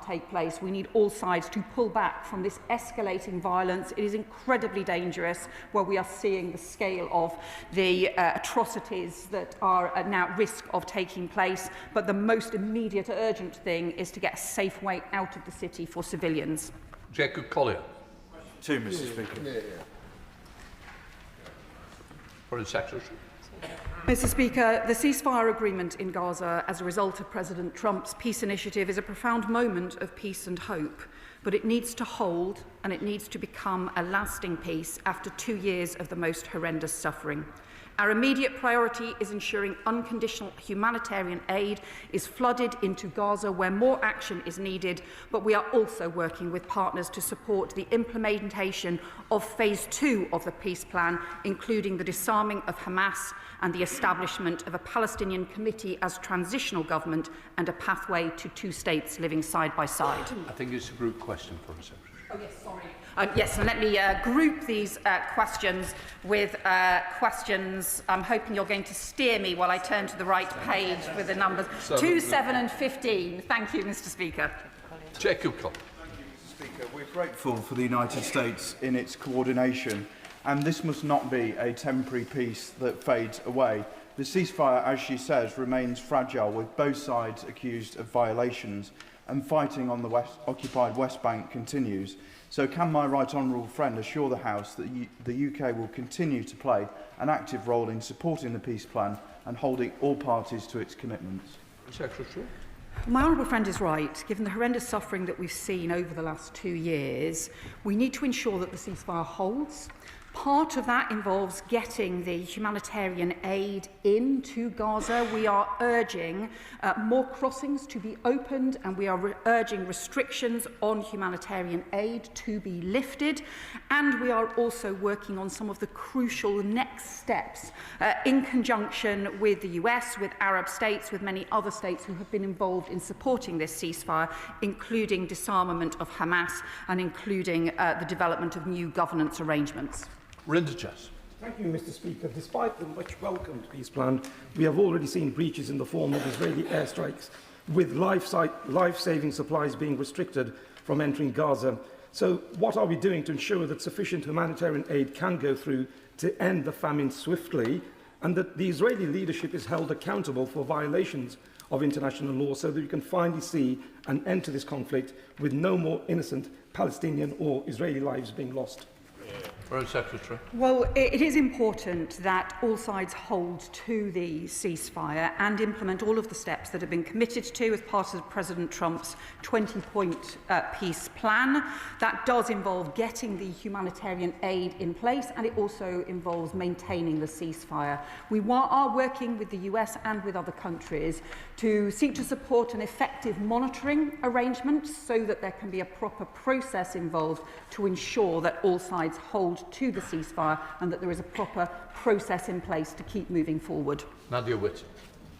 take place. We need all sides to pull back from this escalating violence. It is incredibly dangerous, where we are seeing the scale of the atrocities that are now at risk of taking place. But the most immediate urgent thing is to get a safe way out of the city for civilians. Jacob Collier. Two, Mr. Speaker. Foreign Secretary. Mr. Speaker, the ceasefire agreement in Gaza as a result of President Trump's peace initiative is a profound moment of peace and hope, but it needs to hold and it needs to become a lasting peace after 2 years of the most horrendous suffering. Our immediate priority is ensuring unconditional humanitarian aid is flooded into Gaza where more action is needed, but we are also working with partners to support the implementation of Phase 2 of the peace plan, including the disarming of Hamas and the establishment of a Palestinian committee as transitional government and a pathway to 2 states living side by side. I think it's a group question, Foreign Secretary. Oh, yes, sorry. Yes, and let me group these questions with questions. I'm hoping you're going to steer me while I turn to the right page with the numbers 2, 7 and 15. Thank you, Mr. Speaker. Jacob Collier. Mr. Speaker, we're grateful for the United States in its coordination, and this must not be a temporary peace that fades away. The ceasefire, as she says, remains fragile, with both sides accused of violations, and fighting on the occupied West Bank continues. So can my right honourable friend assure the House that the UK will continue to play an active role in supporting the peace plan and holding all parties to its commitments? Secretary. My honourable friend is right. Given the horrendous suffering that we've seen over the last 2 years, we need to ensure that the ceasefire holds. Part of that involves getting the humanitarian aid into Gaza. We are urging more crossings to be opened, and we are urging restrictions on humanitarian aid to be lifted. And we are also working on some of the crucial next steps in conjunction with the US, with Arab states, with many other states who have been involved in supporting this ceasefire, including disarmament of Hamas and including the development of new governance arrangements. Rinderchas. Thank you, Mr. Speaker. Despite the much welcomed peace plan, we have already seen breaches in the form of Israeli airstrikes, with life-saving supplies being restricted from entering Gaza. So what are we doing to ensure that sufficient humanitarian aid can go through to end the famine swiftly, and that the Israeli leadership is held accountable for violations of international law, so that we can finally see an end to this conflict with no more innocent Palestinian or Israeli lives being lost? Foreign Secretary. Well, it is important that all sides hold to the ceasefire and implement all of the steps that have been committed to as part of President Trump's 20-point peace plan. That does involve getting the humanitarian aid in place, and it also involves maintaining the ceasefire. We are working with the US and with other countries to seek to support an effective monitoring arrangement so that there can be a proper process involved to ensure that all sides hold to the ceasefire and that there is a proper process in place to keep moving forward. Nadia Whitson.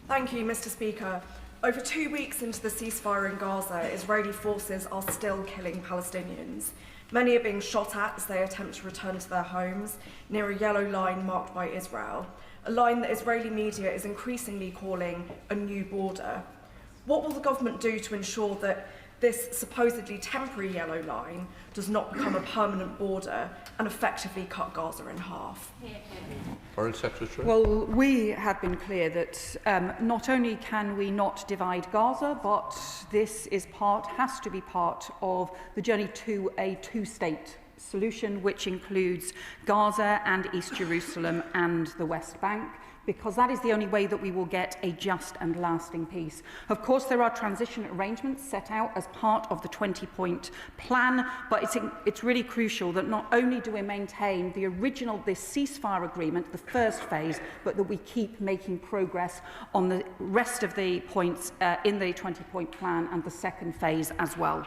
Thank you, Mr. Speaker. Over 2 weeks into the ceasefire in Gaza, Israeli forces are still killing Palestinians. Many are being shot at as they attempt to return to their homes near a yellow line marked by Israel, a line that Israeli media is increasingly calling a new border. What will the government do to ensure that this supposedly temporary yellow line does not become a permanent border and effectively cut Gaza in half? Foreign Secretary. Well, we have been clear that not only can we not divide Gaza, but this has to be part of the journey to a 2-state solution, which includes Gaza and East Jerusalem and the West Bank, because that is the only way that we will get a just and lasting peace. Of course, there are transition arrangements set out as part of the 20-point plan, but it's really crucial that not only do we maintain this ceasefire agreement, the first phase, but that we keep making progress on the rest of the points in the 20-point plan and the second phase as well.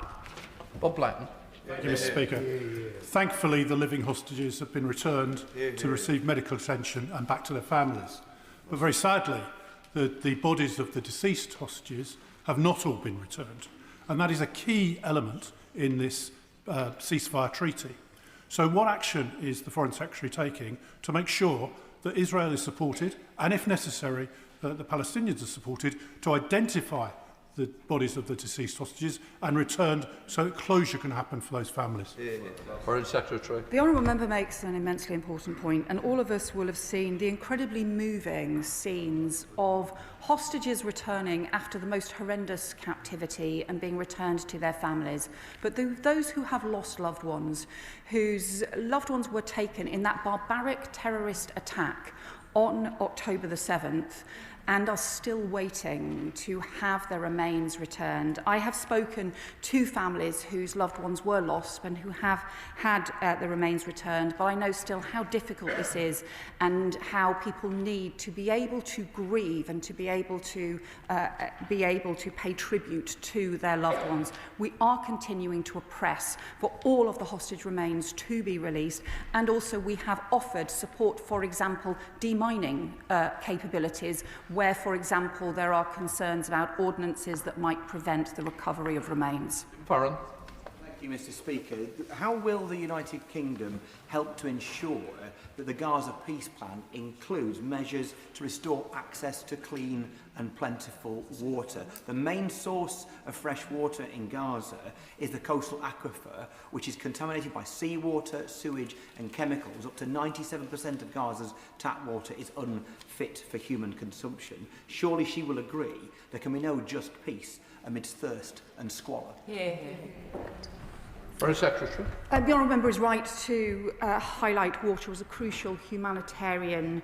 Bob Blatton. Thank you, Mr. Speaker. Thankfully, the living hostages have been returned to receive medical attention and back to their families. But very sadly, the bodies of the deceased hostages have not all been returned. And that is a key element in this ceasefire treaty. So what action is the Foreign Secretary taking to make sure that Israel is supported, and if necessary, that the Palestinians are supported, to identify the bodies of the deceased hostages and returned so that closure can happen for those families. Foreign Secretary. The honourable member makes an immensely important point, and all of us will have seen the incredibly moving scenes of hostages returning after the most horrendous captivity and being returned to their families. But those who have lost loved ones, whose loved ones were taken in that barbaric terrorist attack on October the 7th, and are still waiting to have their remains returned. I have spoken to families whose loved ones were lost and who have had their remains returned, but I know still how difficult this is and how people need to be able to grieve and to be able to pay tribute to their loved ones. We are continuing to press for all of the hostage remains to be released, and also we have offered support, for example, demining capabilities, where, for example, there are concerns about ordinances that might prevent the recovery of remains. Foreign. Thank you, Mr. Speaker. How will the United Kingdom help to ensure that the Gaza peace plan includes measures to restore access to clean and plentiful water? The main source of fresh water in Gaza is the coastal aquifer, which is contaminated by seawater, sewage and chemicals. Up to 97% of Gaza's tap water is unfit for human consumption. Surely she will agree there can be no just peace amidst thirst and squalor. Foreign Secretary. The honourable member is right to highlight water as a crucial humanitarian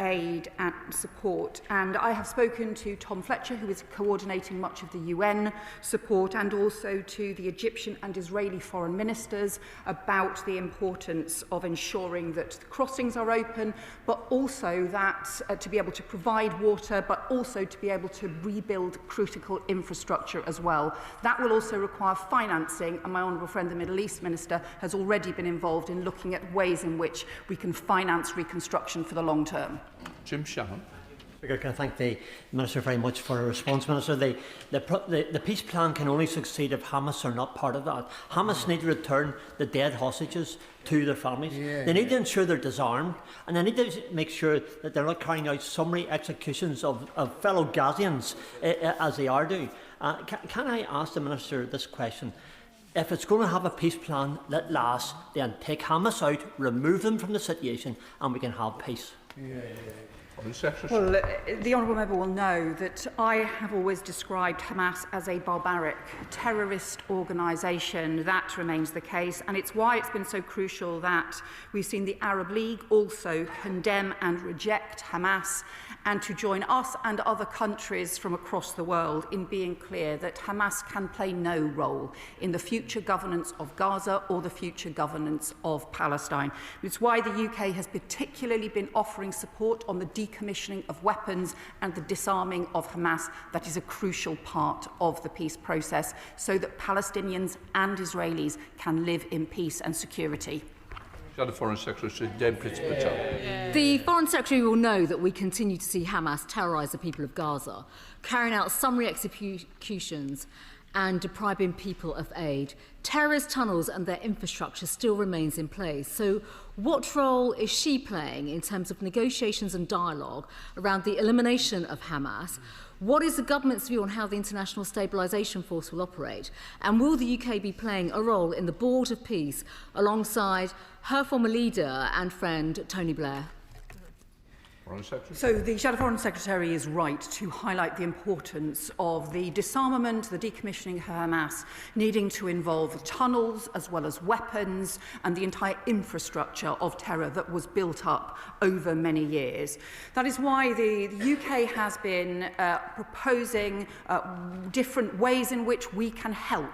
aid and support, and I have spoken to Tom Fletcher, who is coordinating much of the UN support, and also to the Egyptian and Israeli foreign ministers about the importance of ensuring that the crossings are open, but also that to be able to provide water, but also to be able to rebuild critical infrastructure as well. That will also require financing, and my honourable friend, the Middle East Minister, has already been involved in looking at ways in which we can finance reconstruction for the long term. Jim Shannon. Speaker, can I thank the Minister very much for her response, Minister. The peace plan can only succeed if Hamas are not part of that. Hamas need to return the dead hostages to their families. They need to ensure they're disarmed, and they need to make sure that they're not carrying out summary executions of fellow Gazians as they are doing. Can I ask the Minister this question? If it's going to have a peace plan that lasts, then take Hamas out, remove them from the situation, and we can have peace. Well, the honourable member will know that I have always described Hamas as a barbaric terrorist organisation. That remains the case, and it's why it's been so crucial that we've seen the Arab League also condemn and reject Hamas, and to join us and other countries from across the world in being clear that Hamas can play no role in the future governance of Gaza or the future governance of Palestine. It's why the UK has particularly been offering support on the decommissioning of weapons and the disarming of Hamas. That is a crucial part of the peace process, so that Palestinians and Israelis can live in peace and security. The Foreign Secretary, Deb Patel. The Foreign Secretary will know that we continue to see Hamas terrorise the people of Gaza, carrying out summary executions and depriving people of aid. Terrorist tunnels and their infrastructure still remains in place. So what role is she playing in terms of negotiations and dialogue around the elimination of Hamas? What is the government's view on how the International Stabilisation Force will operate? And will the UK be playing a role in the Board of Peace alongside her former leader and friend, Tony Blair? So the Shadow Foreign Secretary is right to highlight the importance of the disarmament, the decommissioning of Hamas, needing to involve tunnels as well as weapons and the entire infrastructure of terror that was built up over many years. That is why the UK has been proposing different ways in which we can help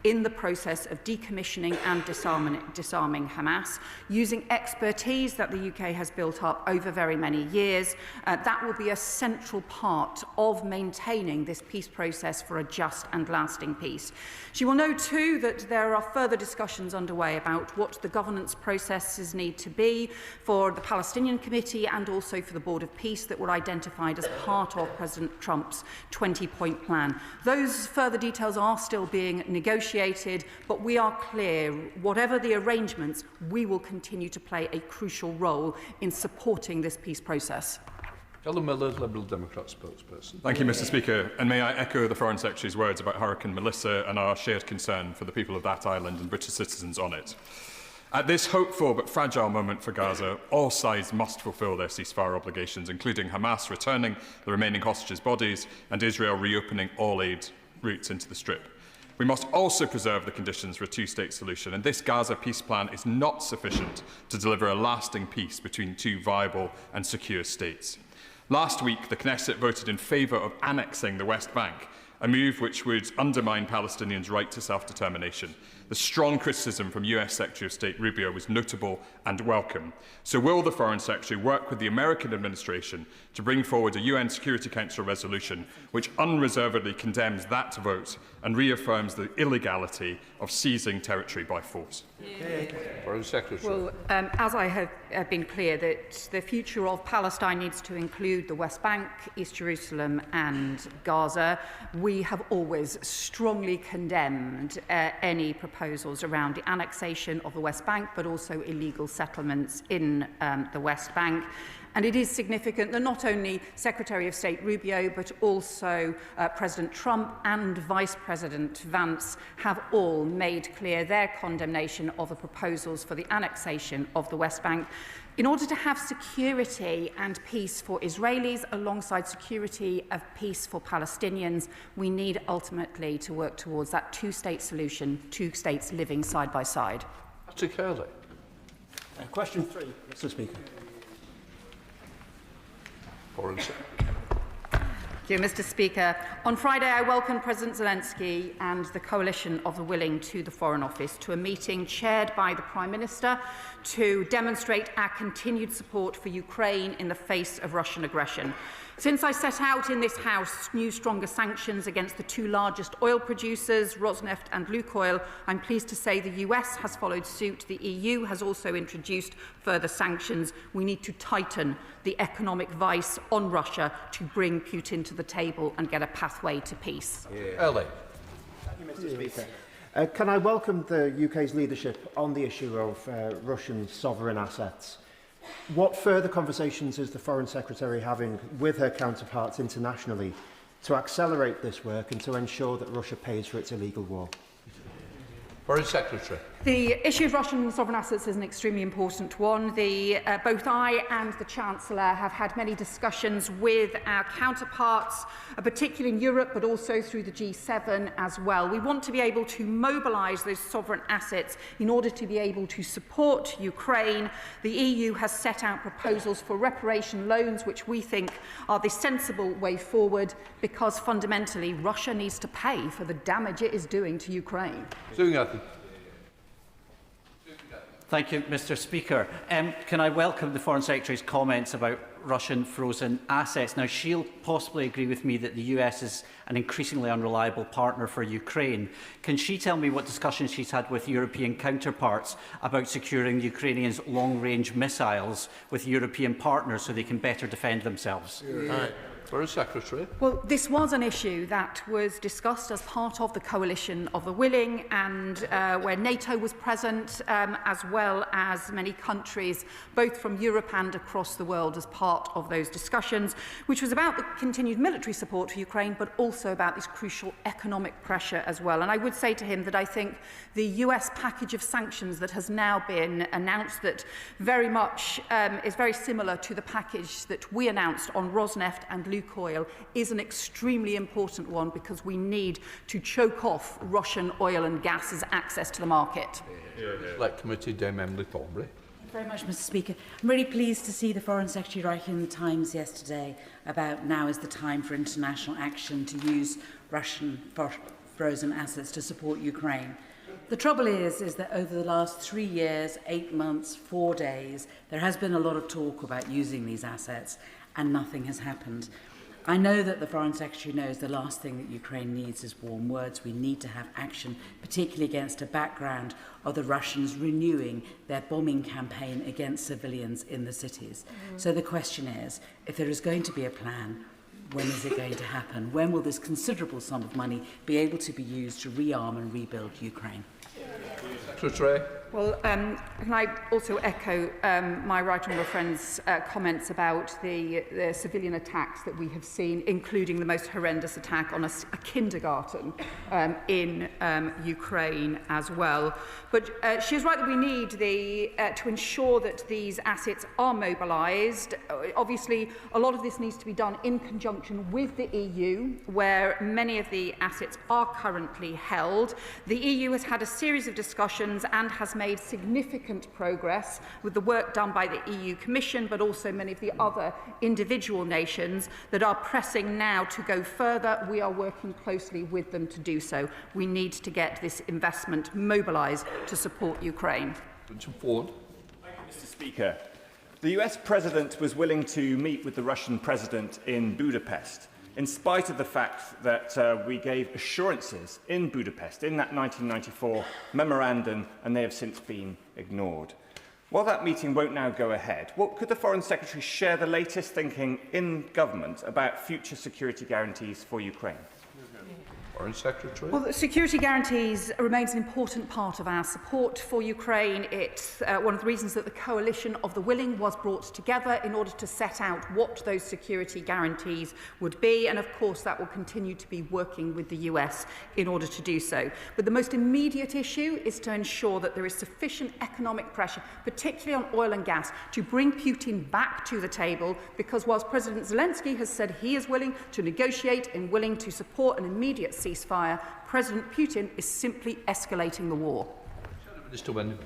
in the process of decommissioning and disarming Hamas, using expertise that the UK has built up over very many years. That will be a central part of maintaining this peace process for a just and lasting peace. She will know too that there are further discussions underway about what the governance processes need to be for the Palestinian Committee and also for the Board of Peace that were identified as part of President Trump's 20-point plan. Those further details are still being negotiated, but we are clear, whatever the arrangements, we will continue to play a crucial role in supporting this peace process. Helen Miller, Liberal Democrat spokesperson. Thank you, Mr. Speaker. And may I echo the Foreign Secretary's words about Hurricane Melissa and our shared concern for the people of that island and British citizens on it. At this hopeful but fragile moment for Gaza, all sides must fulfil their ceasefire obligations, including Hamas returning the remaining hostages' bodies and Israel reopening all aid routes into the Strip. We must also preserve the conditions for a two-state solution, and this Gaza peace plan is not sufficient to deliver a lasting peace between two viable and secure states. Last week, the Knesset voted in favour of annexing the West Bank, a move which would undermine Palestinians' right to self-determination. The strong criticism from US Secretary of State Rubio was notable and welcome. So will the Foreign Secretary work with the American administration to bring forward a UN Security Council resolution which unreservedly condemns that vote and reaffirms the illegality of seizing territory by force? Foreign Secretary. Well, as I have been clear, that the future of Palestine needs to include the West Bank, East Jerusalem and Gaza. We have always strongly condemned any proposals around the annexation of the West Bank, but also illegal settlements in the West Bank. And it is significant that not only Secretary of State Rubio, but also President Trump and Vice President Vance have all made clear their condemnation of the proposals for the annexation of the West Bank. In order to have security and peace for Israelis alongside security and peace for Palestinians, we need ultimately to work towards that two-state solution, two states living side by side. Patrick Hurley. Question 3, Mr. Speaker. Foreign Secretary. Thank you, Mr. Speaker. On Friday, I welcomed President Zelensky and the coalition of the willing to the Foreign Office to a meeting chaired by the Prime Minister to demonstrate our continued support for Ukraine in the face of Russian aggression. Since I set out in this House new stronger sanctions against the two largest oil producers, Rosneft and Lukoil, I'm pleased to say the US has followed suit. The EU has also introduced further sanctions. We need to tighten the economic vice on Russia to bring Putin to the table and get a pathway to peace. Ellie. Thank you, Mr. Speaker. Can I welcome the UK's leadership on the issue of Russian sovereign assets? What further conversations is the Foreign Secretary having with her counterparts internationally to accelerate this work and to ensure that Russia pays for its illegal war? Foreign Secretary. The issue of Russian sovereign assets is an extremely important one. Both I and the Chancellor have had many discussions with our counterparts, particularly in Europe, but also through the G7 as well. We want to be able to mobilise those sovereign assets in order to be able to support Ukraine. The EU has set out proposals for reparation loans, which we think are the sensible way forward, because fundamentally Russia needs to pay for the damage it is doing to Ukraine. Thank you, Mr. Speaker. Can I welcome the Foreign Secretary's comments about Russian frozen assets? Now, she'll possibly agree with me that the US is an increasingly unreliable partner for Ukraine. Can she tell me what discussions she's had with European counterparts about securing Ukrainians' long-range missiles with European partners so they can better defend themselves? Foreign Secretary. Well, this was an issue that was discussed as part of the coalition of the willing, and where NATO was present, as well as many countries, both from Europe and across the world, as part of those discussions, which was about the continued military support for Ukraine, but also about this crucial economic pressure as well. And I would say to him that I think the US package of sanctions that has now been announced, that very much is very similar to the package that we announced on Rosneft and Lukoil, is an extremely important one, because we need to choke off Russian oil and gas's access to the market. Select Committee Dame Emily Thornbury. Thank you very much, Mr. Speaker. I'm really pleased to see the Foreign Secretary writing in the Times yesterday about now is the time for international action to use Russian frozen assets to support Ukraine. The trouble is that over the last 3 years, 8 months, 4 days, there has been a lot of talk about using these assets, and nothing has happened. I know that the Foreign Secretary knows the last thing that Ukraine needs is warm words. We need to have action, particularly against a background of the Russians renewing their bombing campaign against civilians in the cities. So the question is, if there is going to be a plan, when is it going to happen? When will this considerable sum of money be able to be used to rearm and rebuild Ukraine? Secretary. Well, can I also echo my right honourable friend's comments about the civilian attacks that we have seen, including the most horrendous attack on a kindergarten in Ukraine as well. But she is right that we need to ensure that these assets are mobilised. Obviously, a lot of this needs to be done in conjunction with the EU, where many of the assets are currently held. The EU has had a series of discussions and has made significant progress with the work done by the EU Commission, but also many of the other individual nations that are pressing now to go further. We are working closely with them to do so. We need to get this investment mobilised to support Ukraine. Thank you, Mr. Speaker. The US President was willing to meet with the Russian President in Budapest, in spite of the fact that we gave assurances in Budapest in that 1994 memorandum, and they have since been ignored. While that meeting won't now go ahead, could the Foreign Secretary share the latest thinking in government about future security guarantees for Ukraine? Foreign Secretary. Well, the security guarantees remains an important part of our support for Ukraine. It's one of the reasons that the coalition of the willing was brought together in order to set out what those security guarantees would be, and of course that will continue to be working with the US in order to do so. But the most immediate issue is to ensure that there is sufficient economic pressure, particularly on oil and gas, to bring Putin back to the table, because whilst President Zelensky has said he is willing to negotiate and willing to support an immediate ceasefire, President Putin is simply escalating the war. Mr. Wynne.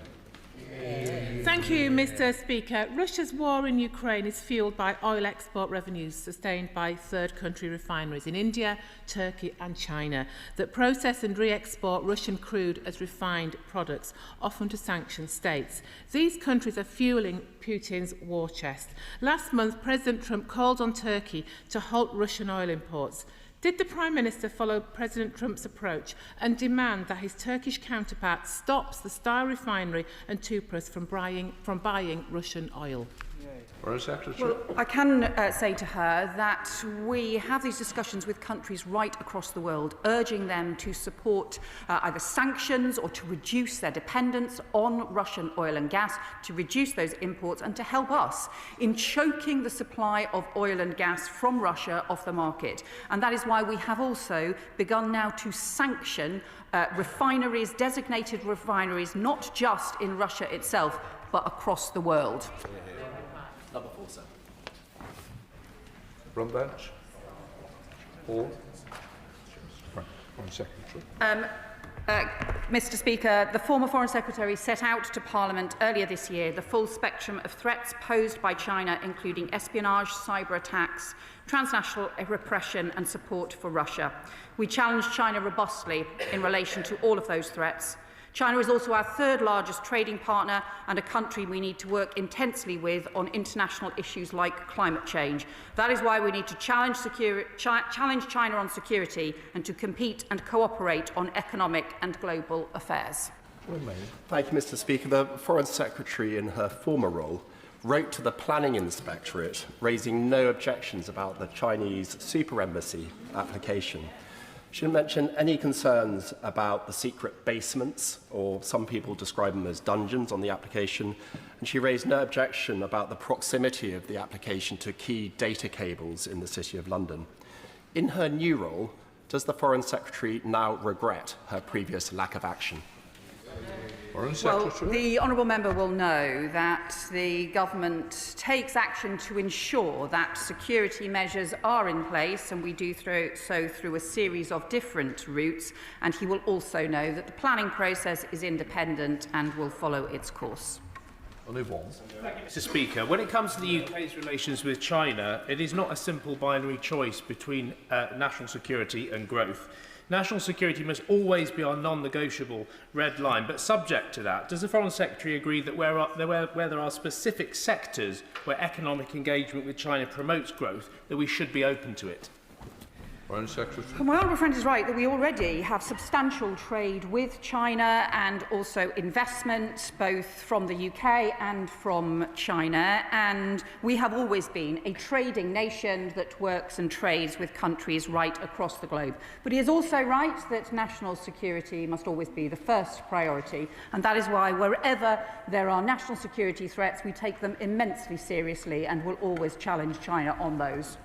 Thank you, Mr. Speaker. Russia's war in Ukraine is fuelled by oil export revenues sustained by third country refineries in India, Turkey and China that process and re-export Russian crude as refined products, often to sanctioned states. These countries are fuelling Putin's war chest. Last month, President Trump called on Turkey to halt Russian oil imports. Did the Prime Minister follow President Trump's approach and demand that his Turkish counterpart stops the Star refinery and Tupras from buying Russian oil? Well, I can say to her that we have these discussions with countries right across the world, urging them to support either sanctions or to reduce their dependence on Russian oil and gas, to reduce those imports and to help us in choking the supply of oil and gas from Russia off the market. And that is why we have also begun now to sanction refineries, designated refineries, not just in Russia itself, but across the world. Number 4, sir. From bench. Foreign Secretary. Mr. Speaker, the former Foreign Secretary set out to Parliament earlier this year the full spectrum of threats posed by China, including espionage, cyber attacks, transnational repression and support for Russia. We challenged China robustly in relation to all of those threats. China is also our third largest trading partner and a country we need to work intensely with on international issues like climate change. That is why we need to challenge China on security and to compete and cooperate on economic and global affairs. Thank you, Mr. Speaker. The Foreign Secretary, in her former role, wrote to the Planning Inspectorate raising no objections about the Chinese super embassy application. She didn't mention any concerns about the secret basements, or some people describe them as dungeons, on the application, and she raised no objection about the proximity of the application to key data cables in the City of London. In her new role, does the Foreign Secretary now regret her previous lack of action? Well, the honourable member will know that the government takes action to ensure that security measures are in place, and we do so through a series of different routes, and he will also know that the planning process is independent and will follow its course. Thank you, Mr. Speaker. When it comes to the UK's relations with China, it is not a simple binary choice between national security and growth. National security must always be our non-negotiable red line, but subject to that, does the Foreign Secretary agree that where there are specific sectors where economic engagement with China promotes growth, that we should be open to it? Foreign Secretary. My honourable friend is right that we already have substantial trade with China and also investment both from the UK and from China, and we have always been a trading nation that works and trades with countries right across the globe. But he is also right that national security must always be the first priority, and that is why wherever there are national security threats we take them immensely seriously and will always challenge China on those.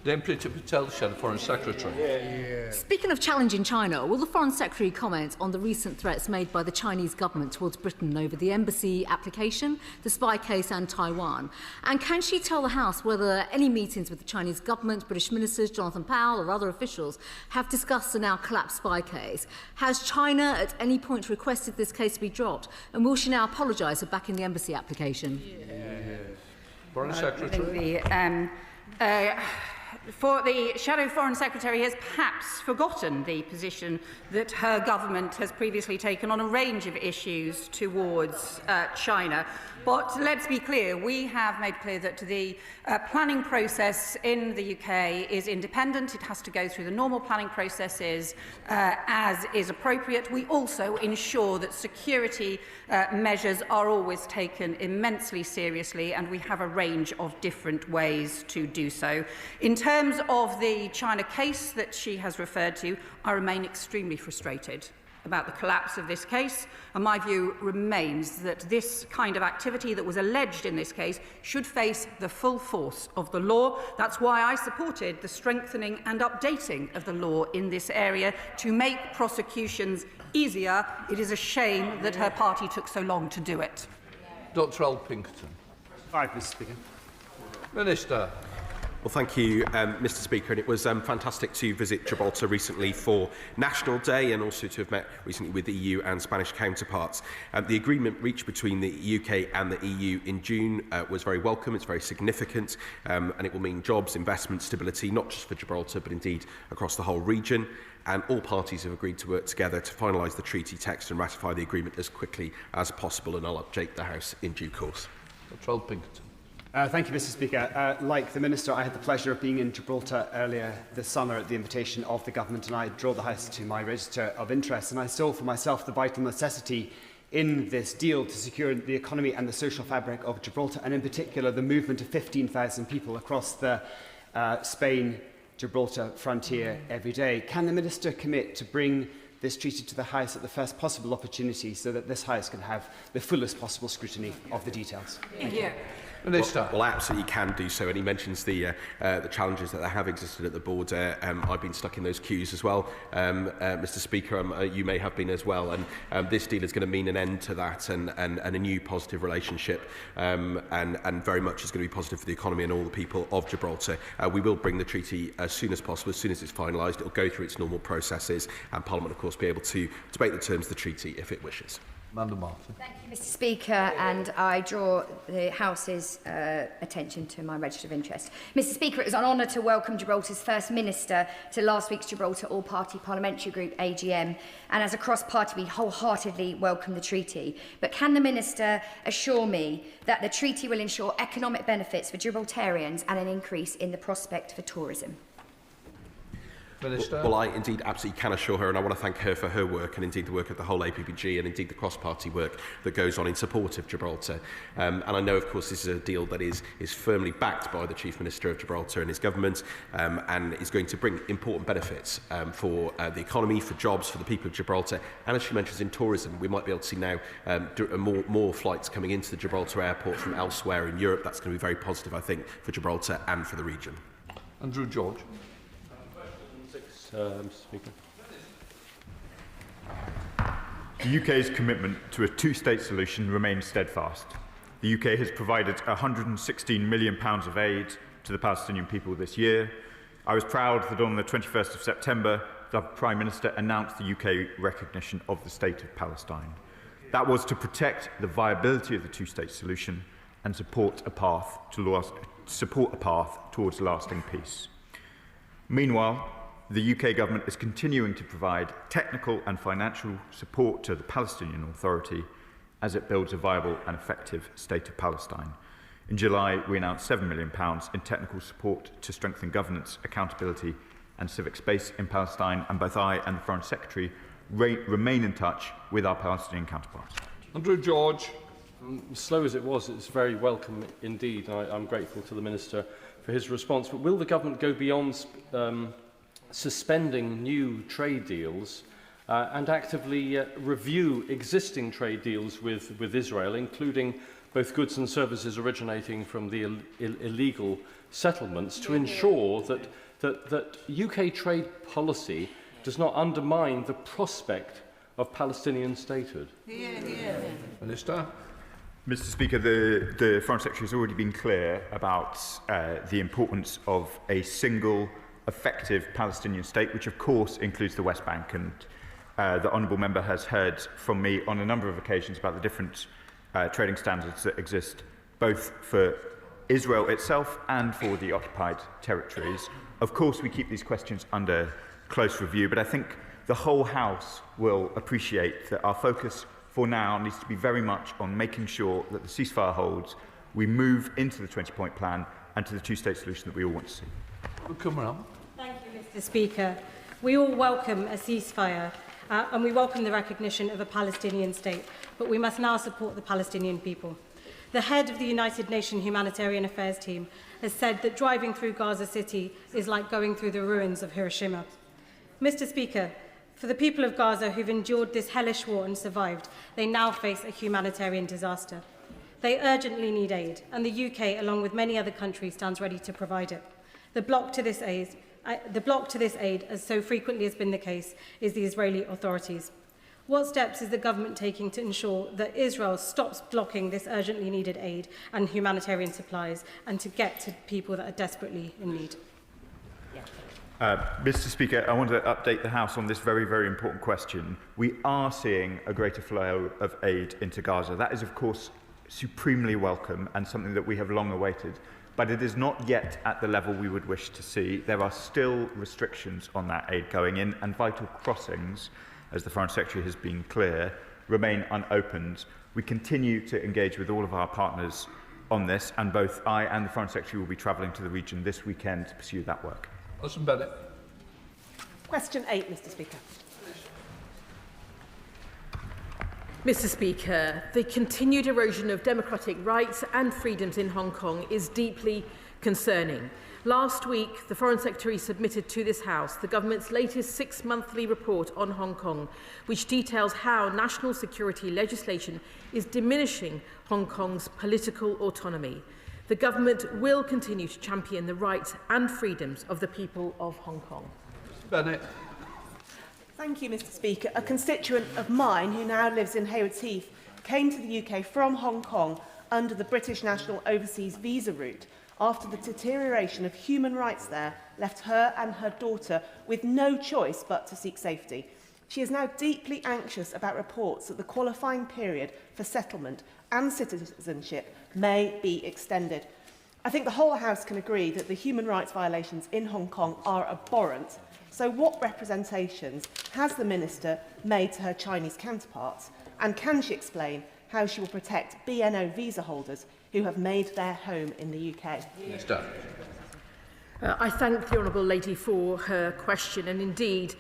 Deputy Patel, Foreign Secretary. Speaking of challenging China, will the Foreign Secretary comment on the recent threats made by the Chinese government towards Britain over the embassy application, the spy case and Taiwan? And can she tell the House whether any meetings with the Chinese government, British ministers, Jonathan Powell or other officials have discussed the now collapsed spy case? Has China at any point requested this case to be dropped? And will she now apologise for backing the embassy application? Foreign Secretary. For the Shadow Foreign Secretary has perhaps forgotten the position that her government has previously taken on a range of issues towards China. But let's be clear, we have made clear that the planning process in the UK is independent. It has to go through the normal planning processes as is appropriate. We also ensure that security measures are always taken immensely seriously, and we have a range of different ways to do so. In terms of the China case that she has referred to, I remain extremely frustrated about the collapse of this case, and my view remains that this kind of activity that was alleged in this case should face the full force of the law. That's why I supported the strengthening and updating of the law in this area to make prosecutions easier. It is a shame that her party took so long to do it. Dr. Al Pinkerton. All right, Mr. Speaker. Minister. Well, thank you, Mr. Speaker. And it was fantastic to visit Gibraltar recently for National Day and also to have met recently with EU and Spanish counterparts. The agreement reached between the UK and the EU in June was very welcome. It's very significant, and it will mean jobs, investment, stability, not just for Gibraltar, but indeed across the whole region. And all parties have agreed to work together to finalise the treaty text and ratify the agreement as quickly as possible. And I'll update the House in due course. Dr. Al Pinkerton. Thank you, Mr. Speaker. Like the Minister, I had the pleasure of being in Gibraltar earlier this summer at the invitation of the Government, and I draw the House to my register of interest. And I saw for myself the vital necessity in this deal to secure the economy and the social fabric of Gibraltar, and in particular the movement of 15,000 people across the Spain-Gibraltar frontier every day. Can the Minister commit to bring this treaty to the House at the first possible opportunity so that this House can have the fullest possible scrutiny of the details? Minister. Well, I absolutely can do so, and he mentions the challenges that have existed at the border. I've been stuck in those queues as well, Mr. Speaker. You may have been as well, and this deal is going to mean an end to that and a new positive relationship, and very much is going to be positive for the economy and all the people of Gibraltar. We will bring the treaty as soon as possible, as soon as it's finalised. It will go through its normal processes, and Parliament, of course, be able to debate the terms of the treaty if it wishes. Amanda Martin. Thank you, Mr. Speaker, and I draw the House's attention to my register of interest. Mr. Speaker, it was an honour to welcome Gibraltar's First Minister to last week's Gibraltar All-Party Parliamentary Group AGM, and as a cross-party we wholeheartedly welcome the treaty. But can the Minister assure me that the treaty will ensure economic benefits for Gibraltarians and an increase in the prospect for tourism? Well, I indeed absolutely can assure her, and I want to thank her for her work and indeed the work of the whole APPG and indeed the cross-party work that goes on in support of Gibraltar. And I know, of course, this is a deal that is firmly backed by the Chief Minister of Gibraltar and his government, and is going to bring important benefits for the economy, for jobs, for the people of Gibraltar, and as she mentions, in tourism. We might be able to see now more flights coming into the Gibraltar airport from elsewhere in Europe. That's going to be very positive, I think, for Gibraltar and for the region. Andrew George. Mr. Speaker. The UK's commitment to a two-state solution remains steadfast. The UK has provided £116 million of aid to the Palestinian people this year. I was proud that on the 21st of September, the Prime Minister announced the UK recognition of the State of Palestine. That was to protect the viability of the two-state solution and support a path towards lasting peace. Meanwhile, the UK government is continuing to provide technical and financial support to the Palestinian Authority as it builds a viable and effective state of Palestine. In July, we announced £7 million in technical support to strengthen governance, accountability and civic space in Palestine, and both I and the Foreign Secretary remain in touch with our Palestinian counterparts. Andrew George. Slow as it was, it's very welcome indeed. I'm grateful to the Minister for his response. But will the government go beyond suspending new trade deals and actively review existing trade deals with Israel, including both goods and services originating from the illegal settlements, to ensure that UK trade policy does not undermine the prospect of Palestinian statehood? Minister. Mr. Speaker, the Foreign Secretary has already been clear about the importance of a single, effective Palestinian state, which of course includes the West Bank. And the Honourable Member has heard from me on a number of occasions about the different trading standards that exist, both for Israel itself and for the occupied territories. Of course, we keep these questions under close review, but I think the whole House will appreciate that our focus for now needs to be very much on making sure that the ceasefire holds, we move into the 20-point plan and to the two-state solution that we all want to see. Come around. Thank you, Mr. Speaker. We all welcome a ceasefire and we welcome the recognition of a Palestinian state, but we must now support the Palestinian people. The head of the United Nations Humanitarian Affairs team has said that driving through Gaza City is like going through the ruins of Hiroshima. Mr. Speaker, for the people of Gaza who've endured this hellish war and survived, they now face a humanitarian disaster. They urgently need aid, and the UK, along with many other countries, stands ready to provide it. The block to this aid, as so frequently has been the case, is the Israeli authorities. What steps is the government taking to ensure that Israel stops blocking this urgently needed aid and humanitarian supplies, and to get to people that are desperately in need? Mr. Speaker, I want to update the House on this very, very important question. We are seeing a greater flow of aid into Gaza. That is, of course, supremely welcome and something that we have long awaited. But it is not yet at the level we would wish to see. There are still restrictions on that aid going in, and vital crossings, as the Foreign Secretary has been clear, remain unopened. We continue to engage with all of our partners on this, and both I and the Foreign Secretary will be travelling to the region this weekend to pursue that work. Alison Bennett. Question 8, Mr. Speaker. Mr. Speaker, the continued erosion of democratic rights and freedoms in Hong Kong is deeply concerning. Last week, the Foreign Secretary submitted to this House the government's latest 6-monthly report on Hong Kong, which details how national security legislation is diminishing Hong Kong's political autonomy. The government will continue to champion the rights and freedoms of the people of Hong Kong. Bennett. Thank you, Mr. Speaker. A constituent of mine who now lives in Haywards Heath came to the UK from Hong Kong under the British National Overseas Visa route after the deterioration of human rights there left her and her daughter with no choice but to seek safety. She is now deeply anxious about reports that the qualifying period for settlement and citizenship may be extended. I think the whole House can agree that the human rights violations in Hong Kong are abhorrent. So what representations has the Minister made to her Chinese counterparts? And can she explain how she will protect BNO visa holders who have made their home in the UK? Minister. I thank the Honourable Lady for her question, and indeed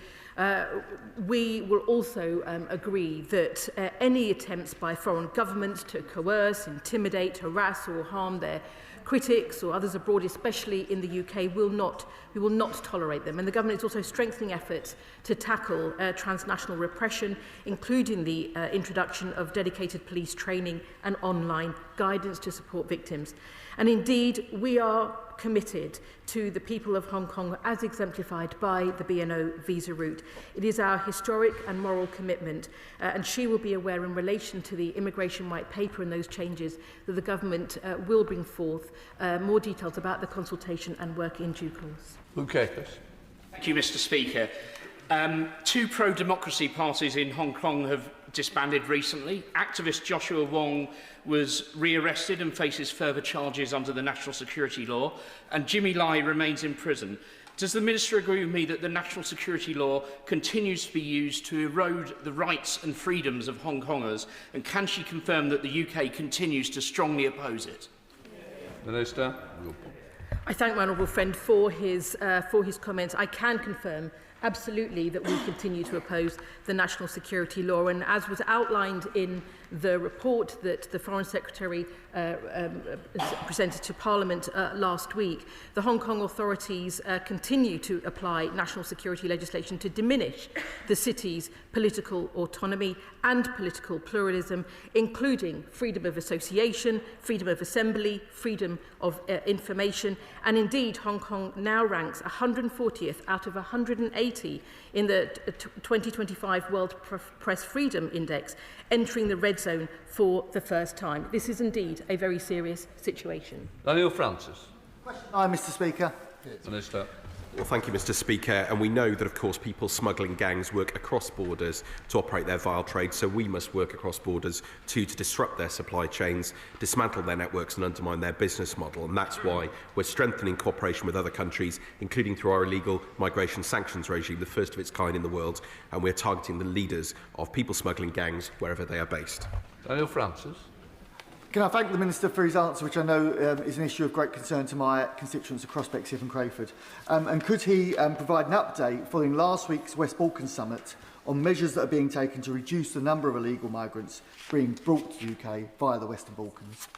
we will also agree that any attempts by foreign governments to coerce, intimidate, harass or harm their critics or others abroad, especially in the UK, we will not tolerate them. And the government is also strengthening efforts to tackle transnational repression, including the introduction of dedicated police training and online guidance to support victims. And indeed, we are committed to the people of Hong Kong as exemplified by the BNO visa route. It is our historic and moral commitment, and she will be aware in relation to the immigration white paper and those changes that the government will bring forth more details about the consultation and work in due course. Okay. Thank you, Mr. Speaker. 2 pro-democracy parties in Hong Kong have disbanded recently. Activist Joshua Wong was rearrested and faces further charges under the national security law, and Jimmy Lai remains in prison. Does the Minister agree with me that the national security law continues to be used to erode the rights and freedoms of Hong Kongers, and can she confirm that the UK continues to strongly oppose it? Minister. I thank my honourable friend for his comments. I can confirm absolutely that we continue to oppose the national security law, and as was outlined in the report that the Foreign Secretary presented to Parliament last week, the Hong Kong authorities continue to apply national security legislation to diminish the city's political autonomy and political pluralism, including freedom of association, freedom of assembly, freedom of information, and indeed Hong Kong now ranks 140th out of 180 in the 2025 World Press Freedom Index, entering the red zone for the first time. This is indeed a very serious situation. Daniel Francis. Hi, Mr. Speaker. Minister. Well, thank you, Mr. Speaker. And we know that, of course, people smuggling gangs work across borders to operate their vile trade, so we must work across borders to disrupt their supply chains, dismantle their networks and undermine their business model. And that's why we're strengthening cooperation with other countries, including through our illegal migration sanctions regime, the first of its kind in the world, and we're targeting the leaders of people smuggling gangs wherever they are based. Daniel Francis. Can I thank the Minister for his answer, which I know is an issue of great concern to my constituents across Bexhill and Crayford. And could he provide an update following last week's West Balkan Summit on measures that are being taken to reduce the number of illegal migrants being brought to the UK via the Western Balkans?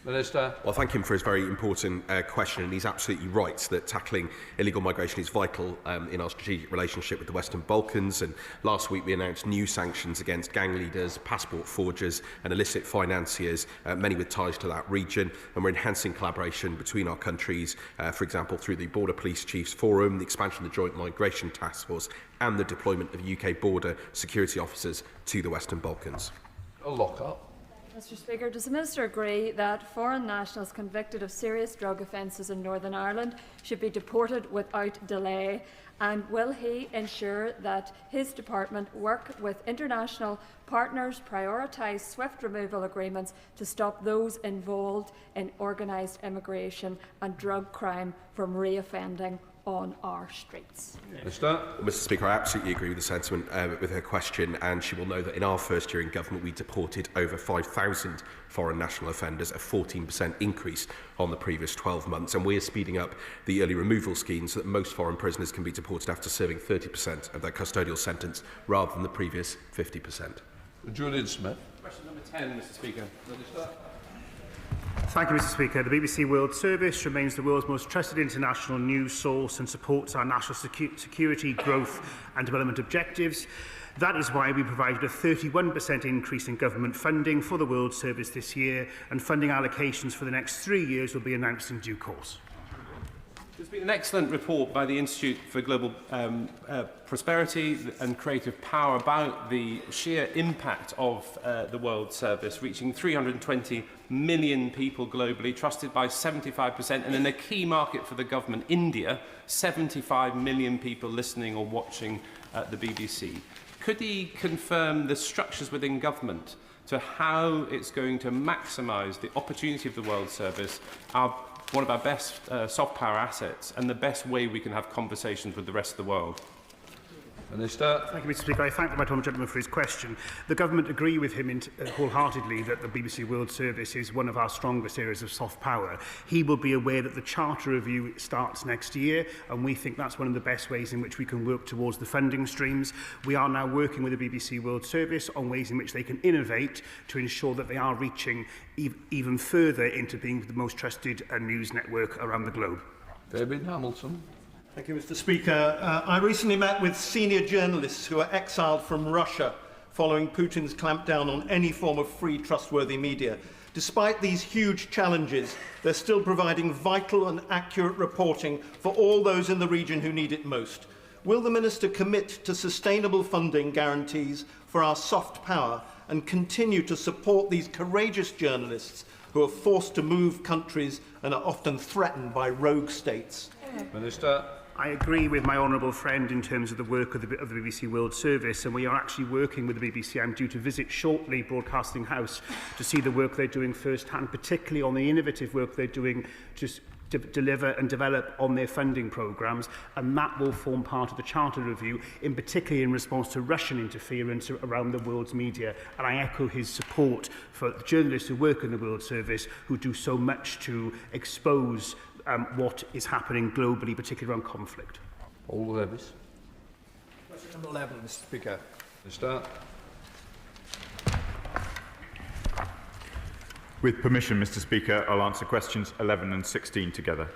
Minister. Well, thank him for his very important question, and he's absolutely right that tackling illegal migration is vital in our strategic relationship with the Western Balkans. And last week we announced new sanctions against gang leaders, passport forgers and illicit financiers, many with ties to that region. And we're enhancing collaboration between our countries, for example, through the Border Police Chiefs Forum, the expansion of the Joint Migration Task Force and the deployment of UK border security officers to the Western Balkans. A lock-up. Mr. Speaker, does the Minister agree that foreign nationals convicted of serious drug offences in Northern Ireland should be deported without delay? And will he ensure that his department work with international partners prioritise swift removal agreements to stop those involved in organised immigration and drug crime from reoffending on our streets? Mr. Speaker, I absolutely agree with the sentiment with her question, and she will know that in our first year in government we deported over 5,000 foreign national offenders, a 14% increase on the previous 12 months, and we are speeding up the early removal scheme so that most foreign prisoners can be deported after serving 30% of their custodial sentence rather than the previous 50%. Julian Smith. Question number 10, Mr. Speaker. Minister. Thank you, Mr. Speaker. The BBC World Service remains the world's most trusted international news source and supports our national security, growth and development objectives. That is why we provided a 31% increase in government funding for the World Service this year, and funding allocations for the next 3 years will be announced in due course. There's been an excellent report by the Institute for Global Prosperity and Creative Power about the sheer impact of the World Service, reaching 320 million people globally, trusted by 75%, and in a key market for the government, India, 75 million people listening or watching the BBC. Could he confirm the structures within government to how it's going to maximise the opportunity of the World Service, one of our best soft power assets, and the best way we can have conversations with the rest of the world? Minister. Thank you, Mr. Speaker. I thank the right honourable gentleman for his question. The government agree with him wholeheartedly that the BBC World Service is one of our strongest areas of soft power. He will be aware that the Charter Review starts next year, and we think that's one of the best ways in which we can work towards the funding streams. We are now working with the BBC World Service on ways in which they can innovate to ensure that they are reaching even further into being the most trusted news network around the globe. David Hamilton. Thank you, Mr. Speaker. I recently met with senior journalists who are exiled from Russia following Putin's clampdown on any form of free, trustworthy media. Despite these huge challenges, they're still providing vital and accurate reporting for all those in the region who need it most. Will the Minister commit to sustainable funding guarantees for our soft power and continue to support these courageous journalists who are forced to move countries and are often threatened by rogue states? Minister. I agree with my honourable friend in terms of the work of the BBC World Service, and we are actually working with the BBC. I'm due to visit shortly Broadcasting House to see the work they're doing firsthand, particularly on the innovative work they're doing to deliver and develop on their funding programmes, and that will form part of the Charter Review, in particular in response to Russian interference around the world's media. And I echo his support for the journalists who work in the World Service who do so much to expose what is happening globally, particularly around conflict. All Levis. Question number 11, Mr. Speaker. Start. With permission, Mr. Speaker, I'll answer questions 11 and 16 together.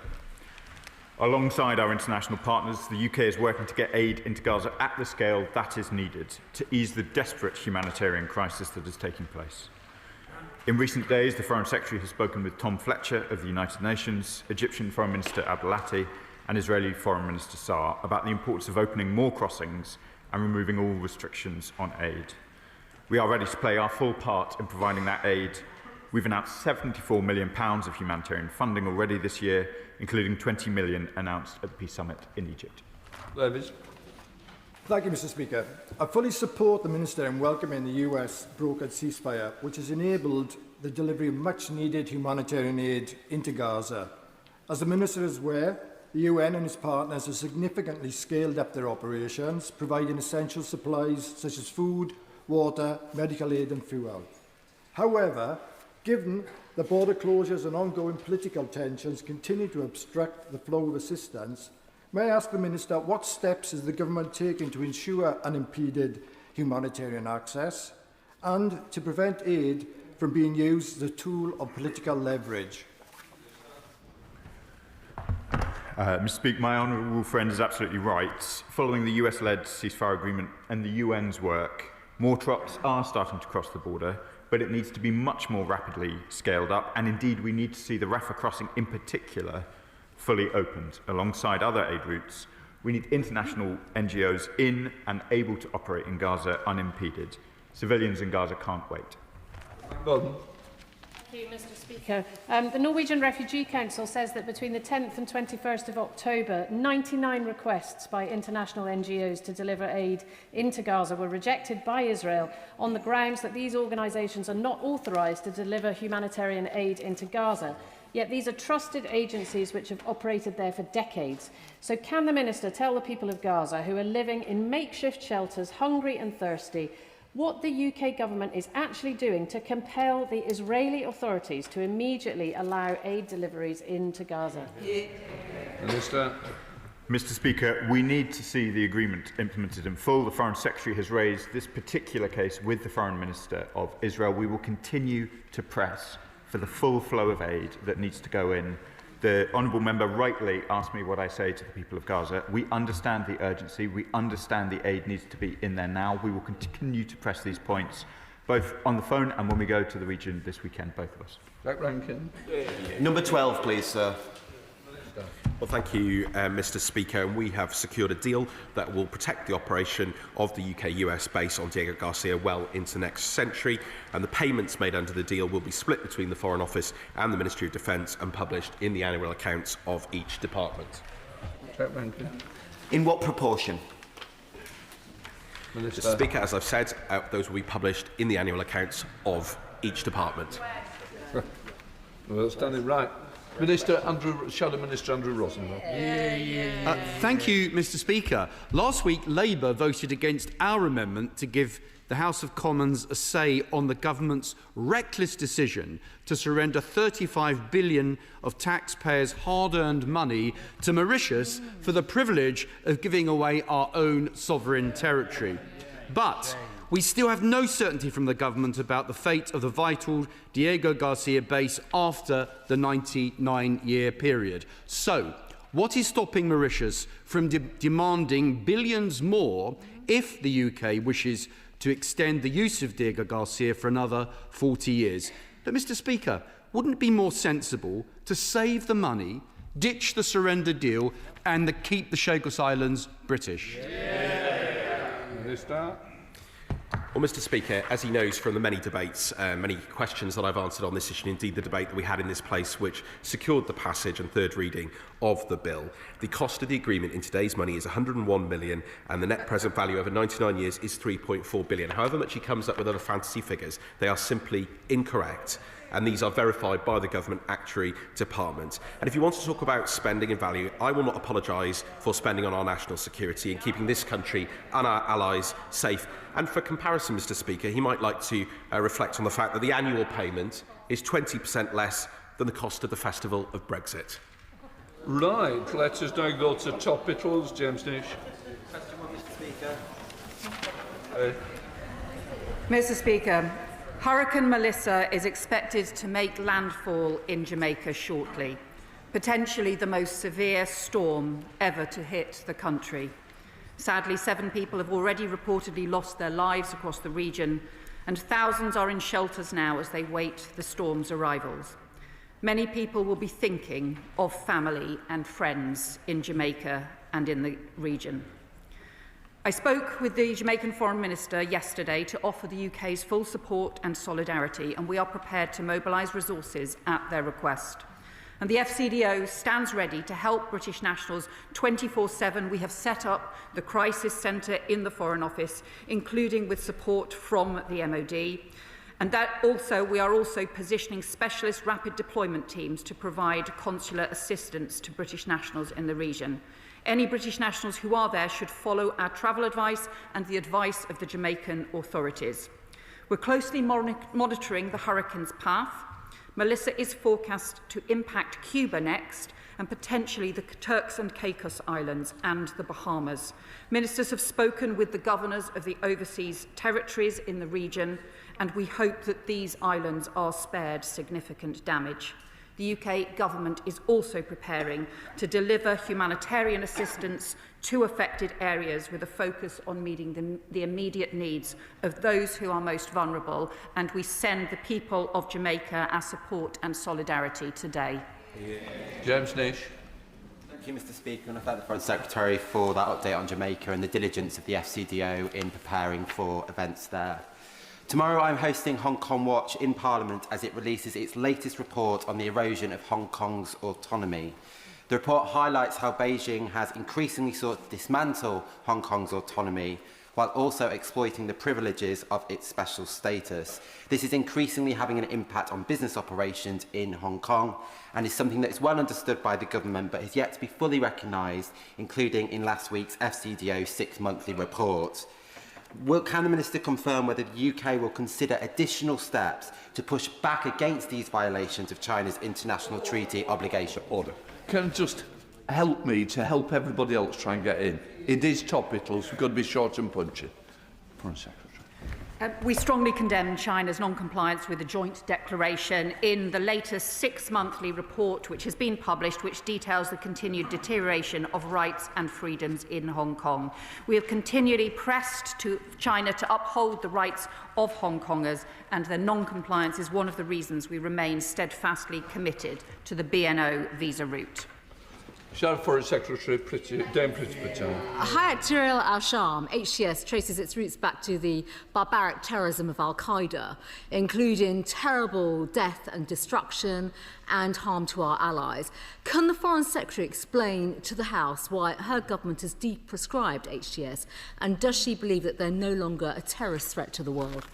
Alongside our international partners, the UK is working to get aid into Gaza at the scale that is needed to ease the desperate humanitarian crisis that is taking place. In recent days, the Foreign Secretary has spoken with Tom Fletcher of the United Nations, Egyptian Foreign Minister Abdelati, and Israeli Foreign Minister Saar about the importance of opening more crossings and removing all restrictions on aid. We are ready to play our full part in providing that aid. We've announced £74 million of humanitarian funding already this year, including £20 million announced at the Peace Summit in Egypt. Levis. Thank you, Mr. Speaker. I fully support the Minister in welcoming the US brokered ceasefire, which has enabled the delivery of much-needed humanitarian aid into Gaza. As the Minister is aware, the UN and its partners have significantly scaled up their operations, providing essential supplies such as food, water, medical aid and fuel. However, given the border closures and ongoing political tensions continue to obstruct the flow of assistance, may I ask the Minister what steps is the government taking to ensure unimpeded humanitarian access and to prevent aid from being used as a tool of political leverage? Mr. Speaker, my honourable friend is absolutely right. Following the US-led ceasefire agreement and the UN's work, more trucks are starting to cross the border, but it needs to be much more rapidly scaled up, and indeed we need to see the Rafah crossing in particular fully opened. Alongside other aid routes, we need international NGOs in and able to operate in Gaza unimpeded. Civilians in Gaza can't wait. Thank you, Mr. Speaker. The Norwegian Refugee Council says that between the 10th and 21st of October, 99 requests by international NGOs to deliver aid into Gaza were rejected by Israel on the grounds that these organisations are not authorised to deliver humanitarian aid into Gaza. Yet these are trusted agencies which have operated there for decades. So can the Minister tell the people of Gaza, who are living in makeshift shelters, hungry and thirsty, what the UK government is actually doing to compel the Israeli authorities to immediately allow aid deliveries into Gaza? Minister. Mr. Speaker, we need to see the agreement implemented in full. The Foreign Secretary has raised this particular case with the Foreign Minister of Israel. We will continue to press for the full flow of aid that needs to go in. The honourable member rightly asked me what I say to the people of Gaza. We understand the urgency. We understand the aid needs to be in there now. We will continue to press these points, both on the phone and when we go to the region this weekend, both of us. Jack Rankin. Number 12, please, sir. Well, thank you, Mr. Speaker. We have secured a deal that will protect the operation of the UK-US base on Diego Garcia well into next century, and the payments made under the deal will be split between the Foreign Office and the Ministry of Defence and published in the annual accounts of each department. In what proportion? Mr. Speaker, as I've said, those will be published in the annual accounts of each department. Well, that's done it right. Shadow Minister Andrew Rosenthal. Thank you, Mr. Speaker. Last week, Labour voted against our amendment to give the House of Commons a say on the government's reckless decision to surrender £35 billion of taxpayers' hard-earned money to Mauritius for the privilege of giving away our own sovereign territory. But we still have no certainty from the government about the fate of the vital Diego Garcia base after the 99-year period. So, what is stopping Mauritius from demanding billions more if the UK wishes to extend the use of Diego Garcia for another 40 years? But, Mr. Speaker, wouldn't it be more sensible to save the money, ditch the surrender deal and keep the Chagos Islands British? Minister. Well, Mr. Speaker, as he knows from the many debates, many questions that I've answered on this issue, and indeed the debate that we had in this place, which secured the passage and third reading of the bill, the cost of the agreement in today's money is £101 million, and the net present value over 99 years is £3.4 billion. However much he comes up with other fantasy figures, they are simply incorrect. And these are verified by the Government Actuary Department. And if you want to talk about spending and value, I will not apologise for spending on our national security and keeping this country and our allies safe. And for comparison, Mr. Speaker, he might like to reflect on the fact that the annual payment is 20% less than the cost of the festival of Brexit. Right, let us now go to topicals. James Nish. Mr. Speaker, Hurricane Melissa is expected to make landfall in Jamaica shortly, potentially the most severe storm ever to hit the country. Sadly, 7 people have already reportedly lost their lives across the region, and thousands are in shelters now as they wait the storm's arrivals. Many people will be thinking of family and friends in Jamaica and in the region. I spoke with the Jamaican Foreign Minister yesterday to offer the UK's full support and solidarity, and we are prepared to mobilise resources at their request. And the FCDO stands ready to help British nationals 24/7. We have set up the Crisis Centre in the Foreign Office, including with support from the MOD. And we are also positioning specialist rapid deployment teams to provide consular assistance to British nationals in the region. Any British nationals who are there should follow our travel advice and the advice of the Jamaican authorities. We're closely monitoring the hurricane's path. Melissa is forecast to impact Cuba next, and potentially the Turks and Caicos Islands and the Bahamas. Ministers have spoken with the governors of the overseas territories in the region, and we hope that these islands are spared significant damage. The UK government is also preparing to deliver humanitarian assistance to affected areas with a focus on meeting the immediate needs of those who are most vulnerable, and we send the people of Jamaica our support and solidarity today. James Nish. Thank you, Mr. Speaker, and I thank the Foreign Secretary for that update on Jamaica and the diligence of the FCDO in preparing for events there. Tomorrow I'm hosting Hong Kong Watch in Parliament as it releases its latest report on the erosion of Hong Kong's autonomy. The report highlights how Beijing has increasingly sought to dismantle Hong Kong's autonomy while also exploiting the privileges of its special status. This is increasingly having an impact on business operations in Hong Kong and is something that is well understood by the government but has yet to be fully recognised, including in last week's FCDO 6-monthly report. Can the Minister confirm whether the UK will consider additional steps to push back against these violations of China's international treaty obligation? Order. Can just help me to help everybody else try and get in? It is topicals. We've got to be short and punchy. Foreign Secretary. We strongly condemn China's non-compliance with the joint declaration in the latest 6-monthly report which has been published, which details the continued deterioration of rights and freedoms in Hong Kong. We have continually pressed to China to uphold the rights of Hong Kongers, and their non-compliance is one of the reasons we remain steadfastly committed to the BNO visa route. Foreign Secretary Dame Priti Patel. Hayat Tahrir al-Sham, HTS, traces its roots back to the barbaric terrorism of al-Qaeda, including terrible death and destruction and harm to our allies. Can the Foreign Secretary explain to the House why her government has deprescribed HTS, and does she believe that they're no longer a terrorist threat to the world?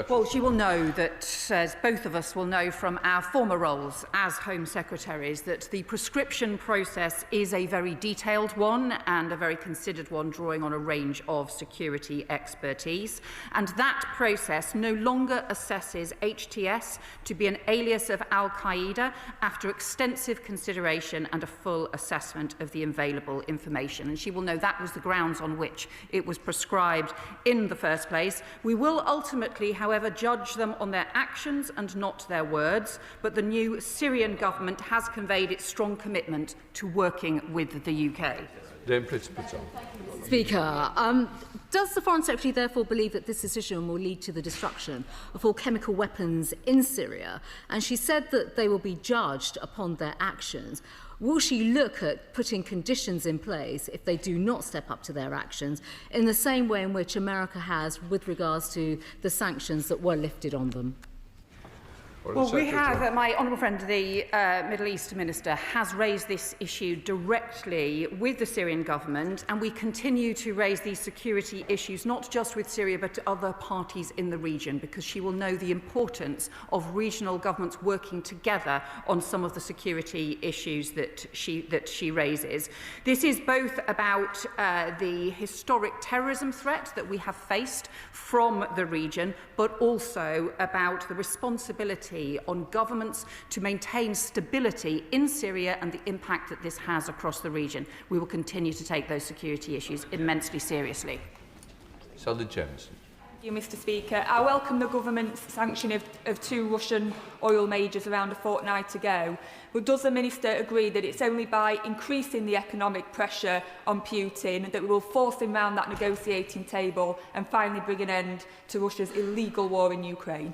Well, she will know that, as both of us will know from our former roles as Home Secretaries, that the prescription process is a very detailed one and a very considered one, drawing on a range of security expertise. And that process no longer assesses HTS to be an alias of al-Qaeda after extensive consideration and a full assessment of the available information. And she will know that was the grounds on which it was prescribed in the first place. We will ultimately, however, judge them on their actions and not their words, but the new Syrian government has conveyed its strong commitment to working with the UK. Speaker, does the Foreign Secretary therefore believe that this decision will lead to the destruction of all chemical weapons in Syria? And she said that they will be judged upon their actions. Will she look at putting conditions in place if they do not step up to their actions in the same way in which America has with regards to the sanctions that were lifted on them? Well, we have, my honourable friend, the Middle East Minister, has raised this issue directly with the Syrian government, and we continue to raise these security issues, not just with Syria, but to other parties in the region, because she will know the importance of regional governments working together on some of the security issues that she raises. This is both about the historic terrorism threat that we have faced from the region, but also about the responsibility responsibility on governments to maintain stability in Syria and the impact that this has across the region. We will continue to take those security issues immensely seriously. Senator James. Thank you, Mr. Speaker. I welcome the government's sanctioning of 2 Russian oil majors around a fortnight ago. But does the Minister agree that it's only by increasing the economic pressure on Putin that we will force him round that negotiating table and finally bring an end to Russia's illegal war in Ukraine?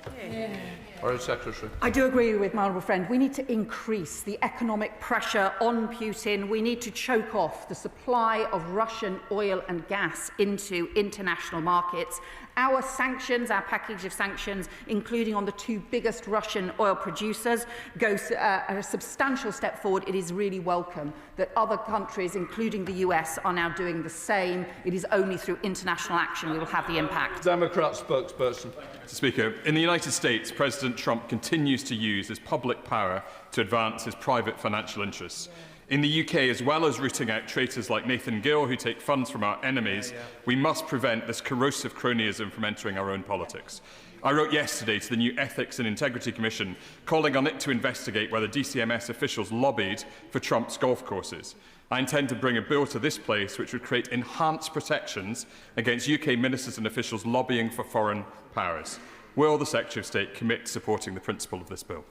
Foreign Secretary. I do agree with my honourable friend. We need to increase the economic pressure on Putin. We need to choke off the supply of Russian oil and gas into international markets. Our sanctions, our package of sanctions, including on the 2 biggest Russian oil producers, goes a substantial step forward. It is really welcome that other countries, including the US, are now doing the same. It is only through international action we will have the impact. Democrat spokesperson. Mr. Speaker, in the United States, President Trump continues to use his public power to advance his private financial interests. In the UK, as well as rooting out traitors like Nathan Gill who take funds from our enemies, we must prevent this corrosive cronyism from entering our own politics. I wrote yesterday to the new Ethics and Integrity Commission, calling on it to investigate whether DCMS officials lobbied for Trump's golf courses. I intend to bring a bill to this place which would create enhanced protections against UK ministers and officials lobbying for foreign powers. Will the Secretary of State commit to supporting the principle of this bill?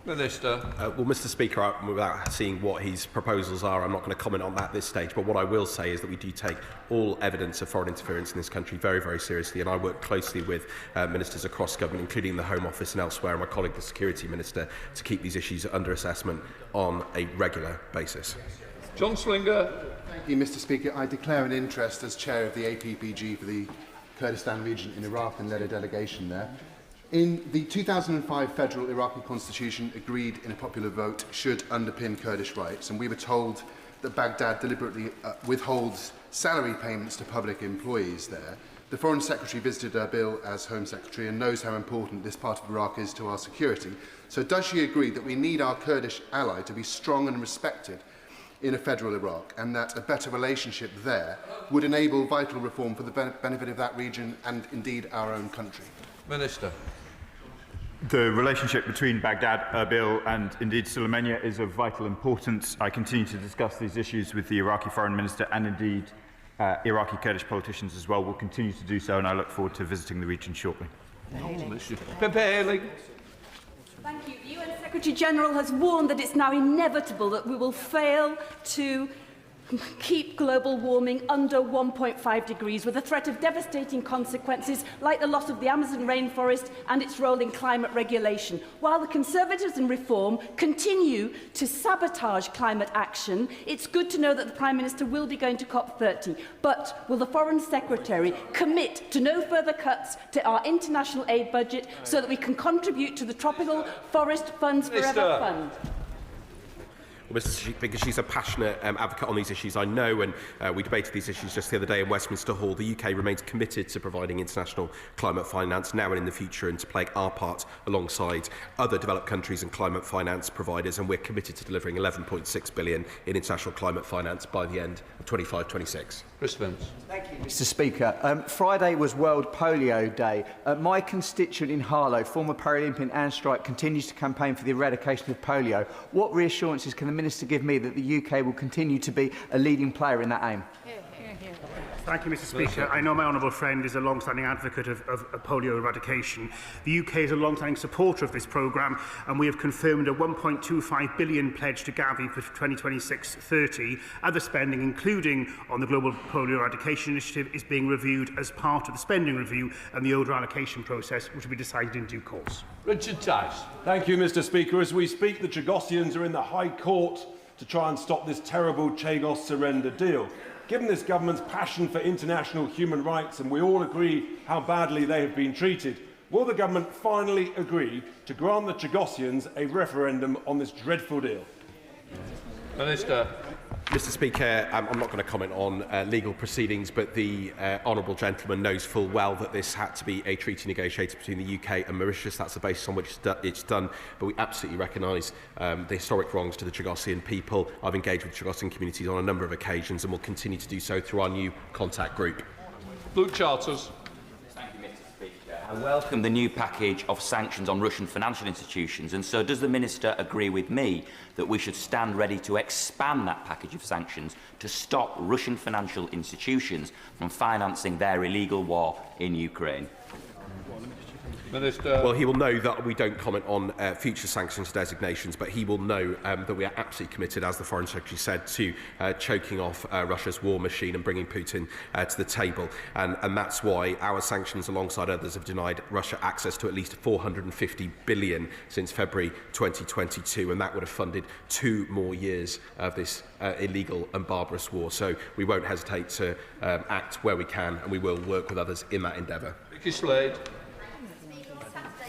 Minister. Well, Mr. Speaker, without seeing what his proposals are, I'm not going to comment on that at this stage. But what I will say is that we do take all evidence of foreign interference in this country very, very seriously. And I work closely with ministers across government, including the Home Office and elsewhere, and my colleague, the Security Minister, to keep these issues under assessment on a regular basis. John Slinger. Thank you, Mr. Speaker. I declare an interest as chair of the APPG for the Kurdistan region in Iraq and led a delegation there. In the 2005 federal Iraqi constitution, agreed in a popular vote, should underpin Kurdish rights, and we were told that Baghdad deliberately withholds salary payments to public employees there. The Foreign Secretary visited Erbil as Home Secretary and knows how important this part of Iraq is to our security. So does she agree that we need our Kurdish ally to be strong and respected in a federal Iraq, and that a better relationship there would enable vital reform for the benefit of that region and indeed our own country? Minister. The relationship between Baghdad, Erbil and indeed Sulaymaniyah is of vital importance. I continue to discuss these issues with the Iraqi Foreign Minister and indeed Iraqi Kurdish politicians as well. We'll continue to do so, and I look forward to visiting the region shortly. Thank you. The UN Secretary General has warned that it's now inevitable that we will fail to keep global warming under 1.5 degrees, with a threat of devastating consequences like the loss of the Amazon rainforest and its role in climate regulation. While the Conservatives and Reform continue to sabotage climate action, it's good to know that the Prime Minister will be going to COP30. But will the Foreign Secretary commit to no further cuts to our international aid budget so that we can contribute to the Tropical Forest Funds Forever Fund? Well, Mr. Speaker, she's a passionate advocate on these issues, I know, and we debated these issues just the other day in Westminster Hall. The UK remains committed to providing international climate finance now and in the future, and to playing our part alongside other developed countries and climate finance providers, and we're committed to delivering $11.6 billion in international climate finance by the end of 25-26. Chris Vance. Thank you, Mr. Speaker. Friday was World Polio Day. My constituent in Harlow, former Paralympian Anne Strike, continues to campaign for the eradication of polio. What reassurances can the Minister give me that the UK will continue to be a leading player in that aim? Thank you, Mr. Speaker. I know my honourable friend is a long-standing advocate of polio eradication. The UK is a long-standing supporter of this programme, and we have confirmed a £1.25 billion pledge to Gavi for 2026-30. Other spending, including on the Global Polio Eradication Initiative, is being reviewed as part of the spending review and the older allocation process, which will be decided in due course. Richard Tice. Thank you, Mr. Speaker. As we speak, the Chagosians are in the High Court to try and stop this terrible Chagos surrender deal. Given this government's passion for international human rights, and we all agree how badly they have been treated, will the government finally agree to grant the Chagosians a referendum on this dreadful deal? Minister. Mr. Speaker, I'm not going to comment on legal proceedings, but the honourable gentleman knows full well that this had to be a treaty negotiated between the UK and Mauritius. That's the basis on which it's done. But we absolutely recognise the historic wrongs to the Chagosian people. I've engaged with Chagosian communities on a number of occasions and will continue to do so through our new contact group. Luke Charters. Thank you, Mr. Speaker. I welcome the new package of sanctions on Russian financial institutions, and so does the Minister agree with me that we should stand ready to expand that package of sanctions to stop Russian financial institutions from financing their illegal war in Ukraine? Minister. Well, he will know that we don't comment on future sanctions designations, but he will know that we are absolutely committed, as the Foreign Secretary said, to choking off Russia's war machine and bringing Putin to the table. And that's why our sanctions, alongside others, have denied Russia access to at least $450 billion since February 2022, and that would have funded 2 more years of this illegal and barbarous war. So we won't hesitate to act where we can, and we will work with others in that endeavour. Vicky Slade.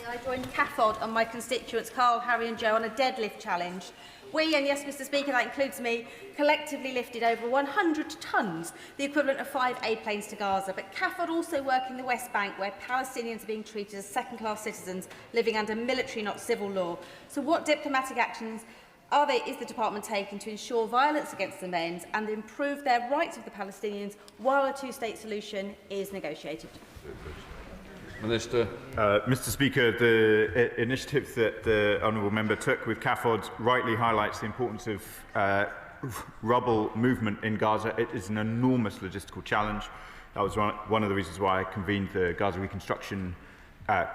I joined Cathod and my constituents Carl, Harry and Joe on a deadlift challenge. We, and yes, Mr Speaker, that includes me, collectively lifted over 100 tonnes, the equivalent of 5 A-planes to Gaza. But Cathod also work in the West Bank, where Palestinians are being treated as second-class citizens living under military, not civil law. So what diplomatic actions is the department taking to ensure violence against them ends and improve their rights of the Palestinians while a two-state solution is negotiated? Minister. Mr Speaker, the initiative that the honourable member took with CAFOD rightly highlights the importance of rubble movement in Gaza. It is an enormous logistical challenge. That was one of the reasons why I convened the Gaza Reconstruction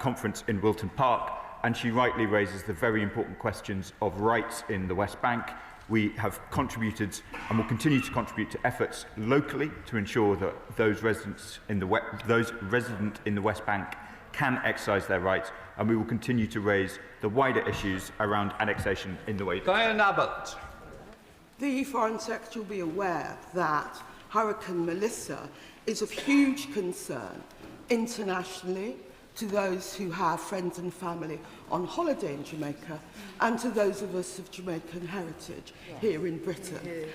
Conference in Wilton Park, and she rightly raises the very important questions of rights in the West Bank. We have contributed and will continue to contribute to efforts locally to ensure that those residents in the resident in the West Bank can exercise their rights, and we will continue to raise the wider issues around annexation in the way. Diane Abbott. The Foreign Secretary will be aware that Hurricane Melissa is of huge concern internationally to those who have friends and family on holiday in Jamaica and to those of us of Jamaican heritage here in Britain.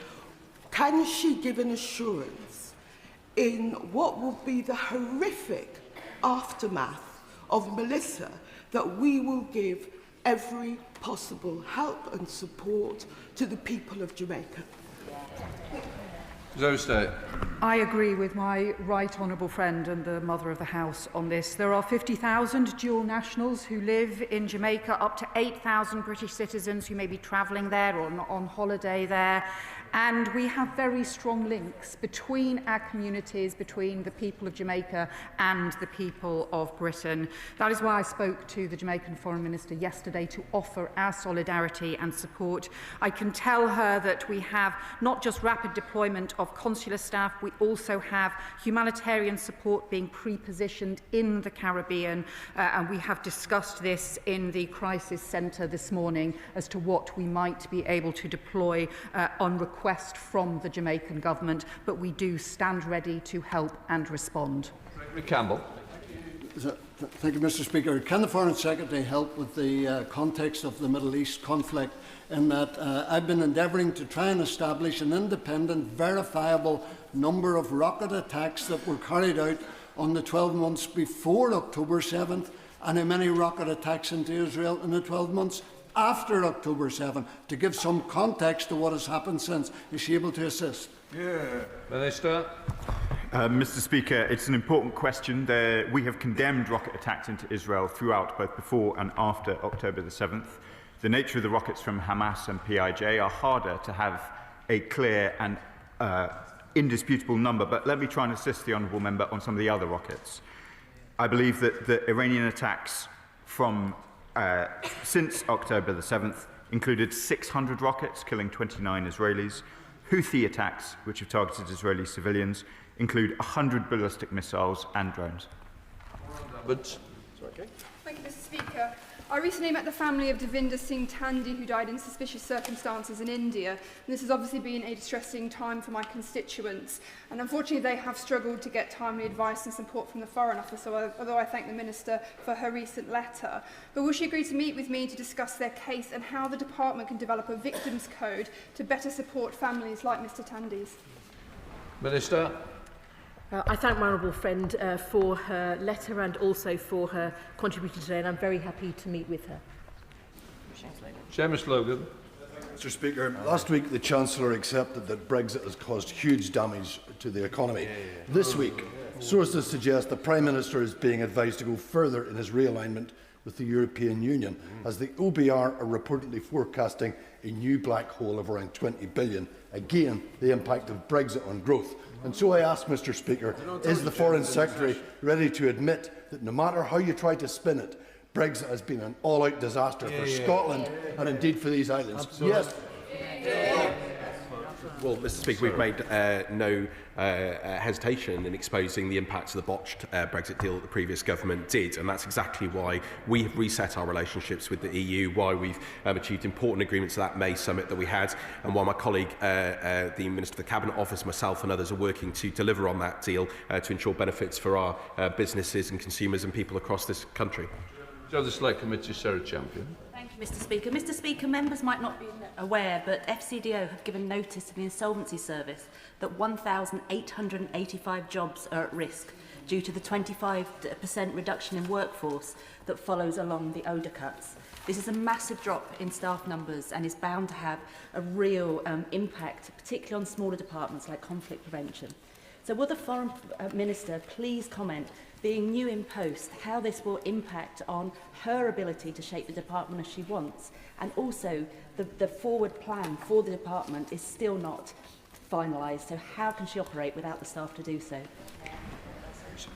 Can she give an assurance in what will be the horrific aftermath of Melissa that we will give every possible help and support to the people of Jamaica? I agree with my right honourable friend and the Mother of the House on this. There are 50,000 dual nationals who live in Jamaica, up to 8,000 British citizens who may be travelling there or on holiday there. And we have very strong links between our communities, between the people of Jamaica and the people of Britain. That is why I spoke to the Jamaican Foreign Minister yesterday to offer our solidarity and support. I can tell her that we have not just rapid deployment of consular staff, we also have humanitarian support being pre-positioned in the Caribbean, and we have discussed this in the crisis centre this morning as to what we might be able to deploy on request from the Jamaican government, but we do stand ready to help and respond. Campbell. Thank you, Mr Speaker. Can the Foreign Secretary help with the context of the Middle East conflict, in that I've been endeavouring to try and establish an independent, verifiable number of rocket attacks that were carried out on the 12 months before October 7th, and how many rocket attacks into Israel in the 12 months after October 7, to give some context to what has happened since. Is she able to assist? Minister. Mr Speaker, it's an important question. We have condemned rocket attacks into Israel throughout, both before and after October the 7th. The nature of the rockets from Hamas and PIJ are harder to have a clear and indisputable number, but let me try and assist the honourable member on some of the other rockets. I believe that the Iranian attacks from since October the 7th included 600 rockets, killing 29 Israelis. Houthi attacks, which have targeted Israeli civilians, include 100 ballistic missiles and drones. Thank you, Mr Speaker. I recently met the family of Devinder Singh Tandy, who died in suspicious circumstances in India. And this has obviously been a distressing time for my constituents. And unfortunately, they have struggled to get timely advice and support from the Foreign Office, although I thank the Minister for her recent letter. But will she agree to meet with me to discuss their case and how the department can develop a victims' code to better support families like Mr Tandy's? Minister. I thank my honourable friend for her letter and also for her contribution today, and I'm very happy to meet with her. Seamus Logan. Mr Speaker, last week the Chancellor accepted that Brexit has caused huge damage to the economy. This week, so as to suggest the Prime Minister is being advised to go further in his realignment with the European Union, as the OBR are reportedly forecasting a new black hole of around 20 billion. Again, the impact of Brexit on growth. And so I ask, Mr Speaker, is the Foreign Secretary ready to admit that no matter how you try to spin it, Brexit has been an all-out disaster for Scotland and indeed for these islands? Absolutely. Yes. Well, Mr Speaker, we've made no hesitation in exposing the impacts of the botched Brexit deal that the previous government did, and that's exactly why we have reset our relationships with the EU, why we've achieved important agreements at that May summit that we had, and why my colleague, the Minister for the Cabinet Office, myself and others are working to deliver on that deal to ensure benefits for our businesses and consumers and people across this country. Joe, the Select Committee, Sarah Champion. Thank you, Mr Speaker. Mr Speaker, members might not be aware, but FCDO have given notice to the Insolvency Service that 1,885 jobs are at risk due to the 25% reduction in workforce that follows along the ODA cuts. This is a massive drop in staff numbers and is bound to have a real impact, particularly on smaller departments like conflict prevention. So will the Foreign Minister please comment, being new in post, how this will impact on her ability to shape the department as she wants, and also the forward plan for the department is still not finalised, so how can she operate without the staff to do so?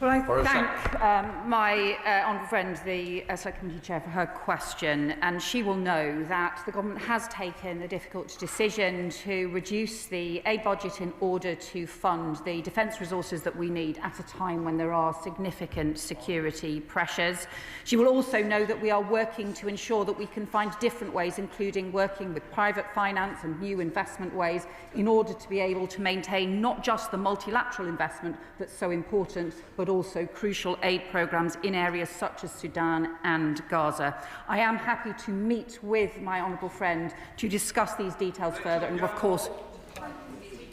Well, I thank my honourable friend, the Select Committee Chair, for her question, and she will know that the government has taken a difficult decision to reduce the aid budget in order to fund the defence resources that we need at a time when there are significant security pressures. She will also know that we are working to ensure that we can find different ways, including working with private finance and new investment ways, in order to be able to maintain not just the multilateral investment that's so important, but also crucial aid programmes in areas such as Sudan and Gaza. I am happy to meet with my honourable friend to discuss these details further, and of course...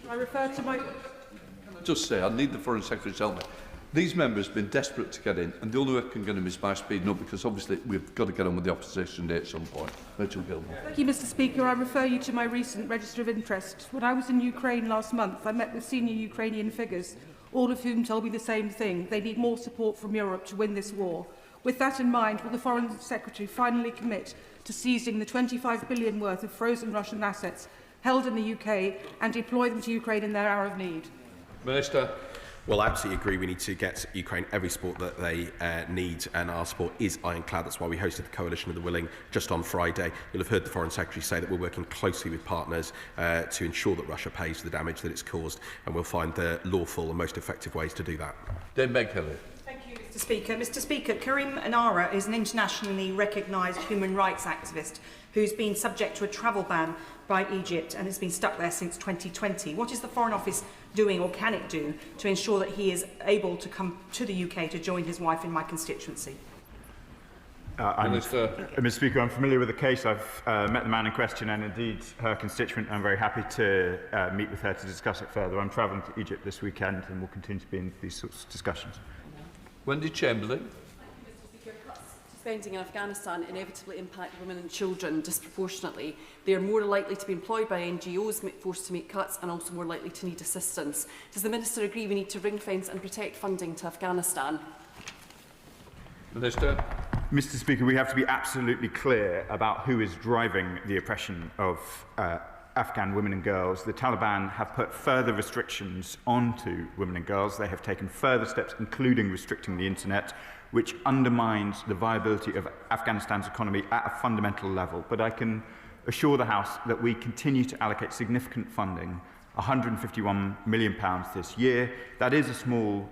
I refer to my... Just say, I need the Foreign Secretary to help me. These members have been desperate to get in, and the only way I can get them is by speeding up, because obviously we've got to get on with the opposition day at some point. Rachel Gilman. Thank you, Mr Speaker. I refer you to my recent register of interest. When I was in Ukraine last month, I met with senior Ukrainian figures, all of whom told me the same thing. They need more support from Europe to win this war. With that in mind, will the Foreign Secretary finally commit to seizing the 25 billion worth of frozen Russian assets held in the UK and deploy them to Ukraine in their hour of need? Minister. Well, I absolutely agree. We need to get Ukraine every support that they need, and our support is ironclad. That's why we hosted the Coalition of the Willing just on Friday. You'll have heard the Foreign Secretary say that we're working closely with partners to ensure that Russia pays for the damage that it's caused, and we'll find the lawful and most effective ways to do that. Dame Meg Kelly. Thank you, Mr Speaker. Mr Speaker, Karim Anara is an internationally recognised human rights activist who's been subject to a travel ban by Egypt and has been stuck there since 2020. What is the Foreign Office doing, or can it do, to ensure that he is able to come to the UK to join his wife in my constituency? Mr Speaker, I'm familiar with the case. I've met the man in question and indeed her constituent. I'm very happy to meet with her to discuss it further. I'm travelling to Egypt this weekend and will continue to be in these sorts of discussions. Wendy Chamberlain. Spending in Afghanistan inevitably impact women and children disproportionately. They are more likely to be employed by NGOs, forced to make cuts, and also more likely to need assistance. Does the Minister agree we need to ring-fence and protect funding to Afghanistan? Minister. Mr Speaker, we have to be absolutely clear about who is driving the oppression of Afghan women and girls. The Taliban have put further restrictions onto women and girls. They have taken further steps, including restricting the internet, which undermines the viability of Afghanistan's economy at a fundamental level. But I can assure the House that we continue to allocate significant funding, £151 million this year. That is a small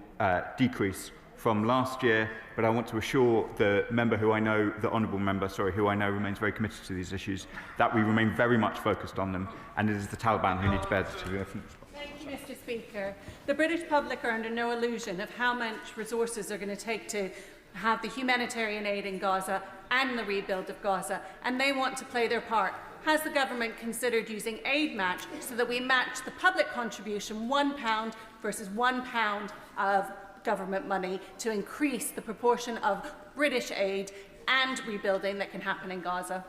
decrease from last year, but I want to assure the member who I know, the honourable member, who I know remains very committed to these issues, that we remain very much focused on them, and it is the Taliban who need to bear the significant Thank you, Mr Speaker. The British public are under no illusion of how much resources are going to take to have the humanitarian aid in Gaza and the rebuild of Gaza, and they want to play their part. Has the government considered using aid match so that we match the public contribution, £1 versus £1 of government money, to increase the proportion of British aid and rebuilding that can happen in Gaza?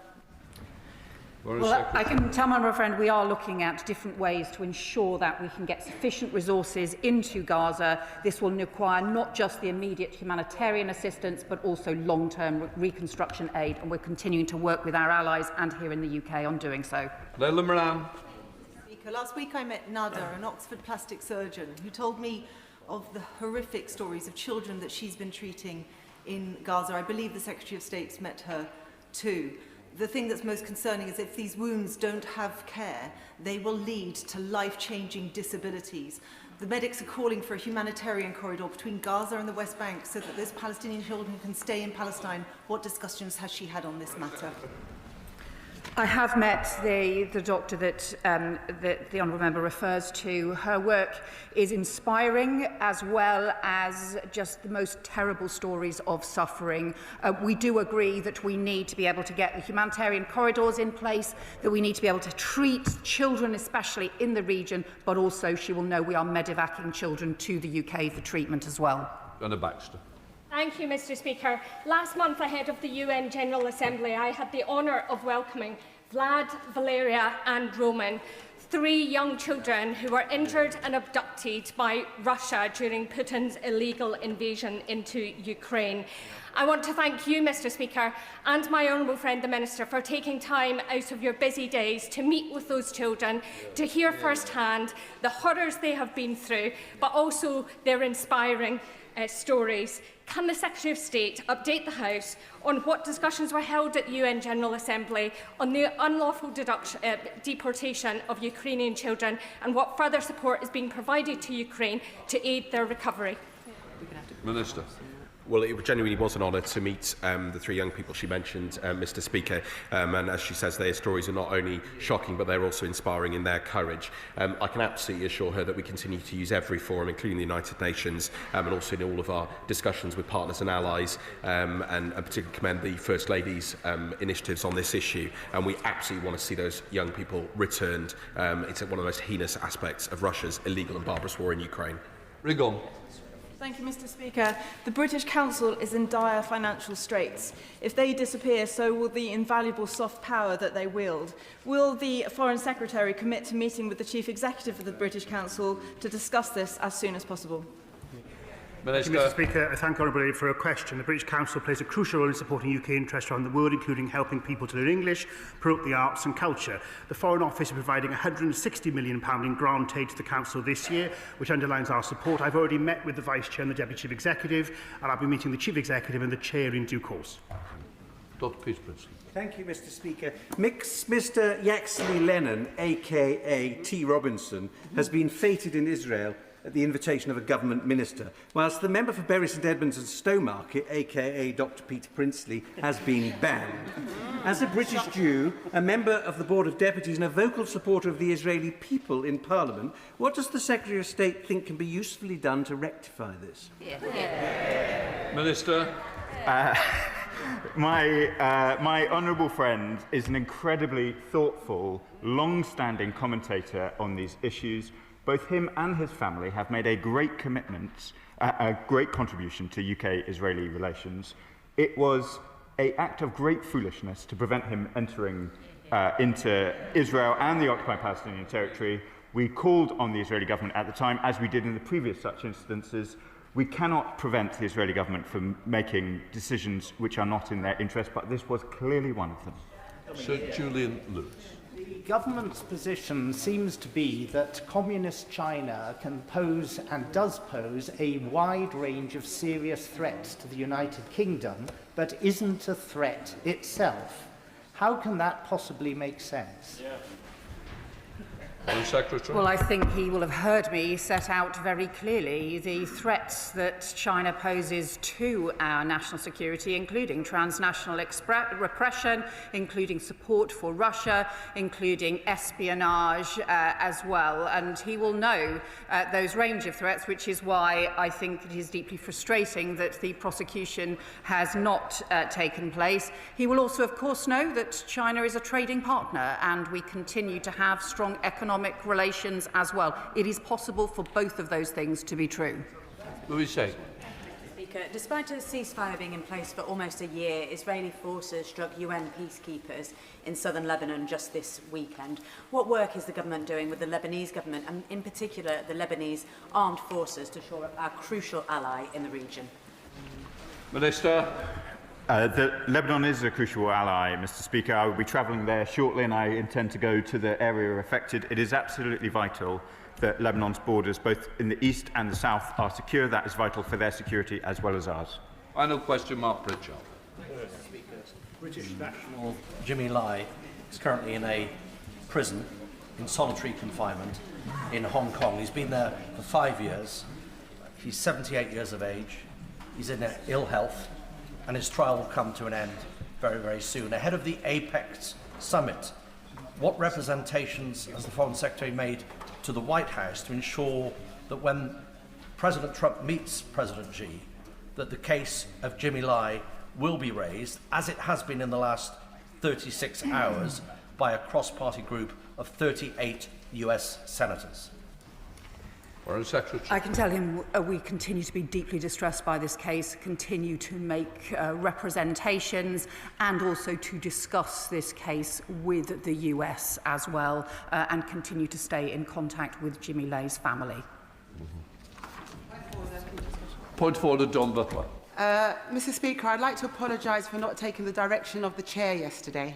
Well, I can tell my honourable friend we are looking at different ways to ensure that we can get sufficient resources into Gaza. This will require not just the immediate humanitarian assistance, but also long-term reconstruction aid, and we're continuing to work with our allies and here in the UK on doing so. Leila Moran. Last week I met Nada, an Oxford plastic surgeon, who told me of the horrific stories of children that she's been treating in Gaza. I believe the Secretary of State's met her too. The thing that's most concerning is if these wounds don't have care, they will lead to life-changing disabilities. The medics are calling for a humanitarian corridor between Gaza and the West Bank so that those Palestinian children can stay in Palestine. What discussions has she had on this matter? I have met the doctor that the honourable member refers to. Her work is inspiring, as well as just the most terrible stories of suffering. We do agree that we need to be able to get the humanitarian corridors in place, that we need to be able to treat children, especially in the region, but also she will know we are medevacing children to the UK for treatment as well. Anna Baxter. Thank you, Mr. Speaker. Last month, ahead of the UN General Assembly, I had the honour of welcoming Vlad, Valeria and Roman, 3 young children who were injured and abducted by Russia during Putin's illegal invasion into Ukraine. I want to thank you, Mr. Speaker, and my honourable friend, the Minister, for taking time out of your busy days to meet with those children, to hear firsthand the horrors they have been through, but also their inspiring stories. Can the Secretary of State update the House on what discussions were held at the UN General Assembly on the unlawful deportation of Ukrainian children, and what further support is being provided to Ukraine to aid their recovery? Minister. Well, it genuinely was an honour to meet the 3 young people she mentioned, Mr. Speaker. And as she says, their stories are not only shocking, but they're also inspiring in their courage. I can absolutely assure her that we continue to use every forum, including the United Nations, and also in all of our discussions with partners and allies, and particularly commend the First Lady's initiatives on this issue. And we absolutely want to see those young people returned. It's one of the most heinous aspects of Russia's illegal and barbarous war in Ukraine. Rigon. Thank you, Mr. Speaker. The British Council is in dire financial straits. If they disappear, so will the invaluable soft power that they wield. Will the Foreign Secretary commit to meeting with the Chief Executive of the British Council to discuss this as soon as possible? Thank you, Mr. Speaker. I thank Honourable Lady for her question. The British Council plays a crucial role in supporting UK interests around the world, including helping people to learn English, promote the arts and culture. The Foreign Office is providing £160 million in grant aid to the Council this year, which underlines our support. I've already met with the Vice Chair and the Deputy Chief Executive, and I'll be meeting the Chief Executive and the Chair in due course. Dr. Peter Prinsley. Thank you, Mr. Speaker. Mr. Yaxley Lennon, a.k.a. T. Robinson, has been feted in Israel at the invitation of a government minister, whilst the member for Bury St Edmunds and Stowmarket, a.k.a. Dr. Peter Prinsley, has been banned. As a British Jew, a member of the Board of Deputies and a vocal supporter of the Israeli people in Parliament, what does the Secretary of State think can be usefully done to rectify this? Minister. My honourable friend is an incredibly thoughtful, long-standing commentator on these issues. Both him and his family have made a great commitment, a great contribution to UK-Israeli relations. It was an act of great foolishness to prevent him entering into Israel and the occupied Palestinian territory. We called on the Israeli government at the time, as we did in the previous such instances. We cannot prevent the Israeli government from making decisions which are not in their interest, but this was clearly one of them. Sir Julian Lewis. The government's position seems to be that communist China can pose and does pose a wide range of serious threats to the United Kingdom, but isn't a threat itself. How can that possibly make sense? Secretary. Well, I think he will have heard me set out very clearly the threats that China poses to our national security, including transnational repression, including support for Russia, including espionage as well. And he will know those range of threats, which is why I think it is deeply frustrating that the prosecution has not taken place. He will also, of course, know that China is a trading partner and we continue to have strong economic relations as well. It is possible for both of those things to be true. Louis Say. Speaker. Despite a ceasefire being in place for almost a year, Israeli forces struck UN peacekeepers in southern Lebanon just this weekend. What work is the government doing with the Lebanese government, and in particular the Lebanese armed forces, to shore up our crucial ally in the region? Minister. Lebanon is a crucial ally, Mr. Speaker. I will be travelling there shortly and I intend to go to the area affected. It is absolutely vital that Lebanon's borders, both in the east and the south, are secure. That is vital for their security as well as ours. Final question, Mark Pritchard. British national Jimmy Lai is currently in a prison in solitary confinement in Hong Kong. He's been there for 5 years. He's 78 years of age. He's in ill health, and his trial will come to an end very, very soon. Ahead of the Apex summit, what representations has the Foreign Secretary made to the White House to ensure that when President Trump meets President Xi, that the case of Jimmy Lai will be raised, as it has been in the last 36 hours, by a cross-party group of 38 US senators? Foreign Secretary. I can tell him we continue to be deeply distressed by this case, continue to make representations and also to discuss this case with the US as well, and continue to stay in contact with Jimmy Lai's family. Point of order, Don Butler. Mr. Speaker, I'd like to apologise for not taking the direction of the chair yesterday.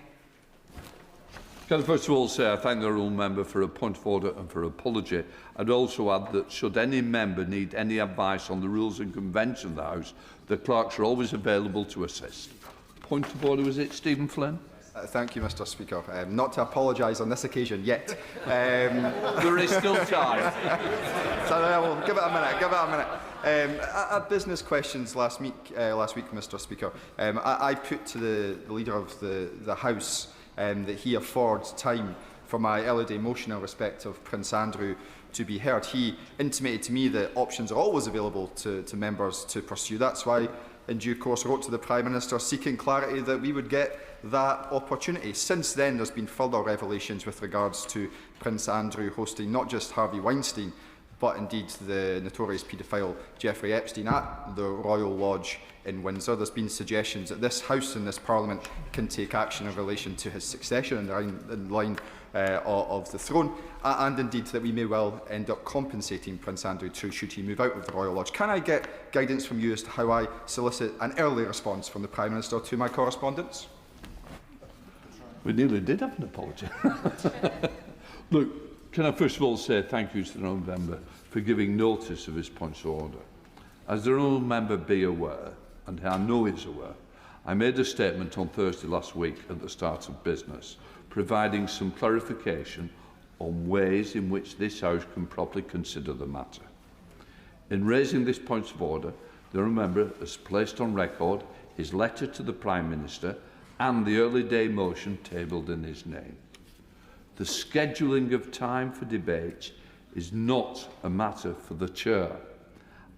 Can I first of all say I thank the honourable member for a point of order and for an apology. I'd also add that should any member need any advice on the rules and convention of the House, the clerks are always available to assist. Point of order, was it Stephen Flynn? Thank you, Mr. Speaker. Not to apologise on this occasion yet. There is still time. So we'll give it a minute. Give it a minute. At business questions last week, Mr. Speaker, I put to the leader of the House that he affords time for my early day motion in respect of Prince Andrew to be heard. He intimated to me that options are always available to members to pursue. That's why, in due course, I wrote to the Prime Minister seeking clarity that we would get that opportunity. Since then, there's been further revelations with regards to Prince Andrew hosting not just Harvey Weinstein, but indeed the notorious paedophile Jeffrey Epstein at the Royal Lodge in Windsor. There's been suggestions that this House and this Parliament can take action in relation to his succession in line of the throne, and indeed that we may well end up compensating Prince Andrew too should he move out of the Royal Lodge. Can I get guidance from you as to how I solicit an early response from the Prime Minister to my correspondence? We nearly did have an apology. Look, can I first of all say thank you to the honourable member for giving notice of his points of order. As the honourable member be aware, and I know he's aware, I made a statement on Thursday last week at the start of business, providing some clarification on ways in which this House can properly consider the matter. In raising this point of order, the honourable member has placed on record his letter to the Prime Minister and the early day motion tabled in his name. The scheduling of time for debates is not a matter for the Chair.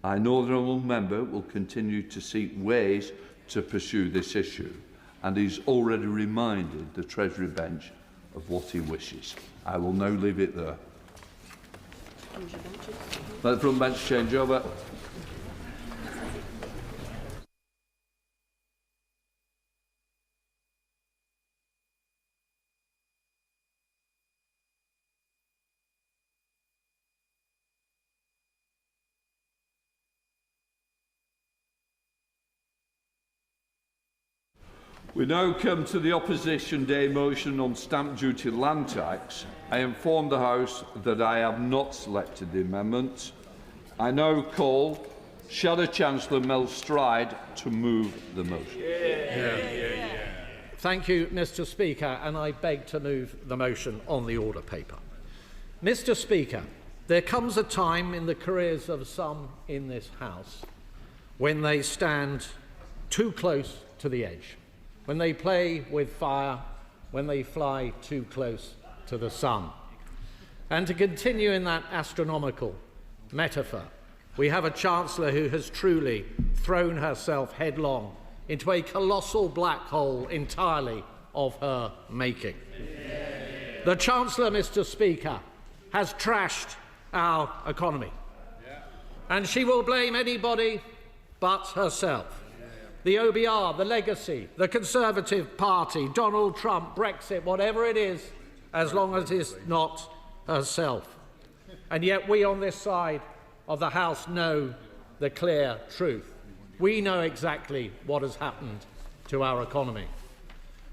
I know the honourable member will continue to seek ways to pursue this issue, and he's already reminded the Treasury bench of what he wishes. I will now leave it there. Let the front bench change over. We now come to the Opposition Day motion on stamp duty land tax. I inform the House that I have not selected the amendment. I now call Shadow Chancellor Mel Stride to move the motion. Thank you, Mr. Speaker, and I beg to move the motion on the order paper. Mr. Speaker, there comes a time in the careers of some in this House when they stand too close to the edge, when they play with fire, when they fly too close to the sun. And to continue in that astronomical metaphor, we have a Chancellor who has truly thrown herself headlong into a colossal black hole entirely of her making. The Chancellor, Mr. Speaker, has trashed our economy. And she will blame anybody but herself. The OBR, the legacy, the Conservative Party, Donald Trump, Brexit, whatever it is, as long as it is not herself. And yet we on this side of the House know the clear truth. We know exactly what has happened to our economy.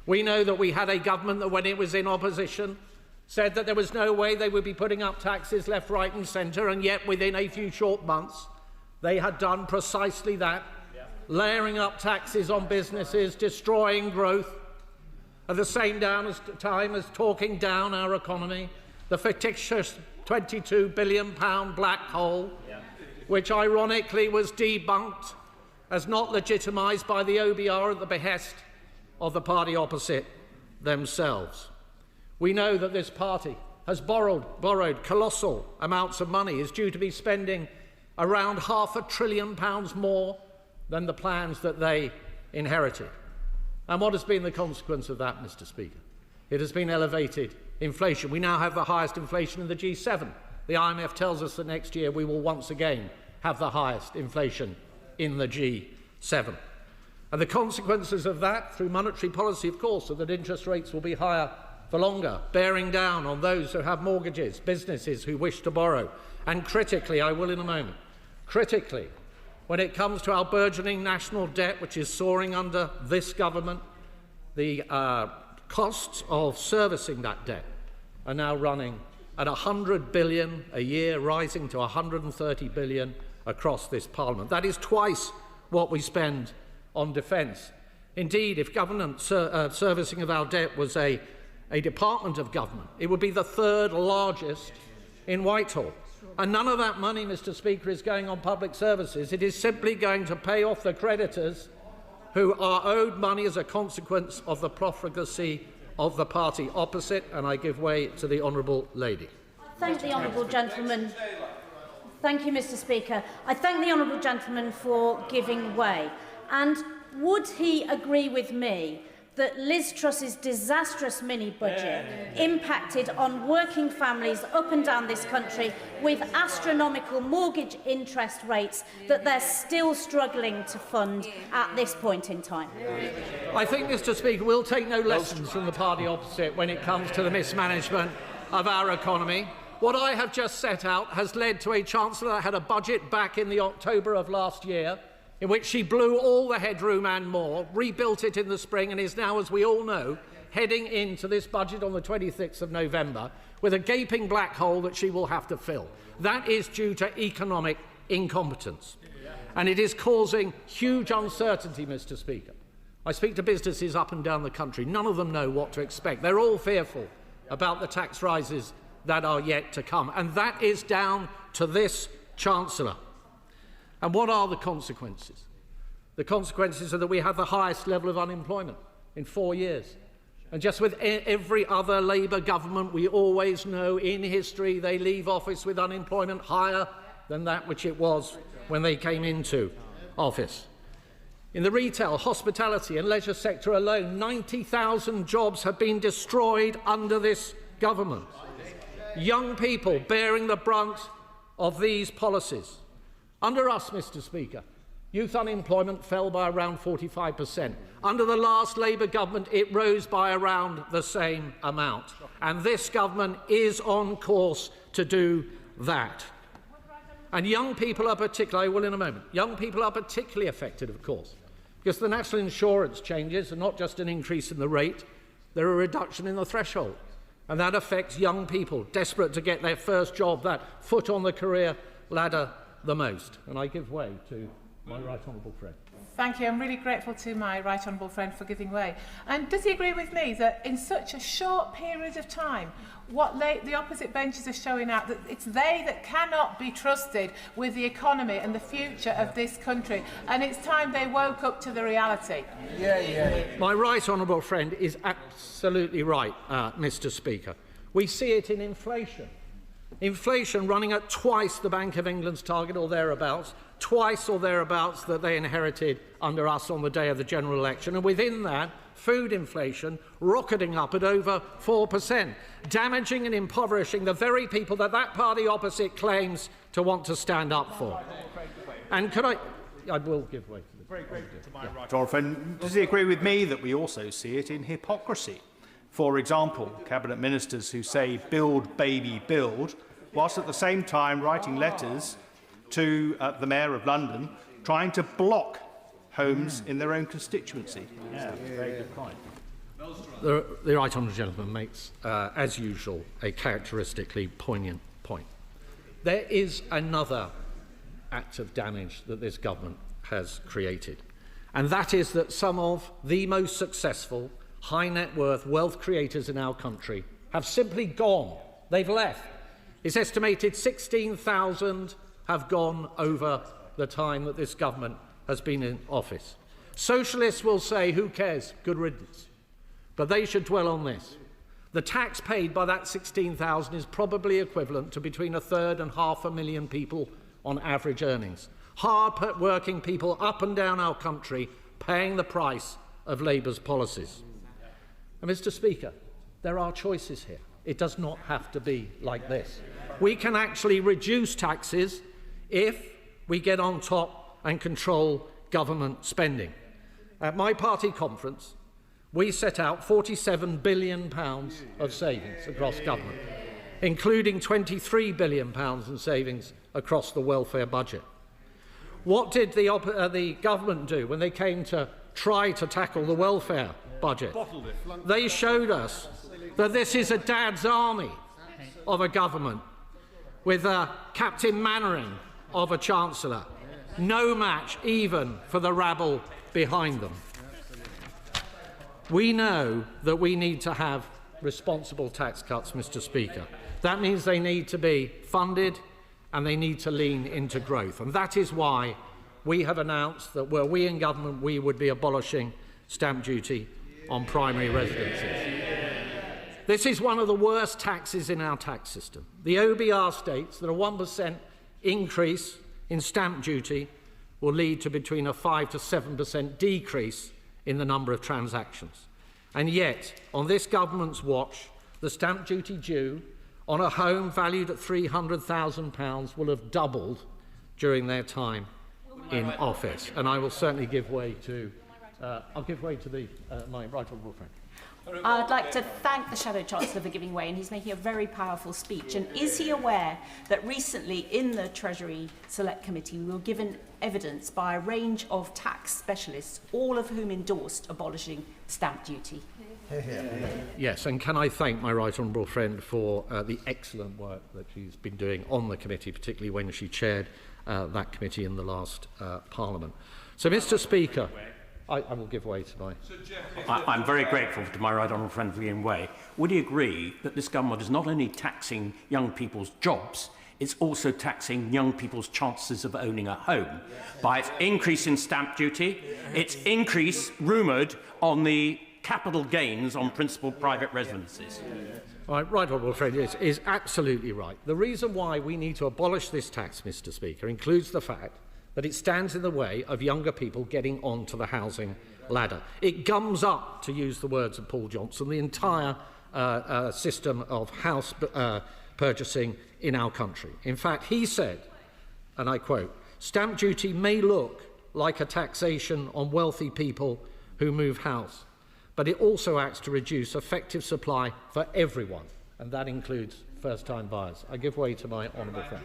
We know that we had a government that, when it was in opposition, said that there was no way they would be putting up taxes left, right and centre, and yet within a few short months they had done precisely that, layering up taxes on businesses, destroying growth, at the same time as talking down our economy, the fictitious £22 billion black hole, which ironically was debunked as not legitimised by the OBR at the behest of the party opposite themselves. We know that this party has borrowed colossal amounts of money, is due to be spending around £500 billion more than the plans that they inherited. And what has been the consequence of that, Mr. Speaker? It has been elevated inflation. We now have the highest inflation in the G7. The IMF tells us that next year we will once again have the highest inflation in the G7. And the consequences of that, through monetary policy, of course, are that interest rates will be higher for longer, bearing down on those who have mortgages, businesses who wish to borrow. And critically, I will in a moment, critically, when it comes to our burgeoning national debt, which is soaring under this government, the costs of servicing that debt are now running at £100 billion a year, rising to £130 billion across this Parliament. That is twice what we spend on defence. Indeed, if government servicing of our debt was a department of government, it would be the third largest in Whitehall. And none of that money, Mr. Speaker, is going on public services. It is simply going to pay off the creditors who are owed money as a consequence of the profligacy of the party opposite. And I give way to the honourable lady. Thank the honourable gentleman. Thank you, Mr. Speaker. I thank the honourable gentleman for giving way. And would he agree with me that Liz Truss's disastrous mini-budget impacted on working families up and down this country with astronomical mortgage interest rates that they're still struggling to fund at this point in time? I think, Mr. Speaker, we'll take no lessons from the party opposite when it comes to the mismanagement of our economy. What I have just set out has led to a Chancellor that had a budget back in the October of last year, in which she blew all the headroom and more, rebuilt it in the spring, and is now, as we all know, heading into this budget on the 26th of November with a gaping black hole that she will have to fill. That is due to economic incompetence. And it is causing huge uncertainty, Mr. Speaker. I speak to businesses up and down the country. None of them know what to expect. They're all fearful about the tax rises that are yet to come. And that is down to this Chancellor. And what are the consequences? The consequences are that we have the highest level of unemployment in 4 years. And just with every other Labour government, we always know in history they leave office with unemployment higher than that which it was when they came into office. In the retail, hospitality and leisure sector alone, 90,000 jobs have been destroyed under this government. Young people bearing the brunt of these policies. Under us, Mr. Speaker, youth unemployment fell by around 45%. Under the last Labour government, it rose by around the same amount. And this government is on course to do that. And young people are particularly, I will in a moment, young people are particularly affected, of course, because the national insurance changes are not just an increase in the rate, they're a reduction in the threshold. And that affects young people desperate to get their first job, that foot on the career ladder, the most. And I give way to my right honourable friend. Thank you. I'm really grateful to my right honourable friend for giving way. And does he agree with me that in such a short period of time, what the opposite benches are showing out, that it's they that cannot be trusted with the economy and the future of this country, and it's time they woke up to the reality? My right honourable friend is absolutely right, Mr. Speaker. We see it in inflation. Inflation running at twice the Bank of England's target or thereabouts, twice or thereabouts that they inherited under us on the day of the general election. And within that, food inflation rocketing up at over 4%, damaging and impoverishing the very people that party opposite claims to want to stand up for. And could I will give way to the... Very grateful to my right honourable friend. Does he agree with me that we also see it in hypocrisy? For example, cabinet ministers who say build, baby, build, whilst at the same time writing letters to the Mayor of London trying to block homes in their own constituency. Yeah, very good point. The right honourable gentleman makes, as usual, a characteristically poignant point. There is another act of damage that this government has created, and that is that some of the most successful high net worth wealth creators in our country have simply gone. They've left. It's estimated 16,000 have gone over the time that this government has been in office. Socialists will say, who cares, good riddance. But they should dwell on this. The tax paid by that 16,000 is probably equivalent to between 1/3 and 500,000 people on average earnings. Hard-working people up and down our country paying the price of Labour's policies. And Mr. Speaker, there are choices here. It does not have to be like this. We can actually reduce taxes if we get on top and control government spending. At my party conference, we set out £47 billion of savings across government, including £23 billion in savings across the welfare budget. What did the government do when they came to try to tackle the welfare budget? They showed us that this is a dad's army of a government with a Captain Mannering of a Chancellor. No match even for the rabble behind them. We know that we need to have responsible tax cuts, Mr. Speaker. That means they need to be funded and they need to lean into growth. And that is why we have announced that were we in government, we would be abolishing stamp duty on primary residences. This is one of the worst taxes in our tax system. The OBR states that a 1% increase in stamp duty will lead to between a 5 to 7% decrease in the number of transactions. And yet, on this government's watch, the stamp duty due on a home valued at £300,000 will have doubled during their time in office. And I will certainly give way to, I'll give way to my right honourable friend. I'd like to thank the Shadow Chancellor for giving way, and he's making a very powerful speech. And is he aware that recently in the Treasury Select Committee we were given evidence by a range of tax specialists, all of whom endorsed abolishing stamp duty? Yes, and can I thank my right honourable friend for the excellent work that she's been doing on the committee, particularly when she chaired that committee in the last Parliament. So, Mr. Speaker, I will give way to my... I'm very grateful to my right honourable friend for giving way. Would he agree that this government is not only taxing young people's jobs, it's also taxing young people's chances of owning a home by its increase in stamp duty, its increase, rumoured, on the capital gains on principal private residences? My right honourable friend is absolutely right. The reason why we need to abolish this tax, Mr. Speaker, includes the fact that it stands in the way of younger people getting onto the housing ladder. It gums up, to use the words of Paul Johnson, the entire system of house purchasing in our country. In fact, he said, and I quote, "Stamp duty may look like a taxation on wealthy people who move house, but it also acts to reduce effective supply for everyone, and that includes first-time buyers." I give way to my honourable friend.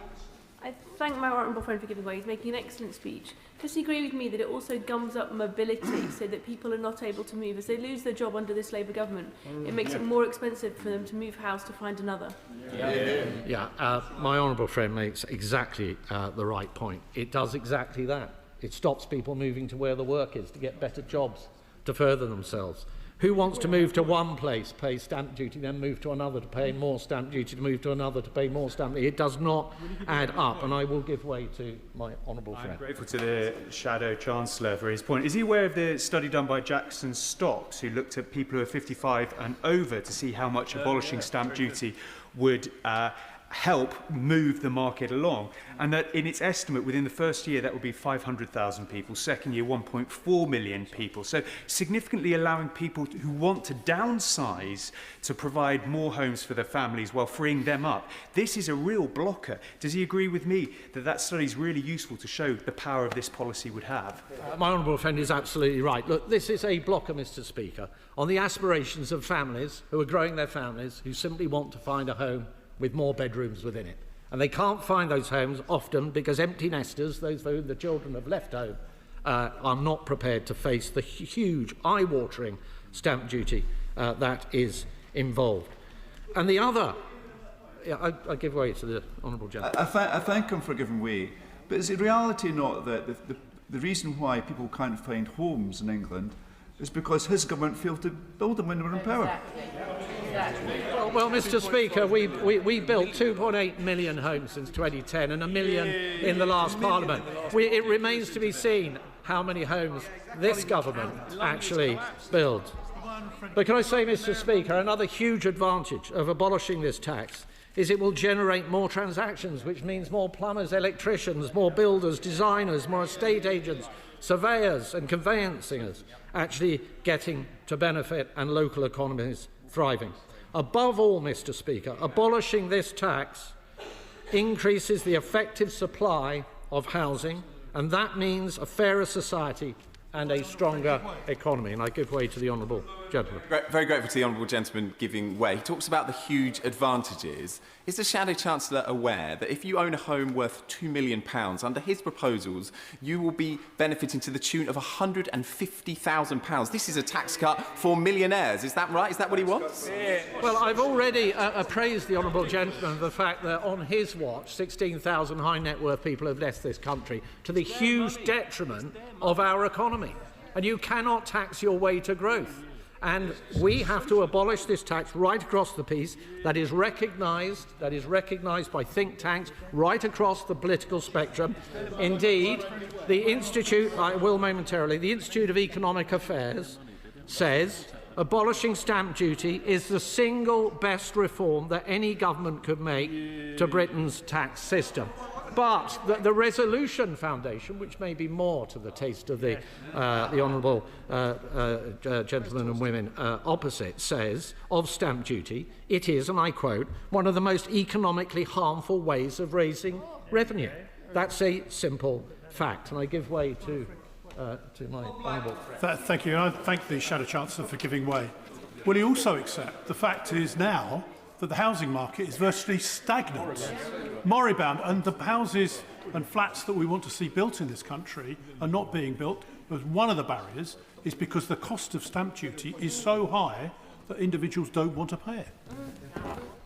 I thank my honourable friend for giving way. He's making an excellent speech. Does he agree with me that it also gums up mobility so that people are not able to move? As they lose their job under this Labour government, it makes it more expensive for them to move house to find another. My honourable friend makes exactly the right point. It does exactly that. It stops people moving to where the work is to get better jobs, to further themselves. Who wants to move to one place, pay stamp duty, then move to another to pay more stamp duty, to move to another to pay more stamp duty? It does not add up, and I will give way to my honourable friend. I'm grateful to the Shadow Chancellor for his point. Is he aware of the study done by Jackson Stocks, who looked at people who are 55 and over to see how much abolishing stamp duty would help move the market along, and that in its estimate within the first year that would be 500,000 people, second year 1.4 million people, so significantly allowing people who want to downsize to provide more homes for their families while freeing them up. This is a real blocker. Does he agree with me that that study is really useful to show the power of this policy would have? My honourable friend is absolutely right. Look, this is a blocker, Mr. Speaker, on the aspirations of families who are growing their families, who simply want to find a home with more bedrooms within it. And they can't find those homes often because empty nesters, those for whom the children have left home, are not prepared to face the huge, eye-watering stamp duty that is involved. And the other... I give way to the honourable gentleman. I thank him for giving way, but is it reality not that the reason why people can't find homes in England is because his government failed to build them when they were in power? Well, Mr. Speaker, we built 2.8 million homes since 2010 and 1 million in the last Parliament. It remains to be seen how many homes this government actually builds. But can I say, Mr. Speaker, another huge advantage of abolishing this tax is it will generate more transactions, which means more plumbers, electricians, more builders, designers, more estate agents, surveyors and conveyancers actually getting to benefit and local economies thriving. Above all, Mr. Speaker, abolishing this tax increases the effective supply of housing, and that means a fairer society and a stronger economy. And I give way to the honourable gentleman. Very grateful to the honourable gentleman giving way. He talks about the huge advantages. Is the Shadow Chancellor aware that if you own a home worth £2 million, under his proposals, you will be benefiting to the tune of £150,000? This is a tax cut for millionaires. Is that right? Is that what he wants? Well, I've already appraised the honourable gentleman of the fact that on his watch, 16,000 high net worth people have left this country to the huge detriment of our economy. And you cannot tax your way to growth. And we have to abolish this tax right across the piece. That is recognised by think tanks right across the political spectrum. Indeed, the Institute, I will momentarily, the Institute of Economic Affairs says abolishing stamp duty is the single best reform that any government could make to Britain's tax system. But the Resolution Foundation, which may be more to the taste of the honourable gentlemen and women opposite, says of stamp duty, it is, and I quote, one of the most economically harmful ways of raising revenue. That's a simple fact. And I give way to my honourable friend. Thank you. And I thank the Shadow Chancellor for giving way. Will he also accept the fact is now that the housing market is virtually stagnant, moribund, and the houses and flats that we want to see built in this country are not being built, because one of the barriers is because the cost of stamp duty is so high that individuals don't want to pay it.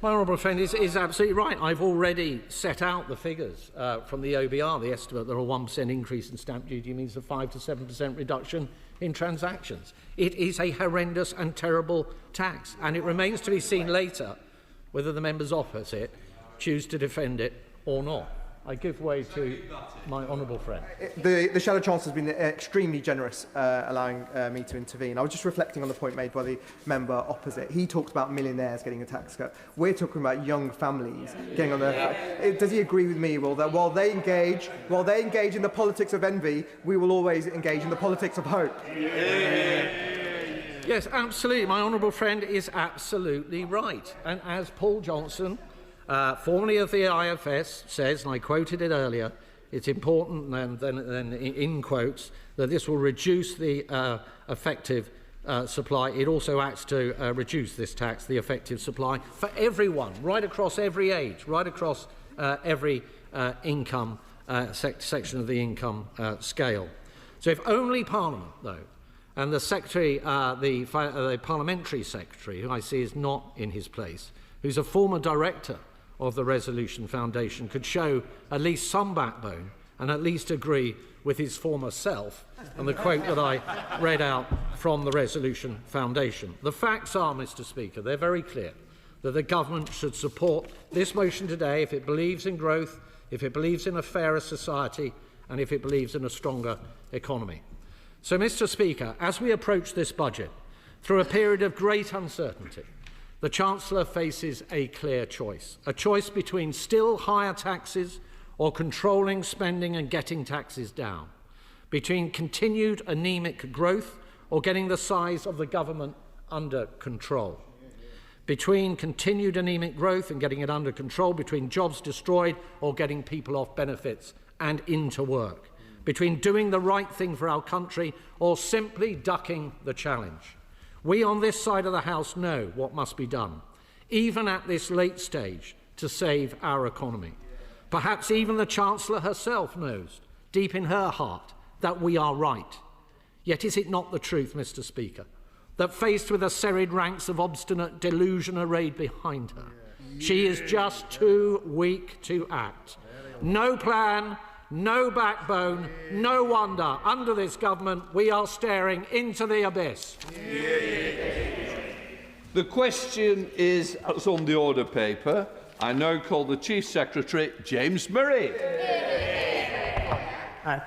My honourable friend is absolutely right. I've already set out the figures from the OBR, the estimate that a 1% increase in stamp duty means a 5 to 7% reduction in transactions. It is a horrendous and terrible tax, and it remains to be seen later whether the members opposite choose to defend it or not. I give way to my honourable friend. The Shadow Chancellor has been extremely generous allowing me to intervene. I was just reflecting on the point made by the member opposite. He talks about millionaires getting a tax cut. We're talking about young families getting on their... Does he agree with me, Will, that while they engage in the politics of envy, we will always engage in the politics of hope? Yes, absolutely. My honourable friend is absolutely right. And as Paul Johnson, formerly of the IFS, says, and I quoted it earlier, it's important, and then in quotes, that this will reduce the effective supply. It also acts to reduce this tax, the effective supply, for everyone, right across every age, right across every income section of the income scale. So if only Parliament, though, and the Secretary, the Parliamentary Secretary, who I see is not in his place, who's a former director of the Resolution Foundation, could show at least some backbone and at least agree with his former self and the quote that I read out from the Resolution Foundation. The facts are, Mr. Speaker, they're very clear, that the government should support this motion today if it believes in growth, if it believes in a fairer society, and if it believes in a stronger economy. So, Mr. Speaker, as we approach this budget, through a period of great uncertainty, The Chancellor faces a clear choice, a choice between still higher taxes or controlling spending and getting taxes down, between continued anemic growth or getting the size of the government under control, between continued anemic growth and getting it under control, between jobs destroyed or getting people off benefits and into work, between doing the right thing for our country or simply ducking the challenge. We on this side of the House know what must be done, even at this late stage, to save our economy. Perhaps even the Chancellor herself knows, deep in her heart, that we are right. Yet is it not the truth, Mr. Speaker, that faced with the serried ranks of obstinate delusion arrayed behind her, she is just too weak to act? No plan, no backbone, no wonder under this government we are staring into the abyss. The question is on the order paper. I now call the Chief Secretary, James Murray.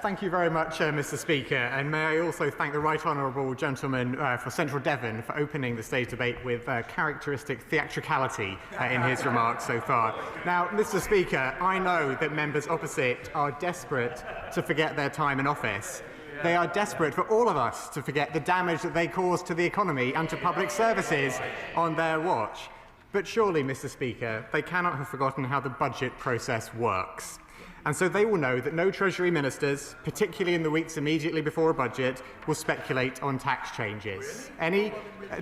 Thank you very much, Mr. Speaker, and may I also thank the Right Honourable Gentleman for Central Devon for opening the stage debate with characteristic theatricality in his remarks so far. Now, Mr. Speaker, I know that members opposite are desperate to forget their time in office. They are desperate for all of us to forget the damage that they caused to the economy and to public services on their watch. But surely, Mr. Speaker, they cannot have forgotten how the budget process works. And so they will know that no Treasury ministers, particularly in the weeks immediately before a budget, will speculate on tax changes. Any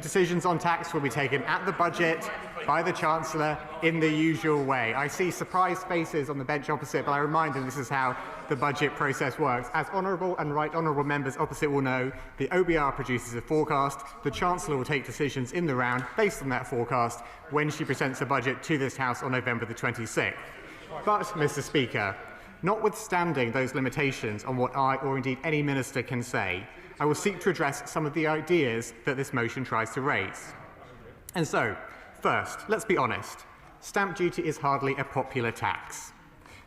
decisions on tax will be taken at the budget by the Chancellor in the usual way. I see surprised faces on the bench opposite, but I remind them this is how the budget process works. As honourable and right honourable members opposite will know, the OBR produces a forecast. The Chancellor will take decisions in the round based on that forecast when she presents a budget to this House on November the 26th. But, Mr. Speaker, notwithstanding those limitations on what I, or indeed any minister, can say, I will seek to address some of the ideas that this motion tries to raise. And so, first, let's be honest. Stamp duty is hardly a popular tax.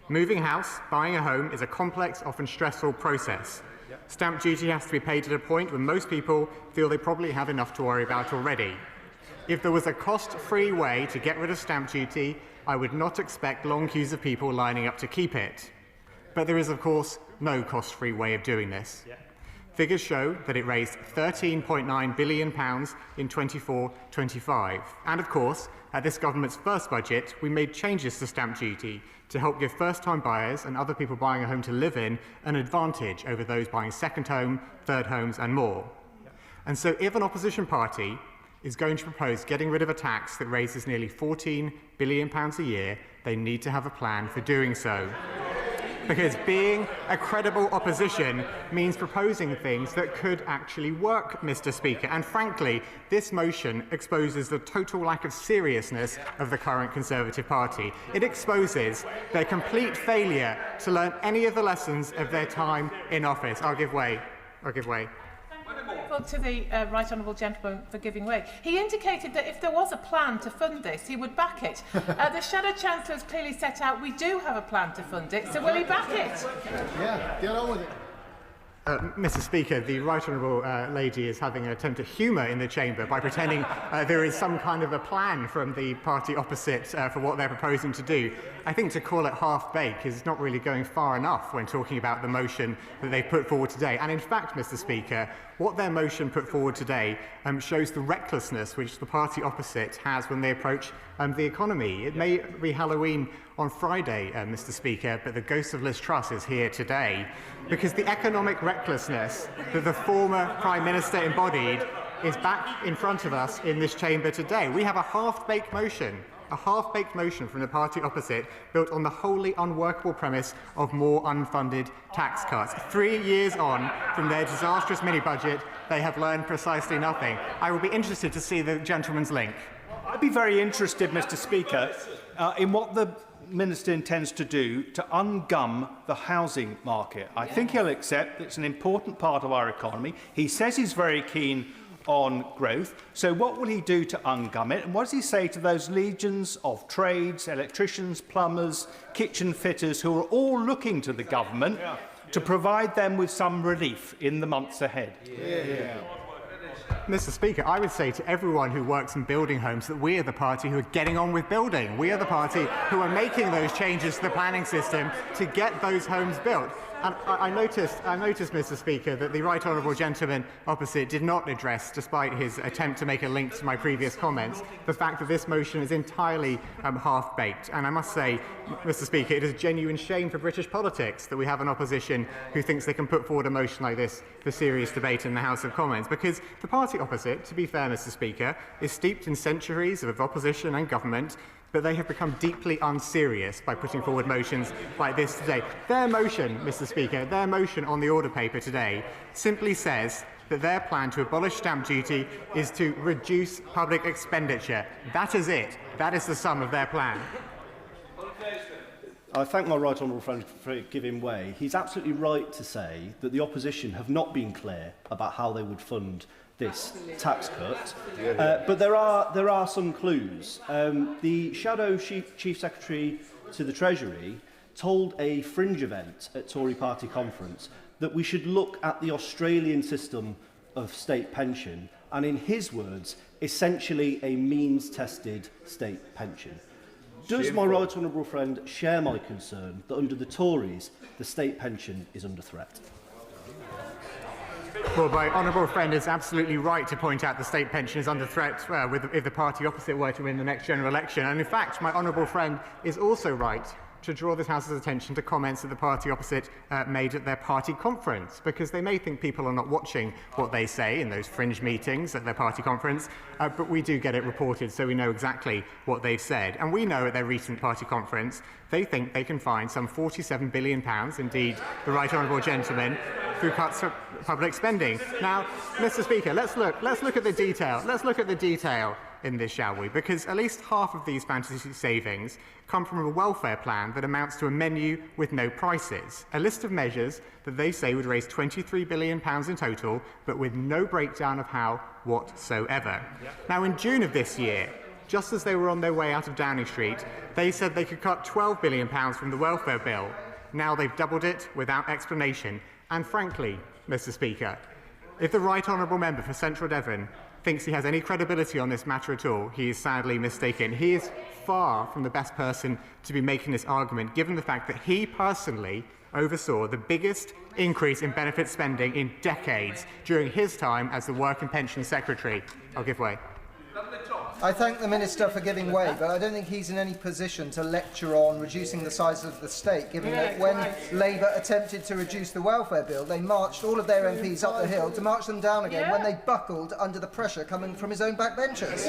Moving house, buying a home is a complex, often stressful process. Stamp duty has to be paid at a point when most people feel they probably have enough to worry about already. If there was a cost-free way to get rid of stamp duty, I would not expect long queues of people lining up to keep it. But there is, of course, no cost-free way of doing this. Figures show that it raised £13.9 billion in 24-25. And, of course, at this government's first budget, we made changes to stamp duty to help give first-time buyers and other people buying a home to live in an advantage over those buying second home, third homes and more. And so if an opposition party is going to propose getting rid of a tax that raises nearly £14 billion a year, they need to have a plan for doing so. Because being a credible opposition means proposing things that could actually work, Mr. Speaker. And frankly, this motion exposes the total lack of seriousness of the current Conservative Party. It exposes their complete failure to learn any of the lessons of their time in office. I'll give way. To the Right Honourable Gentleman for giving way. He indicated that if there was a plan to fund this, he would back it. The Shadow Chancellor has clearly set out we do have a plan to fund it, so will he back it? Yeah, get on with it. Mr. Speaker, the Right Honourable lady is having an attempt at humour in the chamber by pretending there is some kind of a plan from the party opposite for what they're proposing to do. I think to call it half-baked is not really going far enough when talking about the motion that they put forward today. And in fact, Mr. Speaker, what their motion put forward today shows the recklessness which the party opposite has when they approach the economy. It may be Halloween on Friday, Mr. Speaker, but the ghost of Liz Truss is here today, because the economic recklessness that the former Prime Minister embodied is back in front of us in this chamber today. We have a half-baked motion from the party opposite, built on the wholly unworkable premise of more unfunded tax cuts. 3 years on from their disastrous mini-budget, they have learned precisely nothing. I will be interested to see the gentleman's link. I'd be very interested, Mr. Speaker, in what the Minister intends to do to ungum the housing market. I think he'll accept it's an important part of our economy. He says he's very keen on growth. So what will he do to ungum it? And what does he say to those legions of trades, electricians, plumbers, kitchen fitters who are all looking to the government to provide them with some relief in the months ahead? Mr. Speaker, I would say to everyone who works in building homes that we are the party who are getting on with building. We are the party who are making those changes to the planning system to get those homes built. And I noticed, Mr. Speaker, that the right honourable gentleman opposite did not address, despite his attempt to make a link to my previous comments, the fact that this motion is entirely half-baked. And I must say, Mr. Speaker, it is a genuine shame for British politics that we have an opposition who thinks they can put forward a motion like this for serious debate in the House of Commons. Because the party opposite, to be fair, Mr. Speaker, is steeped in centuries of opposition and government, but they have become deeply unserious by putting forward motions like this today. Their motion, Mr. Speaker, their motion on the order paper today simply says that their plan to abolish stamp duty is to reduce public expenditure. That is it. That is the sum of their plan. I thank my right honourable friend for giving way. He's absolutely right to say that the opposition have not been clear about how they would fund this tax cut, but there are some clues. The Shadow Chief Secretary to the Treasury told a fringe event at Tory Party conference that we should look at the Australian system of state pension, and in his words, essentially a means-tested state pension. Does my right honourable friend share my concern that under the Tories, the state pension is under threat? Well, my honourable friend is absolutely right to point out the state pension is under threat if the party opposite were to win the next general election. And in fact, my honourable friend is also right to draw this House's attention to comments that the party opposite made at their party conference, because they may think people are not watching what they say in those fringe meetings at their party conference, but we do get it reported, so we know exactly what they've said. And we know at their recent party conference they think they can find some £47 billion, indeed the right honourable gentleman, through cuts to public spending. Now, Mr. Speaker, let's look at the detail. Let's look at the detail in this, shall we? Because at least half of these fantasy savings come from a welfare plan that amounts to a menu with no prices. A list of measures that they say would raise £23 billion in total, but with no breakdown of how whatsoever. Now, in June of this year, just as they were on their way out of Downing Street, they said they could cut £12 billion from the welfare bill. Now they've doubled it without explanation. And frankly, Mr. Speaker, if the right honourable member for Central Devon thinks he has any credibility on this matter at all, he is sadly mistaken. He is far from the best person to be making this argument, given the fact that he personally oversaw the biggest increase in benefit spending in decades during his time as the Work and Pension Secretary. I'll give way. I thank the Minister for giving way, but I don't think he's in any position to lecture on reducing the size of the state, given that when Labour attempted to reduce the welfare bill, they marched all of their MPs up the hill to march them down again when they buckled under the pressure coming from his own backbenchers.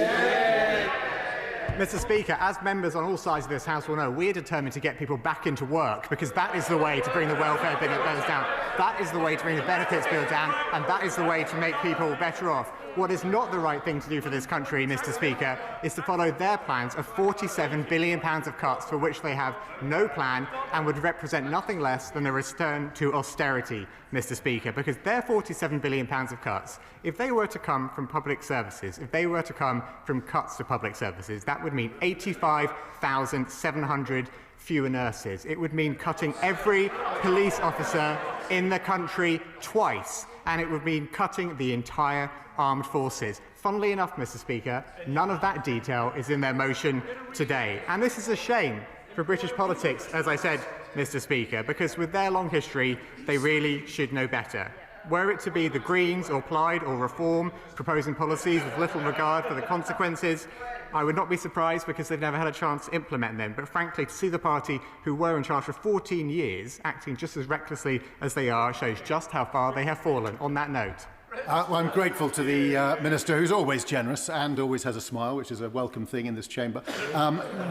Mr. Speaker, as members on all sides of this House will know, we're determined to get people back into work, because that is the way to bring the welfare bill down. That is the way to bring the benefits bill down, and that is the way to make people better off. What is not the right thing to do for this country, Mr. Speaker, is to follow their plans of £47 billion of cuts for which they have no plan and would represent nothing less than a return to austerity, Mr. Speaker, because their £47 billion of cuts, if they were to come from public services, if they were to come from cuts to public services, that would mean 85,700 fewer nurses. It would mean cutting every police officer in the country twice, and it would mean cutting the entire armed forces. Funnily enough, Mr. Speaker, none of that detail is in their motion today. And this is a shame for British politics, as I said, Mr. Speaker, because with their long history, they really should know better. Were it to be the Greens or Plaid or Reform proposing policies with little regard for the consequences, I would not be surprised, because they've never had a chance to implement them. But frankly, to see the party who were in charge for 14 years acting just as recklessly as they are shows just how far they have fallen. On that note. Well, I'm grateful to the Minister, who's always generous and always has a smile, which is a welcome thing in this chamber.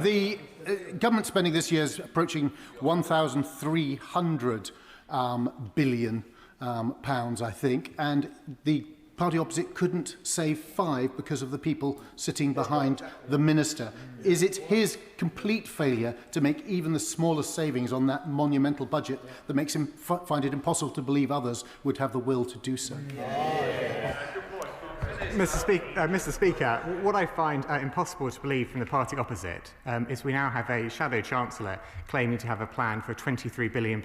The government spending this year is approaching £1,300 billion, I think, and the party opposite couldn't save £5 because of the people sitting behind the Minister. Is it his complete failure to make even the smallest savings on that monumental budget that makes him find it impossible to believe others would have the will to do so? Mr. Speaker, what I find impossible to believe from the party opposite is we now have a shadow chancellor claiming to have a plan for £23 billion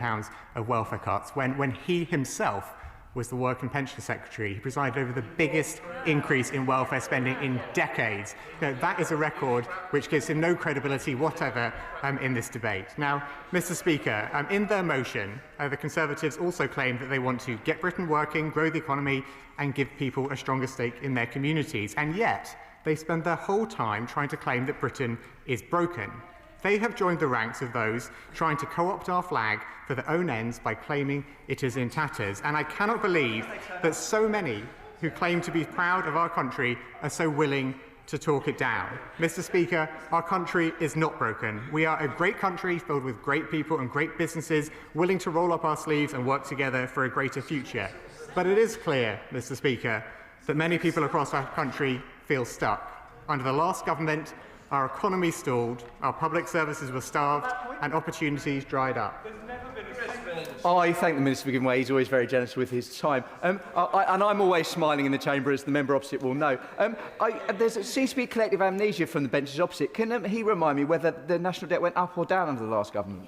of welfare cuts when he himself was the Work and Pension Secretary. He presided over the biggest increase in welfare spending in decades. That is a record which gives him no credibility whatever in this debate. Now, Mr. Speaker, in their motion, the Conservatives also claim that they want to get Britain working, grow the economy, and give people a stronger stake in their communities. And yet, they spend their whole time trying to claim that Britain is broken. They have joined the ranks of those trying to co-opt our flag for their own ends by claiming it is in tatters. And I cannot believe that so many who claim to be proud of our country are so willing to talk it down. Mr. Speaker, our country is not broken. We are a great country filled with great people and great businesses willing to roll up our sleeves and work together for a greater future. But it is clear, Mr. Speaker, that many people across our country feel stuck. Under the last government, our economy stalled, our public services were starved, and opportunities dried up. I thank the Minister for giving way. He's always very generous with his time. And I'm always smiling in the chamber, as the member opposite will know. There seems to be collective amnesia from the benches opposite. Can he remind me whether the national debt went up or down under the last government?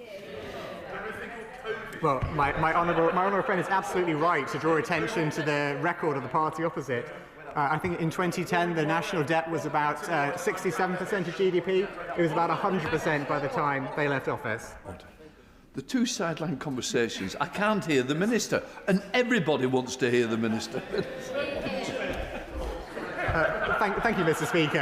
Well, my honourable friend is absolutely right to draw attention to the record of the party opposite. I think in 2010 the national debt was about 67% of GDP. It was about 100% by the time they left office. The two sideline conversations, I can't hear the Minister, and everybody wants to hear the Minister. Thank you, Mr. Speaker.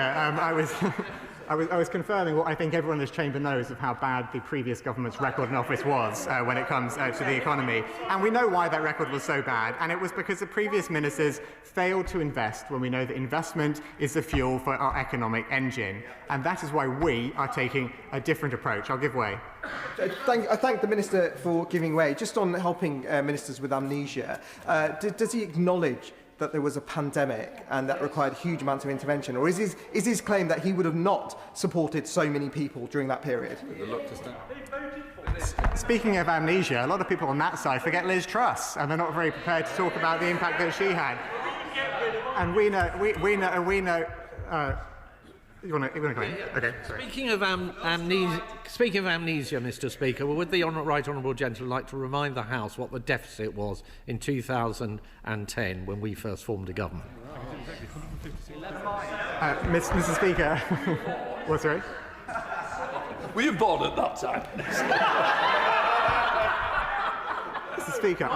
I was confirming what I think everyone in this chamber knows of how bad the previous government's record in office was when it comes to the economy. And we know why that record was so bad, and it was because the previous ministers failed to invest when we know that investment is the fuel for our economic engine. And that is why we are taking a different approach. I'll give way. I thank the Minister for giving way. Just on helping ministers with amnesia, does he acknowledge that there was a pandemic and that required huge amounts of intervention? Or is his claim that he would have not supported so many people during that period? Speaking of amnesia, a lot of people on that side forget Liz Truss, and they're not very prepared to talk about the impact that she had. And we know. You want to go in? Okay. Sorry. Speaking of amnesia, Mr. Speaker, would the right honourable gentleman like to remind the House what the deficit was in 2010 when we first formed a government? Mr. Speaker, what's right? Were you born at that time? Mr. Speaker,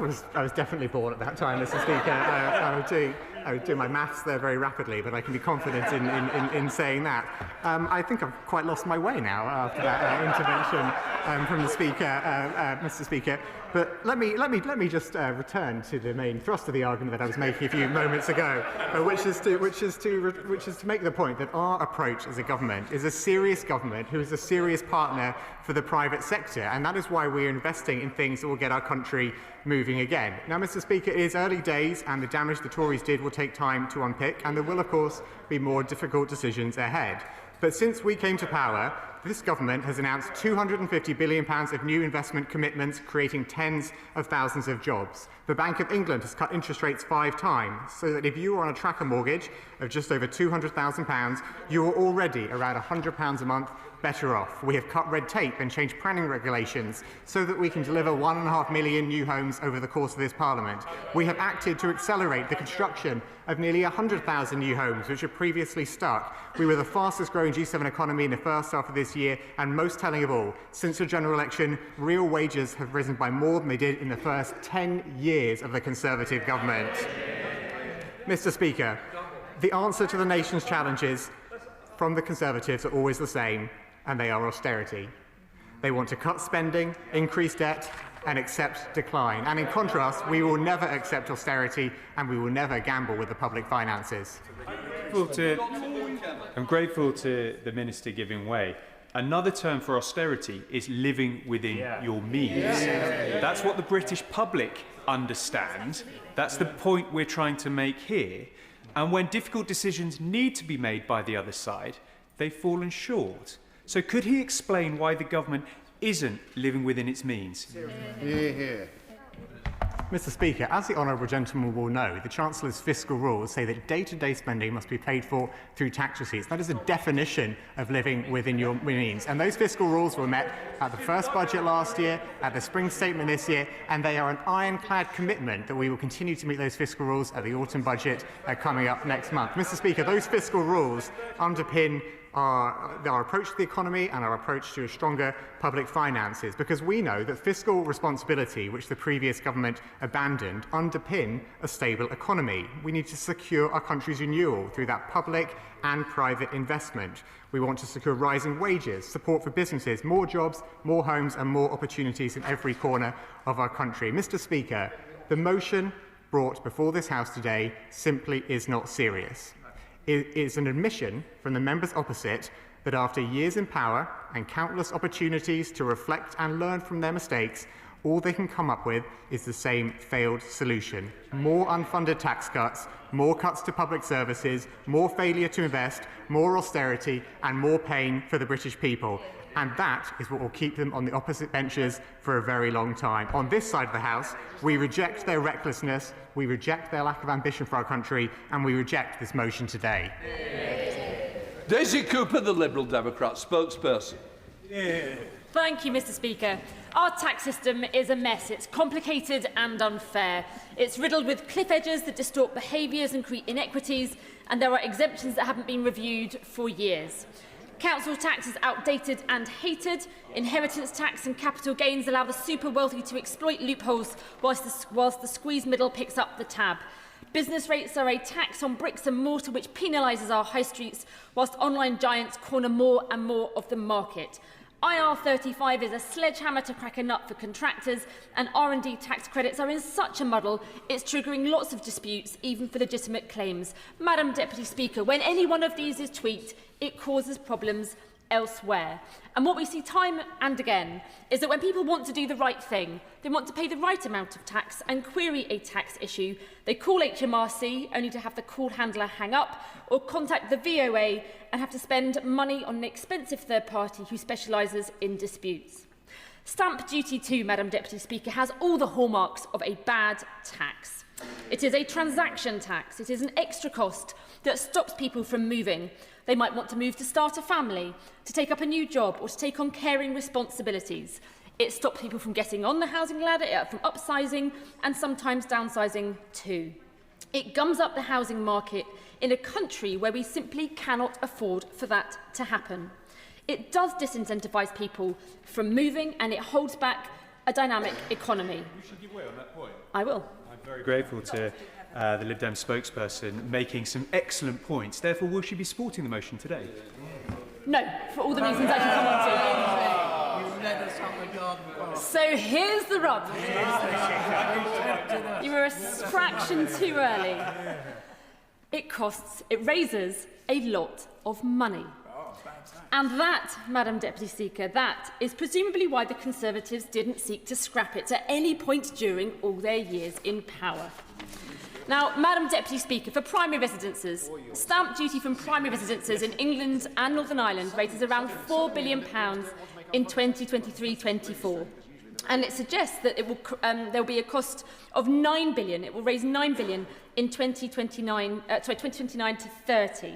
I was definitely born at that time, Mr. Speaker. I was doing my maths there very rapidly, but I can be confident in saying that. I think I've quite lost my way now after that intervention from the Speaker, Mr. Speaker. But let me just return to the main thrust of the argument that I was making a few moments ago, which is to make the point that our approach as a government is a serious government who is a serious partner for the private sector, and that is why we're investing in things that will get our country moving again. Now, Mr. Speaker, it is early days, and the damage the Tories did will take time to unpick, and there will, of course, be more difficult decisions ahead. But since we came to power, this government has announced £250 billion of new investment commitments, creating tens of thousands of jobs. The Bank of England has cut interest rates 5 times, so that if you are on a tracker mortgage of just over £200,000, you are already around £100 a month better off. We have cut red tape and changed planning regulations so that we can deliver 1.5 million new homes over the course of this Parliament. We have acted to accelerate the construction of nearly 100,000 new homes, which were previously stuck. We were the fastest growing G7 economy in the first half of this year, and most telling of all, since the general election, real wages have risen by more than they did in the first 10 years of the Conservative government. Mr. Speaker, the answer to the nation's challenges from the Conservatives are always the same, and they are austerity. They want to cut spending, increase debt, and accept decline. And in contrast, we will never accept austerity, and we will never gamble with the public finances. I'm grateful to the Minister giving way. Another term for austerity is living within your means. That's what the British public understand. That's the point we're trying to make here. And when difficult decisions need to be made by the other side, they've fallen short. So could he explain why the government isn't living within its means? Hear, hear. Mr. Speaker, as the honourable gentleman will know, the Chancellor's fiscal rules say that day-to-day spending must be paid for through tax receipts. That is a definition of living within your means. And those fiscal rules were met at the first budget last year, at the spring statement this year, and they are an ironclad commitment that we will continue to meet those fiscal rules at the autumn budget coming up next month. Mr. Speaker, those fiscal rules underpin our approach to the economy and our approach to stronger public finances, because we know that fiscal responsibility, which the previous government abandoned, underpin a stable economy. We need to secure our country's renewal through that public and private investment. We want to secure rising wages, support for businesses, more jobs, more homes and more opportunities in every corner of our country. Mr. Speaker, the motion brought before this House today simply is not serious. It is an admission from the members opposite that after years in power and countless opportunities to reflect and learn from their mistakes, all they can come up with is the same failed solution. More unfunded tax cuts, more cuts to public services, more failure to invest, more austerity and more pain for the British people. And that is what will keep them on the opposite benches for a very long time. On this side of the House, we reject their recklessness, we reject their lack of ambition for our country, and we reject this motion today. Daisy Cooper, the Liberal Democrat spokesperson. Thank you, Mr. Speaker. Our tax system is a mess. It's complicated and unfair. It's riddled with cliff edges that distort behaviours and create inequities, and there are exemptions that haven't been reviewed for years. Council tax is outdated and hated. Inheritance tax and capital gains allow the super wealthy to exploit loopholes whilst the squeezed middle picks up the tab. Business rates are a tax on bricks and mortar which penalises our high streets, whilst online giants corner more and more of the market. IR35 is a sledgehammer to crack a nut for contractors, and R&D tax credits are in such a muddle, it's triggering lots of disputes, even for legitimate claims. Madam Deputy Speaker, when any one of these is tweaked, it causes problems elsewhere. And what we see time and again is that when people want to do the right thing, they want to pay the right amount of tax and query a tax issue, they call HMRC only to have the call handler hang up, or contact the VOA and have to spend money on an expensive third party who specialises in disputes. Stamp duty too, Madam Deputy Speaker, has all the hallmarks of a bad tax. It is a transaction tax. It is an extra cost that stops people from moving. They might want to move to start a family, to take up a new job, or to take on caring responsibilities. It stops people from getting on the housing ladder, from upsizing and sometimes downsizing too. It gums up the housing market in a country where we simply cannot afford for that to happen. It does disincentivise people from moving, and it holds back a dynamic economy. You should give way on that point. I will. I'm very grateful to the Lib Dem spokesperson making some excellent points. Therefore, will she be supporting the motion today? No, for all the reasons I can come on to. So here's the rub. You were a fraction too early. It raises a lot of money. And that, Madam Deputy Speaker, that is presumably why the Conservatives didn't seek to scrap it at any point during all their years in power. Now, Madam Deputy Speaker, for primary residences, stamp duty from primary residences in England and Northern Ireland raises around £4 billion in 2023-24. And it suggests that there will be a cost of £9 billion. It will raise £9 billion in 2029 to 30.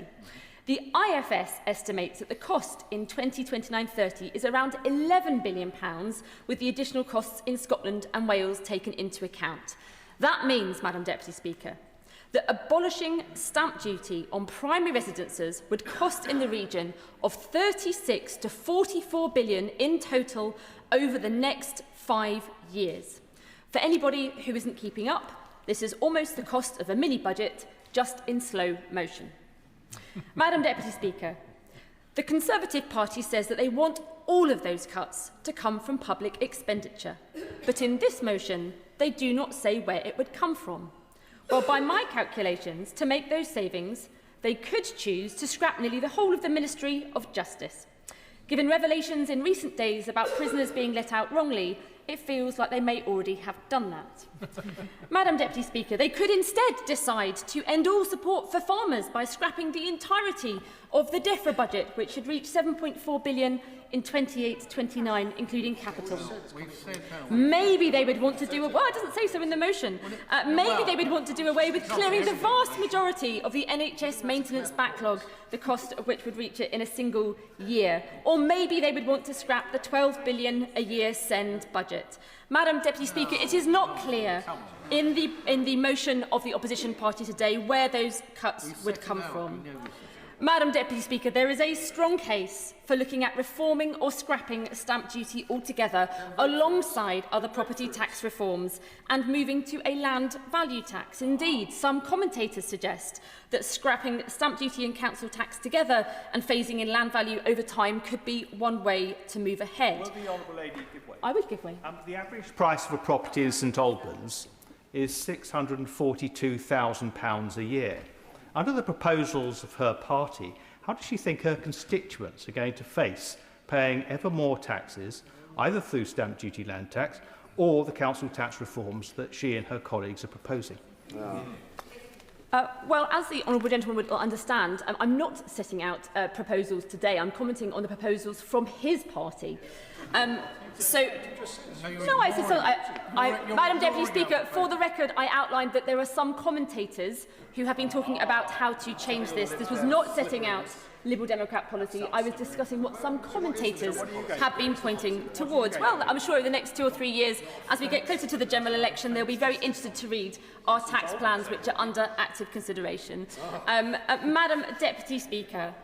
The IFS estimates that the cost in 2029-30 is around £11 billion, with the additional costs in Scotland and Wales taken into account. That means, Madam Deputy Speaker, that abolishing stamp duty on primary residences would cost in the region of 36 to 44 billion in total over the next 5 years. For anybody who isn't keeping up, this is almost the cost of a mini-budget, just in slow motion. Madam Deputy Speaker, the Conservative Party says that they want all of those cuts to come from public expenditure. But in this motion, they do not say where it would come from. Well, by my calculations, to make those savings, they could choose to scrap nearly the whole of the Ministry of Justice. Given revelations in recent days about prisoners being let out wrongly, it feels like they may already have done that. Madam Deputy Speaker, they could instead decide to end all support for farmers by scrapping the entirety of the DEFRA budget, which had reached £7.4 billion in 28-29, including capital. Maybe they would want to do well, it doesn't say so in the motion. Maybe they would want to do away with clearing the vast majority of the NHS maintenance backlog, the cost of which would reach it in a single year. Or maybe they would want to scrap the £12 billion a year SEND budget. Madam Deputy Speaker, it is not clear in the motion of the opposition party today where those cuts would come from. Madam Deputy Speaker, there is a strong case for looking at reforming or scrapping stamp duty altogether alongside other property tax reforms and moving to a land value tax. Indeed, some commentators suggest that scrapping stamp duty and council tax together and phasing in land value over time could be one way to move ahead. Will the Honourable Lady give way? I would give way. The average price of a property in St Albans is £642,000 a year. Under the proposals of her party, how does she think her constituents are going to face paying ever more taxes, either through stamp duty land tax or the council tax reforms that she and her colleagues are proposing? Well, as the honourable gentleman will understand, I'm not setting out proposals today. I'm commenting on the proposals from his party. Madam Deputy Speaker, for the record, I outlined that there are some commentators who have been talking about how to change this. This was not setting out Liberal Democrat policy. I was discussing what some commentators have been pointing towards. Well, I'm sure in the next 2 or 3 years, as we get closer to the general election, they'll be very interested to read our tax plans, which are under active consideration. Madam Deputy Speaker,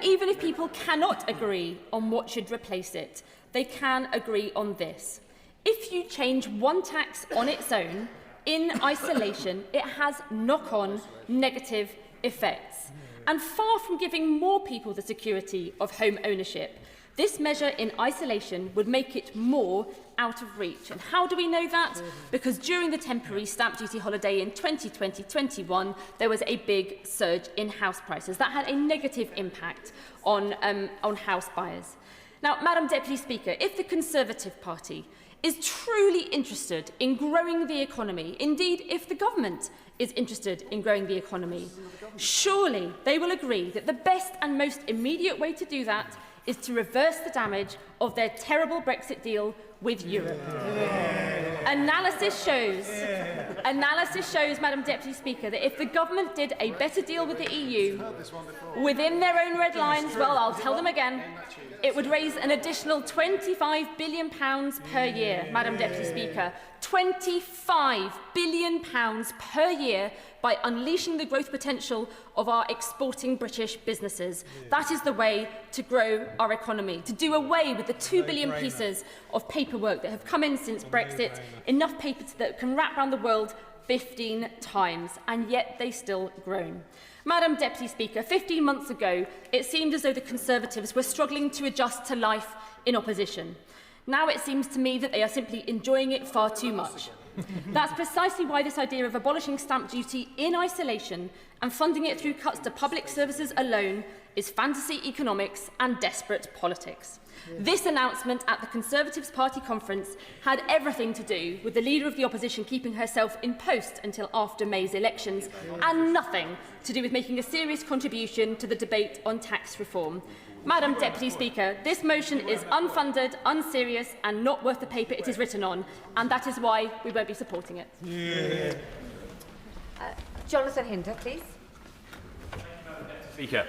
even if people cannot agree on what should replace it, they can agree on this. If you change one tax on its own, in isolation, it has knock-on negative effects. And far from giving more people the security of home ownership, this measure in isolation would make it more out of reach. And how do we know that? Because during the temporary stamp duty holiday in 2020-21, there was a big surge in house prices. That had a negative impact on house buyers. Now, Madam Deputy Speaker, if the Conservative Party is truly interested in growing the economy, indeed, if the government is interested in growing the economy, surely they will agree that the best and most immediate way to do that is to reverse the damage of their terrible Brexit deal with Europe. Analysis shows, Madam Deputy Speaker, that if the government did a better deal with the EU within their own red lines, well, I'll tell them again, it would raise an additional £25 billion per year, Madam Deputy Speaker. £25 billion per year by unleashing the growth potential of our exporting British businesses. That is the way to grow our economy, to do away with the 2 billion pieces of paperwork that have come in since Brexit, enough paper that can wrap around the world 15 times, and yet they still groan. Madam Deputy Speaker, 15 months ago, it seemed as though the Conservatives were struggling to adjust to life in opposition. Now it seems to me that they are simply enjoying it far too much. That's precisely why this idea of abolishing stamp duty in isolation and funding it through cuts to public services alone is fantasy economics and desperate politics. This announcement at the Conservatives Party conference had everything to do with the Leader of the Opposition keeping herself in post until after May's elections, and nothing to do with making a serious contribution to the debate on tax reform. Madam Deputy Speaker, this motion is unfunded, unserious and not worth the paper it is written on, and that is why we won't be supporting it. Jonathan Hinter, please. Speaker,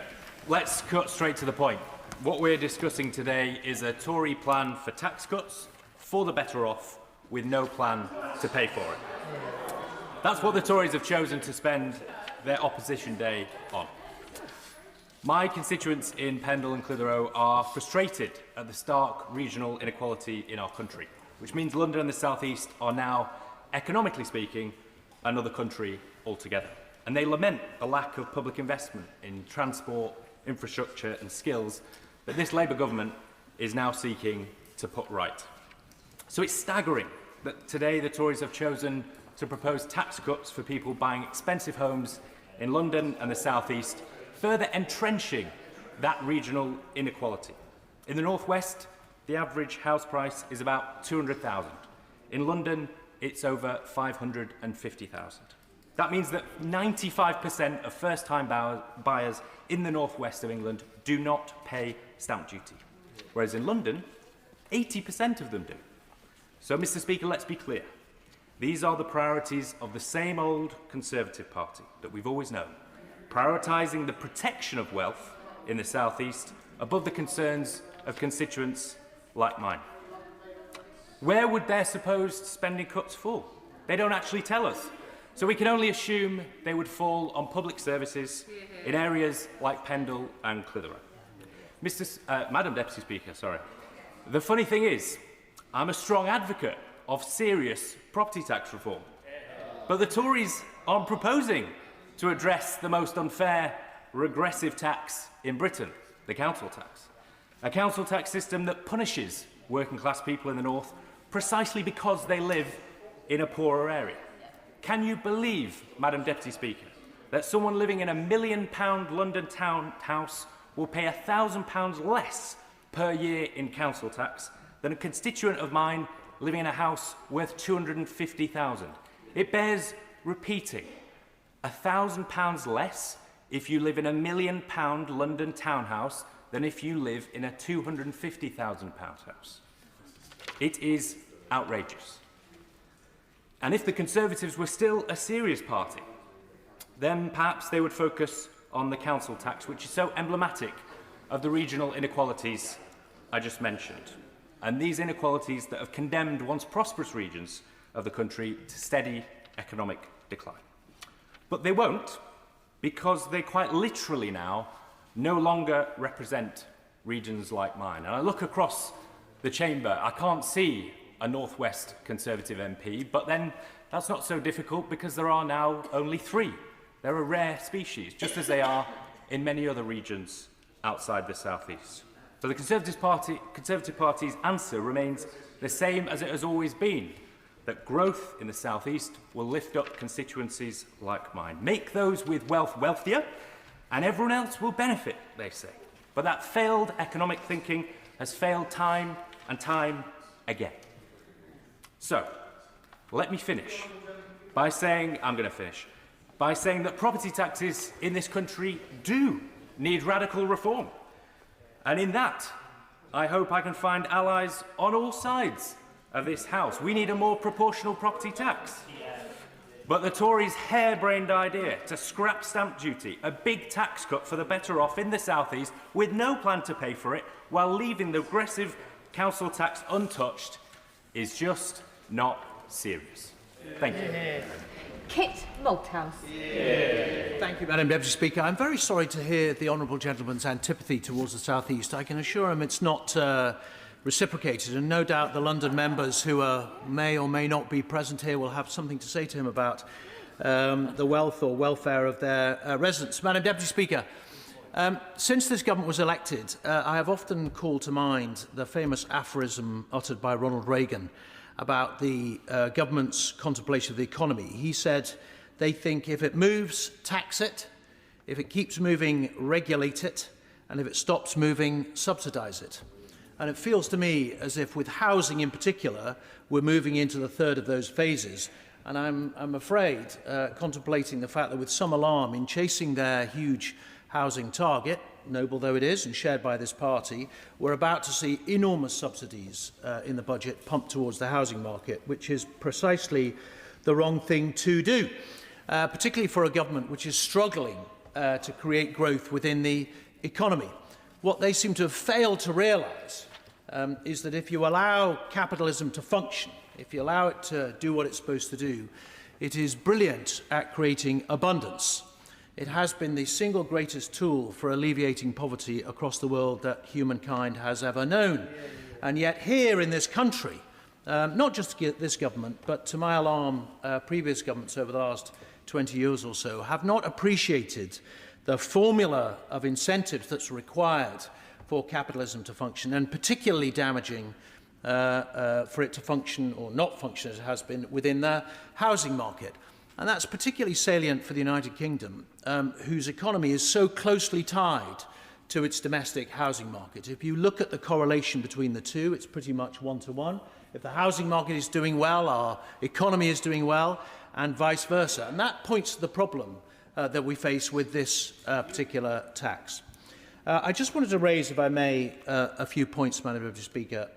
let's cut straight to the point. What we're discussing today is a Tory plan for tax cuts for the better off, with no plan to pay for it. That's what the Tories have chosen to spend their opposition day on. My constituents in Pendle and Clitheroe are frustrated at the stark regional inequality in our country, which means London and the South East are now, economically speaking, another country altogether. And they lament the lack of public investment in transport, infrastructure and skills that this Labour government is now seeking to put right. So it's staggering that today the Tories have chosen to propose tax cuts for people buying expensive homes in London and the South East, further entrenching that regional inequality. In the North West, the average house price is about $200,000. In London, it's over $550,000. That means that 95% of first-time buyers in the North West of England do not pay stamp duty. whereas in London, 80% of them do. So, Mr. Speaker, let's be clear. These are the priorities of the same old Conservative Party that we've always known, prioritising the protection of wealth in the South East above the concerns of constituents like mine. Where would their supposed spending cuts fall? They don't actually tell us, so we can only assume they would fall on public services in areas like Pendle and Clitheroe. Madam Deputy Speaker, the funny thing is, I'm a strong advocate of serious property tax reform, but the Tories aren't proposing to address the most unfair, regressive tax in Britain, the council tax. A council tax system that punishes working-class people in the north precisely because they live in a poorer area. Can you believe, Madam Deputy Speaker, that someone living in a £1 million London townhouse will pay £1,000 less per year in council tax than a constituent of mine living in a house worth £250,000? It bears repeating. £1,000 less if you live in a £1 million London townhouse than if you live in a £250,000 house. It is outrageous. And if the Conservatives were still a serious party, then perhaps they would focus on the council tax, which is so emblematic of the regional inequalities I just mentioned, and these inequalities that have condemned once prosperous regions of the country to steady economic decline. But they won't, because they quite literally now no longer represent regions like mine. And I look across the chamber, I can't see a North West Conservative MP, but then that's not so difficult because there are now only 3. They're a rare species, just as they are in many other regions outside the South East. So the Conservative Party's answer remains the same as it has always been, that growth in the South East will lift up constituencies like mine, make those with wealth wealthier, and everyone else will benefit, they say. But that failed economic thinking has failed time and time again. So, let me finish by saying, by saying that property taxes in this country do need radical reform. And in that, I hope I can find allies on all sides of this House. We need a more proportional property tax. But the Tories' harebrained idea to scrap stamp duty, a big tax cut for the better off in the South East, with no plan to pay for it, while leaving the aggressive council tax untouched, is just not serious. Thank you. Kit Malthouse. Thank you, Madam Deputy Speaker. I'm very sorry to hear the honourable gentleman's antipathy towards the South East. I can assure him it's not reciprocated, and no doubt the London members who may or may not be present here will have something to say to him about the wealth or welfare of their residents. Madam Deputy Speaker, since this government was elected, I have often called to mind the famous aphorism uttered by Ronald Reagan about the government's contemplation of the economy. He said, they think if it moves, tax it, if it keeps moving, regulate it, and if it stops moving, subsidise it. And it feels to me as if with housing in particular, we're moving into the third of those phases. And I'm afraid, contemplating the fact that with some alarm in chasing their huge housing target, noble though it is and shared by this party, we're about to see enormous subsidies in the budget pumped towards the housing market, which is precisely the wrong thing to do, particularly for a government which is struggling to create growth within the economy. What they seem to have failed to realise is that if you allow capitalism to function, if you allow it to do what it's supposed to do, it is brilliant at creating abundance. It has been the single greatest tool for alleviating poverty across the world that humankind has ever known. And yet here in this country, not just this government, but to my alarm, previous governments over the last 20 years or so, have not appreciated the formula of incentives that's required for capitalism to function, and particularly damaging for it to function or not function as it has been within the housing market. And that's particularly salient for the United Kingdom, whose economy is so closely tied to its domestic housing market. If you look at the correlation between the two, it's pretty much one-to-one. If the housing market is doing well, our economy is doing well, and vice versa. And that points to the problem that we face with this particular tax. I just wanted to raise, if I may, a few points, Madam Deputy Speaker,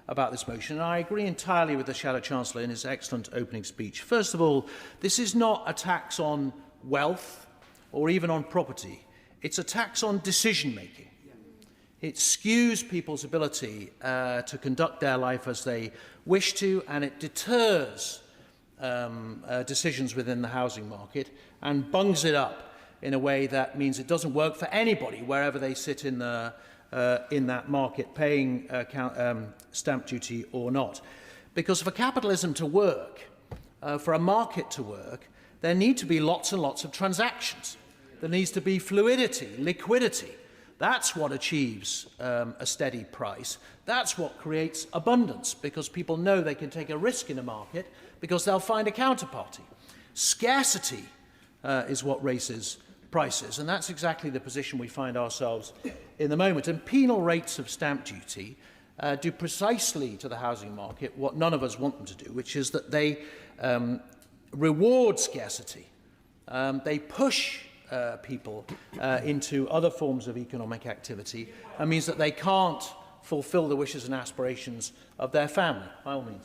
about this motion. And I agree entirely with the Shadow Chancellor in his excellent opening speech. First of all, this is not a tax on wealth or even on property. It's a tax on decision-making. It skews people's ability to conduct their life as they wish to, and it deters decisions within the housing market and bungs it up in a way that means it doesn't work for anybody, wherever they sit in that market, paying stamp duty or not. Because for capitalism to work, for a market to work, there need to be lots and lots of transactions. There needs to be fluidity, liquidity. That's what achieves a steady price. That's what creates abundance, because people know they can take a risk in a market because they'll find a counterparty. Scarcity is what raises prices, and that's exactly the position we find ourselves in the moment. And penal rates of stamp duty do precisely to the housing market what none of us want them to do, which is that they reward scarcity. They push people into other forms of economic activity, and means that they can't fulfill the wishes and aspirations of their family, by all means.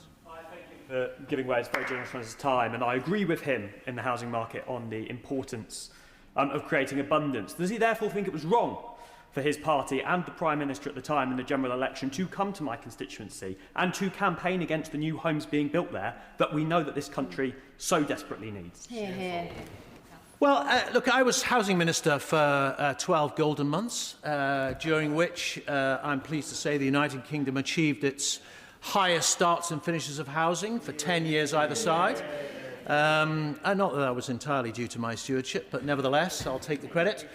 For giving way. It's very generous for his time, and I agree with him in the housing market on the importance of creating abundance. Does he therefore think it was wrong for his party and the Prime Minister at the time in the general election to come to my constituency and to campaign against the new homes being built there that we know that this country so desperately needs? Hear, hear. Well, look, I was Housing Minister for 12 golden months, during which I'm pleased to say the United Kingdom achieved its highest starts and finishes of housing for 10 years either side. And not that that was entirely due to my stewardship, but nevertheless, I'll take the credit.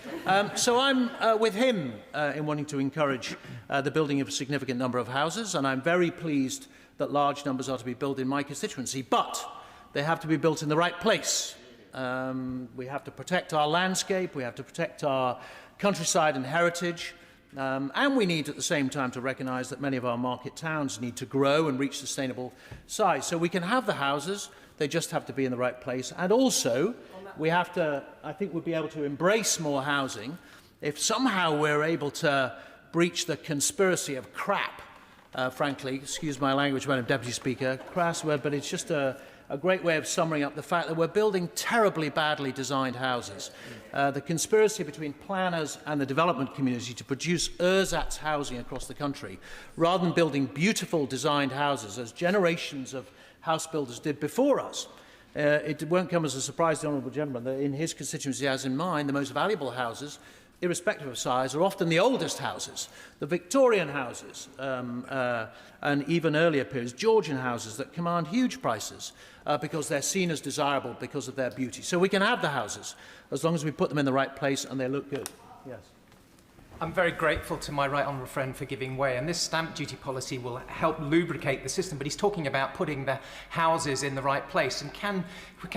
So I'm with him in wanting to encourage the building of a significant number of houses, and I'm very pleased that large numbers are to be built in my constituency, but they have to be built in the right place. We have to protect our landscape, we have to protect our countryside and heritage, and we need at the same time to recognise that many of our market towns need to grow and reach sustainable size. So we can have the houses, they just have to be in the right place. And also, we have to, I think we'll be able to embrace more housing if somehow we're able to breach the conspiracy of crap, frankly, excuse my language, Madam Deputy Speaker, crass word, but it's just a great way of summing up the fact that we're building terribly badly designed houses. The conspiracy between planners and the development community to produce ersatz housing across the country, rather than building beautiful designed houses, as generations of house builders did before us. It won't come as a surprise to the honourable gentleman that in his constituency, as in mine, the most valuable houses, irrespective of size, are often the oldest houses, the Victorian houses, and even earlier periods, Georgian houses that command huge prices because they're seen as desirable because of their beauty. So we can have the houses as long as we put them in the right place and they look good. Yes. I'm very grateful to my right honourable friend for giving way, and this stamp duty policy will help lubricate the system, but he's talking about putting the houses in the right place. And can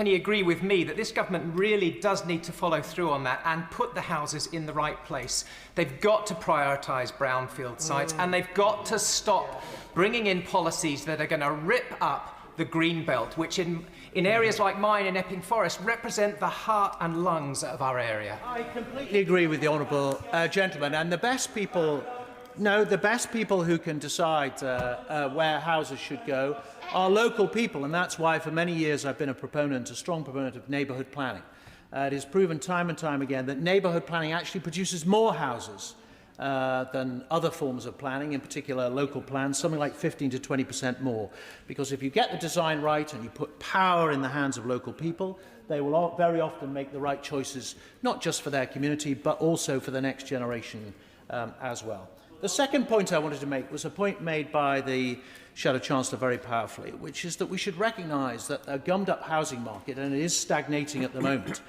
he agree with me that this government really does need to follow through on that and put the houses in the right place? They've got to prioritise brownfield sites, and they've got to stop bringing in policies that are going to rip up the green belt, which in areas like mine in Epping Forest represent the heart and lungs of our area. I completely agree with the honourable gentleman, and the best people who can decide where houses should go are local people, and that's why for many years I've been a strong proponent of neighbourhood planning. It is proven time and time again that neighbourhood planning actually produces more houses than other forms of planning, in particular local plans, something like 15 to 20% more. Because if you get the design right and you put power in the hands of local people, they will very often make the right choices, not just for their community, but also for the next generation as well. The second point I wanted to make was a point made by the Shadow Chancellor very powerfully, which is that we should recognise that a gummed-up housing market, and it is stagnating at the moment,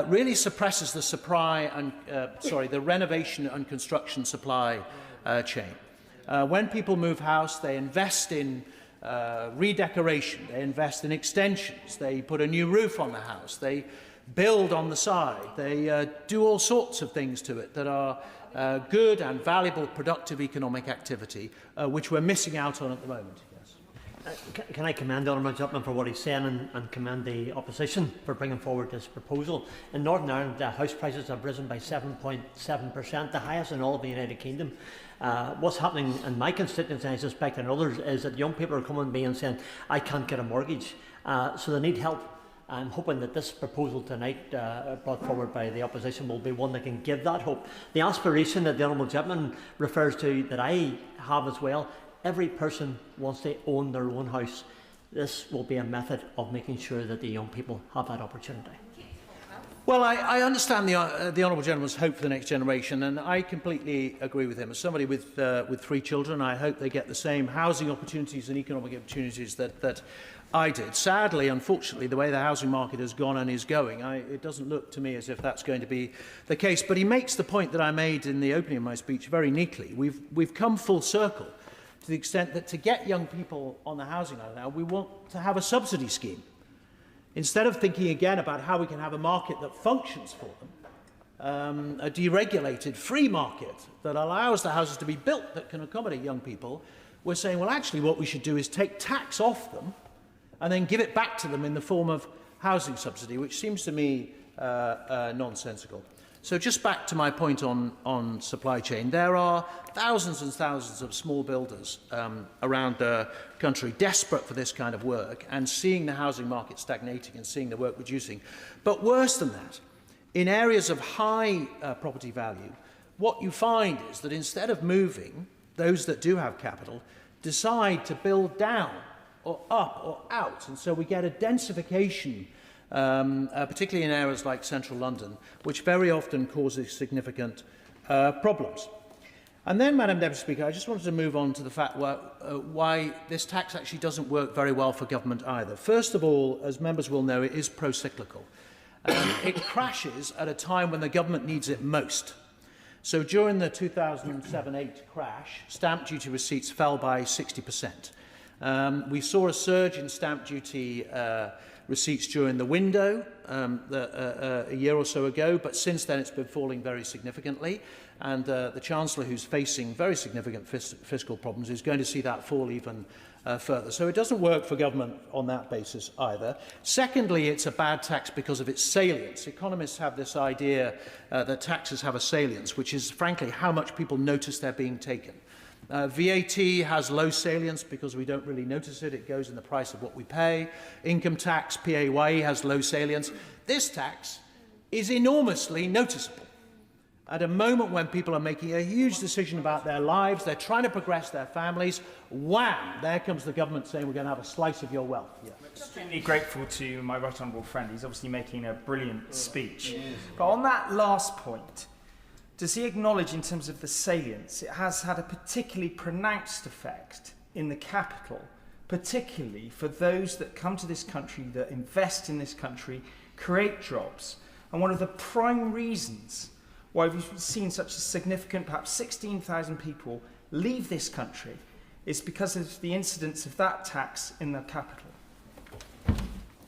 really suppresses the renovation and construction supply chain. When people move house, they invest in redecoration, they invest in extensions, they put a new roof on the house, they build on the side, they do all sorts of things to it that are good and valuable productive economic activity, which we're missing out on at the moment. Yes. Can I commend the Honourable Gentleman for what he's saying and commend the opposition for bringing forward this proposal? In Northern Ireland, house prices have risen by 7.7%, the highest in all of the United Kingdom. What's happening in my constituency, I suspect, and others, is that young people are coming to me and saying, I can't get a mortgage, so they need help. I'm hoping that this proposal tonight brought forward by the opposition will be one that can give that hope. The aspiration that the Honourable Gentleman refers to, that I have as well, every person wants to own their own house. This will be a method of making sure that the young people have that opportunity. Well, I understand the Honourable Gentleman's hope for the next generation, and I completely agree with him. As somebody with 3 children, I hope they get the same housing opportunities and economic opportunities that I did. Sadly, unfortunately, the way the housing market has gone and is going, it doesn't look to me as if that's going to be the case. But he makes the point that I made in the opening of my speech very neatly. We've come full circle to the extent that to get young people on the housing line now, we want to have a subsidy scheme. Instead of thinking again about how we can have a market that functions for them, a deregulated free market that allows the houses to be built that can accommodate young people, we're saying, well, actually what we should do is take tax off them and then give it back to them in the form of housing subsidy, which seems to me nonsensical. So just back to my point on supply chain, there are thousands and thousands of small builders around the country desperate for this kind of work and seeing the housing market stagnating and seeing the work reducing. But worse than that, in areas of high property value, what you find is that instead of moving, those that do have capital decide to build down or up or out. And so we get a densification, particularly in areas like central London, which very often causes significant problems. And then, Madam Deputy Speaker, I just wanted to move on to the fact why this tax actually doesn't work very well for government either. First of all, as members will know, it is pro-cyclical. It crashes at a time when the government needs it most. So during the 2007-8 crash, stamp duty receipts fell by 60%. We saw a surge in stamp duty receipts during the window a year or so ago, but since then it's been falling very significantly, and the Chancellor, who's facing very significant fiscal problems, is going to see that fall even further. So it doesn't work for government on that basis either. Secondly, it's a bad tax because of its salience. Economists have this idea that taxes have a salience, which is frankly how much people notice they're being taken. VAT has low salience because we don't really notice it. It goes in the price of what we pay. Income tax, PAYE, has low salience. This tax is enormously noticeable. At a moment when people are making a huge decision about their lives, they're trying to progress their families, wham, there comes the government saying we're going to have a slice of your wealth. Yeah. I'm extremely grateful to my right honourable friend. He's obviously making a brilliant speech. But on that last point, does he acknowledge in terms of the salience, it has had a particularly pronounced effect in the capital, particularly for those that come to this country, that invest in this country, create jobs. And one of the prime reasons why we've seen such a significant, perhaps 16,000 people leave this country is because of the incidence of that tax in the capital.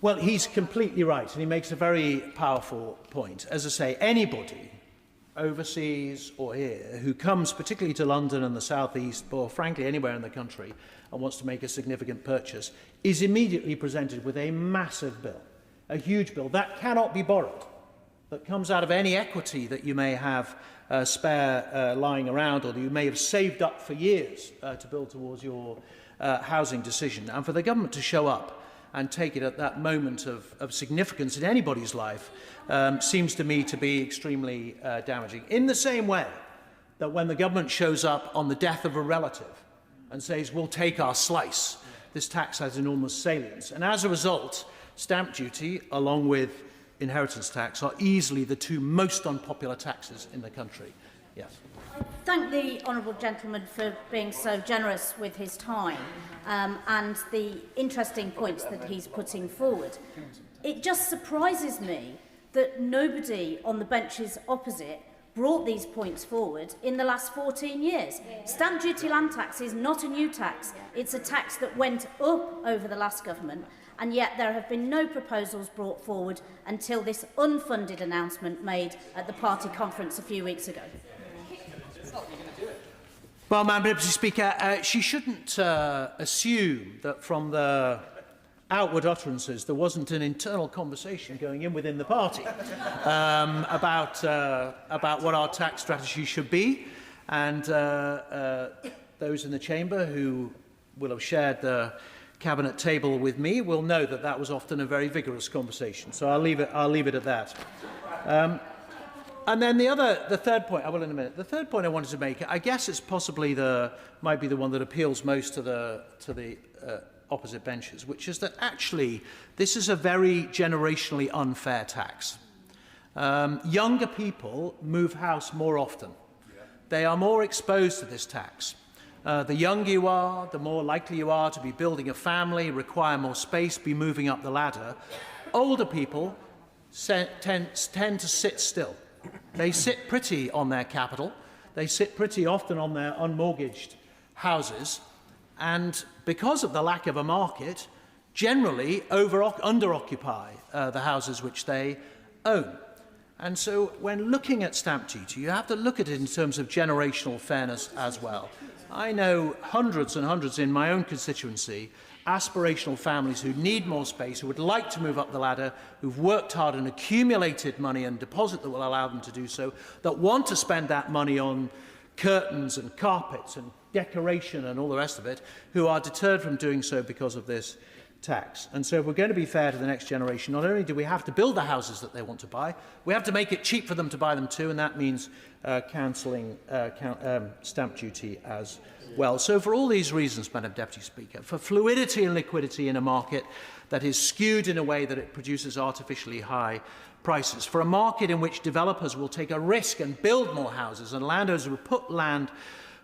Well, he's completely right, and he makes a very powerful point. As I say, anybody overseas or here who comes particularly to London and the South East, or frankly anywhere in the country, and wants to make a significant purchase, is immediately presented with a massive bill, a huge bill that cannot be borrowed, that comes out of any equity that you may have spare lying around, or that you may have saved up for years to build towards your housing decision. And for the government to show up and take it at that moment of significance in anybody's life seems to me to be extremely damaging. In the same way that when the government shows up on the death of a relative and says, we'll take our slice, this tax has enormous salience. And as a result, stamp duty, along with inheritance tax, are easily the two most unpopular taxes in the country. Yes. I thank the honourable gentleman for being so generous with his time and the interesting points that he's putting forward. It just surprises me that nobody on the benches opposite brought these points forward in the last 14 years. Stamp duty land tax is not a new tax. It's a tax that went up over the last government, and yet there have been no proposals brought forward until this unfunded announcement made at the party conference a few weeks ago. Well, Madam Deputy Speaker, she shouldn't assume that from the outward utterances there wasn't an internal conversation going in within the party about what our tax strategy should be. And those in the chamber who will have shared the cabinet table with me will know that that was often a very vigorous conversation. So I'll leave it at that. And then the third point, I will in a minute. The third point I wanted to make, I guess it's possibly might be the one that appeals most to the opposite benches, which is that actually this is a very generationally unfair tax. Younger people move house more often. They are more exposed to this tax. The younger you are, the more likely you are to be building a family, require more space, be moving up the ladder. Older people tend to sit still. They sit pretty on their capital. They sit pretty often on their unmortgaged houses. And because of the lack of a market, generally under-occupy the houses which they own. And so when looking at stamp duty, you have to look at it in terms of generational fairness as well. I know hundreds and hundreds in my own constituency, aspirational families who need more space, who would like to move up the ladder, who've worked hard and accumulated money and deposit that will allow them to do so, that want to spend that money on curtains and carpets and decoration and all the rest of it, who are deterred from doing so because of this tax. And so if we're going to be fair to the next generation, not only do we have to build the houses that they want to buy, we have to make it cheap for them to buy them too, and that means cancelling stamp duty as well. So for all these reasons, Madam Deputy Speaker, for fluidity and liquidity in a market that is skewed in a way that it produces artificially high prices, for a market in which developers will take a risk and build more houses and landowners will put land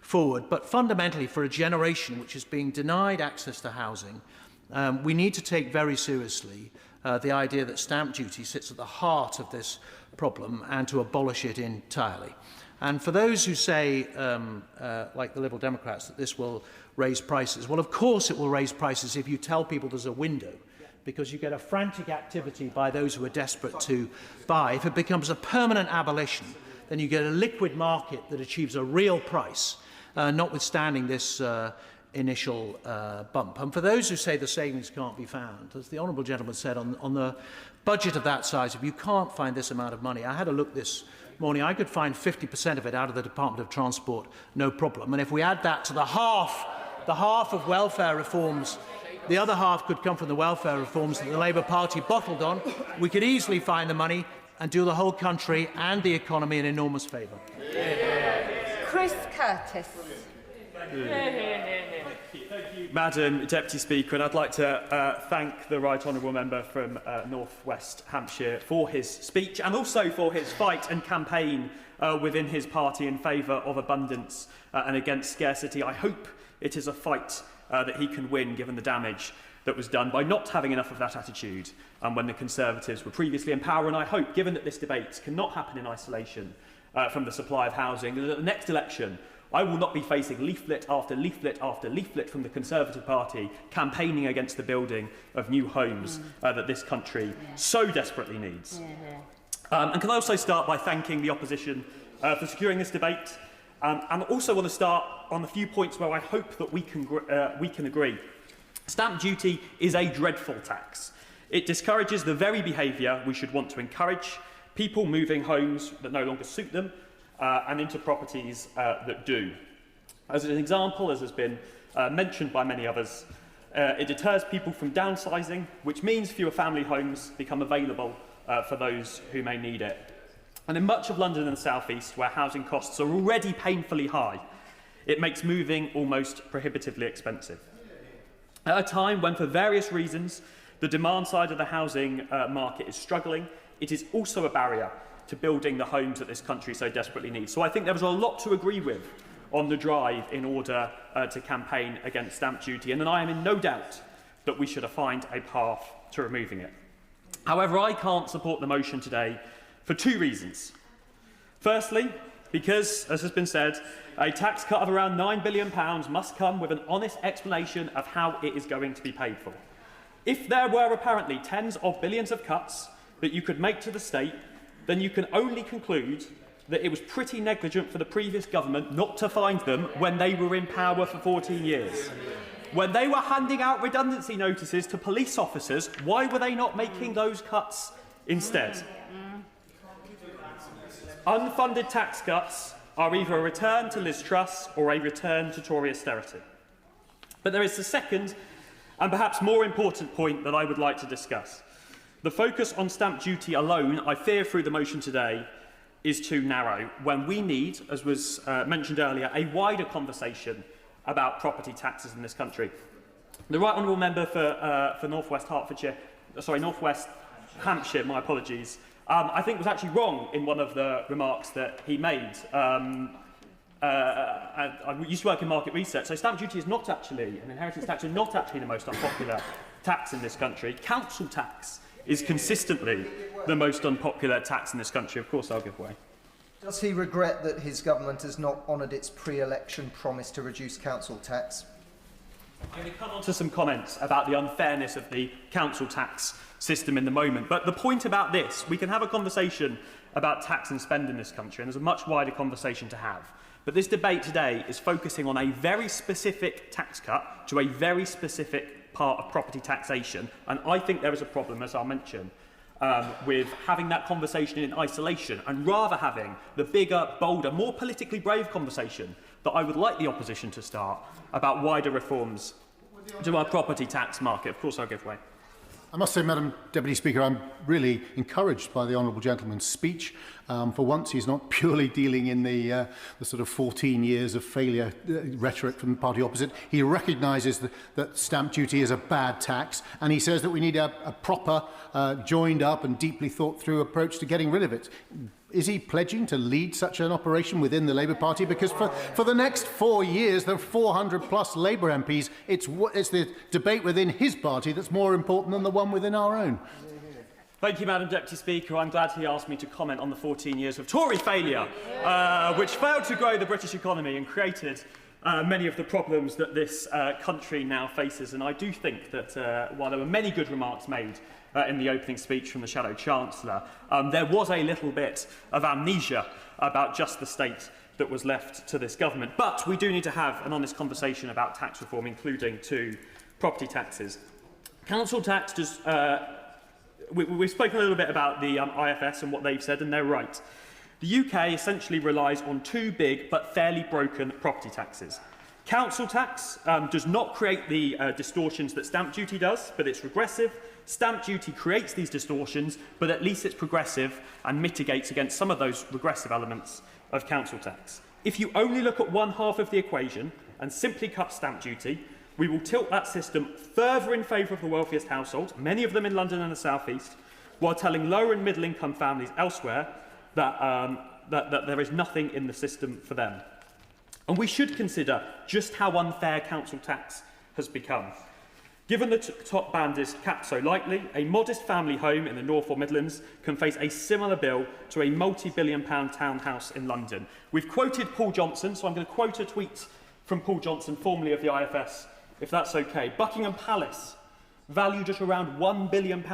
forward, but fundamentally for a generation which is being denied access to housing, we need to take very seriously the idea that stamp duty sits at the heart of this problem and to abolish it entirely. And for those who say, like the Liberal Democrats, that this will raise prices, well, of course it will raise prices if you tell people there's a window, because you get a frantic activity by those who are desperate to buy. If it becomes a permanent abolition, then you get a liquid market that achieves a real price, notwithstanding this initial bump. And for those who say the savings can't be found, as the Honourable Gentleman said, on the budget of that size, if you can't find this amount of money, I had a look this morning, I could find 50% of it out of the Department of Transport, no problem. And if we add that to the half of welfare reforms, the other half could come from the welfare reforms that the Labour Party bottled on, we could easily find the money and do the whole country and the economy an enormous favour. Chris Curtis. Thank you, Madam Deputy Speaker, and I'd like to thank the Right Honourable Member from North West Hampshire for his speech and also for his fight and campaign within his party in favour of abundance and against scarcity. I hope it is a fight that he can win, given the damage that was done by not having enough of that attitude when the Conservatives were previously in power. And I hope, given that this debate cannot happen in isolation from the supply of housing, that at the next election I will not be facing leaflet after leaflet after leaflet from the Conservative Party campaigning against the building of new homes that this country so desperately needs. And can I also start by thanking the opposition for securing this debate, and also want to start on the few points where I hope that we can agree. Stamp duty is a dreadful tax. It discourages the very behaviour we should want to encourage, people moving homes that no longer suit them, and into properties that do. As an example, as has been mentioned by many others, it deters people from downsizing, which means fewer family homes become available for those who may need it. And in much of London and the South East, where housing costs are already painfully high, it makes moving almost prohibitively expensive. At a time when, for various reasons, the demand side of the housing market is struggling, it is also a barrier to building the homes that this country so desperately needs. So I think there was a lot to agree with on the drive in order to campaign against stamp duty, and I am in no doubt that we should find a path to removing it. However, I can't support the motion today for two reasons. Firstly, because, as has been said, a tax cut of around £9 billion must come with an honest explanation of how it is going to be paid for. If there were apparently tens of billions of cuts that you could make to the state, then you can only conclude that it was pretty negligent for the previous government not to find them when they were in power for 14 years. When they were handing out redundancy notices to police officers, why were they not making those cuts instead? Unfunded tax cuts are either a return to Liz Truss or a return to Tory austerity. But there is the second and perhaps more important point that I would like to discuss. The focus on stamp duty alone, I fear through the motion today, is too narrow, when we need, as was mentioned earlier, a wider conversation about property taxes in this country. The Right Honourable Member for North West Hampshire, my apologies, I think was actually wrong in one of the remarks that he made. I used to work in market research, so stamp duty is not actually, and inheritance tax are not actually the most unpopular tax in this country. Council tax is consistently the most unpopular tax in this country. Of course, I'll give way. Does he regret that his government has not honoured its pre-election promise to reduce council tax? I'm going to come on to some comments about the unfairness of the council tax system in the moment. But the point about this, we can have a conversation about tax and spend in this country, and there's a much wider conversation to have. But this debate today is focusing on a very specific tax cut to a very specific part of property taxation. And I think there is a problem, as I'll mention, with having that conversation in isolation and rather having the bigger, bolder, more politically brave conversation that I would like the opposition to start about wider reforms to our property tax market. Of course, I'll give way. I must say, Madam Deputy Speaker, I'm really encouraged by the Honourable Gentleman's speech. For once, he's not purely dealing in the sort of 14 years of failure rhetoric from the party opposite. He recognises that stamp duty is a bad tax, and he says that we need a proper, joined up and deeply thought through approach to getting rid of it. Is he pledging to lead such an operation within the Labour Party? Because for the next 4 years, there are 400 plus Labour MPs. It's the debate within his party that's more important than the one within our own. Thank you, Madam Deputy Speaker. I'm glad he asked me to comment on the 14 years of Tory failure, which failed to grow the British economy and created many of the problems that this country now faces. And I do think that while there were many good remarks made in the opening speech from the Shadow Chancellor, there was a little bit of amnesia about just the state that was left to this government. But we do need to have an honest conversation about tax reform, including to property taxes. Council tax does... We've spoken a little bit about the IFS and what they've said, and they're right. The UK essentially relies on two big but fairly broken property taxes. Council tax does not create the distortions that stamp duty does, but it's regressive. Stamp duty creates these distortions, but at least it's progressive and mitigates against some of those regressive elements of council tax. If you only look at one half of the equation and simply cut stamp duty, we will tilt that system further in favour of the wealthiest households, many of them in London and the South East, while telling lower and middle income families elsewhere that there is nothing in the system for them. And we should consider just how unfair council tax has become. Given the top band is capped so lightly, a modest family home in the North or Midlands can face a similar bill to a multi-billion-pound townhouse in London. We've quoted Paul Johnson, so I'm going to quote a tweet from Paul Johnson, formerly of the IFS, if that's okay. Buckingham Palace, valued at around £1 billion,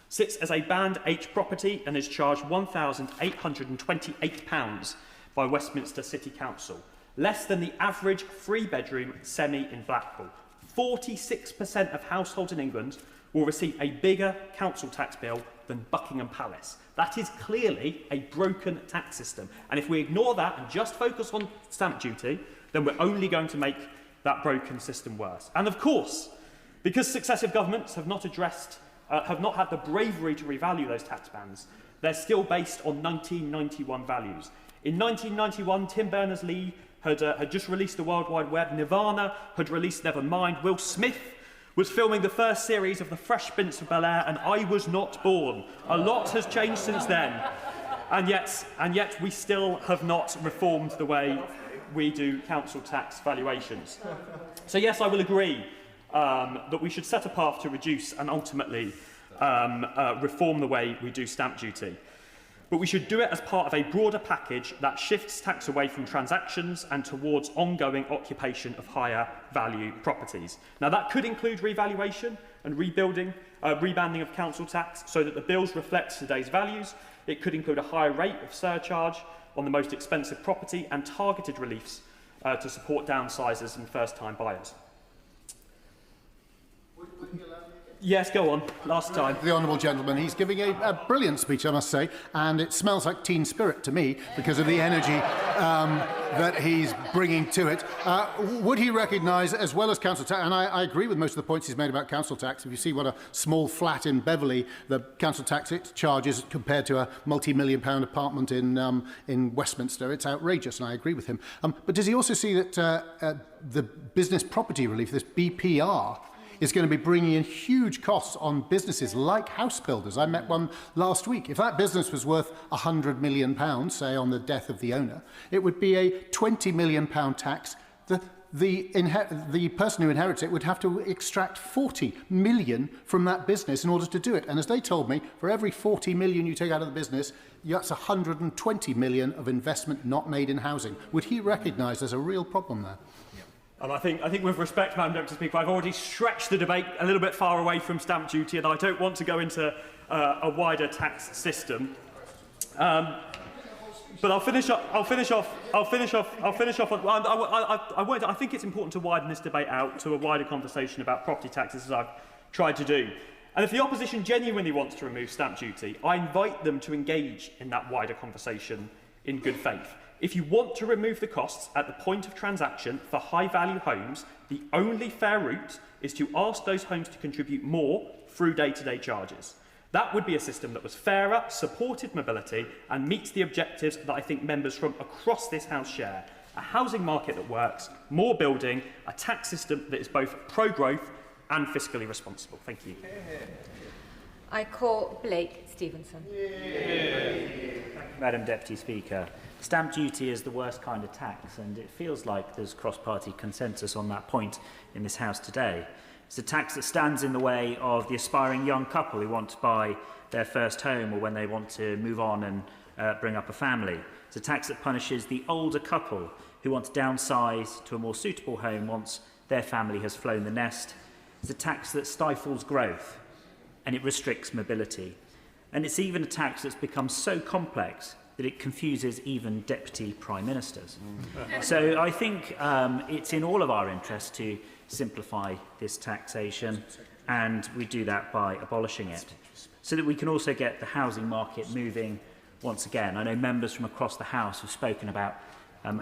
sits as a Band H property and is charged £1,828 by Westminster City Council, less than the average three-bedroom semi in Blackpool. 46% of households in England will receive a bigger council tax bill than Buckingham Palace. That is clearly a broken tax system. And if we ignore that and just focus on stamp duty, then we're only going to make that broken system worse. And of course, because successive governments have not had the bravery to revalue those tax bands, they're still based on 1991 values. In 1991, Tim Berners-Lee had just released the World Wide Web. Nirvana had released Nevermind. Will Smith was filming the first series of The Fresh Prince of Bel-Air, and I was not born. A lot has changed since then. And yet we still have not reformed the way we do council tax valuations. So yes, I will agree that we should set a path to reduce and ultimately reform the way we do stamp duty. But we should do it as part of a broader package that shifts tax away from transactions and towards ongoing occupation of higher value properties. Now that could include revaluation and rebanding of council tax so that the bills reflect today's values. It could include a higher rate of surcharge on the most expensive property and targeted reliefs to support downsizers and first-time buyers. Yes, go on. Last time. The Honourable Gentleman, he's giving a brilliant speech, I must say, and it smells like teen spirit to me because of the energy that he's bringing to it. Would he recognise, as well as council tax, and I agree with most of the points he's made about council tax, if you see what a small flat in Beverley the council tax charges compared to a multi-million-pound apartment in Westminster, it's outrageous, and I agree with him. But does he also see that the business property relief, this BPR, is going to be bringing in huge costs on businesses like house builders? I met one last week. If that business was worth £100 million, say on the death of the owner, it would be a £20 million tax. The person who inherits it would have to extract 40 million from that business in order to do it. And as they told me, for every 40 million you take out of the business, that's 120 million of investment not made in housing. Would he recognise there's a real problem there? And I think with respect, Madam Deputy Speaker, I've already stretched the debate a little bit far away from stamp duty, and I don't want to go into a wider tax system. But I'll finish off. I think it's important to widen this debate out to a wider conversation about property taxes, as I've tried to do. And if the opposition genuinely wants to remove stamp duty, I invite them to engage in that wider conversation in good faith. If you want to remove the costs at the point of transaction for high-value homes, the only fair route is to ask those homes to contribute more through day-to-day charges. That would be a system that was fairer, supported mobility, and meets the objectives that I think members from across this House share. A housing market that works, more building, a tax system that is both pro-growth and fiscally responsible. Thank you. I call Blake Stevenson. Madam Deputy Speaker, stamp duty is the worst kind of tax, and it feels like there's cross-party consensus on that point in this House today. It's a tax that stands in the way of the aspiring young couple who want to buy their first home or when they want to move on and bring up a family. It's a tax that punishes the older couple who want to downsize to a more suitable home once their family has flown the nest. It's a tax that stifles growth and it restricts mobility. And it's even a tax that's become so complex that it confuses even deputy prime ministers. So I think it's in all of our interests to simplify this taxation, and we do that by abolishing it, so that we can also get the housing market moving once again. I know members from across the House have spoken about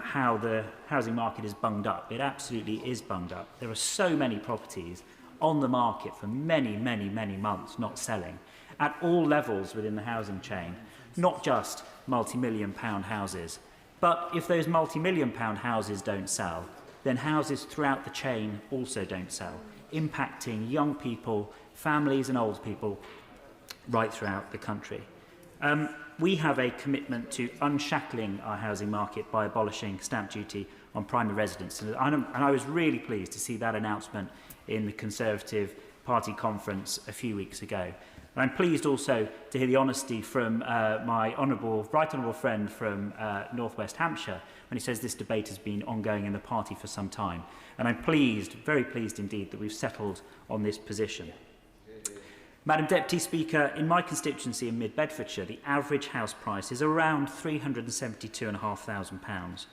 how the housing market is bunged up. It absolutely is bunged up. There are so many properties on the market for many, many, many months not selling, at all levels within the housing chain, not just multi-million-pound houses. But if those multi-million-pound houses don't sell, then houses throughout the chain also don't sell, impacting young people, families and old people right throughout the country. We have a commitment to unshackling our housing market by abolishing stamp duty on primary residence. And I was really pleased to see that announcement in the Conservative Party conference a few weeks ago. And I'm pleased also to hear the honesty from my right honourable friend from North West Hampshire when he says this debate has been ongoing in the party for some time. And I'm pleased, very pleased indeed, that we've settled on this position. Madam Deputy Speaker, in my constituency in Mid-Bedfordshire, the average house price is around £372,500.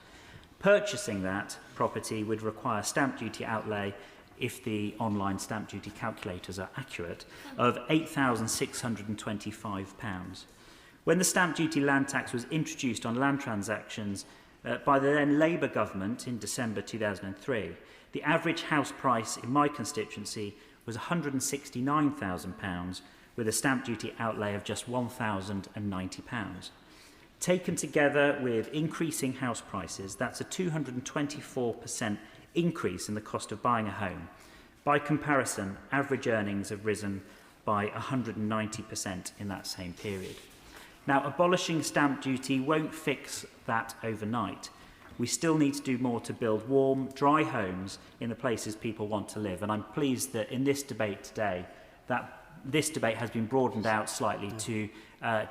Purchasing that property would require stamp duty outlay, if the online stamp duty calculators are accurate, of £8,625. When the stamp duty land tax was introduced on land transactions by the then Labour government in December 2003, the average house price in my constituency was £169,000, with a stamp duty outlay of just £1,090. Taken together with increasing house prices, that's a 224% increase in the cost of buying a home. By comparison, average earnings have risen by 190% in that same period. Now, abolishing stamp duty won't fix that overnight. We still need to do more to build warm, dry homes in the places people want to live. And I'm pleased that in this debate today, that this debate has been broadened out slightly to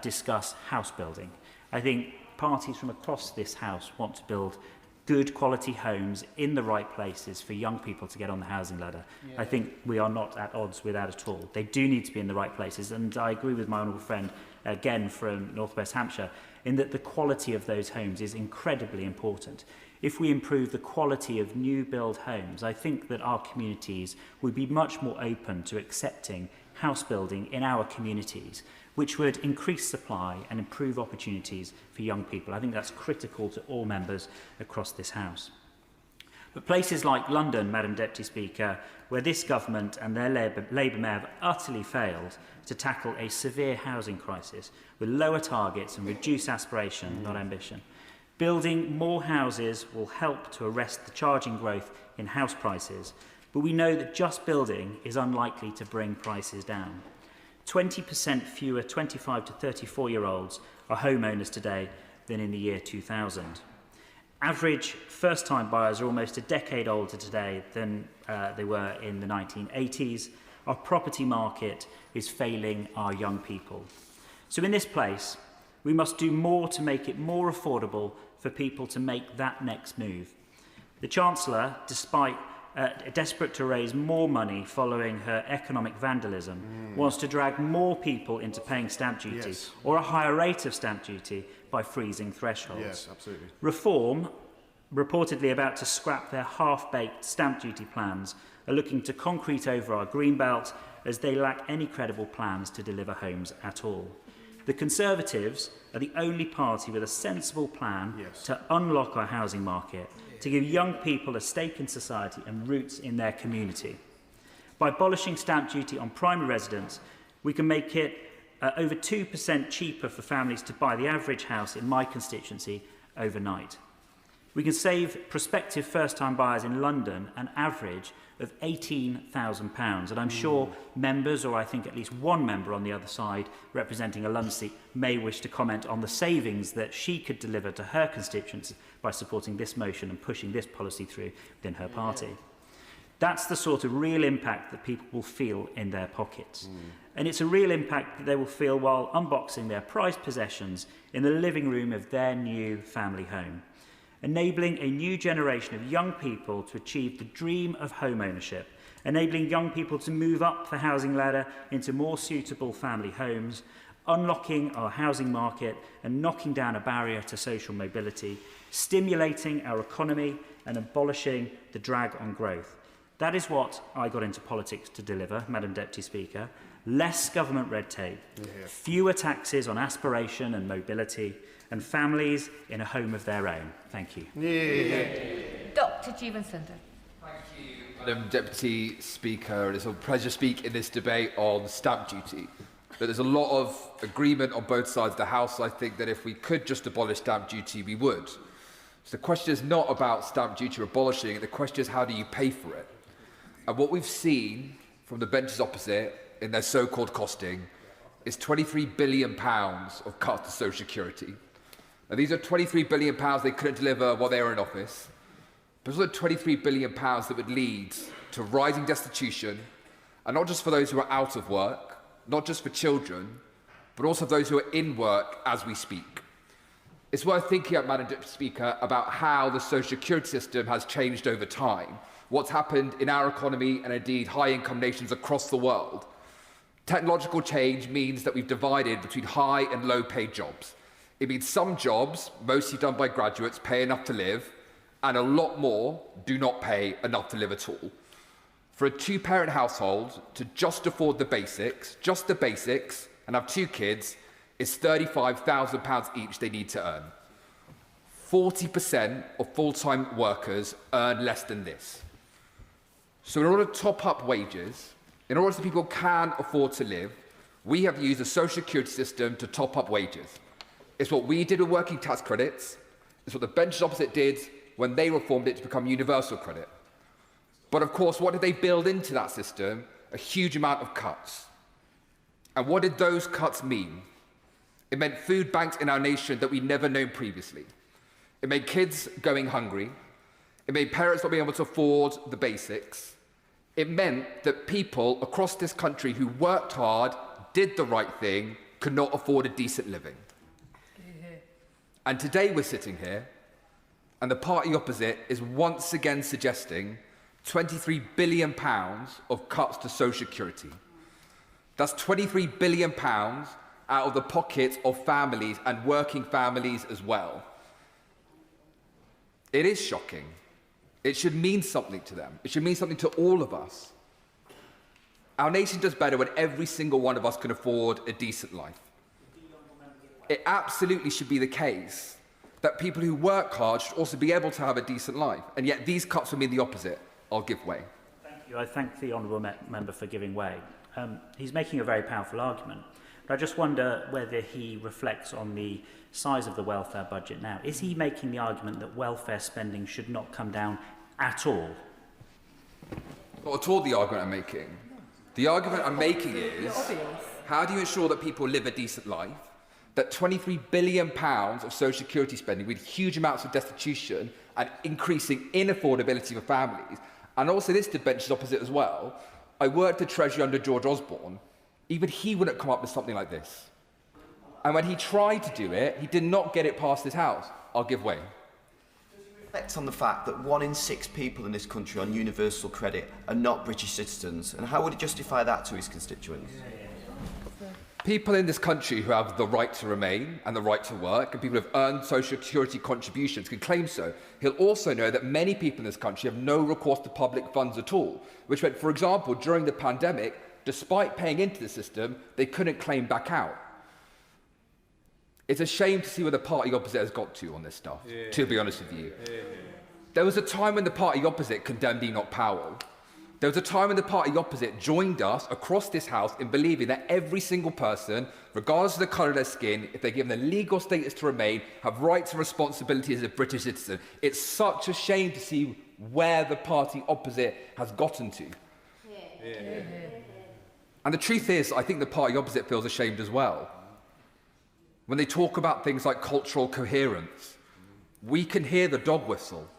discuss house building. I think parties from across this House want to build good quality homes in the right places for young people to get on the housing ladder. I think we are not at odds with that at all. They do need to be in the right places, and I agree with my honourable friend again from North West Hampshire, in that the quality of those homes is incredibly important. If we improve the quality of new build homes, I think that our communities would be much more open to accepting house building in our communities, which would increase supply and improve opportunities for young people. I think that's critical to all members across this House. But places like London, Madam Deputy Speaker, where this government and their Labour Mayor have utterly failed to tackle a severe housing crisis with lower targets and reduced aspiration, not ambition. Building more houses will help to arrest the charging growth in house prices, but we know that just building is unlikely to bring prices down. 20% fewer 25 to 34-year-olds are homeowners today than in the year 2000. Average first-time buyers are almost a decade older today than they were in the 1980s. Our property market is failing our young people. So in this place, we must do more to make it more affordable for people to make that next move. The Chancellor, despite desperate to raise more money following her economic vandalism, wants to drag more people into paying stamp duty or a higher rate of stamp duty by freezing thresholds. Yes, absolutely. Reform, reportedly about to scrap their half-baked stamp duty plans, are looking to concrete over our greenbelt as they lack any credible plans to deliver homes at all. The Conservatives are the only party with a sensible plan to unlock our housing market, to give young people a stake in society and roots in their community. By abolishing stamp duty on primary residence, we can make it over 2% cheaper for families to buy the average house in my constituency overnight. We can save prospective first-time buyers in London an average of £18,000, and I'm sure members, or I think at least one member on the other side representing a London seat, may wish to comment on the savings that she could deliver to her constituents by supporting this motion and pushing this policy through within her party. That's the sort of real impact that people will feel in their pockets. And it's a real impact that they will feel while unboxing their prized possessions in the living room of their new family home. Enabling a new generation of young people to achieve the dream of home ownership, enabling young people to move up the housing ladder into more suitable family homes, unlocking our housing market and knocking down a barrier to social mobility, stimulating our economy and abolishing the drag on growth. That is what I got into politics to deliver, Madam Deputy Speaker. Less government red tape, fewer taxes on aspiration and mobility, and families in a home of their own. Thank you. Dr. Jeevan Sundar. Thank you, Madam Deputy Speaker. It's a pleasure to speak in this debate on stamp duty. But there's a lot of agreement on both sides of the House. I think that if we could just abolish stamp duty, we would. So the question is not about stamp duty or abolishing it. The question is, how do you pay for it? And what we've seen from the benches opposite in their so-called costing is £23 billion of cuts to social security. Now, these are £23 billion they couldn't deliver while they were in office. But it's also £23 billion that would lead to rising destitution, and not just for those who are out of work, not just for children, but also those who are in work as we speak. It's worth thinking, Madam Deputy Speaker, about how the social security system has changed over time, what's happened in our economy and indeed high-income nations across the world. Technological change means that we've divided between high and low-paid jobs. It means some jobs, mostly done by graduates, pay enough to live, and a lot more do not pay enough to live at all. For a two-parent household to just afford the basics, and have 2 kids, is £35,000 each they need to earn. 40% of full-time workers earn less than this. So in order to top up wages, in order so people can afford to live, we have used the social security system to top up wages. It's what we did with working tax credits. It's what the benches opposite did when they reformed it to become universal credit. But of course, what did they build into that system? A huge amount of cuts. And what did those cuts mean? It meant food banks in our nation that we'd never known previously. It made kids going hungry. It made parents not being able to afford the basics. It meant that people across this country who worked hard, did the right thing, could not afford a decent living. And today we're sitting here, and the party opposite is once again suggesting £23 billion of cuts to social security. That's £23 billion out of the pockets of families and working families as well. It is shocking. It should mean something to them. It should mean something to all of us. Our nation does better when every single one of us can afford a decent life. It absolutely should be the case that people who work hard should also be able to have a decent life. And yet these cuts will mean the opposite. I'll give way. Thank you. I thank the honourable member for giving way. He's making a very powerful argument. But I just wonder whether he reflects on the size of the welfare budget now. Is he making the argument that welfare spending should not come down at all? Not at all the argument I'm making. The argument I'm making is, how do you ensure that people live a decent life, that £23 billion of social security spending with huge amounts of destitution and increasing inaffordability for families, and also this debate is opposite as well. I worked at Treasury under George Osborne. Even he wouldn't come up with something like this. And when he tried to do it, he did not get it past his house. I'll give way. Reflect on the fact that 1 in 6 people in this country on universal credit are not British citizens, and how would he justify that to his constituents? People in this country who have the right to remain and the right to work, and people who have earned social security contributions can claim so. He'll also know that many people in this country have no recourse to public funds at all, which meant, for example, during the pandemic, despite paying into the system, they couldn't claim back out. It's a shame to see where the party opposite has got to on this stuff, to be honest with you. There was a time when the party opposite condemned Enoch Powell. There was a time when the party opposite joined us across this house in believing that every single person, regardless of the colour of their skin, if they're given the legal status to remain, have rights and responsibilities as a British citizen. It's such a shame to see where the party opposite has gotten to. And the truth is, I think the party opposite feels ashamed as well. When they talk about things like cultural coherence, we can hear the dog whistle.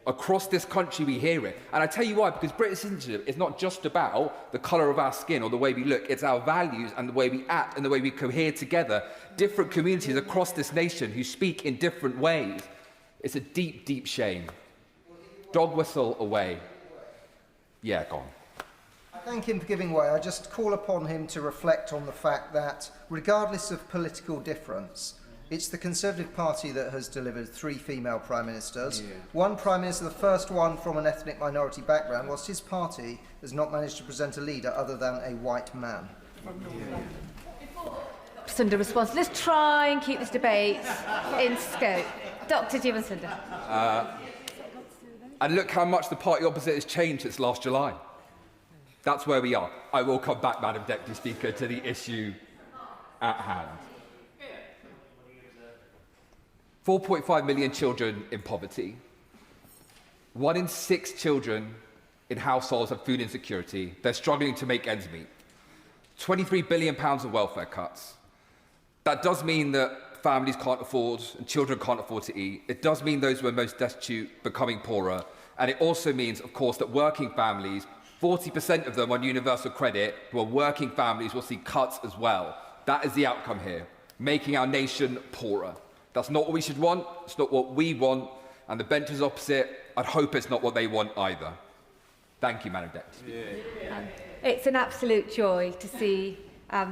Across this country, we hear it. And I tell you why, because British citizenship is not just about the colour of our skin or the way we look. It's our values and the way we act and the way we cohere together. Different communities across this nation who speak in different ways. It's a deep, deep shame. Dog whistle away. Yeah, gone. Thank him for giving way. I just call upon him to reflect on the fact that, regardless of political difference, it's the Conservative Party that has delivered 3 female Prime Ministers. One Prime Minister, the first one from an ethnic minority background, whilst his party has not managed to present a leader other than a white man. Sunda response. Let's try and keep this debate in scope. Dr. Jivan Sunda. And look how much the party opposite has changed since last July. That's where we are. I will come back, Madam Deputy Speaker, to the issue at hand. 4.5 million children in poverty. 1 in 6 children in households have food insecurity. They're struggling to make ends meet. £23 billion of welfare cuts. That does mean that families can't afford and children can't afford to eat. It does mean those who are most destitute becoming poorer. And it also means, of course, that working families, 40% of them on universal credit, who are working families, will see cuts as well. That is the outcome here, making our nation poorer. That's not what we should want. It's not what we want. And the bench is opposite. I'd hope it's not what they want either. Thank you, Madam Deputy. It's an absolute joy to see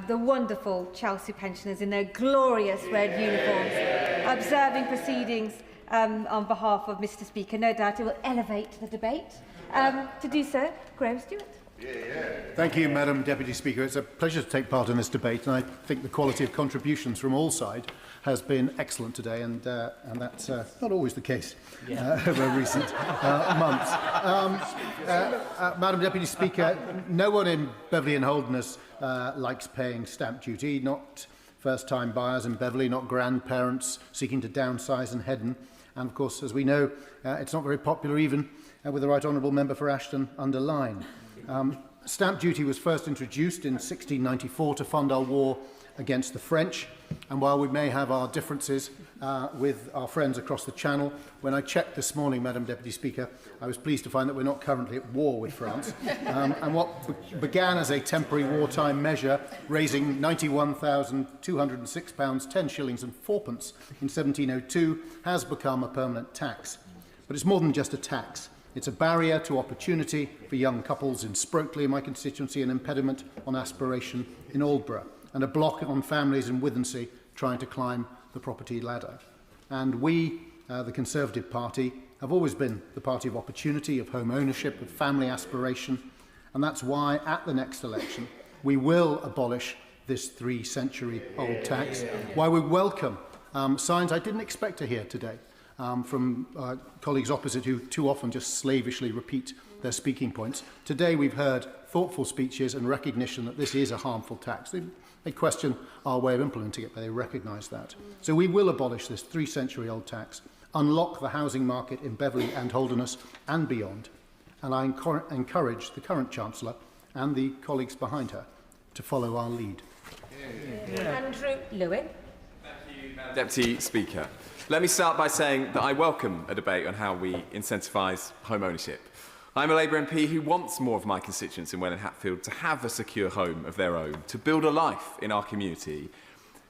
the wonderful Chelsea pensioners in their glorious red uniforms observing proceedings on behalf of Mr. Speaker. No doubt it will elevate the debate. To do so, Graham Stewart. Thank you, Madam Deputy Speaker. It's a pleasure to take part in this debate, and I think the quality of contributions from all sides has been excellent today, and that's not always the case over recent months. Madam Deputy Speaker, no one in Beverley and Holderness likes paying stamp duty, not first-time buyers in Beverley, not grandparents seeking to downsize in Heddon, and of course, as we know, it's not very popular even with the Right Honourable Member for Ashton underlined. Stamp duty was first introduced in 1694 to fund our war against the French, and while we may have our differences with our friends across the Channel, when I checked this morning, Madam Deputy Speaker, I was pleased to find that we're not currently at war with France. And what began as a temporary wartime measure, raising £91,206, 10 shillings and 4pence in 1702, has become a permanent tax. But it's more than just a tax. It's a barrier to opportunity for young couples in Sprockley, my constituency, an impediment on aspiration in Aldborough. and a block on families in Withensea trying to climb the property ladder. And we, the Conservative Party, have always been the party of opportunity, of home ownership, of family aspiration, and that's why at the next election we will abolish this 3-century-old tax, why we welcome signs I didn't expect to hear today from colleagues opposite who too often just slavishly repeat their speaking points. Today we've heard thoughtful speeches and recognition that this is a harmful tax. They question our way of implementing it, but they recognise that. So we will abolish this 3-century-old tax, unlock the housing market in Beverley and Holderness and beyond, and I encourage the current Chancellor and the colleagues behind her to follow our lead. Andrew Lewin. Deputy Speaker, let me start by saying that I welcome a debate on how we incentivise home ownership. I'm a Labour MP who wants more of my constituents in Welwyn Hatfield to have a secure home of their own, to build a life in our community,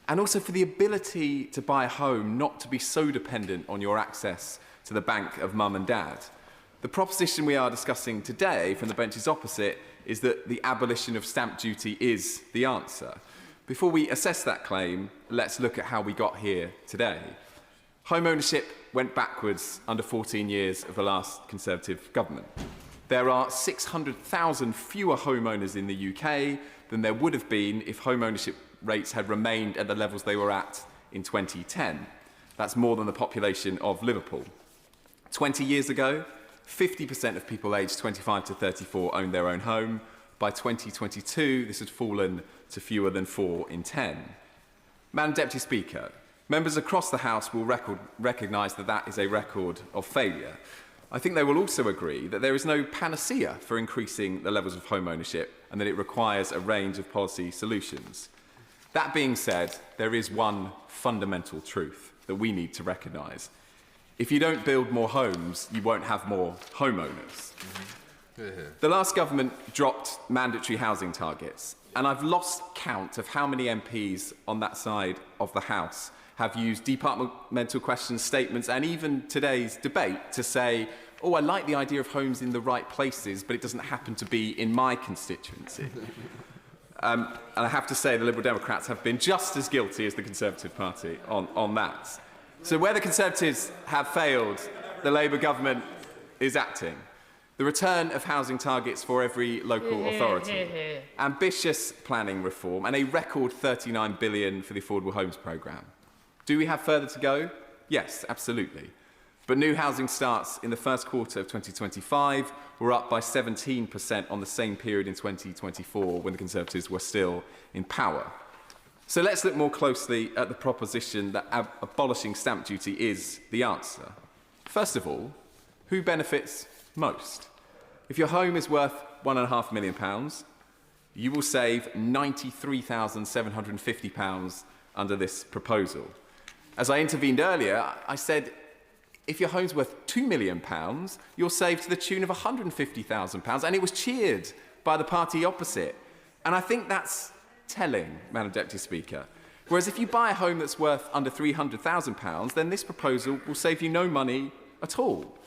and also for the ability to buy a home not to be so dependent on your access to the bank of mum and dad. The proposition we are discussing today from the benches opposite is that the abolition of stamp duty is the answer. Before we assess that claim, let's look at how we got here today. Home ownership went backwards under 14 years of the last Conservative government. There are 600,000 fewer homeowners in the UK than there would have been if home ownership rates had remained at the levels they were at in 2010. That's more than the population of Liverpool. 20 years ago, 50% of people aged 25 to 34 owned their own home. By 2022, this had fallen to fewer than 4 in 10. Madam Deputy Speaker, members across the House will recognise that that is a record of failure. I think they will also agree that there is no panacea for increasing the levels of home ownership and that it requires a range of policy solutions. That being said, there is one fundamental truth that we need to recognise. If you don't build more homes, you won't have more homeowners. The last government dropped mandatory housing targets, and I've lost count of how many MPs on that side of the House have used departmental questions, statements, and even today's debate to say, oh, I like the idea of homes in the right places, but it doesn't happen to be in my constituency. And I have to say the Liberal Democrats have been just as guilty as the Conservative Party on that. So where the Conservatives have failed, the Labour government is acting. The return of housing targets for every local authority, ambitious planning reform, and a record £39 billion for the Affordable Homes Programme. Do we have further to go? Yes, absolutely. But new housing starts in the first quarter of 2025 were up by 17% on the same period in 2024 when the Conservatives were still in power. So let's look more closely at the proposition that abolishing stamp duty is the answer. First of all, who benefits most? If your home is worth £1.5 million, you will save £93,750 under this proposal. As I intervened earlier, I said, if your home's worth £2 million, you'll save to the tune of £150,000, and it was cheered by the party opposite. And I think that's telling, Madam Deputy Speaker. Whereas if you buy a home that's worth under £300,000, then this proposal will save you no money at all.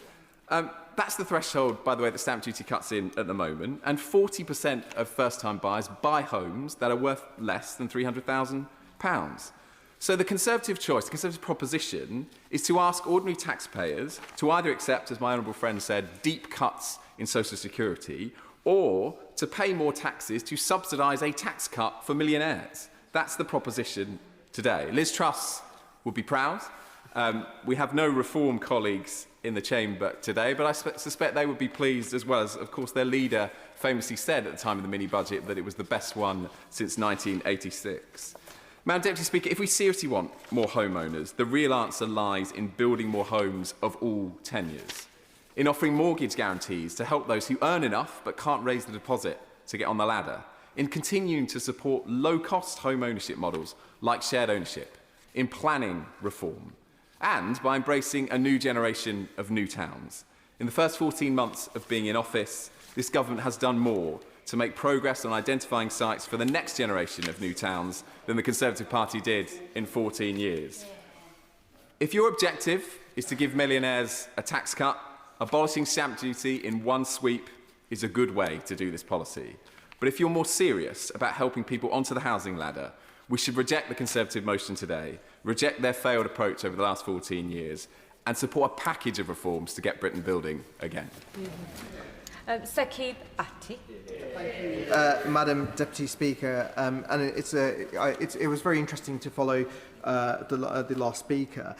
That's the threshold, by the way, that stamp duty cuts in at the moment, and 40% of first-time buyers buy homes that are worth less than £300,000. So the Conservative choice, the Conservative proposition, is to ask ordinary taxpayers to either accept, as my honourable friend said, deep cuts in social security, or to pay more taxes to subsidise a tax cut for millionaires. That's the proposition today. Liz Truss would be proud. We have no Reform colleagues in the chamber today, but I suspect they would be pleased as well, as, of course, their leader famously said at the time of the mini-budget that it was the best one since 1986. Madam Deputy Speaker, if we seriously want more homeowners, the real answer lies in building more homes of all tenures, in offering mortgage guarantees to help those who earn enough but can't raise the deposit to get on the ladder, in continuing to support low-cost home ownership models like shared ownership, in planning reform, and by embracing a new generation of new towns. In the first 14 months of being in office, this government has done more to make progress on identifying sites for the next generation of new towns than the Conservative Party did in 14 years. If your objective is to give millionaires a tax cut, abolishing stamp duty in one sweep is a good way to do this policy. But if you're more serious about helping people onto the housing ladder, We should reject the Conservative motion today, reject their failed approach over the last 14 years, and support a package of reforms to get Britain building again. Sakib Atti. Madam Deputy Speaker, and it was very interesting to follow the last speaker,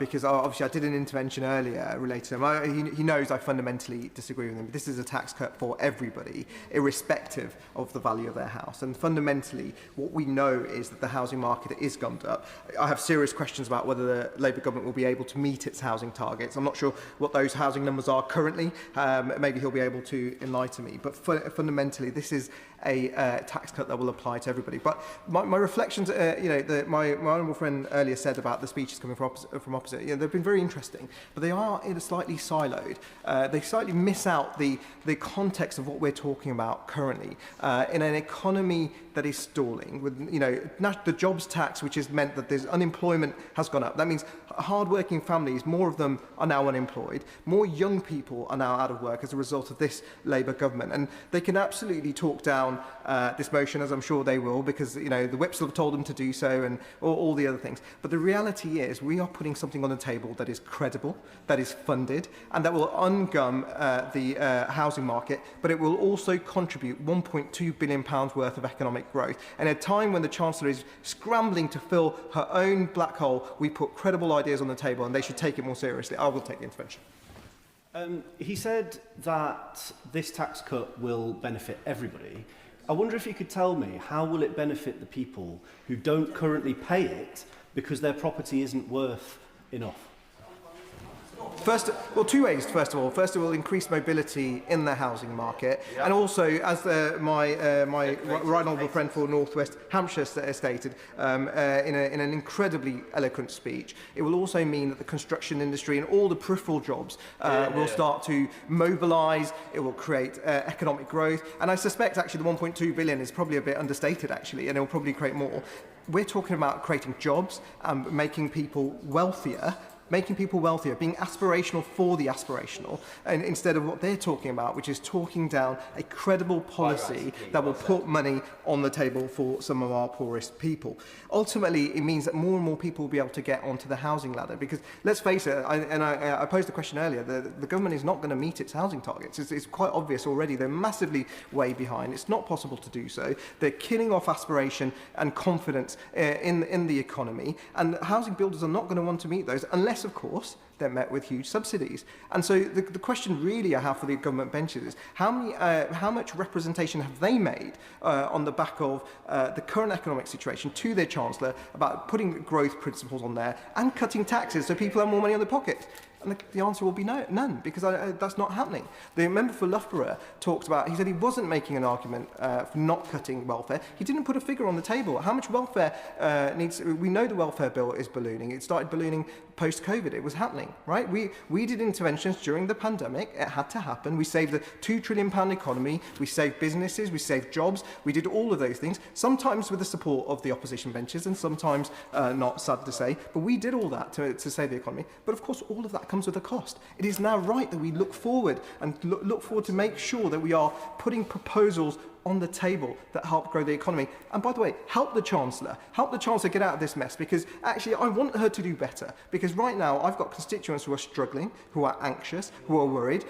because obviously I did an intervention earlier related to him. He knows I fundamentally disagree with him. This is a tax cut for everybody, irrespective of the value of their house. And fundamentally, what we know is that the housing market is gummed up. I have serious questions about whether the Labour government will be able to meet its housing targets. I'm not sure what those housing numbers are currently. Maybe he'll be able to enlighten me. But fundamentally, this is a tax cut that will apply to everybody. But my reflections, my honourable friend earlier said about the speeches coming from opposite, they've been very interesting, but they are slightly siloed. They slightly miss out the context of what we're talking about currently in an economy that is stalling. With the jobs tax, which has meant that there's unemployment has gone up. That means hard-working families, more of them are now unemployed. More young people are now out of work as a result of this Labour government, and they can absolutely talk down this motion, as I'm sure they will, because the whips have told them to do so, and all the other things. But the reality is, we are putting something on the table that is credible, that is funded, and that will ungum the housing market, but it will also contribute £1.2 billion worth of economic growth. And at a time when the Chancellor is scrambling to fill her own black hole, we put credible ideas on the table, and they should take it more seriously. I will take the intervention. He said that this tax cut will benefit everybody. I wonder if you could tell me, how will it benefit the people who don't currently pay it because their property isn't worth enough? Two ways. First of all, increase mobility in the housing market, and also, as my right honourable friend for North West Hampshire stated in an incredibly eloquent speech, it will also mean that the construction industry and all the peripheral jobs will start to mobilise. It will create economic growth, and I suspect actually the 1.2 billion is probably a bit understated actually, and it will probably create more. We're talking about creating jobs and making people wealthier, being aspirational for the aspirational, and instead of what they're talking about, which is talking down a credible policy that will put money on the table for some of our poorest people. Ultimately, it means that more and more people will be able to get onto the housing ladder, because let's face it, I posed the question earlier, the government is not going to meet its housing targets. It's quite obvious already. They're massively way behind. It's not possible to do so. They're killing off aspiration and confidence in the economy, and housing builders are not going to want to meet those unless, of course, they're met with huge subsidies. And so the question really I have for the government benches is, how much representation have they made on the back of the current economic situation to their Chancellor about putting growth principles on there and cutting taxes so people have more money in their pockets? And the answer will be no, none, because that's not happening. The member for Loughborough talked about, he said he wasn't making an argument for not cutting welfare. He didn't put a figure on the table. How much welfare we know the welfare bill is ballooning. It started ballooning post-COVID. It was happening, right? We did interventions during the pandemic. It had to happen. We saved the £2 trillion economy. We saved businesses. We saved jobs. We did all of those things, sometimes with the support of the opposition benches and sometimes not, sad to say. But we did all that to save the economy. But of course, all of that comes with a cost. It is now right that we look forward and look forward to make sure that we are putting proposals on the table that help grow the economy. And by the way, help the Chancellor get out of this mess, because actually I want her to do better, because right now I've got constituents who are struggling, who are anxious, who are worried.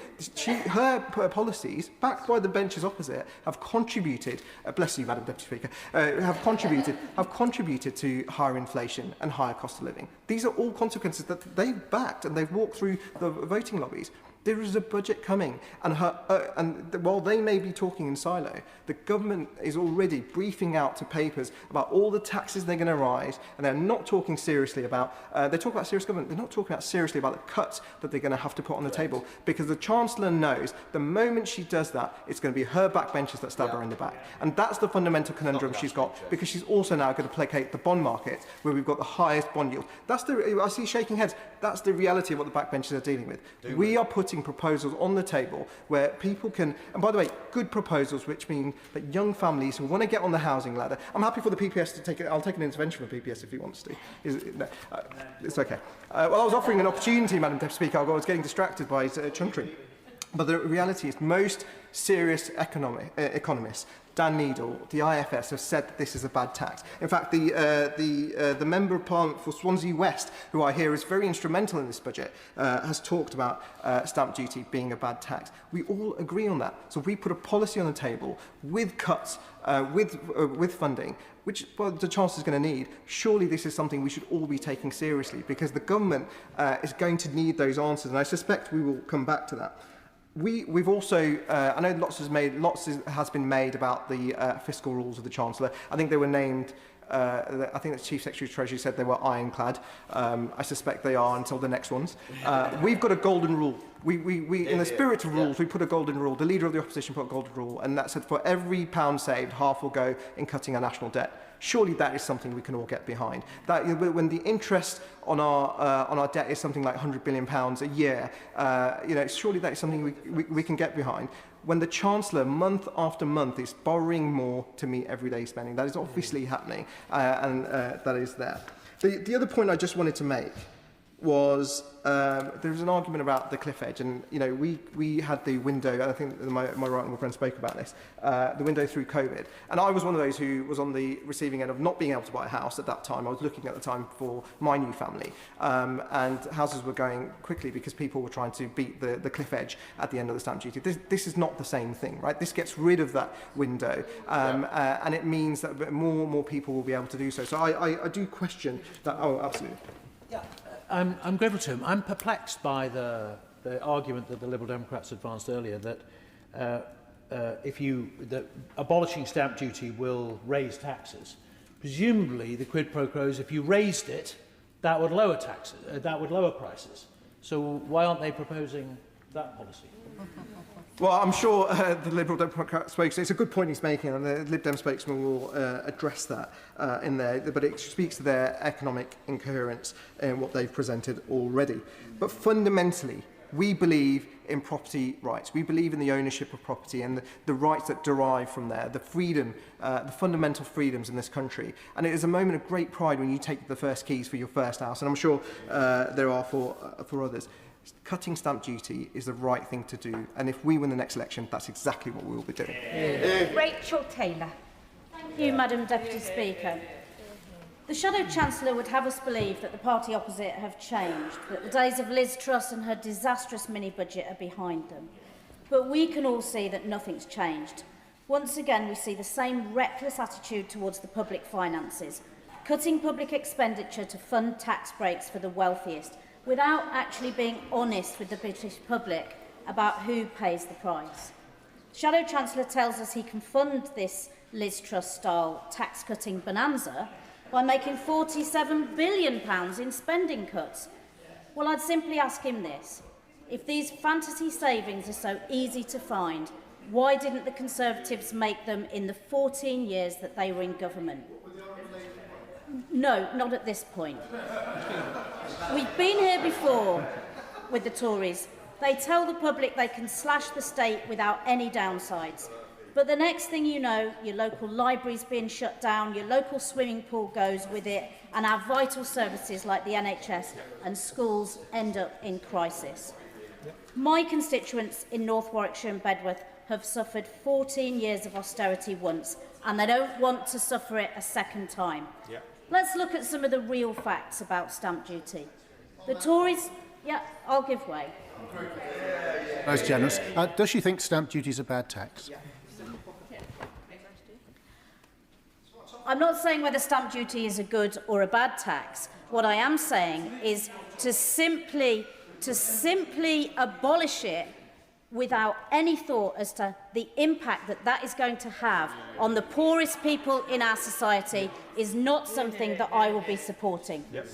Her policies, backed by the benches opposite, have contributed, bless you Madam Deputy Speaker, have contributed to higher inflation and higher cost of living. These are all consequences that they've backed and they've walked through the voting lobbies. There is a budget coming, and while they may be talking in silo, the government is already briefing out to papers about all the taxes they're going to rise, and they're not talking seriously about, they talk about serious government, they're not talking about seriously about the cuts that they're going to have to put on the table, because the Chancellor knows the moment she does that, it's going to be her backbenchers that stab her in the back. And that's the fundamental conundrum she's got, because she's also now going to placate the bond market, where we've got the highest bond yield. I see shaking heads. That's the reality of what the backbenchers are dealing with. We are putting proposals on the table where people can, and by the way, good proposals, which mean that young families who want to get on the housing ladder. I'm happy for the PPS to take it. I'll take an intervention from PPS if he wants to. It's okay. Well, I was offering an opportunity, Madam Deputy Speaker. I was getting distracted by chuntering. But the reality is, most serious economists Dan Needle, the IFS, have said that this is a bad tax. In fact, the Member of Parliament for Swansea West, who I hear is very instrumental in this budget, has talked about stamp duty being a bad tax. We all agree on that. So we put a policy on the table with cuts, with funding, which the Chancellor is going to need. Surely this is something we should all be taking seriously, because the government is going to need those answers, and I suspect we will come back to that. We've also, I know lots has been made about the fiscal rules of the Chancellor. I think they were named, I think the Chief Secretary of Treasury said they were ironclad. I suspect they are until the next ones. We've got a golden rule. We in the spirit of rules, we put a golden rule. The Leader of the Opposition put a golden rule, and that said for every pound saved, half will go in cutting our national debt. Surely that is something we can all get behind. That when the interest on our debt is something like £100 billion a year, surely that is something we can get behind. When the Chancellor, month after month, is borrowing more to meet everyday spending, that is obviously happening, and that is there. The other point I just wanted to make was there was an argument about the cliff edge, and we had the window. I think my right honourable friend spoke about this, the window through COVID, and I was one of those who was on the receiving end of not being able to buy a house at that time. I was looking at the time for my new family, and houses were going quickly because people were trying to beat the cliff edge at the end of the stamp duty. This is not the same thing, right? This gets rid of that window, and it means that more and more people will be able to do so. So I do question that. Oh, absolutely. Yeah. I'm grateful to him. I'm perplexed by the argument that the Liberal Democrats advanced earlier that that abolishing stamp duty will raise taxes. Presumably, the quid pro quo is if you raised it, that would lower taxes, that would lower prices. So why aren't they proposing that policy? Well, I'm sure the Liberal Democrat spokesman, it's a good point he's making, and the Lib Dem spokesman will address that in there, but it speaks to their economic incoherence in what they've presented already. But fundamentally, we believe in property rights. We believe in the ownership of property and the rights that derive from there, the freedom, the fundamental freedoms in this country. And it is a moment of great pride when you take the first keys for your first house, and I'm sure there are for others. Cutting stamp duty is the right thing to do, and if we win the next election, that's exactly what we will be doing. Rachel Taylor. Thank you, Madam Deputy Speaker. The Shadow Chancellor would have us believe that the party opposite have changed, that the days of Liz Truss and her disastrous mini-budget are behind them. But we can all see that nothing's changed. Once again, we see the same reckless attitude towards the public finances, cutting public expenditure to fund tax breaks for the wealthiest, without actually being honest with the British public about who pays the price. Shadow Chancellor tells us he can fund this Liz Truss-style tax-cutting bonanza by making £47 billion in spending cuts. Well, I'd simply ask him this. If these fantasy savings are so easy to find, why didn't the Conservatives make them in the 14 years that they were in government? No, not at this point. We've been here before with the Tories. They tell the public they can slash the state without any downsides. But the next thing you know, your local library's being shut down, your local swimming pool goes with it, and our vital services like the NHS and schools end up in crisis. My constituents in North Warwickshire and Bedworth have suffered 14 years of austerity once, and they don't want to suffer it a second time. Yeah. Let's look at some of the real facts about stamp duty. The Tories... Yeah, I'll give way. Most generous. Does she think stamp duty is a bad tax? I'm not saying whether stamp duty is a good or a bad tax. What I am saying is to simply abolish it without any thought as to the impact that that is going to have on the poorest people in our society is not something that I will be supporting. Yep.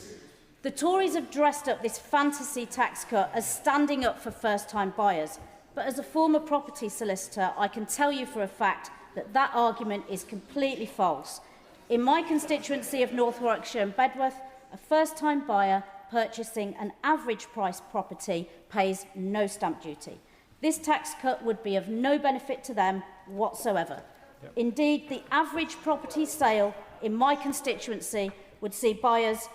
The Tories have dressed up this fantasy tax cut as standing up for first-time buyers, but as a former property solicitor, I can tell you for a fact that that argument is completely false. In my constituency of North Warwickshire and Bedworth, a first-time buyer purchasing an average price property pays no stamp duty. This tax cut would be of no benefit to them whatsoever. Yep. Indeed, the average property sale in my constituency would see buyers...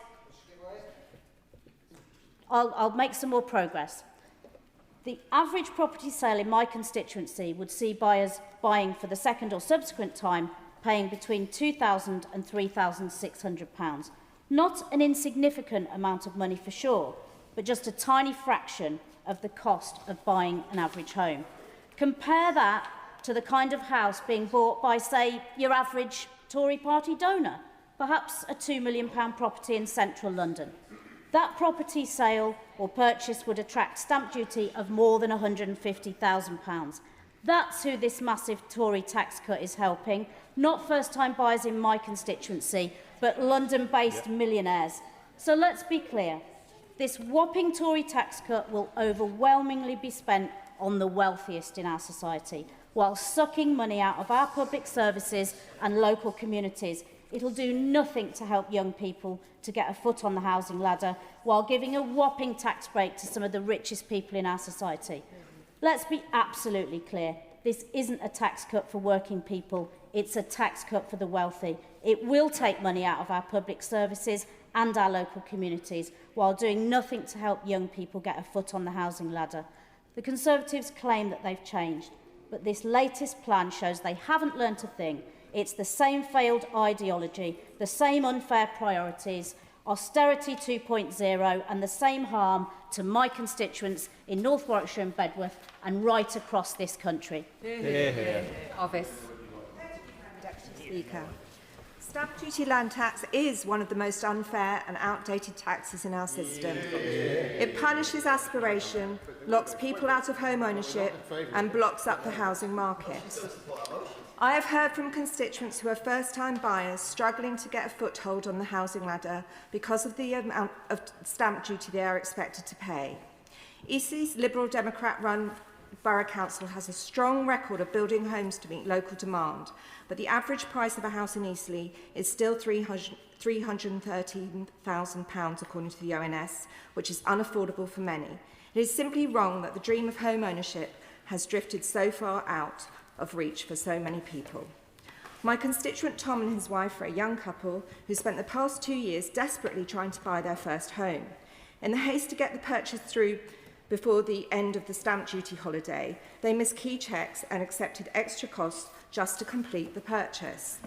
I'll make some more progress. The average property sale in my constituency would see buyers buying for the second or subsequent time paying between £2,000 and £3,600. Not an insignificant amount of money for sure, but just a tiny fraction of the cost of buying an average home. Compare that to the kind of house being bought by, say, your average Tory party donor, perhaps a £2 million property in central London. That property sale or purchase would attract stamp duty of more than £150,000. That's who this massive Tory tax cut is helping, not first-time buyers in my constituency, but London-based millionaires. So let's be clear. This whopping Tory tax cut will overwhelmingly be spent on the wealthiest in our society, while sucking money out of our public services and local communities. It'll do nothing to help young people to get a foot on the housing ladder, while giving a whopping tax break to some of the richest people in our society. Let's be absolutely clear. This isn't a tax cut for working people. It's a tax cut for the wealthy. It will take money out of our public services and our local communities, while doing nothing to help young people get a foot on the housing ladder. The Conservatives claim that they've changed, but this latest plan shows they haven't learnt a thing. It's the same failed ideology, the same unfair priorities, austerity 2.0, and the same harm to my constituents in North Warwickshire and Bedworth and right across this country. Office. Deputy Speaker. Stamp duty land tax is one of the most unfair and outdated taxes in our system. It punishes aspiration, locks people out of home ownership and blocks up the housing market. I have heard from constituents who are first-time buyers struggling to get a foothold on the housing ladder because of the amount of stamp duty they are expected to pay. Eastleigh's Liberal Democrat-run Borough Council has a strong record of building homes to meet local demand, but the average price of a house in Eastleigh is still £313,000 according to the ONS, which is unaffordable for many. It is simply wrong that the dream of home ownership has drifted so far out of reach for so many people. My constituent Tom and his wife are a young couple who spent the past 2 years desperately trying to buy their first home. In the haste to get the purchase through before the end of the stamp duty holiday, they missed key checks and accepted extra costs just to complete the purchase.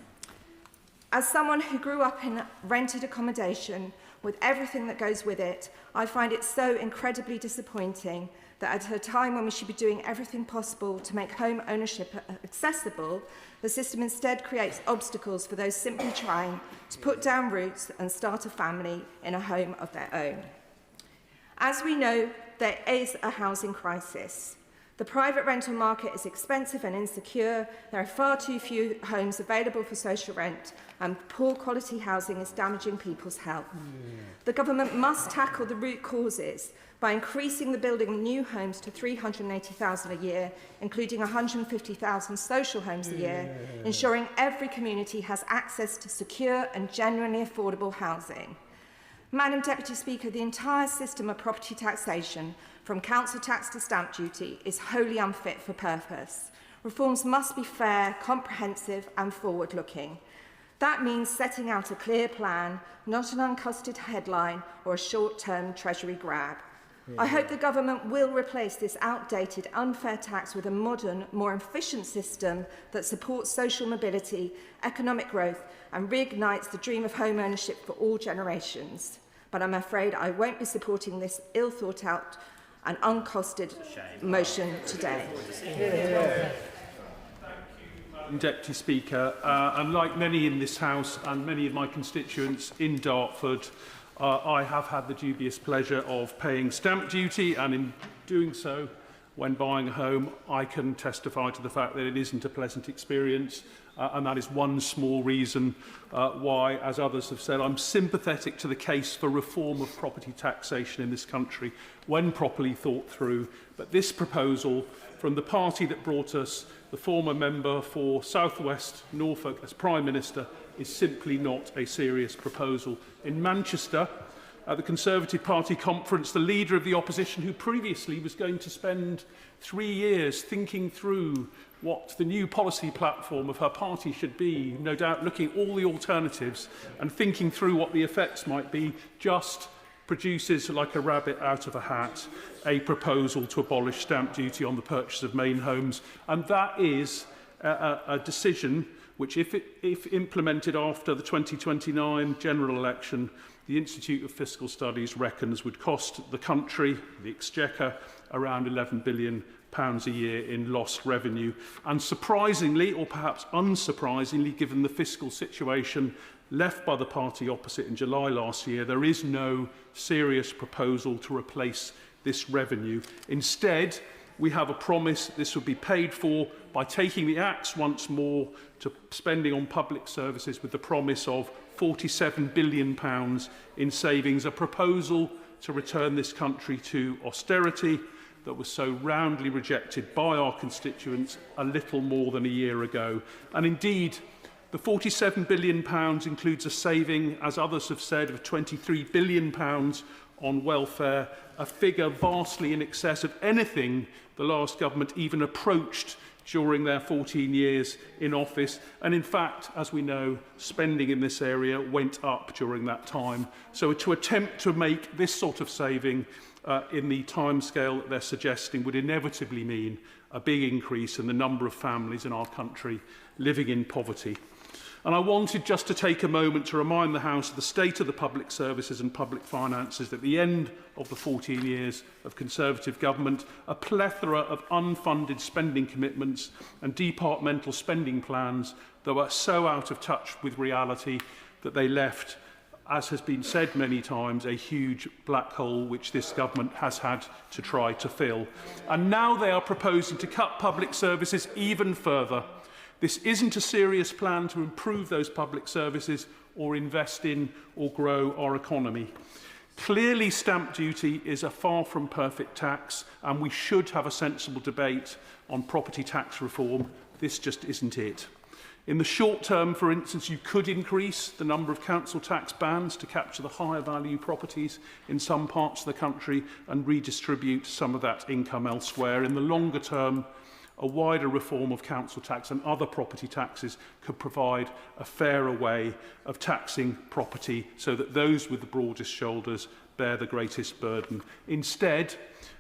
As someone who grew up in rented accommodation with everything that goes with it, I find it so incredibly disappointing that at a time when we should be doing everything possible to make home ownership accessible, the system instead creates obstacles for those simply trying to put down roots and start a family in a home of their own. As we know, there is a housing crisis. The private rental market is expensive and insecure. There are far too few homes available for social rent, and poor quality housing is damaging people's health. The government must tackle the root causes by increasing the building of new homes to 380,000 a year, including 150,000 social homes a year, ensuring every community has access to secure and genuinely affordable housing. Madam Deputy Speaker, the entire system of property taxation, from council tax to stamp duty, is wholly unfit for purpose. Reforms must be fair, comprehensive and forward-looking. That means setting out a clear plan, not an uncosted headline or a short-term Treasury grab. I hope the government will replace this outdated, unfair tax with a modern, more efficient system that supports social mobility, economic growth and reignites the dream of home ownership for all generations. But I'm afraid I won't be supporting this ill-thought-out and uncosted motion today. Deputy Speaker, and like many in this House and many of my constituents in Dartford, I have had the dubious pleasure of paying stamp duty, and in doing so, when buying a home, I can testify to the fact that it isn't a pleasant experience, and that is one small reason why, as others have said, I'm sympathetic to the case for reform of property taxation in this country when properly thought through. But this proposal from the party that brought us the former member for South West Norfolk as Prime Minister is simply not a serious proposal. In Manchester, at the Conservative Party conference, the leader of the opposition, who previously was going to spend 3 years thinking through what the new policy platform of her party should be, no doubt looking at all the alternatives and thinking through what the effects might be, just produces, like a rabbit out of a hat, a proposal to abolish stamp duty on the purchase of main homes. And that is a decision which, if implemented after the 2029 general election, the Institute of Fiscal Studies reckons would cost the country, the Exchequer, around £11 billion a year in lost revenue. And surprisingly, or perhaps unsurprisingly, given the fiscal situation left by the party opposite in July last year, there is no serious proposal to replace this revenue. Instead, we have a promise that this would be paid for by taking the axe once more to spending on public services, with the promise of £47 billion in savings, a proposal to return this country to austerity that was so roundly rejected by our constituents a little more than a year ago. And indeed, the £47 billion includes a saving, as others have said, of £23 billion on welfare, a figure vastly in excess of anything the last government even approached during their 14 years in office. And in fact, as we know, spending in this area went up during that time. So to attempt to make this sort of saving in the timescale that they're suggesting would inevitably mean a big increase in the number of families in our country living in poverty. And I wanted just to take a moment to remind the House of the state of the public services and public finances at the end of the 14 years of Conservative government, a plethora of unfunded spending commitments and departmental spending plans that were so out of touch with reality that they left, as has been said many times, a huge black hole which this government has had to try to fill. And now they are proposing to cut public services even further. This isn't a serious plan to improve those public services or invest in or grow our economy. Clearly, stamp duty is a far from perfect tax, and we should have a sensible debate on property tax reform. This just isn't it. In the short term, for instance, you could increase the number of council tax bands to capture the higher value properties in some parts of the country and redistribute some of that income elsewhere. In the longer term, a wider reform of council tax and other property taxes could provide a fairer way of taxing property so that those with the broadest shoulders bear the greatest burden. Instead,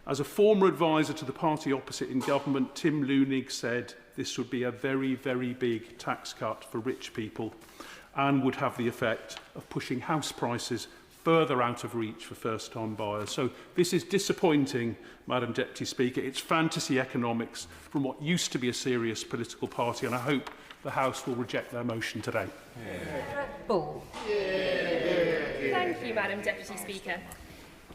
as a former advisor to the party opposite in government, Tim Loonig, said this would be a very, very big tax cut for rich people and would have the effect of pushing house prices further out of reach for first-time buyers. So this is disappointing, Madam Deputy Speaker. It's fantasy economics from what used to be a serious political party, and I hope the House will reject their motion today. Thank you, Madam Deputy Speaker.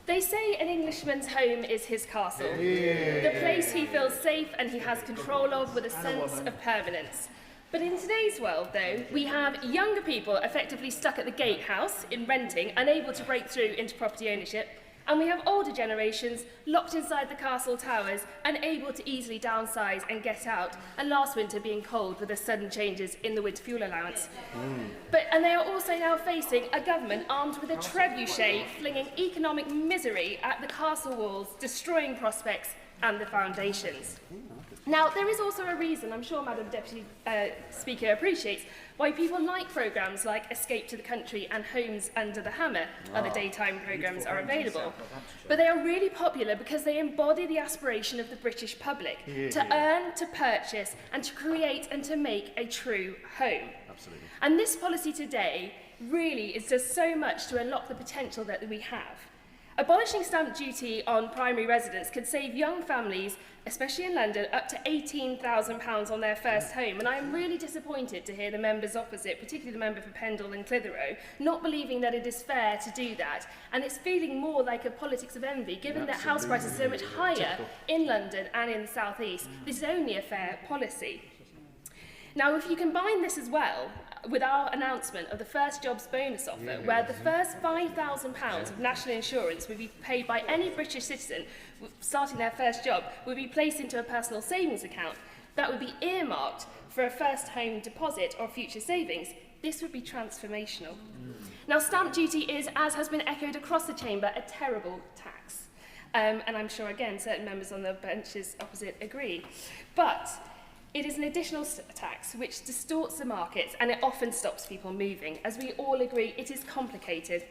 They say an Englishman's home is his castle, the place he feels safe and he has control of with a sense of permanence. But in today's world, though, we have younger people effectively stuck at the gatehouse in renting, unable to break through into property ownership, and we have older generations locked inside the castle towers, unable to easily downsize and get out, and last winter being cold with the sudden changes in the winter fuel allowance. And they are also now facing a government armed with a trebuchet, flinging economic misery at the castle walls, destroying prospects and the foundations. Now, there is also a reason, I'm sure Madam Deputy Speaker appreciates, why people like programmes like Escape to the Country and Homes Under the Hammer, other daytime programmes, are available. But they are really popular because they embody the aspiration of the British public to earn, to purchase, and to create and to make a true home. Absolutely. And this policy today really does so much to unlock the potential that we have. Abolishing stamp duty on primary residence could save young families, especially in London, up to £18,000 on their first home. And I am really disappointed to hear the members opposite, particularly the member for Pendle and Clitheroe, not believing that it is fair to do that. And it's feeling more like a politics of envy, given that house prices are so much higher in London and in the South East. This is only a fair policy. Now, if you combine this as well with our announcement of the first jobs bonus offer, where the first £5,000 of national insurance would be paid by any British citizen starting their first job, would be placed into a personal savings account, that would be earmarked for a first home deposit or future savings. This would be transformational. Now, stamp duty is, as has been echoed across the chamber, a terrible tax. And I'm sure, again, certain members on the benches opposite agree. But it is an additional tax which distorts the markets, and it often stops people moving. As we all agree, it is complicated.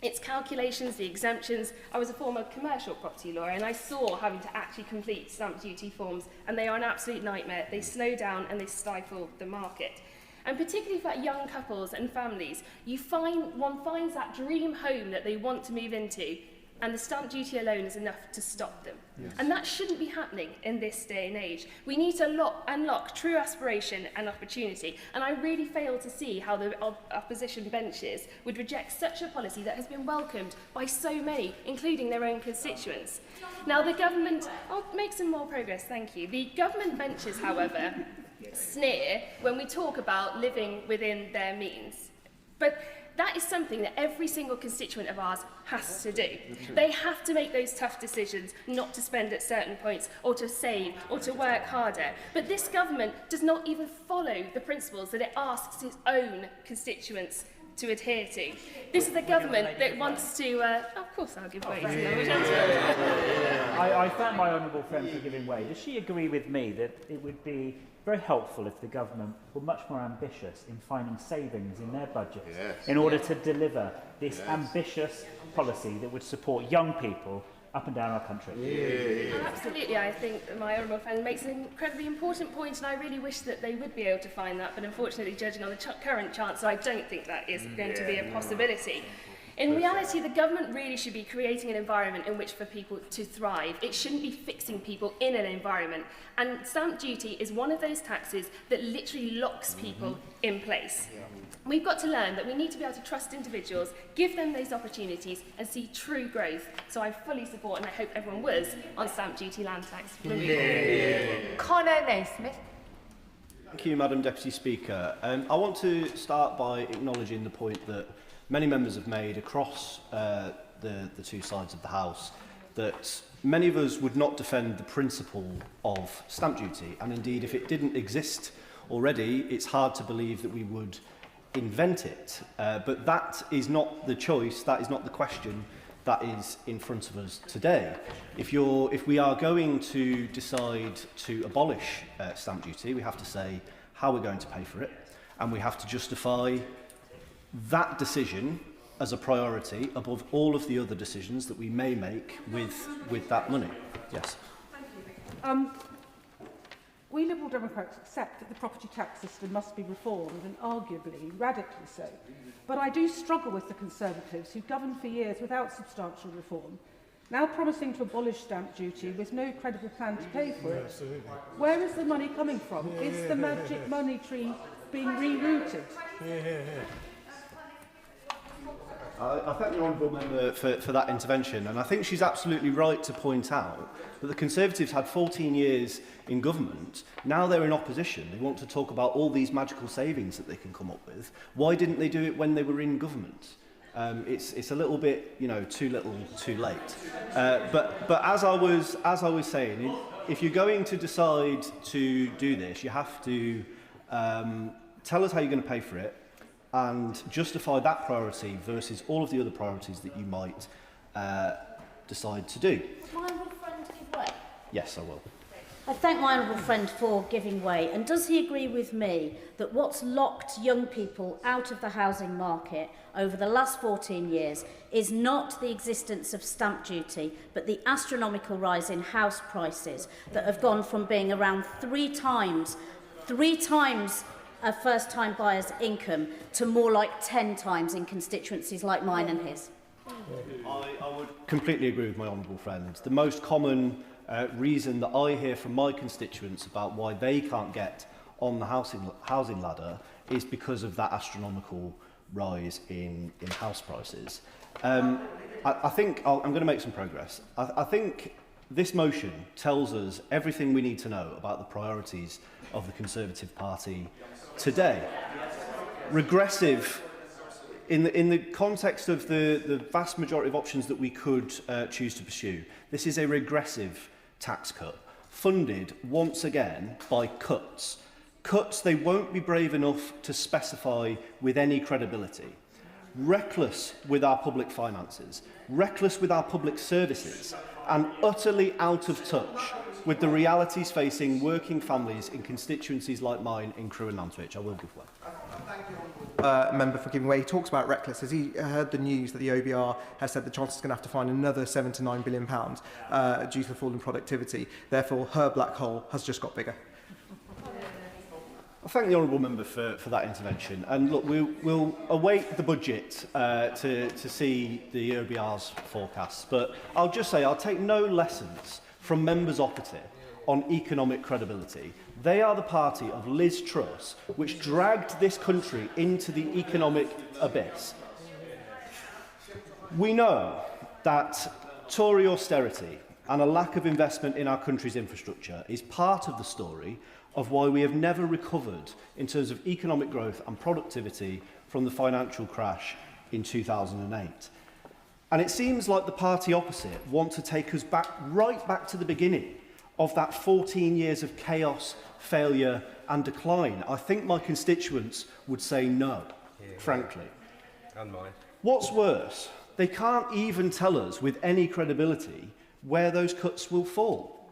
Its calculations, the exemptions. I was a former commercial property lawyer and I saw having to actually complete stamp duty forms, and they are an absolute nightmare. They slow down and they stifle the market. And particularly for young couples and families, one finds that dream home that they want to move into, and the stamp duty alone is enough to stop them. Yes. And that shouldn't be happening in this day and age. We need to unlock true aspiration and opportunity, and I really fail to see how the opposition benches would reject such a policy that has been welcomed by so many, including their own constituents. Now the government, I'll make some more progress, thank you. The government benches, however, sneer when we talk about living within their means. But that is something that every single constituent of ours has to do. They have to make those tough decisions not to spend at certain points, or to save, or to work harder. But this government does not even follow the principles that it asks its own constituents to adhere to. This is a government that wants to... of course I'll give way to the I thank my honourable friend for giving way. Does she agree with me that it would be very helpful if the government were much more ambitious in finding savings in their budgets in order to deliver this ambitious policy that would support young people up and down our country? Absolutely, I think my honourable friend makes an incredibly important point, and I really wish that they would be able to find that, but unfortunately, judging on the current chance, I don't think that is going to be a possibility. In reality, the government really should be creating an environment in which for people to thrive. It shouldn't be fixing people in an environment. And stamp duty is one of those taxes that literally locks people in place. We've got to learn that we need to be able to trust individuals, give them those opportunities, and see true growth. So I fully support, and I hope everyone was, on stamp duty land tax. Connor Naismith. Thank you, Madam Deputy Speaker. I want to start by acknowledging the point that many members have made across the two sides of the House, that many of us would not defend the principle of stamp duty, and indeed if it didn't exist already, it's hard to believe that we would invent it. But that is not the choice, that is not the question that is in front of us today. If we are going to decide to abolish stamp duty, we have to say how we're going to pay for it, and we have to justify that decision as a priority above all of the other decisions that we may make with that money. Yes. We Liberal Democrats accept that the property tax system must be reformed, and arguably radically so. But I do struggle with the Conservatives who governed for years without substantial reform, now promising to abolish stamp duty with no credible plan to pay for it. Where is the money coming from? Is the magic money tree being rerouted? I thank the Honourable Member for that intervention, and I think she's absolutely right to point out that the Conservatives had 14 years in government. Now they're in opposition. They want to talk about all these magical savings that they can come up with. Why didn't they do it when they were in government? It's a little bit, too little, too late. But as I was saying, if you're going to decide to do this, you have to tell us how you're going to pay for it, and justify that priority versus all of the other priorities that you might decide to do. My honourable friend give way? Yes, I will. I thank my honourable friend for giving way. And does he agree with me that what's locked young people out of the housing market over the last 14 years is not the existence of stamp duty, but the astronomical rise in house prices that have gone from being around three times a first-time buyer's income to more like 10 times in constituencies like mine and his? I would completely agree with my honourable friend. The most common reason that I hear from my constituents about why they can't get on the housing ladder is because of that astronomical rise in house prices. I think I'm going to make some progress. I think this motion tells us everything we need to know about the priorities of the Conservative Party today. Regressive, in the context of the vast majority of options that we could choose to pursue, this is a regressive tax cut, funded once again by cuts. Cuts they won't be brave enough to specify with any credibility. Reckless with our public finances, reckless with our public services, and utterly out of touch with the realities facing working families in constituencies like mine in Crewe and Nantwich. I will give way. member for giving way. He talks about reckless. Has he heard the news that the OBR has said the Chancellor's going to have to find another £7 to £9 billion due to the fall in productivity? Therefore, her black hole has just got bigger. I thank the honourable member for that intervention. And look, we'll await the budget to see the OBR's forecasts. But I'll just say I'll take no lessons from members opposite on economic credibility. They are the party of Liz Truss, which dragged this country into the economic abyss. We know that Tory austerity and a lack of investment in our country's infrastructure is part of the story of why we have never recovered in terms of economic growth and productivity from the financial crash in 2008. And it seems like the party opposite want to take us right back to the beginning of that 14 years of chaos, failure and decline. I think my constituents would say no, frankly. And mine. What's worse, they can't even tell us with any credibility where those cuts will fall.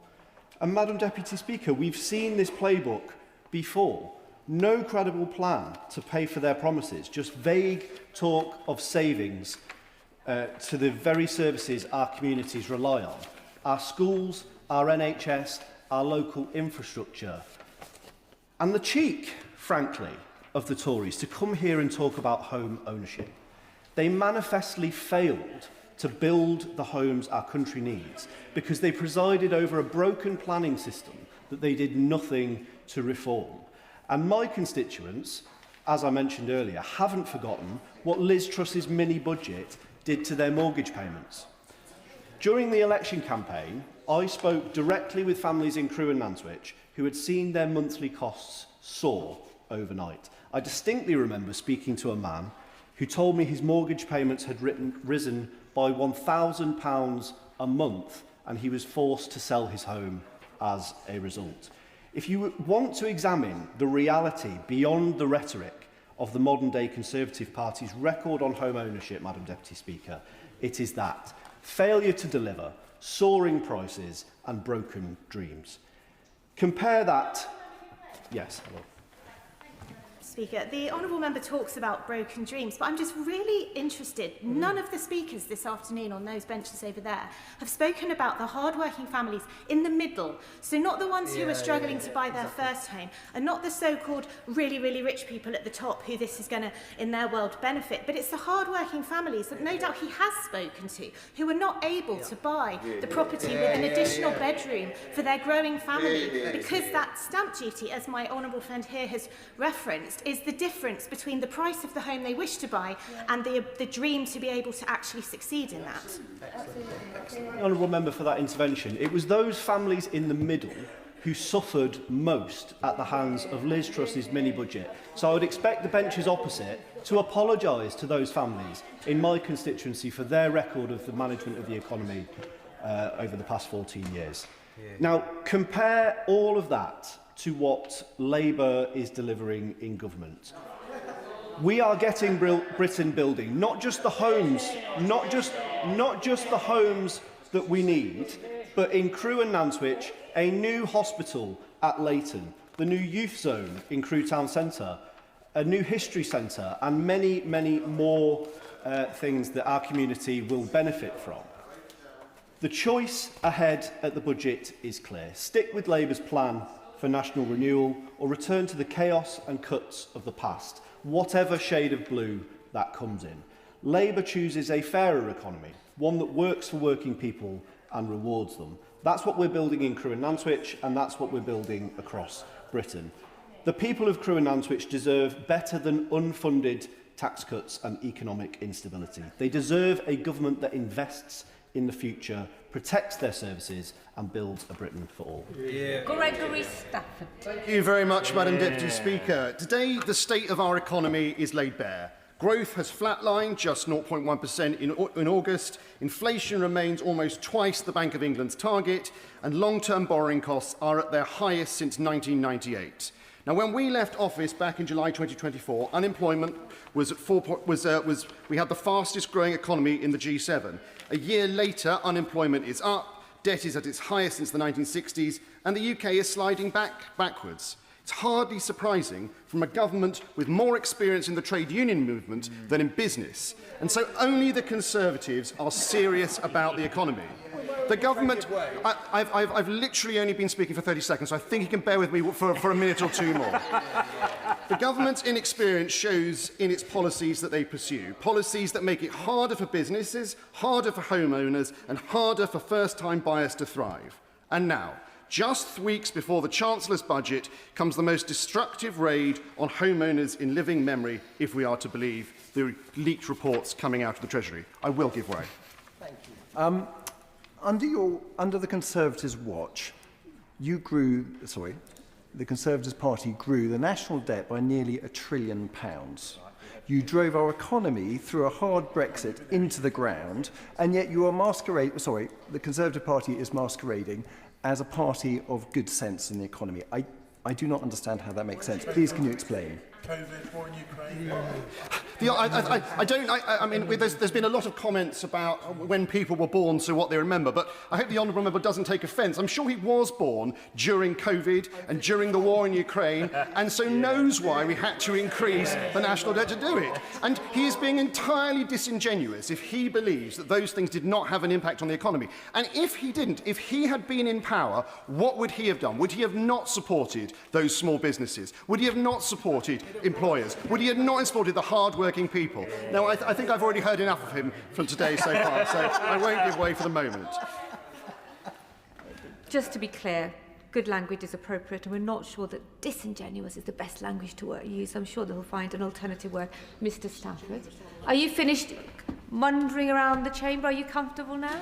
And Madam Deputy Speaker, we've seen this playbook before. No credible plan to pay for their promises, just vague talk of savings to the very services our communities rely on. Our schools, our NHS, our local infrastructure. And the cheek, frankly, of the Tories to come here and talk about home ownership. They manifestly failed to build the homes our country needs because they presided over a broken planning system that they did nothing to reform. And my constituents, as I mentioned earlier, haven't forgotten what Liz Truss's mini-budget did to their mortgage payments. During the election campaign, I spoke directly with families in Crewe and Nantwich who had seen their monthly costs soar overnight. I distinctly remember speaking to a man who told me his mortgage payments had risen by £1,000 a month and he was forced to sell his home as a result. If you want to examine the reality beyond the rhetoric of the modern-day Conservative Party's record on home ownership, Madam Deputy Speaker, it is that. Failure to deliver, soaring prices and broken dreams. Compare that... Yes, hello. Speaker, the honourable member talks about broken dreams, but I'm just really interested. None of the speakers this afternoon on those benches over there have spoken about the hard-working families in the middle. So not the ones who are struggling to buy their first home, and not the so-called really, really rich people at the top who this is going to, in their world, benefit. But it's the hard-working families that no doubt he has spoken to, who are not able to buy the property with an additional bedroom for their growing family, because that stamp duty, as my honourable friend here has referenced, is the difference between the price of the home they wish to buy and the dream to be able to actually succeed in that. Honourable member for that intervention. It was those families in the middle who suffered most at the hands of Liz Truss's mini-budget. So I would expect the benches opposite to apologise to those families in my constituency for their record of the management of the economy over the past 14 years. Now, compare all of that to what Labour is delivering in government. We are getting Britain building not just the homes, not just the homes that we need, but in Crewe and Nantwich, a new hospital at Leighton, the new youth zone in Crewe Town Centre, a new history centre, and many, many more things that our community will benefit from. The choice ahead at the budget is clear. Stick with Labour's plan for national renewal, or return to the chaos and cuts of the past, whatever shade of blue that comes in. Labour chooses a fairer economy, one that works for working people and rewards them. That's what we're building in Crewe and Nantwich, and that's what we're building across Britain. The people of Crewe and Nantwich deserve better than unfunded tax cuts and economic instability. They deserve a government that invests in the future, protects their services and builds a Britain for all. Gregory Stafford. Thank you very much, Madam Deputy Speaker. Today, the state of our economy is laid bare. Growth has flatlined, just 0.1% in August. Inflation remains almost twice the Bank of England's target, and long-term borrowing costs are at their highest since 1998. Now, when we left office back in July 2024, unemployment was at we had the fastest growing economy in the G7. A year later, unemployment is up, debt is at its highest since the 1960s, and the UK is sliding backwards. It's hardly surprising from a government with more experience in the trade union movement than in business. And so only the Conservatives are serious about the economy. The government, I've literally only been speaking for 30 seconds, so I think you can bear with me for a minute or two more. The government's inexperience shows in its policies that they pursue, policies that make it harder for businesses, harder for homeowners, and harder for first-time buyers to thrive. And now, just weeks before the Chancellor's budget, comes the most destructive raid on homeowners in living memory, if we are to believe the leaked reports coming out of the Treasury. I will give way. Thank you. Under the Conservatives' watch, the Conservative Party grew the national debt by nearly £1 trillion. You drove our economy through a hard Brexit into the ground, and yet you are the Conservative Party is masquerading as a party of good sense in the economy. I do not understand how that makes sense. Please, can you explain? COVID, war in Ukraine. There's been a lot of comments about when people were born, so what they remember, but I hope the honourable member doesn't take offence. I'm sure he was born during COVID and during the war in Ukraine, and so knows why we had to increase the national debt to do it. And he is being entirely disingenuous if he believes that those things did not have an impact on the economy. And if he didn't, if he had been in power, what would he have done? Would he have not supported those small businesses? Would he have not supported employers? Would he have not supported the hard-working people? Now, I think I've already heard enough of him from today so far, so I won't give way for the moment. Just to be clear, good language is appropriate, and we're not sure that disingenuous is the best language to use. I'm sure that we'll find an alternative word. Mr. Stafford, are you finished wandering around the chamber? Are you comfortable now?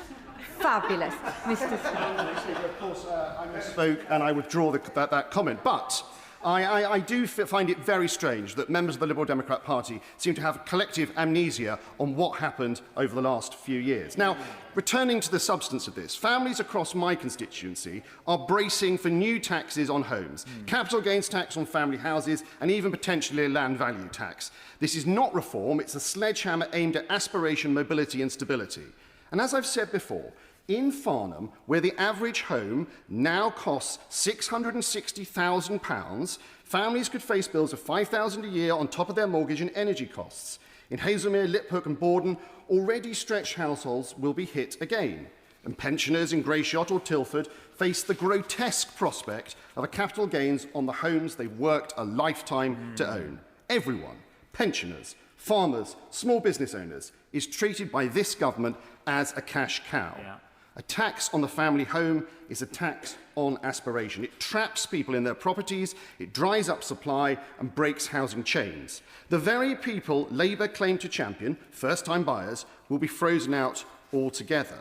Fabulous, Mr. Stafford. Of course, I misspoke and I withdraw that comment, but I do find it very strange that members of the Liberal Democrat Party seem to have collective amnesia on what happened over the last few years. Now, returning to the substance of this, families across my constituency are bracing for new taxes on homes, capital gains tax on family houses, and even potentially a land value tax. This is not reform, it's a sledgehammer aimed at aspiration, mobility and stability. And as I've said before, in Farnham, where the average home now costs £660,000, families could face bills of £5,000 a year on top of their mortgage and energy costs. In Hazelmere, Liphook and Borden, already stretched households will be hit again. And pensioners in Greyshot or Tilford face the grotesque prospect of a capital gains on the homes they've worked a lifetime to own. Everyone, pensioners, farmers, small business owners, is treated by this government as a cash cow. Yeah. A tax on the family home is a tax on aspiration. It traps people in their properties, it dries up supply and breaks housing chains. The very people Labour claim to champion, first-time buyers, will be frozen out altogether.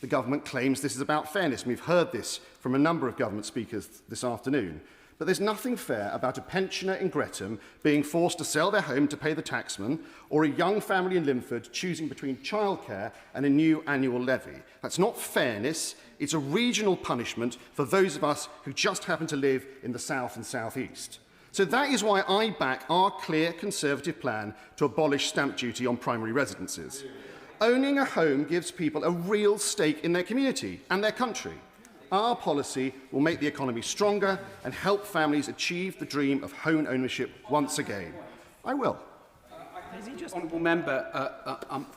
The government claims this is about fairness, and we've heard this from a number of government speakers this afternoon. But there's nothing fair about a pensioner in Gretham being forced to sell their home to pay the taxman, or a young family in Linford choosing between childcare and a new annual levy. That's not fairness, it's a regional punishment for those of us who just happen to live in the south and southeast. So that is why I back our clear Conservative plan to abolish stamp duty on primary residences. Owning a home gives people a real stake in their community and their country. Our policy will make the economy stronger and help families achieve the dream of home ownership once again. I will. Honourable member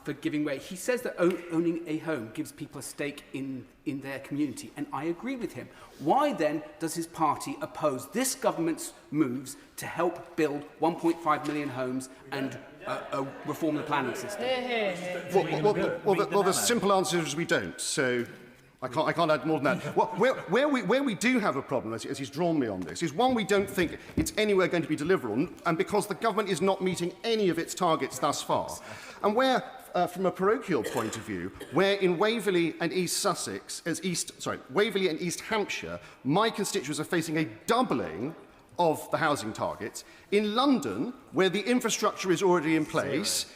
for giving way. He says that owning a home gives people a stake in their community, and I agree with him. Why then does his party oppose this government's moves to help build 1.5 million homes and reform the planning system? Well, the simple answer is we don't. So I can't add more than that. Well, where we do have a problem, as he's drawn me on this, is one, we don't think it's anywhere going to be deliverable, and because the government is not meeting any of its targets thus far. And where, from a parochial point of view, where in Waverley and East Hampshire, my constituents are facing a doubling of the housing targets. In London, where the infrastructure is already in place,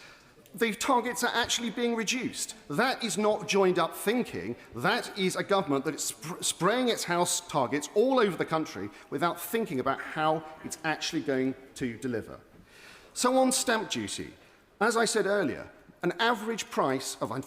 the targets are actually being reduced. That is not joined-up thinking. That is a government that is spraying its house targets all over the country without thinking about how it's actually going to deliver. So on stamp duty, as I said earlier, an average price of a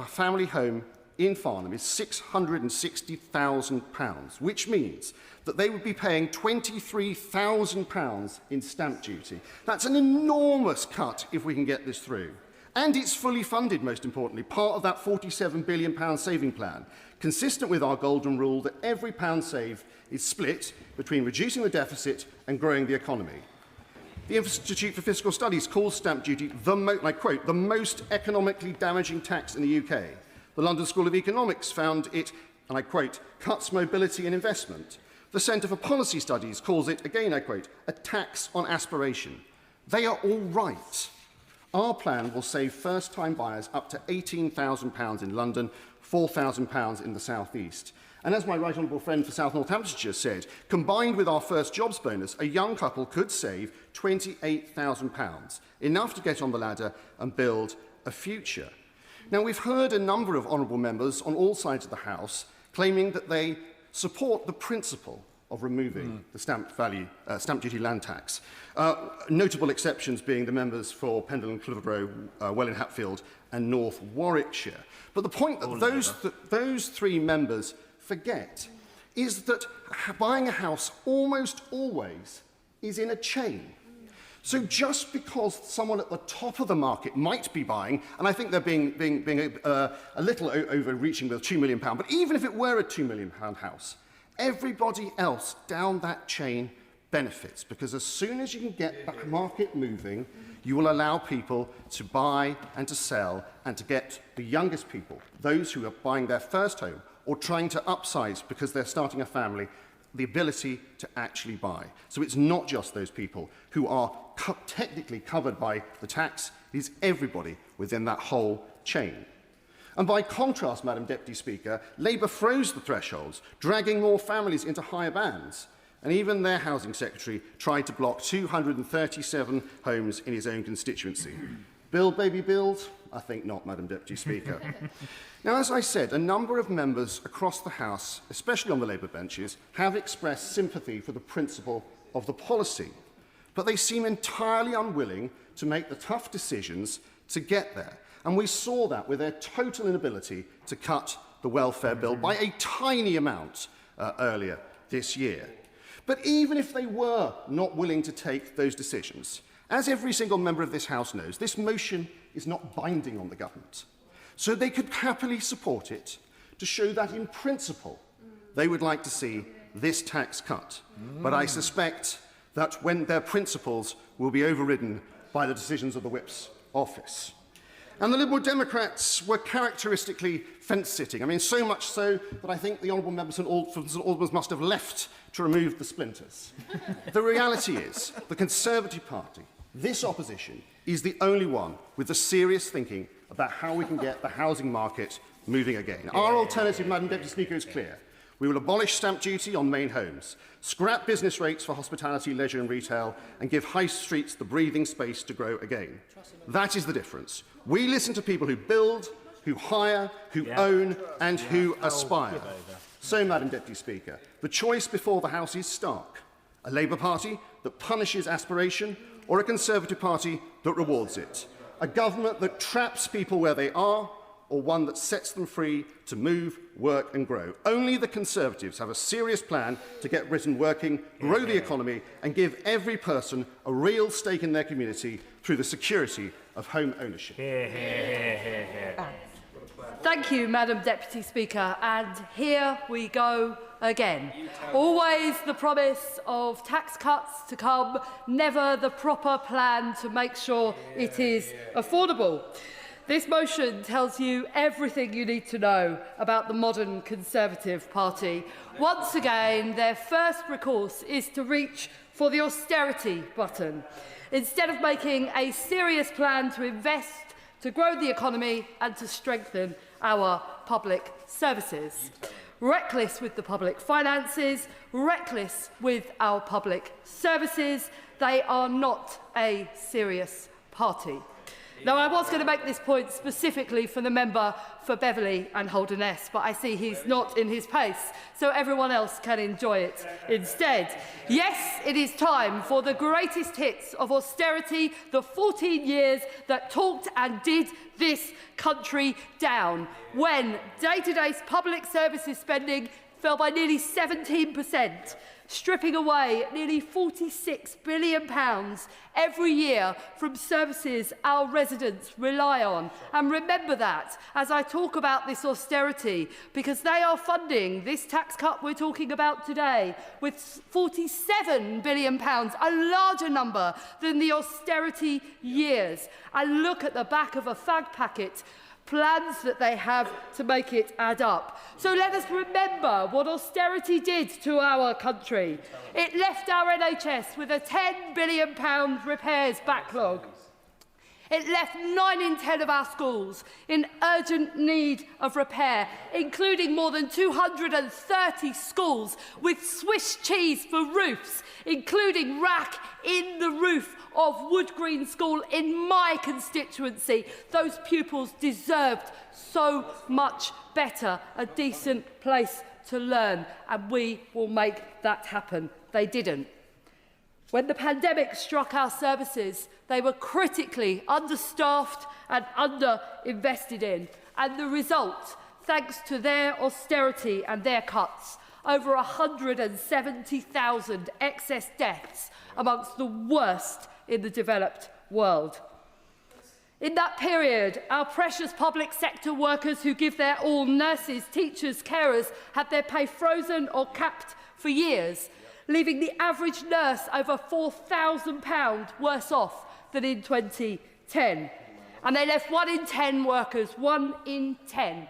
family home in Farnham is £660,000, which means that they would be paying £23,000 in stamp duty. That's an enormous cut if we can get this through. And it's fully funded, most importantly, part of that £47 billion saving plan, consistent with our golden rule that every pound saved is split between reducing the deficit and growing the economy. The Institute for Fiscal Studies calls stamp duty, I quote, the most economically damaging tax in the UK. The London School of Economics found it, and I quote, cuts mobility and investment. The Centre for Policy Studies calls it, again I quote, a tax on aspiration. They are all right. Our plan will save first-time buyers up to £18,000 in London, £4,000 in the South East. And as my right honourable friend for South Northamptonshire said, combined with our first jobs bonus, a young couple could save £28,000, enough to get on the ladder and build a future. Now, we've heard a number of honourable members on all sides of the House claiming that they support the principle of removing the stamp duty land tax. Notable exceptions being the members for Pendle and Clitheroe, Welwyn Hatfield and North Warwickshire. But the point that those three members forget is that buying a house almost always is in a chain. So just because someone at the top of the market might be buying, and I think they're being a little overreaching with £2 million, but even if it were a £2 million house, everybody else down that chain benefits, because as soon as you can get the market moving, you will allow people to buy and to sell and to get the youngest people, those who are buying their first home or trying to upsize because they're starting a family, the ability to actually buy. So it's not just those people who are technically covered by the tax, it is everybody within that whole chain. And by contrast, Madam Deputy Speaker, Labour froze the thresholds, dragging more families into higher bands. And even their Housing Secretary tried to block 237 homes in his own constituency. Build, baby, build? I think not, Madam Deputy Speaker. Now, as I said, a number of members across the House, especially on the Labour benches, have expressed sympathy for the principle of the policy. But they seem entirely unwilling to make the tough decisions to get there. And we saw that with their total inability to cut the welfare bill by a tiny amount earlier this year. But even if they were not willing to take those decisions, as every single member of this House knows, this motion is not binding on the government. So they could happily support it to show that in principle they would like to see this tax cut. But I suspect that when their principles will be overridden by the decisions of the Whip's office. And the Liberal Democrats were characteristically fence-sitting. I mean, so much so that I think the honourable members from St Albans must have left to remove the splinters. The reality is, the Conservative Party, this opposition, is the only one with the serious thinking about how we can get the housing market moving again. Our alternative, Madam Deputy Speaker, is clear. We will abolish stamp duty on main homes, scrap business rates for hospitality, leisure and retail, and give high streets the breathing space to grow again. That is the difference. We listen to people who build, who hire, who own, and who aspire. So, Madam Deputy Speaker, the choice before the House is stark. A Labour Party that punishes aspiration, or a Conservative Party that rewards it. A government that traps people where they are, or one that sets them free to move, work and grow. Only the Conservatives have a serious plan to get Britain working, grow the economy and give every person a real stake in their community through the security of home ownership. Thank you, Madam Deputy Speaker. And here we go again. Always the promise of tax cuts to come, never the proper plan to make sure it is affordable. This motion tells you everything you need to know about the modern Conservative Party. Once again, their first recourse is to reach for the austerity button, instead of making a serious plan to invest, to grow the economy and to strengthen our public services. Reckless with the public finances, reckless with our public services, they are not a serious party. Now, I was going to make this point specifically for the member for Beverley and Holderness, but I see he's not in his pace, so everyone else can enjoy it instead. Yes, it is time for the greatest hits of austerity, the 14 years that talked and did this country down, when day-to-day public services spending fell by nearly 17%, stripping away nearly £46 billion every year from services our residents rely on. And remember that as I talk about this austerity, because they are funding this tax cut we're talking about today with £47 billion, a larger number than the austerity years. And look at the back of a fag packet, plans that they have to make it add up. So let us remember what austerity did to our country. It left our NHS with a £10 billion repairs backlog. It left 9 in 10 of our schools in urgent need of repair, including more than 230 schools with Swiss cheese for roofs, including rack in the roof of Wood Green School in my constituency. Those pupils deserved so much better, a decent place to learn, and we will make that happen. They didn't. When the pandemic struck our services, they were critically understaffed and underinvested in. And the result, thanks to their austerity and their cuts, over 170,000 excess deaths amongst the worst in the developed world. In that period, our precious public sector workers who give their all, nurses, teachers, carers, had their pay frozen or capped for years, leaving the average nurse over £4,000 worse off than in 2010. And they left 1 in 10 workers, 1 in 10,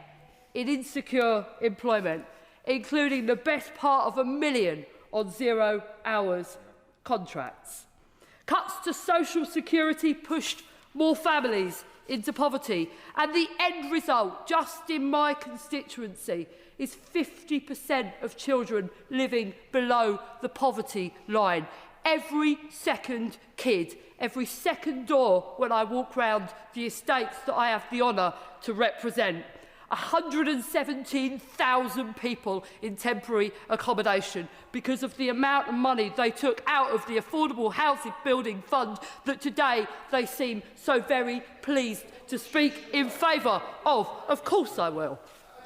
in insecure employment, including the best part of 1 million on 0 hours contracts. Cuts to social security pushed more families into poverty, and the end result, just in my constituency, is 50% of children living below the poverty line. Every second kid, every second door when I walk round the estates that I have the honour to represent. 117,000 people in temporary accommodation because of the amount of money they took out of the Affordable Housing Building Fund that today they seem so very pleased to speak in favour of. Of course I will.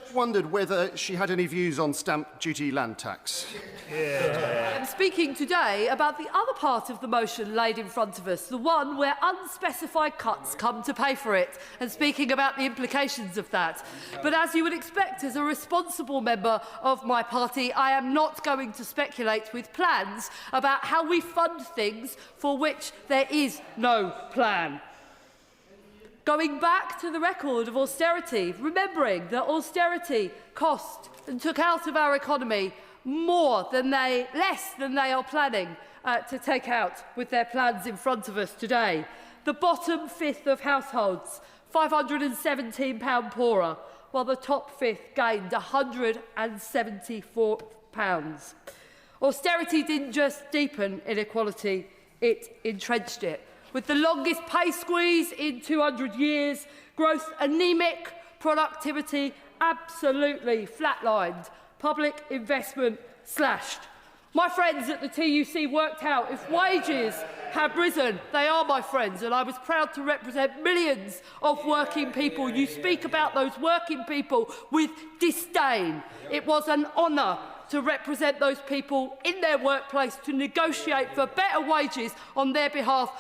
I wondered whether she had any views on stamp duty land tax. I'm speaking today about the other part of the motion laid in front of us, the one where unspecified cuts come to pay for it, and speaking about the implications of that. But as you would expect, as a responsible member of my party, I am not going to speculate with plans about how we fund things for which there is no plan. Going back to the record of austerity, remembering that austerity cost and took out of our economy less than they are planning to take out with their plans in front of us today. The bottom fifth of households, £517 poorer, while the top fifth gained £174. Austerity didn't just deepen inequality, it entrenched it. With the longest pay squeeze in 200 years, growth anemic, productivity absolutely flatlined, public investment slashed. My friends at the TUC worked out if wages have risen, they are my friends, and I was proud to represent millions of working people. You speak about those working people with disdain. It was an honour to represent those people in their workplace, to negotiate for better wages on their behalf.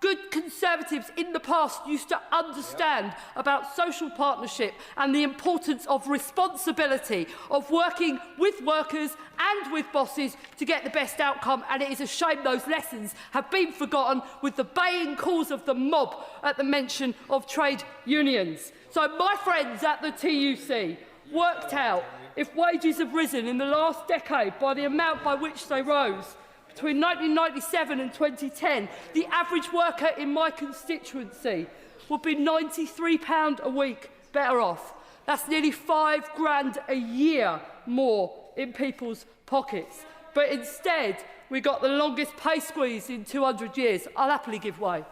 Good Conservatives in the past used to understand about social partnership and the importance of responsibility, of working with workers and with bosses to get the best outcome, and it is a shame those lessons have been forgotten with the baying calls of the mob at the mention of trade unions. So my friends at the TUC worked out if wages have risen in the last decade by the amount by which they rose. Between 1997 and 2010, the average worker in my constituency would be £93 a week better off. That's nearly £5,000 a year more in people's pockets. But instead, we got the longest pay squeeze in 200 years. I'll happily give way.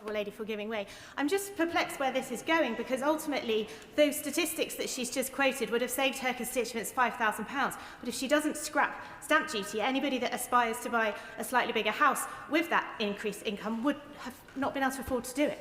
Lady for giving way. I'm just perplexed where this is going, because ultimately those statistics that she's just quoted would have saved her constituents £5,000. But if she doesn't scrap stamp duty, anybody that aspires to buy a slightly bigger house with that increased income would have not been able to afford to do it.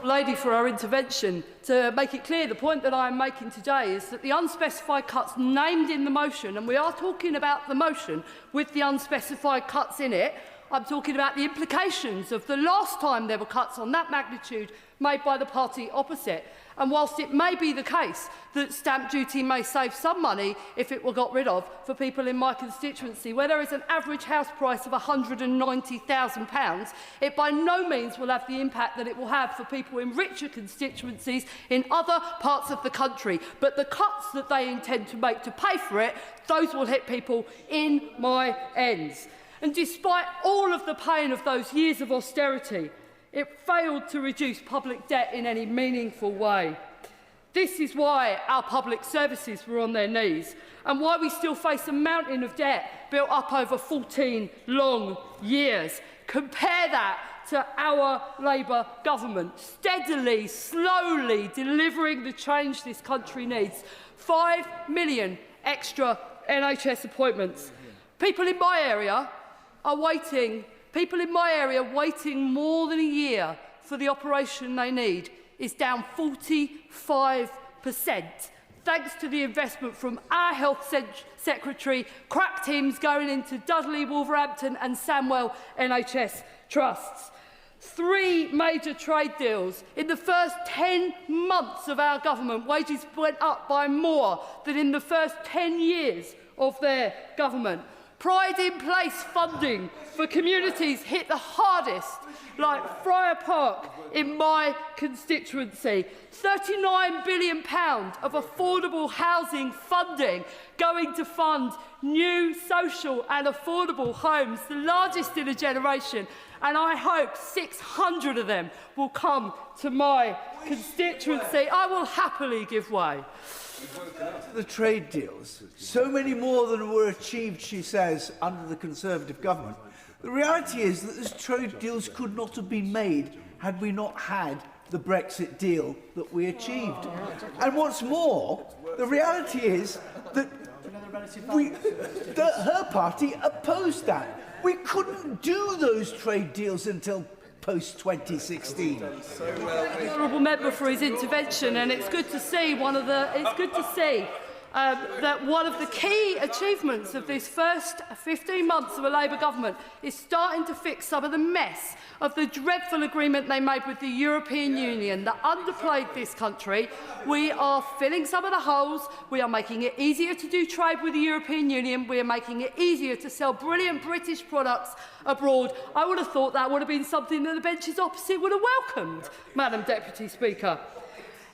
Lady for her intervention. To make it clear, the point that I am making today is that the unspecified cuts named in the motion, and we are talking about the motion with the unspecified cuts in it, I'm talking about the implications of the last time there were cuts on that magnitude made by the party opposite. And whilst it may be the case that stamp duty may save some money if it were got rid of for people in my constituency, where there is an average house price of £190,000, it by no means will have the impact that it will have for people in richer constituencies in other parts of the country. But the cuts that they intend to make to pay for it, those will hit people in my ends. And despite all of the pain of those years of austerity, it failed to reduce public debt in any meaningful way. This is why our public services were on their knees, and why we still face a mountain of debt built up over 14 long years. Compare that to our Labour government, steadily, slowly delivering the change this country needs. 5 million extra NHS appointments. People in my area are waiting. People in my area waiting more than a year for the operation they need is down 45%, thanks to the investment from our Health Secretary, crack teams going into Dudley, Wolverhampton and Sandwell NHS trusts. 3 major trade deals. In the first 10 months of our government, wages went up by more than in the first 10 years of their government. Pride in place funding for communities hit the hardest, like Friar Park in my constituency. £39 billion of affordable housing funding going to fund new social and affordable homes, the largest in a generation. And I hope 600 of them will come to my constituency. I will happily give way. The trade deals, so many more than were achieved, she says, under the Conservative government. The reality is that these trade deals could not have been made had we not had the Brexit deal that we achieved. And what's more, the reality is that her party opposed that. We couldn't do those trade deals until post-2016. Honourable member for his intervention, and it's good to see that one of the key achievements of this first 15 months of a Labour government is starting to fix some of the mess of the dreadful agreement they made with the European Union that underplayed this country. We are filling some of the holes. We are making it easier to do trade with the European Union. We are making it easier to sell brilliant British products abroad. I would have thought that would have been something that the benches opposite would have welcomed, Madam Deputy Speaker.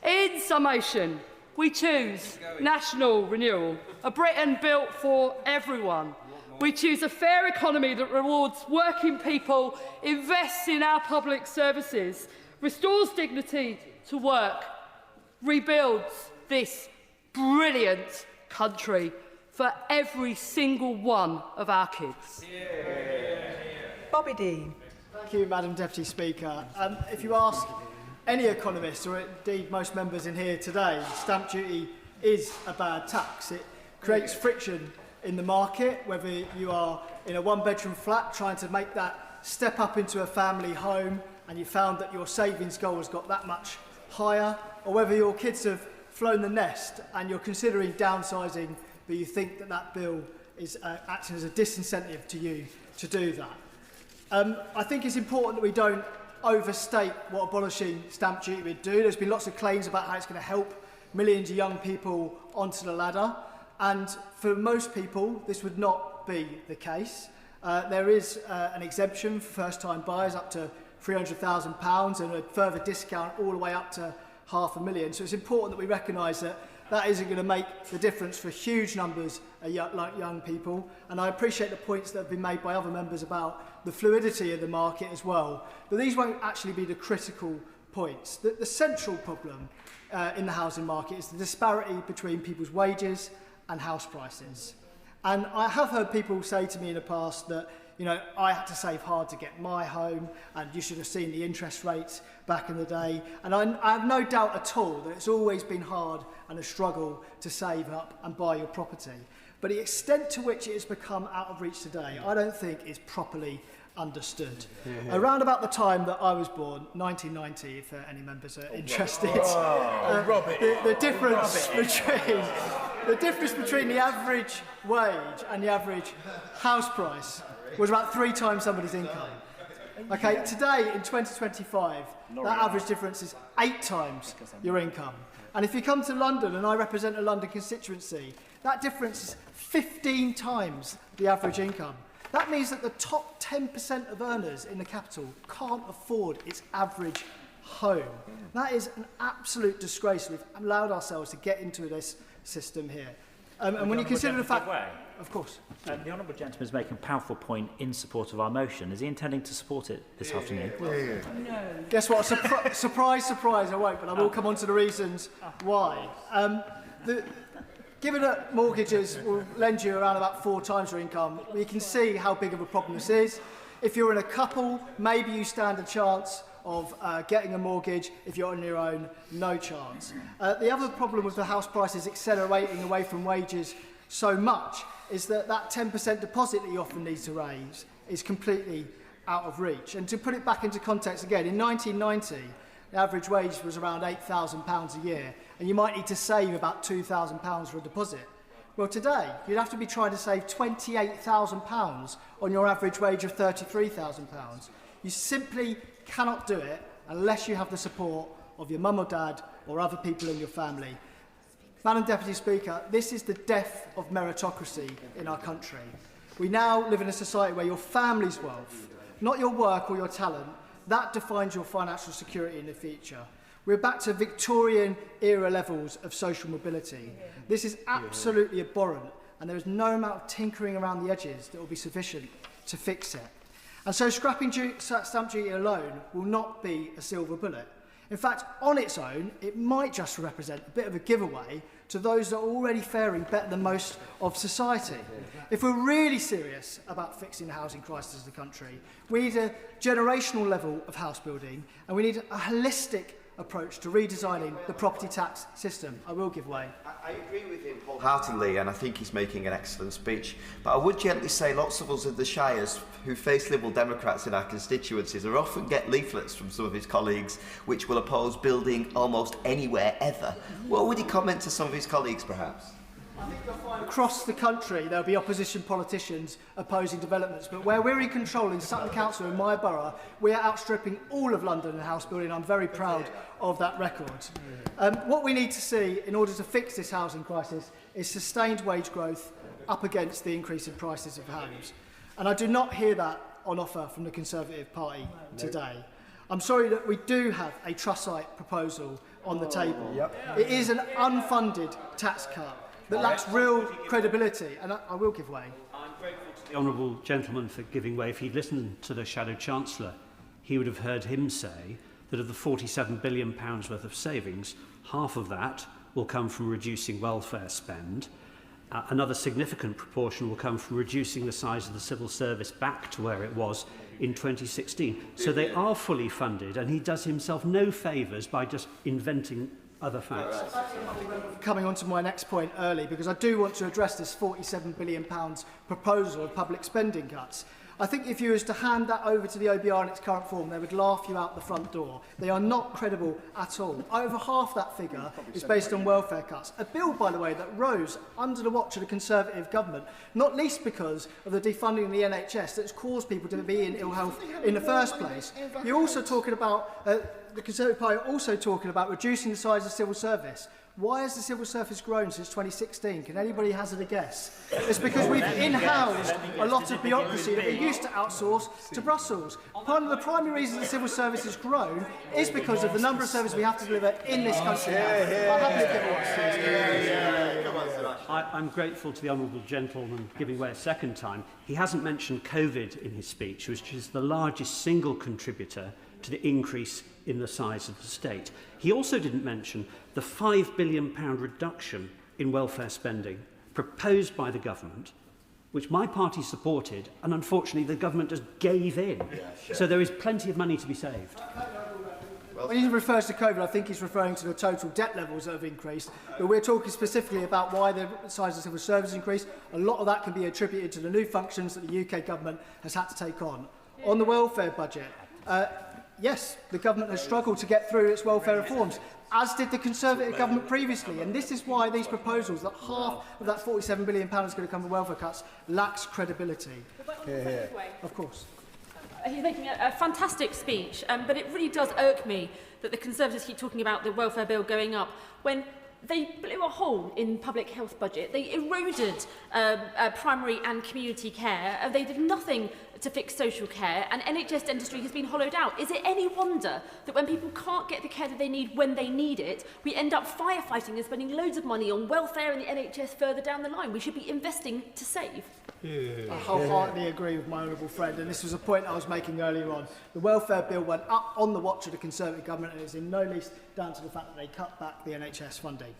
In summation, we choose national renewal, a Britain built for everyone. We choose a fair economy that rewards working people, invests in our public services, restores dignity to work, rebuilds this brilliant country for every single one of our kids. Bobby Dean. Thank you, Madam Deputy Speaker. If you ask any economist, or indeed most members in here today, stamp duty is a bad tax. It creates friction in the market, whether you are in a one-bedroom flat trying to make that step up into a family home and you found that your savings goal has got that much higher, or whether your kids have flown the nest and you're considering downsizing, but you think that that bill is acting as a disincentive to you to do that. I think it's important that we don't overstate what abolishing stamp duty would do. There's been lots of claims about how it's going to help millions of young people onto the ladder, and for most people this would not be the case. There is an exemption for first-time buyers up to £300,000 and a further discount all the way up to £500,000. So it's important that we recognise that that isn't going to make the difference for huge numbers of young people. And I appreciate the points that have been made by other members about the fluidity of the market as well. But these won't actually be the critical points. The central problem in the housing market is the disparity between people's wages and house prices. And I have heard people say to me in the past that You know, I had to save hard to get my home, and you should have seen the interest rates back in the day. And I have no doubt at all that it's always been hard and a struggle to save up and buy your property. But the extent to which it has become out of reach today, I don't think is properly understood. Around about the time that I was born, 1990, if any members are interested, the difference between the average wage and the average house price was about 3 times somebody's income. Okay, today in 2025, that average difference is 8 times your income. And if you come to London, and I represent a London constituency, that difference is 15 times the average income. That means that the top 10% of earners in the capital can't afford its average home. That is an absolute disgrace. We've allowed ourselves to get into this system here. And when you consider the fact... Of course. The honourable gentleman is making a powerful point in support of our motion. Is he intending to support it this afternoon? No. Guess what? Surprise, surprise, I won't, but I will come on to the reasons why. Given that mortgages will lend you around about 4 times your income, you can see how big of a problem this is. If you're in a couple, maybe you stand a chance of getting a mortgage. If you're on your own, no chance. The other problem with the house prices accelerating away from wages so much is that 10% deposit that you often need to raise is completely out of reach. And to put it back into context again, in 1990, the average wage was around £8,000 a year, and you might need to save about £2,000 for a deposit. Well, today, you'd have to be trying to save £28,000 on your average wage of £33,000. You simply cannot do it unless you have the support of your mum or dad or other people in your family. Madam Deputy Speaker, this is the death of meritocracy in our country. We now live in a society where your family's wealth, not your work or your talent, that defines your financial security in the future. We're back to Victorian-era levels of social mobility. This is absolutely abhorrent, and there is no amount of tinkering around the edges that will be sufficient to fix it. And so scrapping stamp duty alone will not be a silver bullet. In fact, on its own, it might just represent a bit of a giveaway to those that are already faring better than most of society. If we're really serious about fixing the housing crisis of the country, we need a generational level of house building, and we need a holistic approach to redesigning the property tax system. I will give way. I agree with him wholeheartedly, and I think he's making an excellent speech. But I would gently say lots of us in the Shires who face Liberal Democrats in our constituencies are often get leaflets from some of his colleagues which will oppose building almost anywhere ever. What would he comment to some of his colleagues, perhaps? I think you'll find across the country there'll be opposition politicians opposing developments, but where we're in control in Sutton Council, in my borough, we are outstripping all of London in house building. I'm very proud of that record. What we need to see in order to fix this housing crisis is sustained wage growth up against the increase in prices of homes. And I do not hear that on offer from the Conservative Party today. I'm sorry that we do have a Trussite proposal on the table. It is an unfunded tax cut that lacks real credibility, and I will give way. I'm grateful to the honourable gentleman for giving way. If he'd listened to the Shadow Chancellor, he would have heard him say that of the £47 billion worth of savings, half of that will come from reducing welfare spend. Another significant proportion will come from reducing the size of the civil service back to where it was in 2016. So they are fully funded, and he does himself no favours by just inventing other facts. Coming on to my next point early, because I do want to address this £47 billion proposal of public spending cuts. I think if you was to hand that over to the OBR in its current form, they would laugh you out the front door. They are not credible at all. Over half that figure is based on welfare cuts. A bill, by the way, that rose under the watch of the Conservative government, not least because of the defunding of the NHS that's caused people to be in ill health in the first place. You're also talking about, the Conservative Party are also talking about reducing the size of civil service. Why has the civil service grown since 2016? Can anybody hazard a guess? It's because we've in-housed a lot of bureaucracy that we used to outsource to Brussels. Part of the primary reason the civil service has grown is because of the number of services we have to deliver in this country. I'm grateful to the honourable gentleman giving way a second time. He hasn't mentioned COVID in his speech, which is the largest single contributor to the increase in the size of the state. He also didn't mention the £5 billion reduction in welfare spending proposed by the government which my party supported, and unfortunately the government just gave in. So there is plenty of money to be saved. When he refers to COVID, I think he's referring to the total debt levels that have increased. But we're talking specifically about why the size of civil service increased. A lot of that can be attributed to the new functions that the UK government has had to take on. On the welfare budget, yes, the government has struggled to get through its welfare reforms, as did the Conservative government previously. And this is why these proposals, that half of that £47 billion is going to come from welfare cuts, lacks credibility. Of course. He's making a fantastic speech, but it really does irk me that the Conservatives keep talking about the welfare bill going up when they blew a hole in public health budget. They eroded primary and community care. They did nothing to fix social care, and NHS dentistry has been hollowed out. Is it any wonder that when people can't get the care that they need when they need it, we end up firefighting and spending loads of money on welfare and the NHS further down the line? We should be investing to save. I wholeheartedly agree with my honourable friend, and this was a point I was making earlier on. The welfare bill went up on the watch of the Conservative government, and it's in no least down to the fact that they cut back the NHS funding.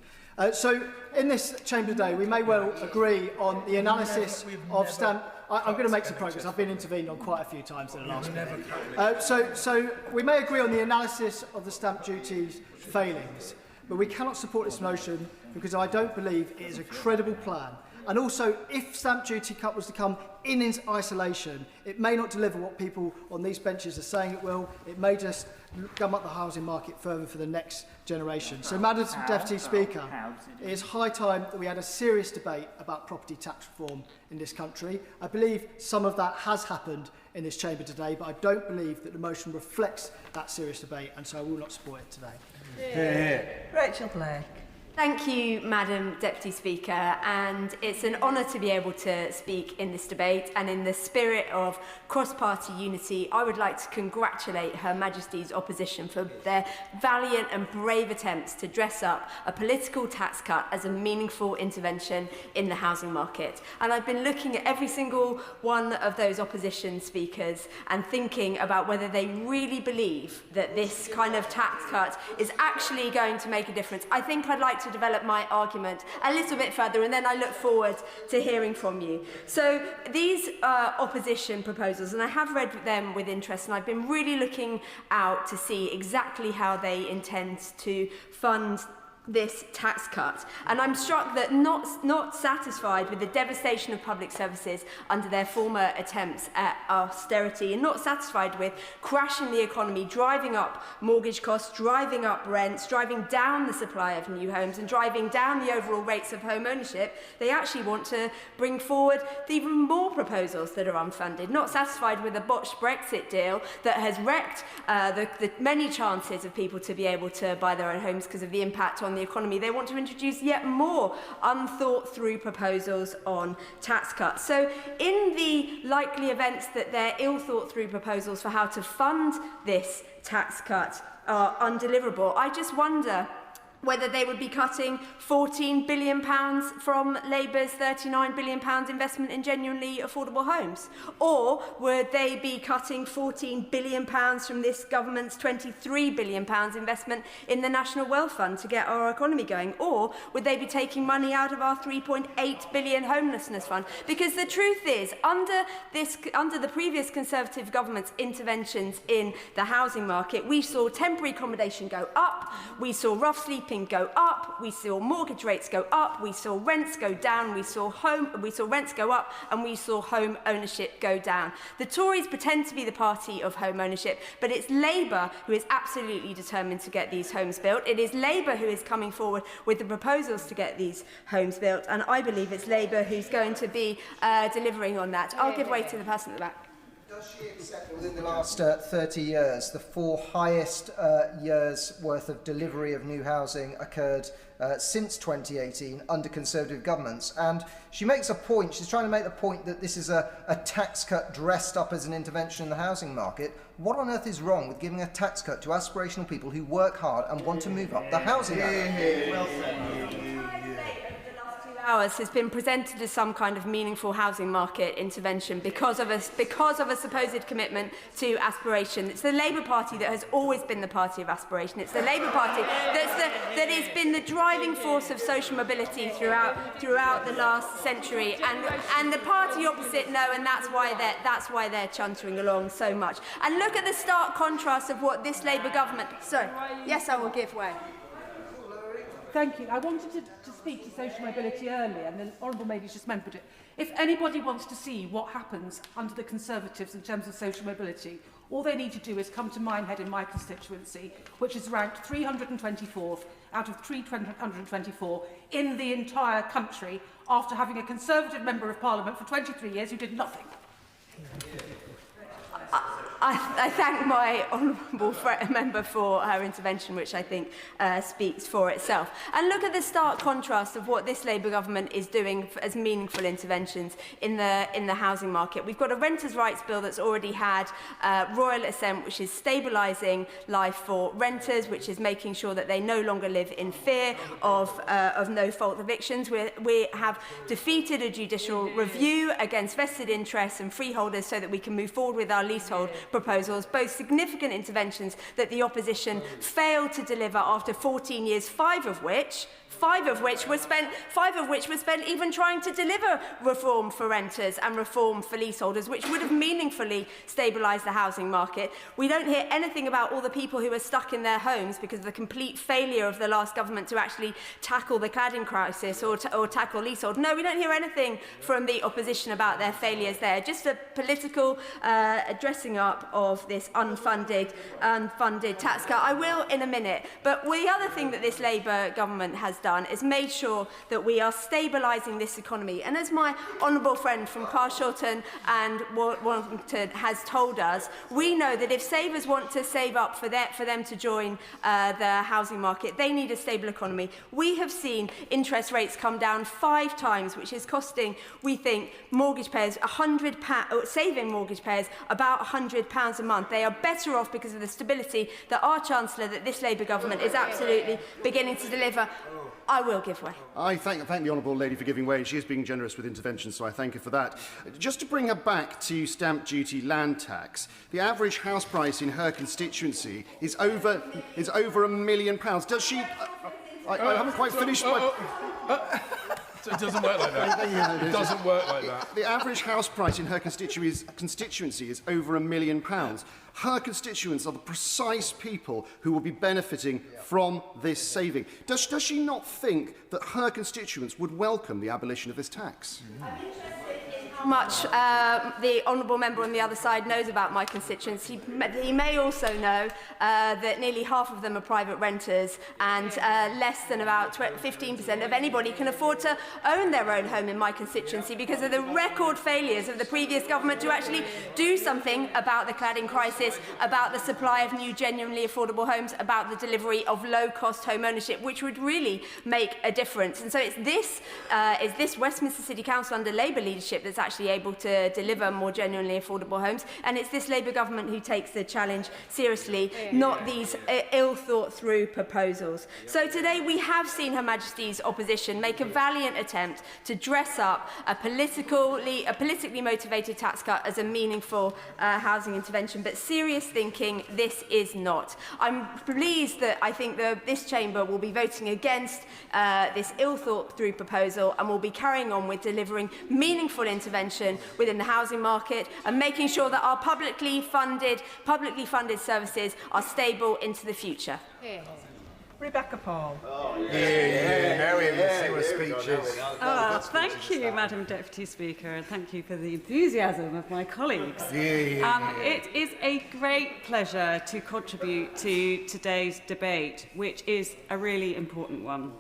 So in this chamber today, we may well agree on the analysis of stamp. I'm going to make some progress. I've been intervened on quite a few times in the last minute. So we may agree on the analysis of the stamp duty's failings, but we cannot support this motion because I don't believe it is a credible plan. And also, if stamp duty cut was to come in isolation, it may not deliver what people on these benches are saying it will. It may just gum up the housing market further for the next generation. So, Madam Deputy Speaker, it is high time that we had a serious debate about property tax reform in this country. I believe some of that has happened in this chamber today, but I don't believe that the motion reflects that serious debate, and so I will not support it today. Rachel Blake. Thank you, Madam Deputy Speaker, and it's an honour to be able to speak in this debate, and in the spirit of cross-party unity, I would like to congratulate Her Majesty's opposition for their valiant and brave attempts to dress up a political tax cut as a meaningful intervention in the housing market. And I've been looking at every single one of those opposition speakers and thinking about whether they really believe that this kind of tax cut is actually going to make a difference. I think I'd like to develop my argument a little bit further, and then I look forward to hearing from you. So these opposition proposals, and I have read them with interest, and I've been really looking out to see exactly how they intend to fund this tax cut. And I'm struck that not satisfied with the devastation of public services under their former attempts at austerity, and not satisfied with crashing the economy, driving up mortgage costs, driving up rents, driving down the supply of new homes, and driving down the overall rates of home ownership, they actually want to bring forward even more proposals that are unfunded. Not satisfied with a botched Brexit deal that has wrecked the many chances of people to be able to buy their own homes because of the impact on the economy, they want to introduce yet more unthought through proposals on tax cuts. So in the likely events that their ill thought through proposals for how to fund this tax cut are undeliverable, I just wonder whether they would be cutting £14 billion from Labour's £39 billion investment in genuinely affordable homes? Or would they be cutting £14 billion from this government's £23 billion investment in the National Wealth Fund to get our economy going? Or would they be taking money out of our £3.8 billion homelessness fund? Because the truth is, under the previous Conservative government's interventions in the housing market, we saw temporary accommodation go up, we saw rough sleeping go up, we saw mortgage rates go up, we saw rents go down, we saw rents go up, and we saw home ownership go down. The Tories pretend to be the party of home ownership, but it's Labour who is absolutely determined to get these homes built. It is Labour who is coming forward with the proposals to get these homes built, and I believe it's Labour who's going to be delivering on that. I'll give way to the person at the back. Does she accept that within the last 30 years, the 4 highest years' worth of delivery of new housing occurred since 2018 under Conservative governments? And she makes a point, she's trying to make the point that this is a tax cut dressed up as an intervention in the housing market. What on earth is wrong with giving a tax cut to aspirational people who work hard and want to move up the housing ladder? ours has been presented as some kind of meaningful housing market intervention because of a supposed commitment to aspiration. It's the Labour Party that has always been the party of aspiration. It's the Labour Party that has been the driving force of social mobility throughout the last century, and the party opposite know, and that's why they're chuntering along so much. And look at the stark contrast of what this Labour government. Sorry, yes, I will give way. Thank you. I wanted to speak to social mobility earlier, and the Honourable Mayor's just remembered it. If anybody wants to see what happens under the Conservatives in terms of social mobility, all they need to do is come to Minehead in my constituency, which is ranked 324th out of 324 in the entire country, after having a Conservative Member of Parliament for 23 years who did nothing. I thank my honourable member for her intervention, which I think speaks for itself. And look at the stark contrast of what this Labour government is doing as meaningful interventions in the housing market. We've got a renters' rights bill that's already had royal assent, which is stabilising life for renters, which is making sure that they no longer live in fear of no-fault evictions. We have defeated a judicial review against vested interests and freeholders so that we can move forward with our leasehold proposals, both significant interventions that the opposition failed to deliver after 14 years, five of which were spent even trying to deliver reform for renters and reform for leaseholders, which would have meaningfully stabilised the housing market. We don't hear anything about all the people who are stuck in their homes because of the complete failure of the last government to actually tackle the cladding crisis or tackle leasehold. No, we don't hear anything from the opposition about their failures there. Just a political dressing up of this unfunded tax cut. I will in a minute. But the other thing that this Labour government has done is made sure that we are stabilising this economy. And as my honourable friend from Carshalton and Wallington has told us, we know that if savers want to save up for them to join the housing market, they need a stable economy. We have seen interest rates come down 5 times, which is costing, we think, mortgage payers saving mortgage payers about £100 a month. They are better off because of the stability that our Chancellor, that this Labour government is absolutely beginning to deliver. I will give way. I thank the Honourable Lady for giving way. She is being generous with intervention, so I thank her for that. Just to bring her back to stamp duty land tax, the average house price in her constituency is over £1 million. Does she... I haven't quite finished my... It doesn't work like that. It doesn't work like that. The average house price in her constituency is over £1 million. Her constituents are the precise people who will be benefiting from this saving. Does she not think that her constituents would welcome the abolition of this tax? How much the honourable member on the other side knows about my constituents. He may also know that nearly half of them are private renters, and less than about 15% of anybody can afford to own their own home in my constituency because of the record failures of the previous government to actually do something about the cladding crisis, about the supply of new genuinely affordable homes, about the delivery of low-cost home ownership, which would really make a difference. And so it's this Westminster City Council under Labour leadership that's actually able to deliver more genuinely affordable homes, and it's this Labour government who takes the challenge seriously, not these ill-thought-through proposals. So today we have seen Her Majesty's opposition make a valiant attempt to dress up a politically motivated tax cut as a meaningful housing intervention, but serious thinking this is not. I'm pleased that I think this chamber will be voting against this ill-thought-through proposal and will be carrying on with delivering meaningful intervention within the housing market and making sure that our publicly funded services are stable into the future. Yeah. Rebecca Paul. Thank you, Madam Deputy Speaker, and thank you for the enthusiasm of my colleagues. It is a great pleasure to contribute to today's debate, which is a really important one.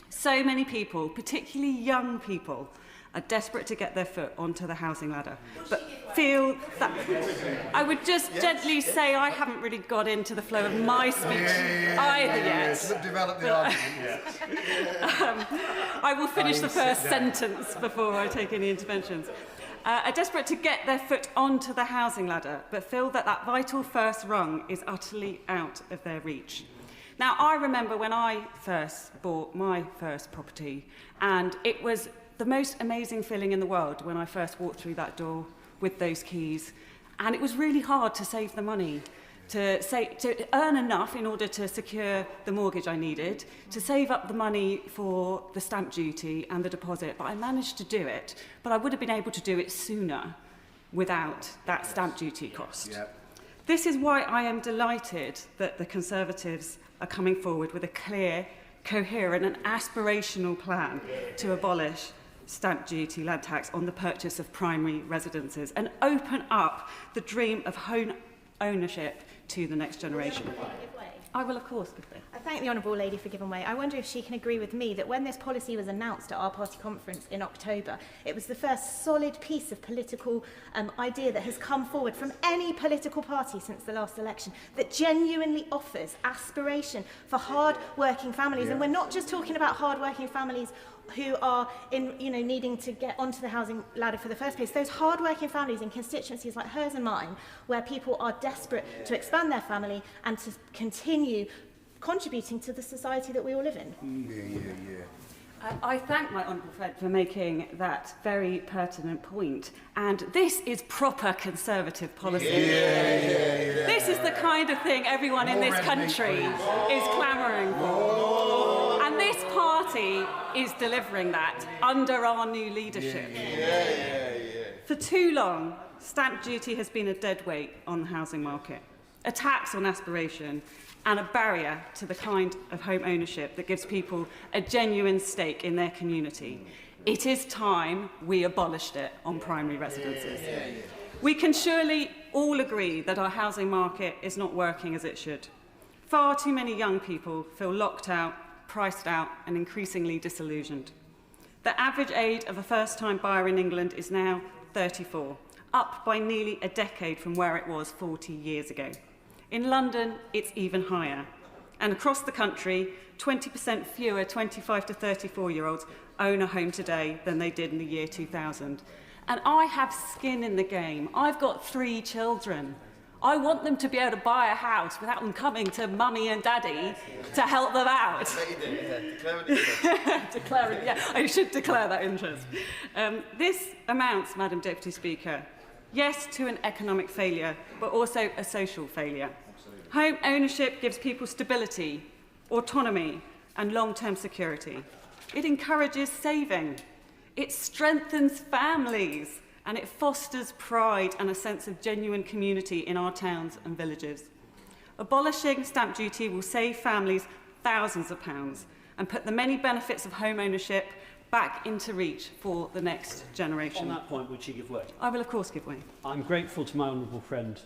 So many people, particularly young people, are desperate to get their foot onto the housing ladder, but feel that... I would just gently say I haven't really got into the flow of my speech either yet. Develop the argument. I will finish the first sentence before I take any interventions. Are desperate to get their foot onto the housing ladder, but feel that vital first rung is utterly out of their reach. Now, I remember when I first bought my first property, and it was the most amazing feeling in the world when I first walked through that door with those keys. And it was really hard to save the money, to earn enough in order to secure the mortgage I needed, to save up the money for the stamp duty and the deposit. But I managed to do it, but I would have been able to do it sooner without that stamp duty cost. Yep. This is why I am delighted that the Conservatives are coming forward with a clear, coherent and aspirational plan to abolish stamp duty, land tax on the purchase of primary residences and open up the dream of home ownership to the next generation. I will, of course, give way. I thank the Honourable Lady for giving way. I wonder if she can agree with me that when this policy was announced at our party conference in October, it was the first solid piece of political idea that has come forward from any political party since the last election that genuinely offers aspiration for hard-working families. Yeah. And we're not just talking about hard-working families who are needing to get onto the housing ladder for the first place. Those hard-working families in constituencies like hers and mine, where people are desperate to expand their family and to continue contributing to the society that we all live in. I thank my honourable friend for making that very pertinent point. And this is proper Conservative policy. This is the kind of thing everyone in this country is clamouring for. And this party is delivering that under our new leadership. For too long, stamp duty has been a dead weight on the housing market, a tax on aspiration, and a barrier to the kind of home ownership that gives people a genuine stake in their community. It is time we abolished it on primary residences. We can surely all agree that our housing market is not working as it should. Far too many young people feel locked out, priced out, and increasingly disillusioned. The average age of a first-time buyer in England is now 34, up by nearly a decade from where it was 40 years ago. In London, it's even higher. And across the country, 20% fewer 25 to 34-year-olds own a home today than they did in the year 2000. And I have skin in the game. I've got 3 children. I want them to be able to buy a house without them coming to mummy and daddy to help them out. I should declare that interest. This amounts, Madam Deputy Speaker, yes, to an economic failure, but also a social failure. Home ownership gives people stability, autonomy, and long-term security. It encourages saving. It strengthens families, and it fosters pride and a sense of genuine community in our towns and villages. Abolishing stamp duty will save families thousands of pounds and put the many benefits of home ownership back into reach for the next generation. On that point, would she give way? I will, of course, give way. I'm grateful to my honourable friend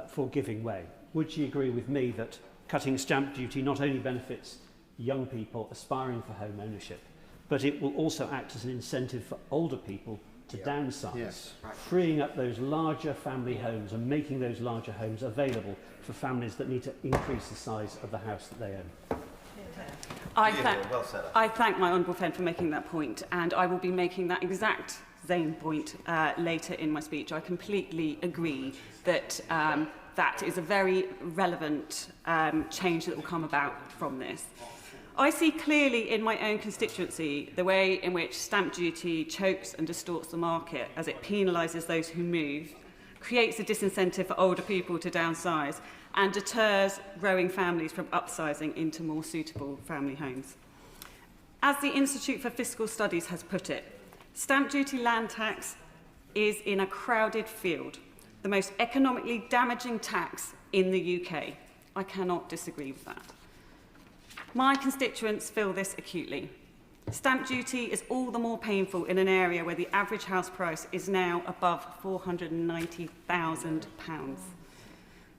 for giving way. Would she agree with me that cutting stamp duty not only benefits young people aspiring for home ownership, but it will also act as an incentive for older people to downsize, freeing up those larger family homes and making those larger homes available for families that need to increase the size of the house that they own? I thank my honourable friend for making that point, and I will be making that exact same point later in my speech. I completely agree that that is a very relevant change that will come about from this. I see clearly in my own constituency the way in which stamp duty chokes and distorts the market as it penalises those who move, creates a disincentive for older people to downsize, and deters growing families from upsizing into more suitable family homes. As the Institute for Fiscal Studies has put it, stamp duty land tax is in a crowded field, the most economically damaging tax in the UK. I cannot disagree with that. My constituents feel this acutely. Stamp duty is all the more painful in an area where the average house price is now above £490,000.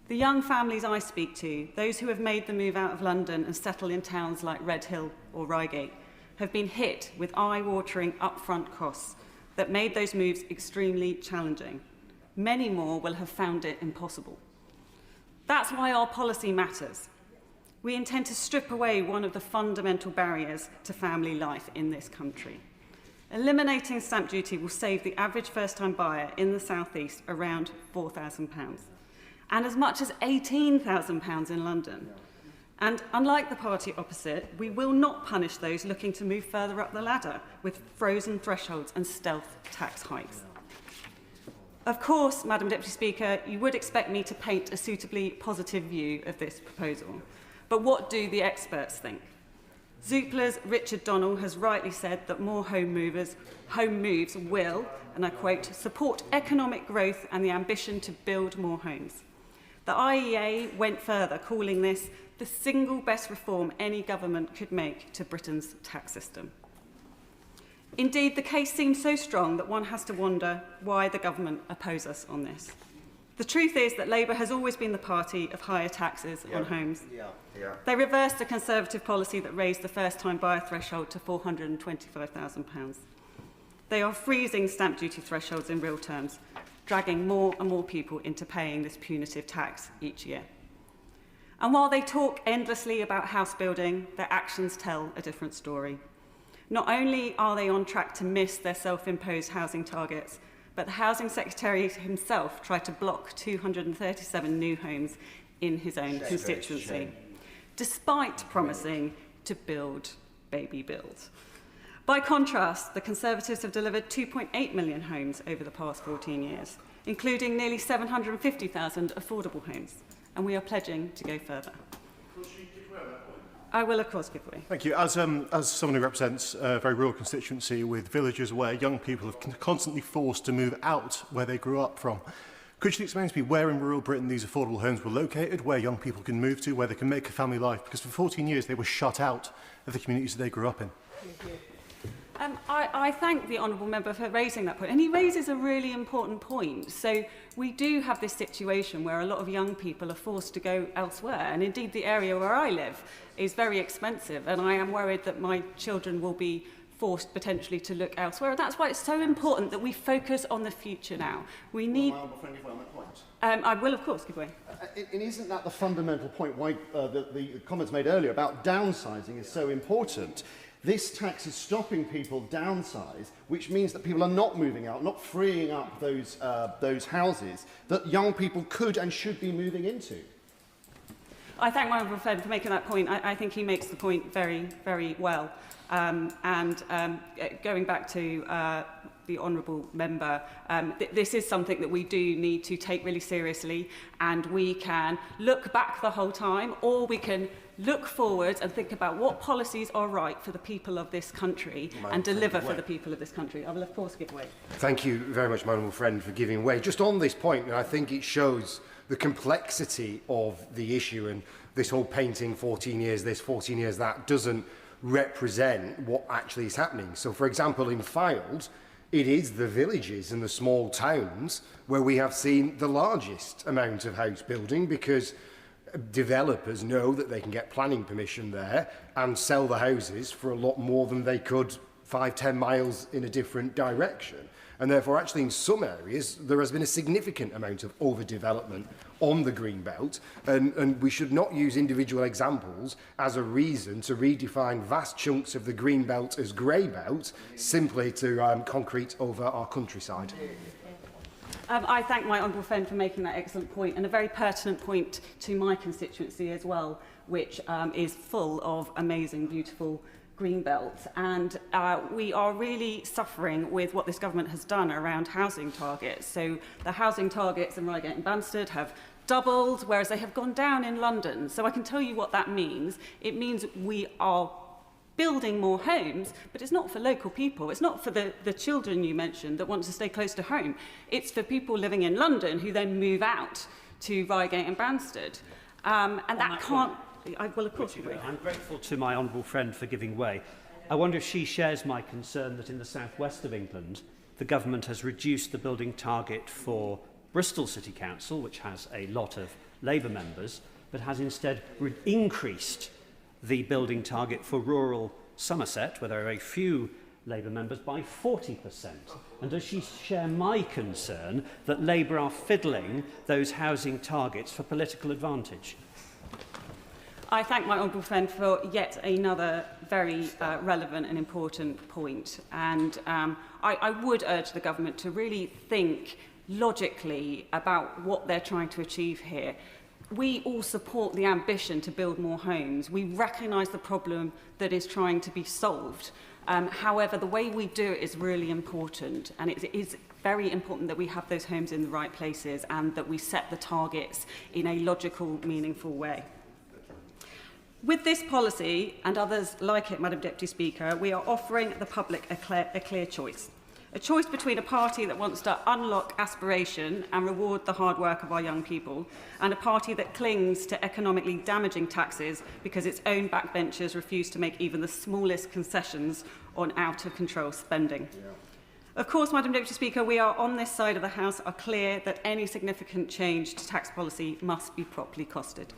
The young families I speak to, those who have made the move out of London and settle in towns like Redhill or Reigate, have been hit with eye-watering upfront costs that made those moves extremely challenging. Many more will have found it impossible. That's why our policy matters. We intend to strip away one of the fundamental barriers to family life in this country. Eliminating stamp duty will save the average first-time buyer in the South East around £4,000 and as much as £18,000 in London. And unlike the party opposite, we will not punish those looking to move further up the ladder with frozen thresholds and stealth tax hikes. Of course, Madam Deputy Speaker, you would expect me to paint a suitably positive view of this proposal. But what do the experts think? Zoopla's Richard Donnell has rightly said that more home moves will, and I quote, support economic growth and the ambition to build more homes. The IEA went further, calling this the single best reform any government could make to Britain's tax system. Indeed, the case seems so strong that one has to wonder why the government oppose us on this. The truth is that Labour has always been the party of higher taxes on homes. They reversed a Conservative policy that raised the first-time buyer threshold to £425,000. They are freezing stamp duty thresholds in real terms, dragging more and more people into paying this punitive tax each year. And while they talk endlessly about house building, their actions tell a different story. Not only are they on track to miss their self-imposed housing targets, but the Housing Secretary himself tried to block 237 new homes in his own constituency, despite promising to build, baby build. By contrast, the Conservatives have delivered 2.8 million homes over the past 14 years, including nearly 750,000 affordable homes, and we are pledging to go further. I will, of course, give way. Thank you. As someone who represents a very rural constituency with villages where young people are constantly forced to move out where they grew up from, could you explain to me where in rural Britain these affordable homes were located, where young people can move to, where they can make a family life? Because for 14 years they were shut out of the communities that they grew up in. I thank the Honourable Member for raising that point, and he raises a really important point. So we do have this situation where a lot of young people are forced to go elsewhere, and indeed the area where I live is very expensive, and I am worried that my children will be forced potentially to look elsewhere. And that's why it's so important that we focus on the future now. We need... I will, of course, give way. And isn't that the fundamental point why the comments made earlier about downsizing is so important? This tax is stopping people downsize, which means that people are not moving out, not freeing up those houses that young people could and should be moving into. I thank my honourable friend for making that point. I think he makes the point very, very well. Going back to the honourable member, this is something that we do need to take really seriously, and we can look back the whole time, or we can look forward and think about what policies are right for the people of this country and deliver for the people of this country. I will, of course, give way. Thank you very much, my honourable friend, for giving way. Just on this point, and I think it shows the complexity of the issue, and this whole painting 14 years this, 14 years that doesn't represent what actually is happening. So, for example, in Filed, it is the villages and the small towns where we have seen the largest amount of house building, because developers know that they can get planning permission there and sell the houses for a lot more than they could 5-10 miles in a different direction. And therefore, actually, in some areas, there has been a significant amount of overdevelopment on the green belt, and we should not use individual examples as a reason to redefine vast chunks of the green belt as grey belt simply to concrete over our countryside. I thank my honourable friend for making that excellent point, and a very pertinent point to my constituency as well, which is full of amazing, beautiful green belts. And we are really suffering with what this government has done around housing targets. So the housing targets in Reigate and Banstead have doubled, whereas they have gone down in London. So I can tell you what that means. It means we are building more homes, but it's not for local people. It's not for the children you mentioned that want to stay close to home. It's for people living in London who then move out to Reigate and Banstead. And that can't... I will, of course, agree. I'm grateful to my honourable friend for giving way. I wonder if she shares my concern that in the southwest of England, the government has reduced the building target for Bristol City Council, which has a lot of Labour members, but has instead increased the building target for rural Somerset, where there are a few Labour members, by 40%. And does she share my concern that Labour are fiddling those housing targets for political advantage? I thank my honourable friend for yet another very relevant and important point. And I would urge the government to really think logically about what they're trying to achieve here. we all support the ambition to build more homes. We recognise the problem that is trying to be solved. However, the way we do it is really important, and it is very important that we have those homes in the right places and that we set the targets in a logical, meaningful way. With this policy, and others like it, Madam Deputy Speaker, we are offering the public a clear choice. A choice between a party that wants to unlock aspiration and reward the hard work of our young people, and a party that clings to economically damaging taxes because its own backbenchers refuse to make even the smallest concessions on out-of-control spending. Of course, Madam Deputy Speaker, we are on this side of the House are clear that any significant change to tax policy must be properly costed.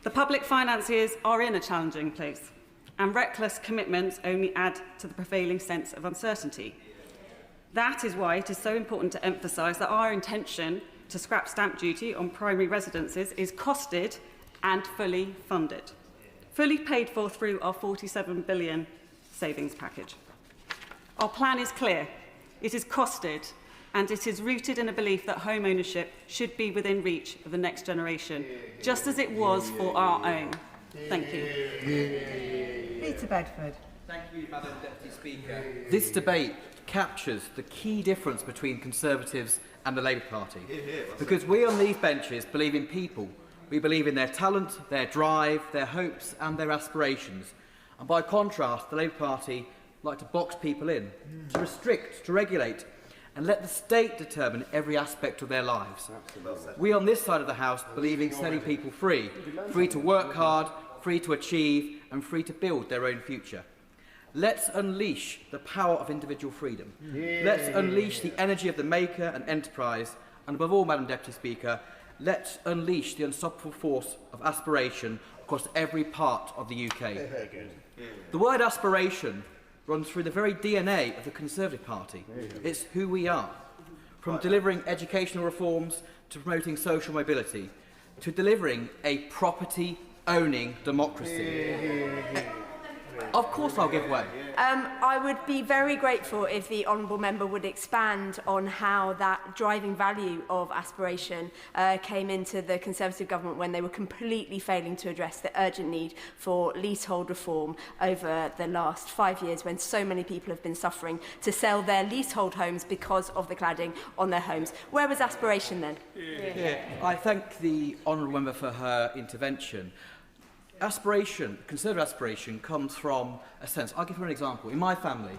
The public finances are in a challenging place, and reckless commitments only add to the prevailing sense of uncertainty. That is why it is so important to emphasise that our intention to scrap stamp duty on primary residences is costed and fully funded, fully paid for through our £47 billion savings package. Our plan is clear. It is costed, and it is rooted in a belief that home ownership should be within reach of the next generation, just as it was for our own. Thank you. Peter Bedford. Thank you, Madam Deputy Speaker. This debate captures the key difference between Conservatives and the Labour Party. Because we on these benches believe in people. We believe in their talent, their drive, their hopes and their aspirations. And by contrast, the Labour Party like to box people in, to restrict, to regulate, and let the state determine every aspect of their lives. We on this side of the House believe in setting people free, free to work hard, free to achieve, and free to build their own future. Let's unleash the power of individual freedom. Let's unleash the energy of the maker and enterprise, and above all, Madam Deputy Speaker, let's unleash the unstoppable force of aspiration across every part of the UK. The word aspiration runs through the very DNA of the Conservative Party. It's who we are. From delivering educational reforms to promoting social mobility, to delivering a property-owning democracy. Of course I'll give way. I would be very grateful if the Honourable Member would expand on how that driving value of aspiration came into the Conservative government when they were completely failing to address the urgent need for leasehold reform over the last 5 years, when so many people have been suffering to sell their leasehold homes because of the cladding on their homes. Where was aspiration then? I thank the Honourable Member for her intervention. Aspiration, Conservative aspiration, comes from a sense. I'll give you an example. In my family,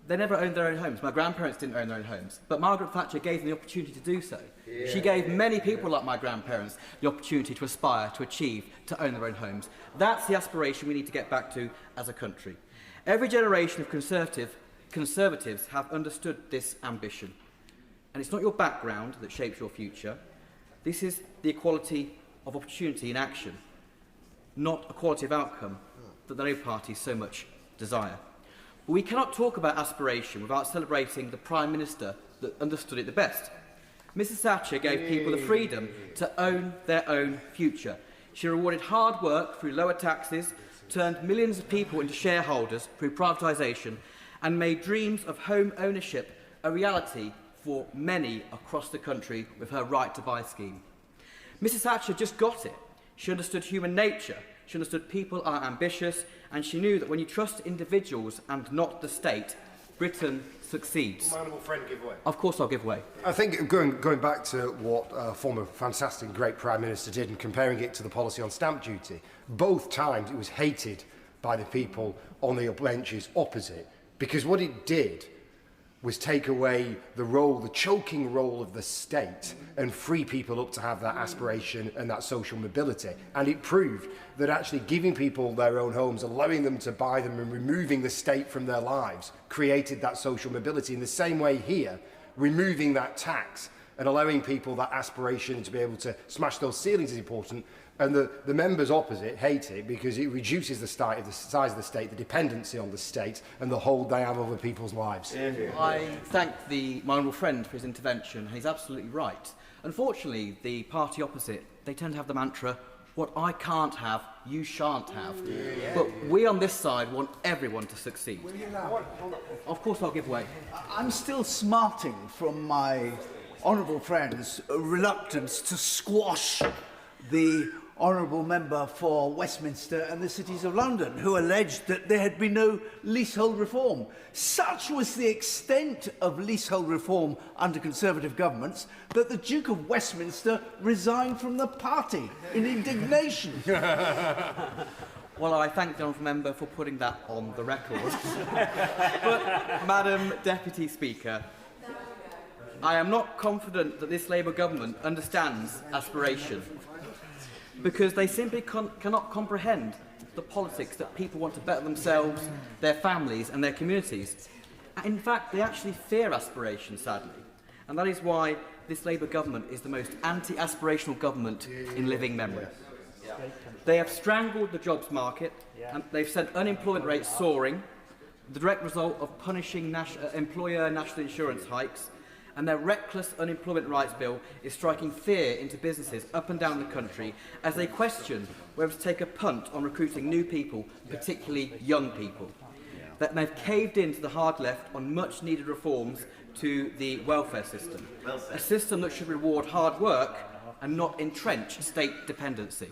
they never owned their own homes. My grandparents didn't own their own homes, but Margaret Thatcher gave them the opportunity to do so. She gave many people like my grandparents the opportunity to aspire, to achieve, to own their own homes. That's the aspiration we need to get back to as a country. Every generation of Conservatives have understood this ambition. And it's not your background that shapes your future. This is the equality of opportunity in action, not a quality of outcome that the Labour Party so much desire. But we cannot talk about aspiration without celebrating the Prime Minister that understood it the best. Mrs Thatcher gave people the freedom to own their own future. She rewarded hard work through lower taxes, turned millions of people into shareholders through privatisation, and made dreams of home ownership a reality for many across the country with her Right to Buy scheme. Mrs Thatcher just got it. She understood human nature, she understood people are ambitious, and she knew that when you trust individuals and not the state, Britain succeeds. My honourable friend, give way. Of course I'll give way. I think going back to what former fantastic great Prime Minister did and comparing it to the policy on stamp duty, both times it was hated by the people on the benches opposite, because what it did was take away the role, the choking role of the state, and free people up to have that aspiration and that social mobility. And it proved that actually giving people their own homes, allowing them to buy them and removing the state from their lives, created that social mobility. In the same way here, removing that tax and allowing people that aspiration to be able to smash those ceilings is important. And the members opposite hate it because it reduces the size of the state, the dependency on the state, and the hold they have over people's lives. I thank my honourable friend for his intervention, and he's absolutely right. Unfortunately, the party opposite, they tend to have the mantra, what I can't have, you shan't have. But we on this side want everyone to succeed. Of course I'll give way. I'm still smarting from my honourable friend's reluctance to squash the honourable member for Westminster and the cities of London, who alleged that there had been no leasehold reform. Such was the extent of leasehold reform under Conservative governments that the Duke of Westminster resigned from the party in indignation. Well, I thank the honourable member for putting that on the record. But, Madam Deputy Speaker, I am not confident that this Labour government understands aspiration, because they simply cannot comprehend the politics that people want to better themselves, their families and their communities. In fact, they actually fear aspiration, sadly. And that is why this Labour government is the most anti-aspirational government in living memory. They have strangled the jobs market, and they've sent unemployment rates soaring, the direct result of punishing employer national insurance hikes, and their reckless unemployment rights bill is striking fear into businesses up and down the country as they question whether to take a punt on recruiting new people, particularly young people. That they've caved into the hard left on much needed reforms to the welfare system, a system that should reward hard work and not entrench state dependency.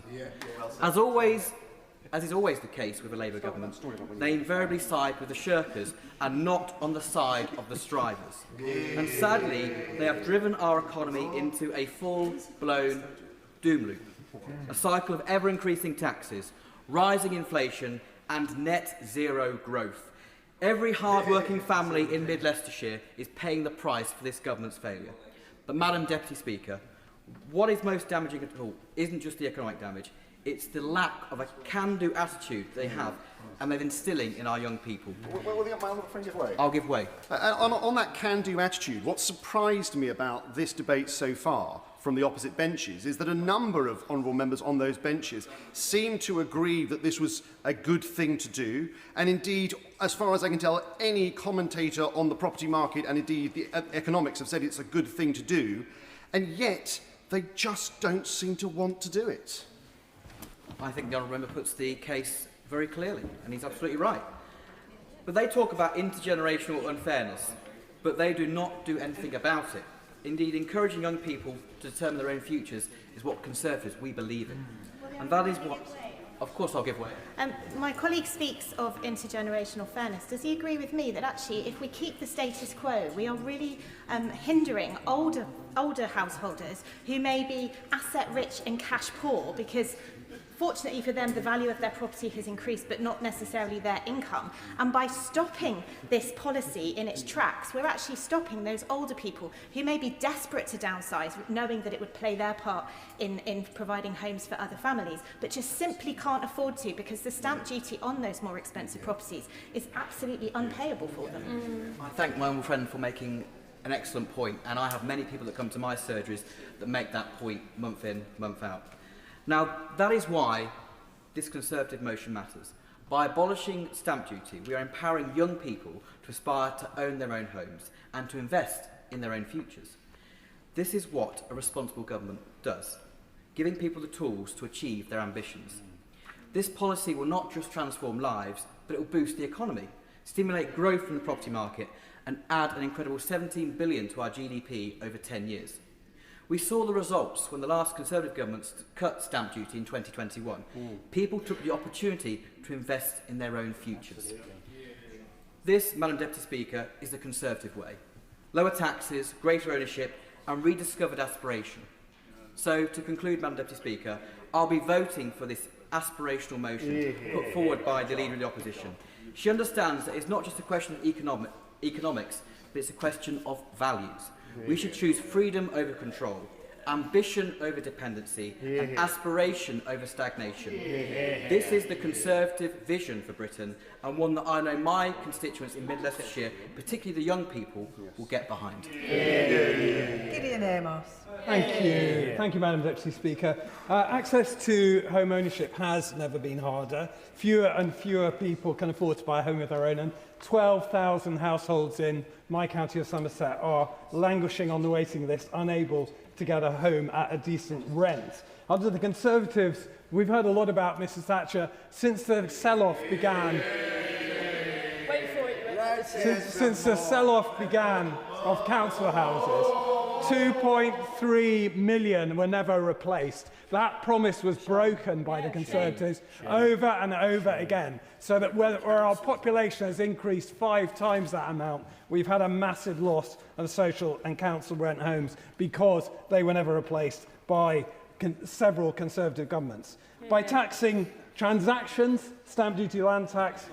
As is always the case with the Labour government, they invariably side with the shirkers and not on the side of the strivers. And sadly, they have driven our economy into a full-blown doom loop, a cycle of ever-increasing taxes, rising inflation and net zero growth. Every hard-working family in Mid-Leicestershire is paying the price for this government's failure. But, Madam Deputy Speaker, what is most damaging at all isn't just the economic damage, it's the lack of a can-do attitude they have and they're instilling in our young people. I'll give way. On that can-do attitude, what surprised me about this debate so far from the opposite benches is that a number of honourable members on those benches seem to agree that this was a good thing to do, and indeed, as far as I can tell, any commentator on the property market and indeed the economics have said it's a good thing to do, and yet they just don't seem to want to do it. I think the honourable member puts the case very clearly, and he's absolutely right. But they talk about intergenerational unfairness, but they do not do anything about it. Indeed, encouraging young people to determine their own futures is what Conservatives we believe in. And that is what... Of course I'll give way. My colleague speaks of intergenerational fairness. Does he agree with me that actually if we keep the status quo, we are really hindering older householders who may be asset rich and cash poor, because fortunately for them, the value of their property has increased, but not necessarily their income. And by stopping this policy in its tracks, we're actually stopping those older people who may be desperate to downsize, knowing that it would play their part in providing homes for other families, but just simply can't afford to, because the stamp duty on those more expensive properties is absolutely unpayable for them. I thank my old friend for making an excellent point, and I have many people that come to my surgeries that make that point month in, month out. Now, that is why this Conservative motion matters. By abolishing stamp duty, we are empowering young people to aspire to own their own homes and to invest in their own futures. This is what a responsible government does, giving people the tools to achieve their ambitions. This policy will not just transform lives, but it will boost the economy, stimulate growth in the property market, and add an incredible $17 billion to our GDP over 10 years. We saw the results when the last Conservative government cut stamp duty in 2021. People took the opportunity to invest in their own futures. This, Madam Deputy Speaker, is the Conservative way. Lower taxes, greater ownership and rediscovered aspiration. So, to conclude, Madam Deputy Speaker, I'll be voting for this aspirational motion put forward by the Leader of the Opposition. She understands that it's not just a question of economics, but it's a question of values. We should choose freedom over control, ambition over dependency, and aspiration over stagnation. This is the Conservative vision for Britain, and one that I know my constituents in Mid-Leicestershire, particularly the young people, will get behind. Gideon Amos. Thank you. Thank you, Madam Deputy Speaker. Access to home ownership has never been harder. Fewer and fewer people can afford to buy a home of their own, and 12,000 households in my county of Somerset are languishing on the waiting list, unable to get a home at a decent rent. Under the Conservatives, we've heard a lot about Mrs Thatcher since the sell-off began. Wait for it. Since the sell-off began of council houses. 2.3 million were never replaced. That promise was broken by the Conservatives over and over again, so that where our population has increased 5 times that amount, we've had a massive loss of social and council rent homes because they were never replaced by several Conservative governments. By taxing transactions, stamp duty land tax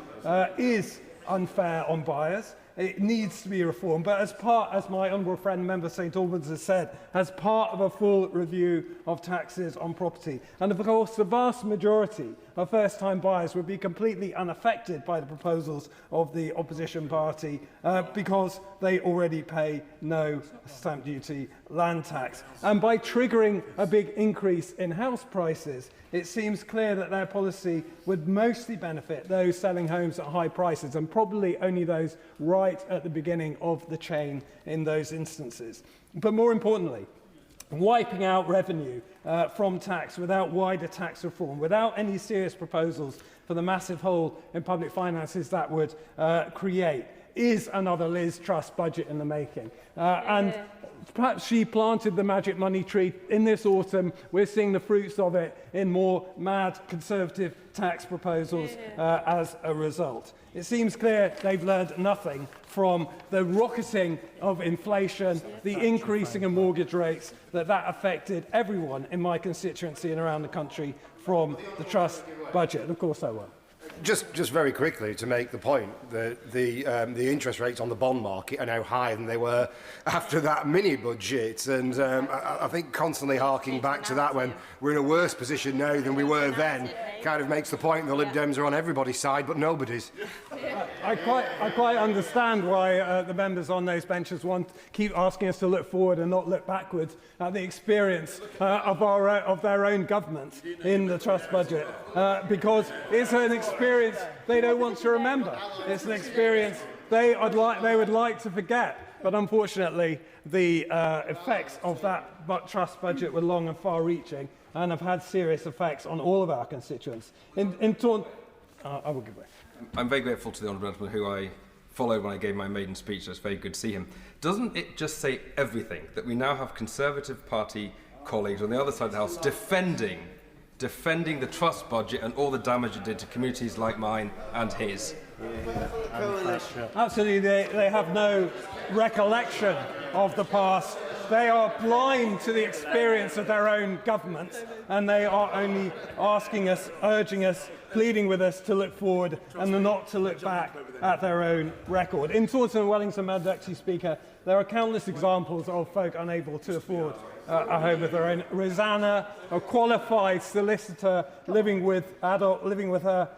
is unfair on buyers. It needs to be reformed, but as my honourable friend, Member St Albans has said, as part of a full review of taxes on property. And of course, the vast majority of first-time buyers would be completely unaffected by the proposals of the opposition party because they already pay no stamp duty land tax. And by triggering a big increase in house prices, it seems clear that their policy would mostly benefit those selling homes at high prices, and probably only those right at the beginning of the chain in those instances. But more importantly, wiping out revenue from tax without wider tax reform, without any serious proposals for the massive hole in public finances that would create, is another Liz Truss budget in the making. And perhaps she planted the magic money tree. In this autumn, we're seeing the fruits of it in more mad Conservative tax proposals as a result. It seems clear they've learned nothing from the rocketing of inflation, the increasing of mortgage rates, that affected everyone in my constituency and around the country from the Truss budget. And of course I will. Just very quickly to make the point that the interest rates on the bond market are now higher than they were after that mini budget, and I think constantly harking back to that when we're in a worse position now than we were then kind of makes the point the Lib Dems are on everybody's side but nobody's. I quite understand why the members on those benches keep asking us to look forward and not look backwards at the experience of their own government in the Truss budget, because it's an experience they don't want to remember. It's an experience they would like to forget. But unfortunately, the effects of that Truss budget were long and far-reaching and have had serious effects on all of our constituents. I will give way. I'm very grateful to the Honourable Gentleman, who I followed when I gave my maiden speech, so it's very good to see him. Doesn't it just say everything that we now have Conservative Party colleagues on the other side of the House defending the Truss budget and all the damage it did to communities like mine and his? Absolutely, they have no recollection of the past. They are blind to the experience of their own government, and they are only asking us, urging us, pleading with us to look forward and not to look back at their own record. In Taunton and Wellington, Madam Deputy Speaker, there are countless examples of folk unable to afford a home of their own. Rosanna, a qualified solicitor living with her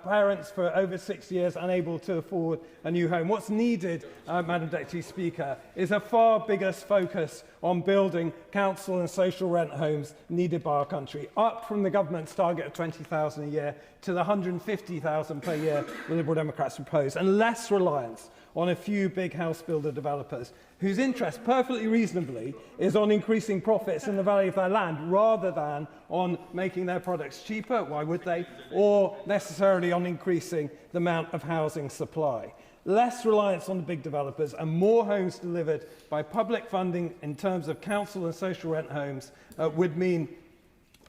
parents for over 6 years, unable to afford a new home. What's needed, Madam Deputy Speaker, is a far bigger focus on building council and social rent homes needed by our country, up from the government's target of 20,000 a year to the 150,000 per year the Liberal Democrats propose, and less reliance on a few big house builder developers whose interest, perfectly reasonably, is on increasing profits in the value of their land rather than on making their products cheaper, why would they, or necessarily on increasing the amount of housing supply. Less reliance on the big developers and more homes delivered by public funding in terms of council and social rent homes would mean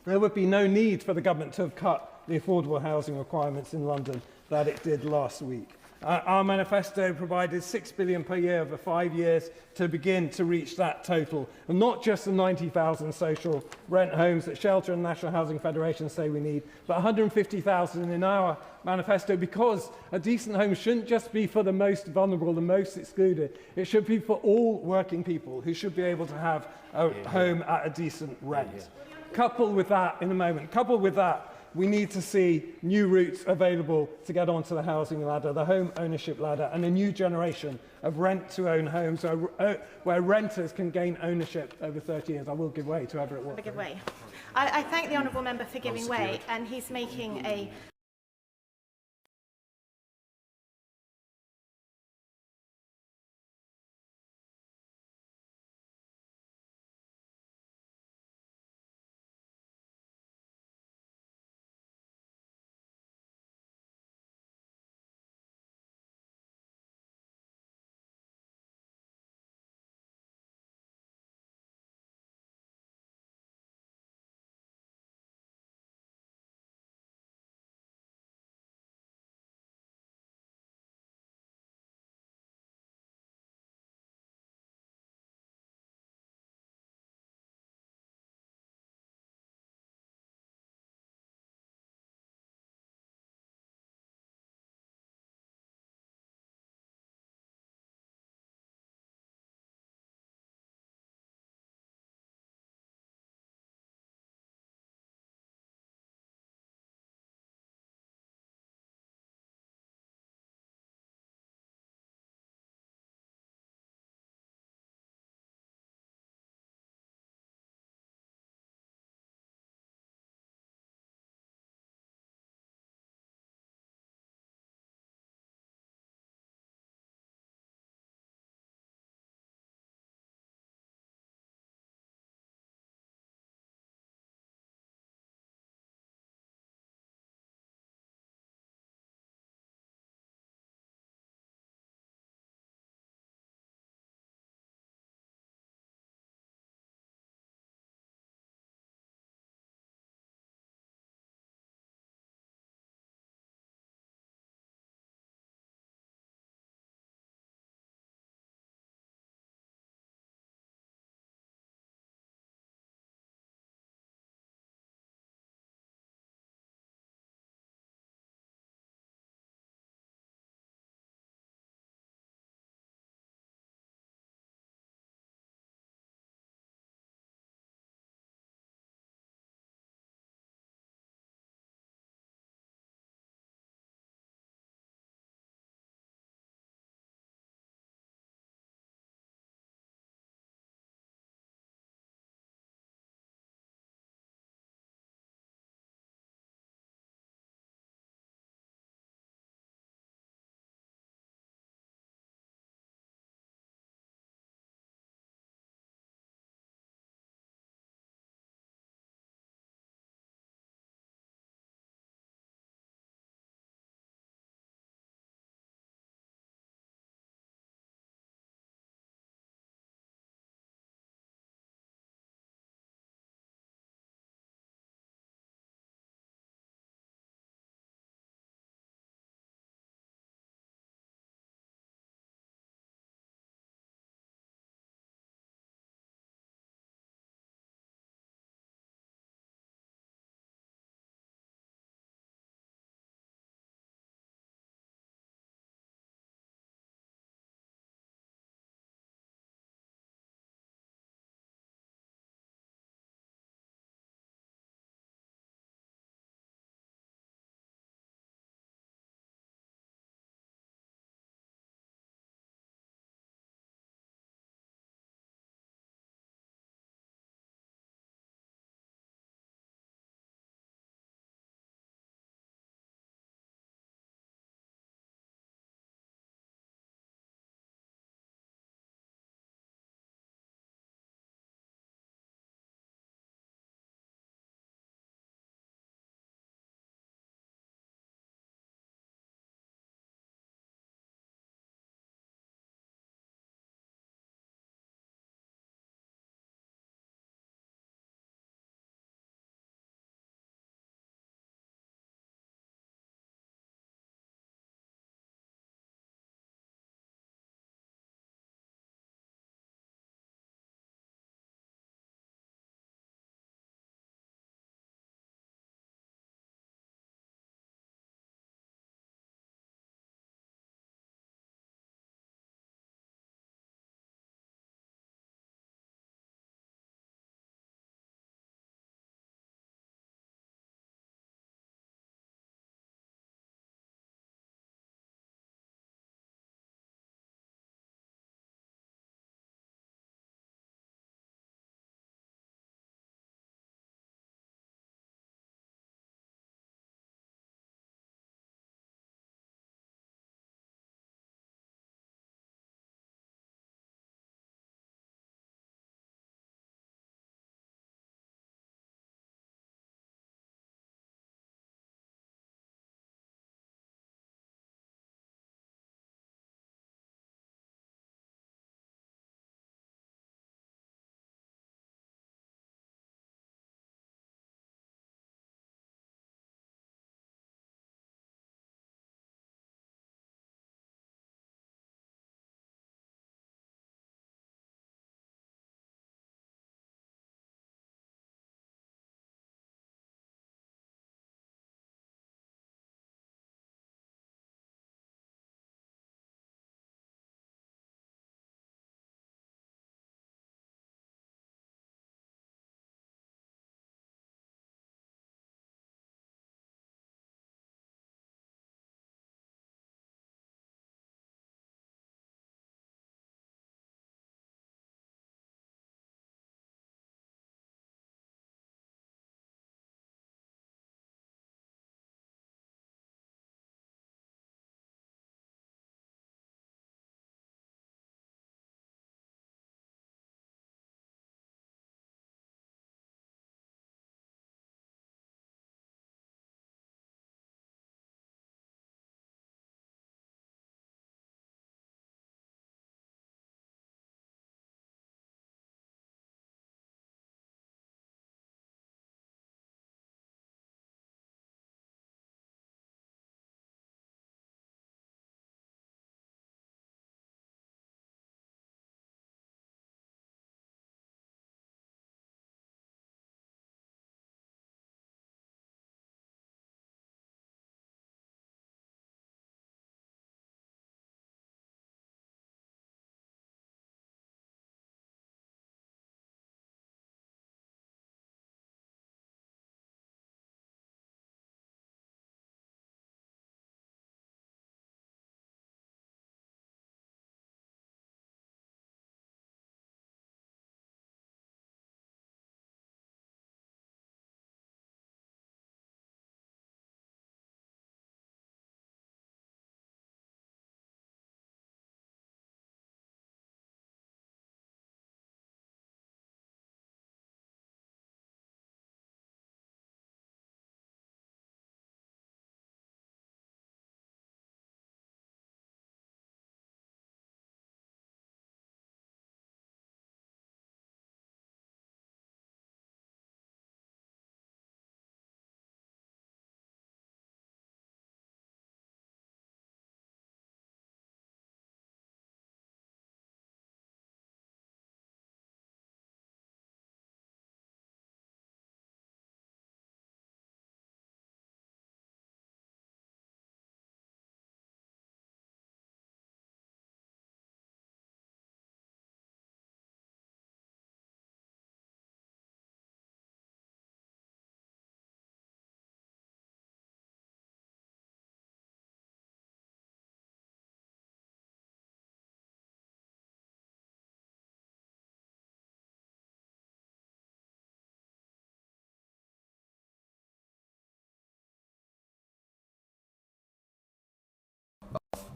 there would be no need for the government to have cut the affordable housing requirements in London that it did last week. Our manifesto provided £6 billion per year over 5 years to begin to reach that total, and not just the 90,000 social rent homes that Shelter and National Housing Federation say we need, but 150,000 in our manifesto, because a decent home shouldn't just be for the most vulnerable, the most excluded. It should be for all working people who should be able to have a home at a decent rent. Coupled with that, we need to see new routes available to get onto the housing ladder, the home ownership ladder, and a new generation of rent-to-own homes where renters can gain ownership over 30 years. I will give way to whoever it was. Give way. I thank the honourable member for giving way, and he's making a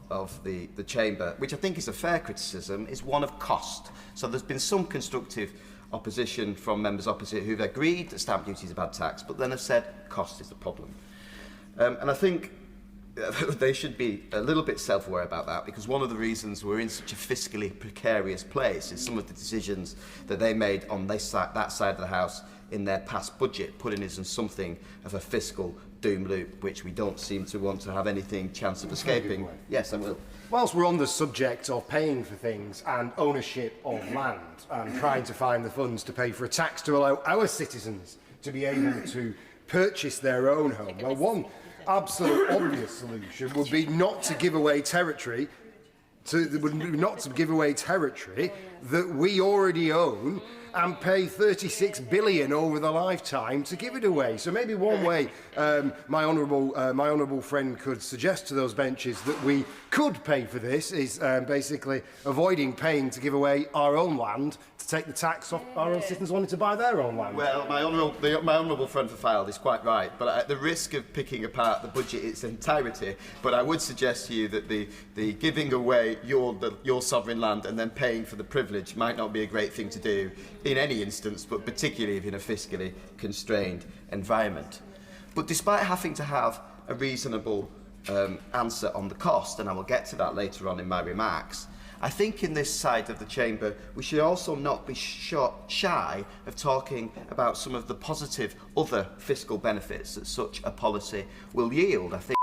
the Chamber, which I think is a fair criticism, is one of cost. So there's been some constructive opposition from members opposite who've agreed that stamp duty is a bad tax, but then have said cost is the problem. And I think they should be a little bit self-aware about that, because one of the reasons we're in such a fiscally precarious place is some of the decisions that they made on that side of the House in their past budget, putting us in something of a fiscal doom loop, which we don't seem to want to have anything chance of escaping. Yes, I will. Whilst we're on the subject of paying for things and ownership of land and trying to find the funds to pay for a tax to allow our citizens to be able to purchase their own home, well, one absolute obvious solution would be not to give away territory that we already own and pay 36 billion over the lifetime to give it away. So maybe one way my honourable friend could suggest to those benches that we could pay for this is basically avoiding paying to give away our own land to take the tax off our own citizens wanting to buy their own land. Well, my honourable friend for Fylde is quite right, but at the risk of picking apart the budget in its entirety, but I would suggest to you that the giving away your sovereign land and then paying for the privilege might not be a great thing to do in any instance, but particularly in a fiscally constrained environment. But despite having to have a reasonable answer on the cost, and I will get to that later on in my remarks, I think in this side of the chamber we should also not be shy of talking about some of the positive other fiscal benefits that such a policy will yield. I think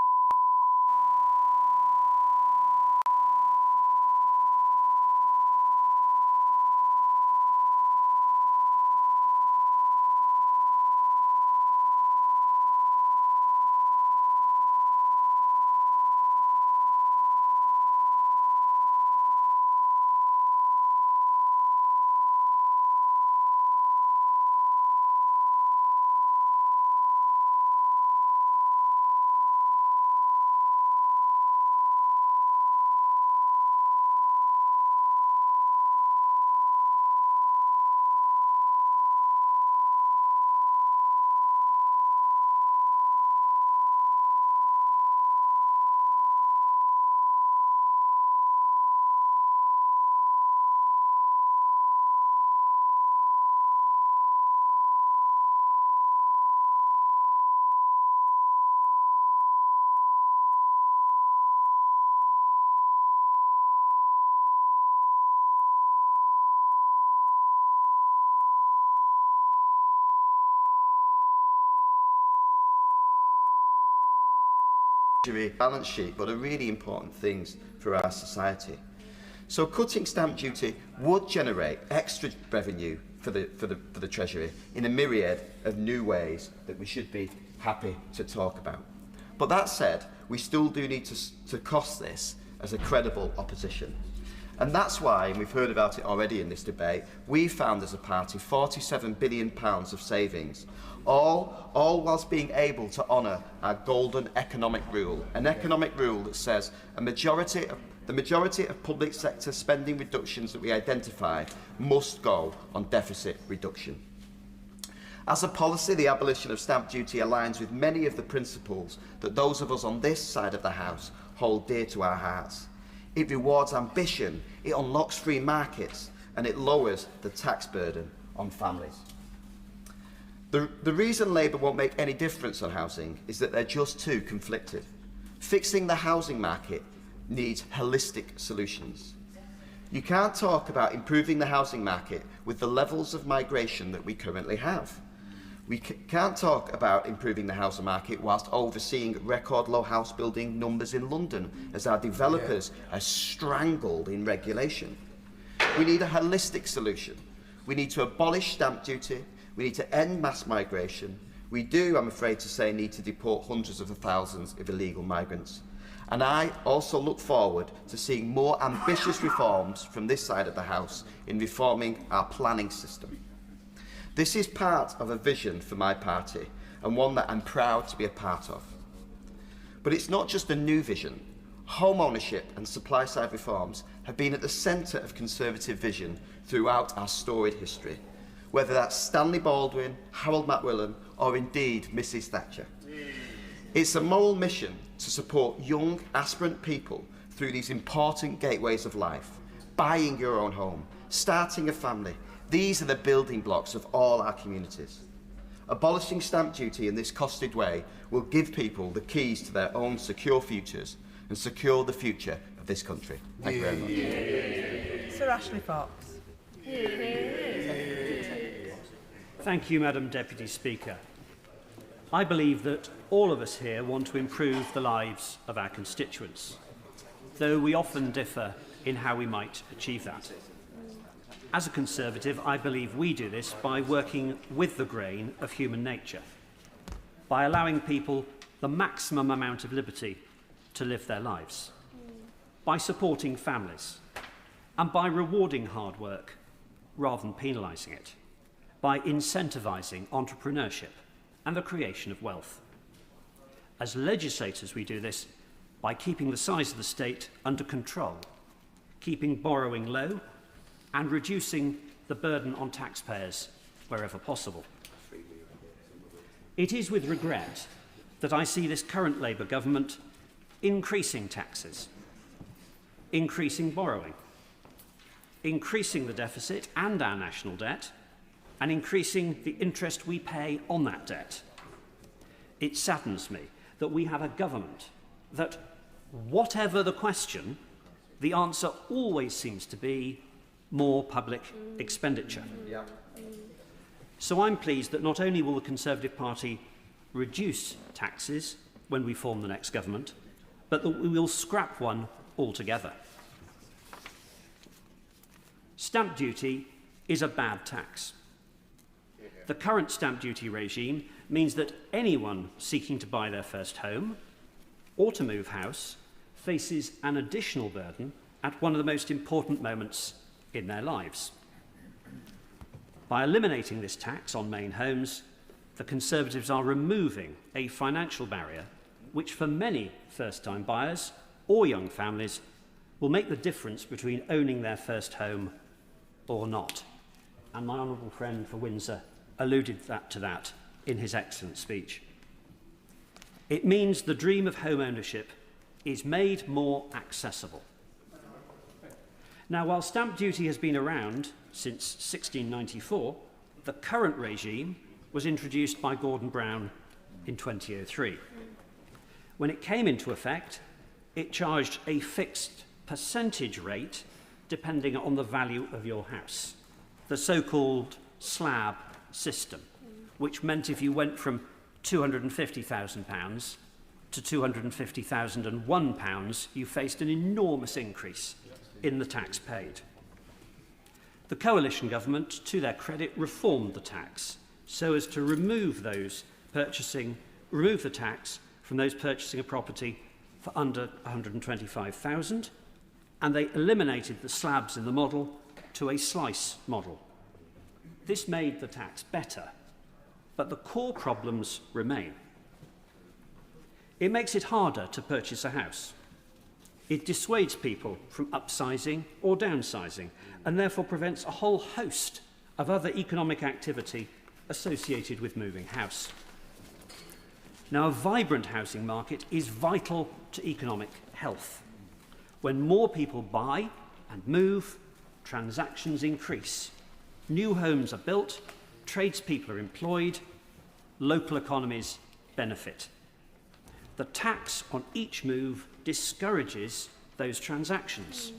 balance sheet, but are really important things for our society. So cutting stamp duty would generate extra revenue for the Treasury in a myriad of new ways that we should be happy to talk about. But that said, we still do need to cost this as a credible opposition. And that's why, and we've heard about it already in this debate, we found as a party £47 billion of savings, all whilst being able to honour our golden economic rule, an economic rule that says the majority of public sector spending reductions that we identify must go on deficit reduction. As a policy, the abolition of stamp duty aligns with many of the principles that those of us on this side of the House hold dear to our hearts. It rewards ambition, it unlocks free markets, and it lowers the tax burden on families. The reason Labour won't make any difference on housing is that they're just too conflicted. Fixing the housing market needs holistic solutions. You can't talk about improving the housing market with the levels of migration that we currently have. We can't talk about improving the housing market whilst overseeing record low house building numbers in London as our developers are strangled in regulation. We need a holistic solution. We need to abolish stamp duty. We need to end mass migration. We do, I'm afraid to say, need to deport hundreds of thousands of illegal migrants. And I also look forward to seeing more ambitious reforms from this side of the House in reforming our planning system. This is part of a vision for my party, and one that I'm proud to be a part of. But it's not just a new vision. Home ownership and supply-side reforms have been at the centre of Conservative vision throughout our storied history, whether that's Stanley Baldwin, Harold Macmillan, or indeed Mrs Thatcher. It's a moral mission to support young, aspirant people through these important gateways of life. Buying your own home, starting a family. These are the building blocks of all our communities. Abolishing stamp duty in this costed way will give people the keys to their own secure futures and secure the future of this country. Thank you very much. Sir Ashley Fox. Thank you, Madam Deputy Speaker. I believe that all of us here want to improve the lives of our constituents, though we often differ in how we might achieve that. As a Conservative, I believe we do this by working with the grain of human nature, by allowing people the maximum amount of liberty to live their lives, by supporting families, and by rewarding hard work rather than penalising it, by incentivising entrepreneurship and the creation of wealth. As legislators, we do this by keeping the size of the state under control, keeping borrowing low, and reducing the burden on taxpayers wherever possible. It is with regret that I see this current Labour government increasing taxes, increasing borrowing, increasing the deficit and our national debt, and increasing the interest we pay on that debt. It saddens me that we have a government that, whatever the question, the answer always seems to be more public expenditure. So I'm pleased that not only will the Conservative Party reduce taxes when we form the next government, but that we will scrap one altogether. Stamp duty is a bad tax. The current stamp duty regime means that anyone seeking to buy their first home or to move house faces an additional burden at one of the most important moments in their lives. By eliminating this tax on main homes, the Conservatives are removing a financial barrier which for many first-time buyers or young families will make the difference between owning their first home or not. And my honourable friend for Windsor alluded to that in his excellent speech. It means the dream of home ownership is made more accessible. Now, while stamp duty has been around since 1694, the current regime was introduced by Gordon Brown in 2003. When it came into effect, it charged a fixed percentage rate depending on the value of your house, the so-called slab system, which meant if you went from £250,000 to £250,001, you faced an enormous increase in the tax paid. The coalition government, to their credit, reformed the tax so as to remove the tax from those purchasing a property for under £125,000, and they eliminated the slabs in the model to a slice model. This made the tax better, but the core problems remain. It makes it harder to purchase a house. It dissuades people from upsizing or downsizing, and therefore prevents a whole host of other economic activity associated with moving house. Now, a vibrant housing market is vital to economic health. When more people buy and move, transactions increase. New homes are built, tradespeople are employed, local economies benefit. The tax on each move discourages those transactions.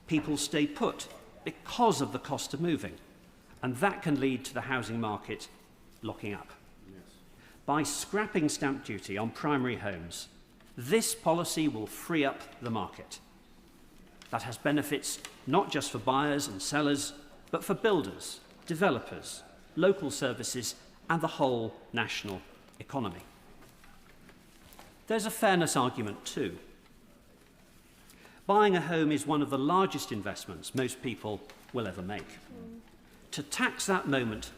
People stay put because of the cost of moving, and that can lead to the housing market locking up. By scrapping stamp duty on primary homes, this policy will free up the market. That has benefits not just for buyers and sellers, but for builders, developers, local services, and the whole national economy. There's a fairness argument too. Buying a home is one of the largest investments most people will ever make. To tax that moment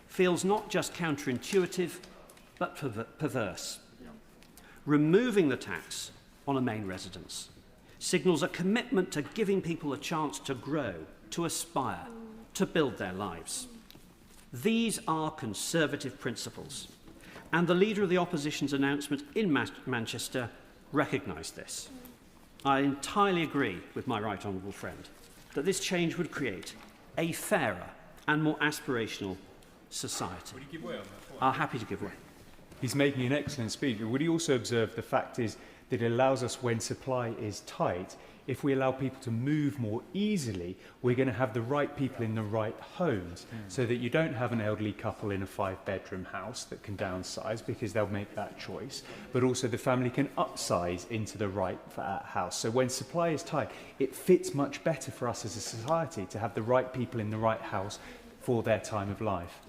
feels not just counterintuitive, but perverse. Removing the tax on a main residence signals a commitment to giving people a chance to grow, to aspire, to build their lives. These are Conservative principles, and the Leader of the Opposition's announcement in Manchester recognised this. I entirely agree with my right honourable friend that this change would create a fairer and more aspirational society. Would you give way on that? I'm happy to give way. He's making an excellent speech, but would he also observe the fact is that it allows us, when supply is tight, if we allow people to move more easily, we're going to have the right people in the right homes, so that you don't have an elderly couple in a 5-bedroom house that can downsize because they'll make that choice, but also the family can upsize into the right house. So when supply is tight, it fits much better for us as a society to have the right people in the right house for their time of life.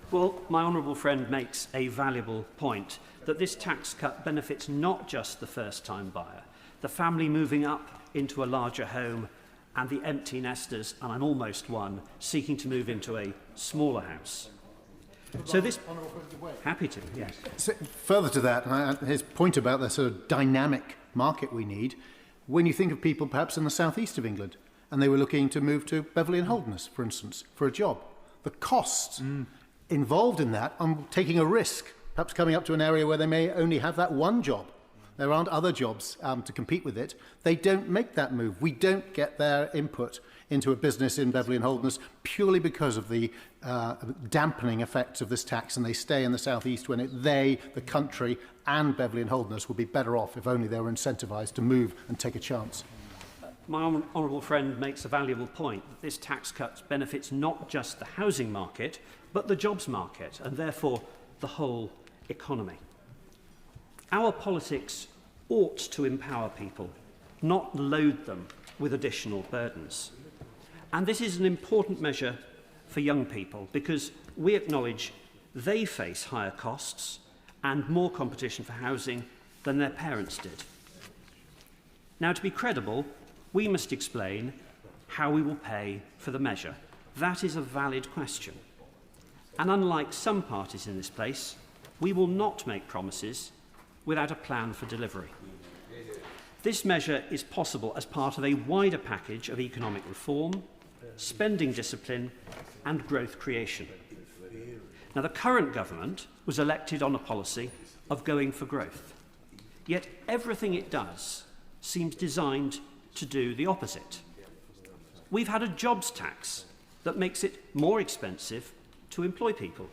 Well, my honourable friend makes a valuable point that this tax cut benefits not just the first-time buyer, the family moving up into a larger home, and the empty nesters, and I'm almost one, seeking to move into a smaller house. So this... Happy to, yes. So further to that, his point about the sort of dynamic market we need, when you think of people perhaps in the southeast of England, and they were looking to move to Beverley and Holderness, for instance, for a job, the costs involved in that, I'm taking a risk, perhaps coming up to an area where they may only have that one job. There aren't other jobs to compete with it. They don't make that move. We don't get their input into a business in Beverley and Holderness purely because of the dampening effects of this tax, and they stay in the southeast when the country, and Beverley and Holderness would be better off if only they were incentivised to move and take a chance. My honourable friend makes a valuable point that this tax cut benefits not just the housing market, but the jobs market, and therefore the whole economy. Our politics ought to empower people, not load them with additional burdens. And this is an important measure for young people because we acknowledge they face higher costs and more competition for housing than their parents did. Now, to be credible, we must explain how we will pay for the measure. That is a valid question. And unlike some parties in this place, we will not make promises without a plan for delivery. This measure is possible as part of a wider package of economic reform, spending discipline and growth creation. Now, the current government was elected on a policy of going for growth, yet everything it does seems designed to do the opposite. We've had a jobs tax that makes it more expensive to employ people,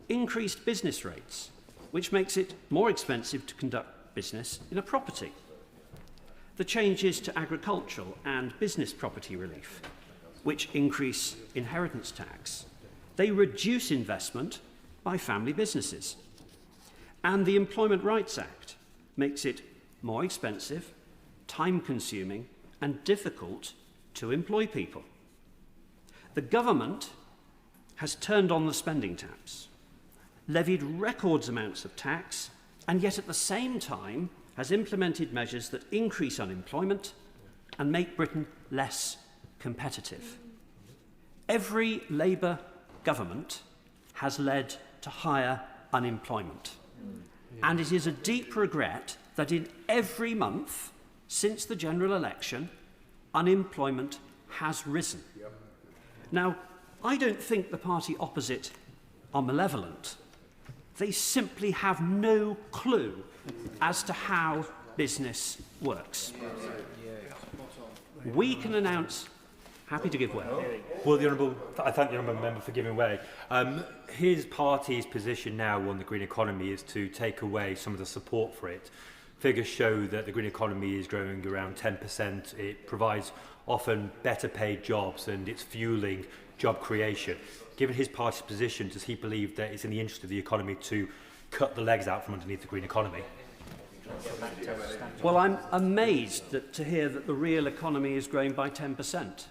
increased business rates, which makes it more expensive to conduct business in a property. The changes to agricultural and business property relief, which increase inheritance tax. They reduce investment by family businesses. And the Employment Rights Act makes it more expensive, time-consuming, and difficult to employ people. The government has turned on the spending taps, levied record amounts of tax, and yet at the same time has implemented measures that increase unemployment and make Britain less competitive. Every Labour government has led to higher unemployment. And it is a deep regret that in every month since the general election, unemployment has risen. Now, I don't think the party opposite are malevolent. They simply have no clue as to how business works. We can announce... Happy to give way. Well, I thank the honourable member for giving way. His party's position now on the green economy is to take away some of the support for it. Figures show that the green economy is growing around 10%. It provides often better paid jobs and it's fueling job creation. Given his party's position, does he believe that it's in the interest of the economy to cut the legs out from underneath the green economy? Well, I'm amazed to hear that the real economy is growing by 10%.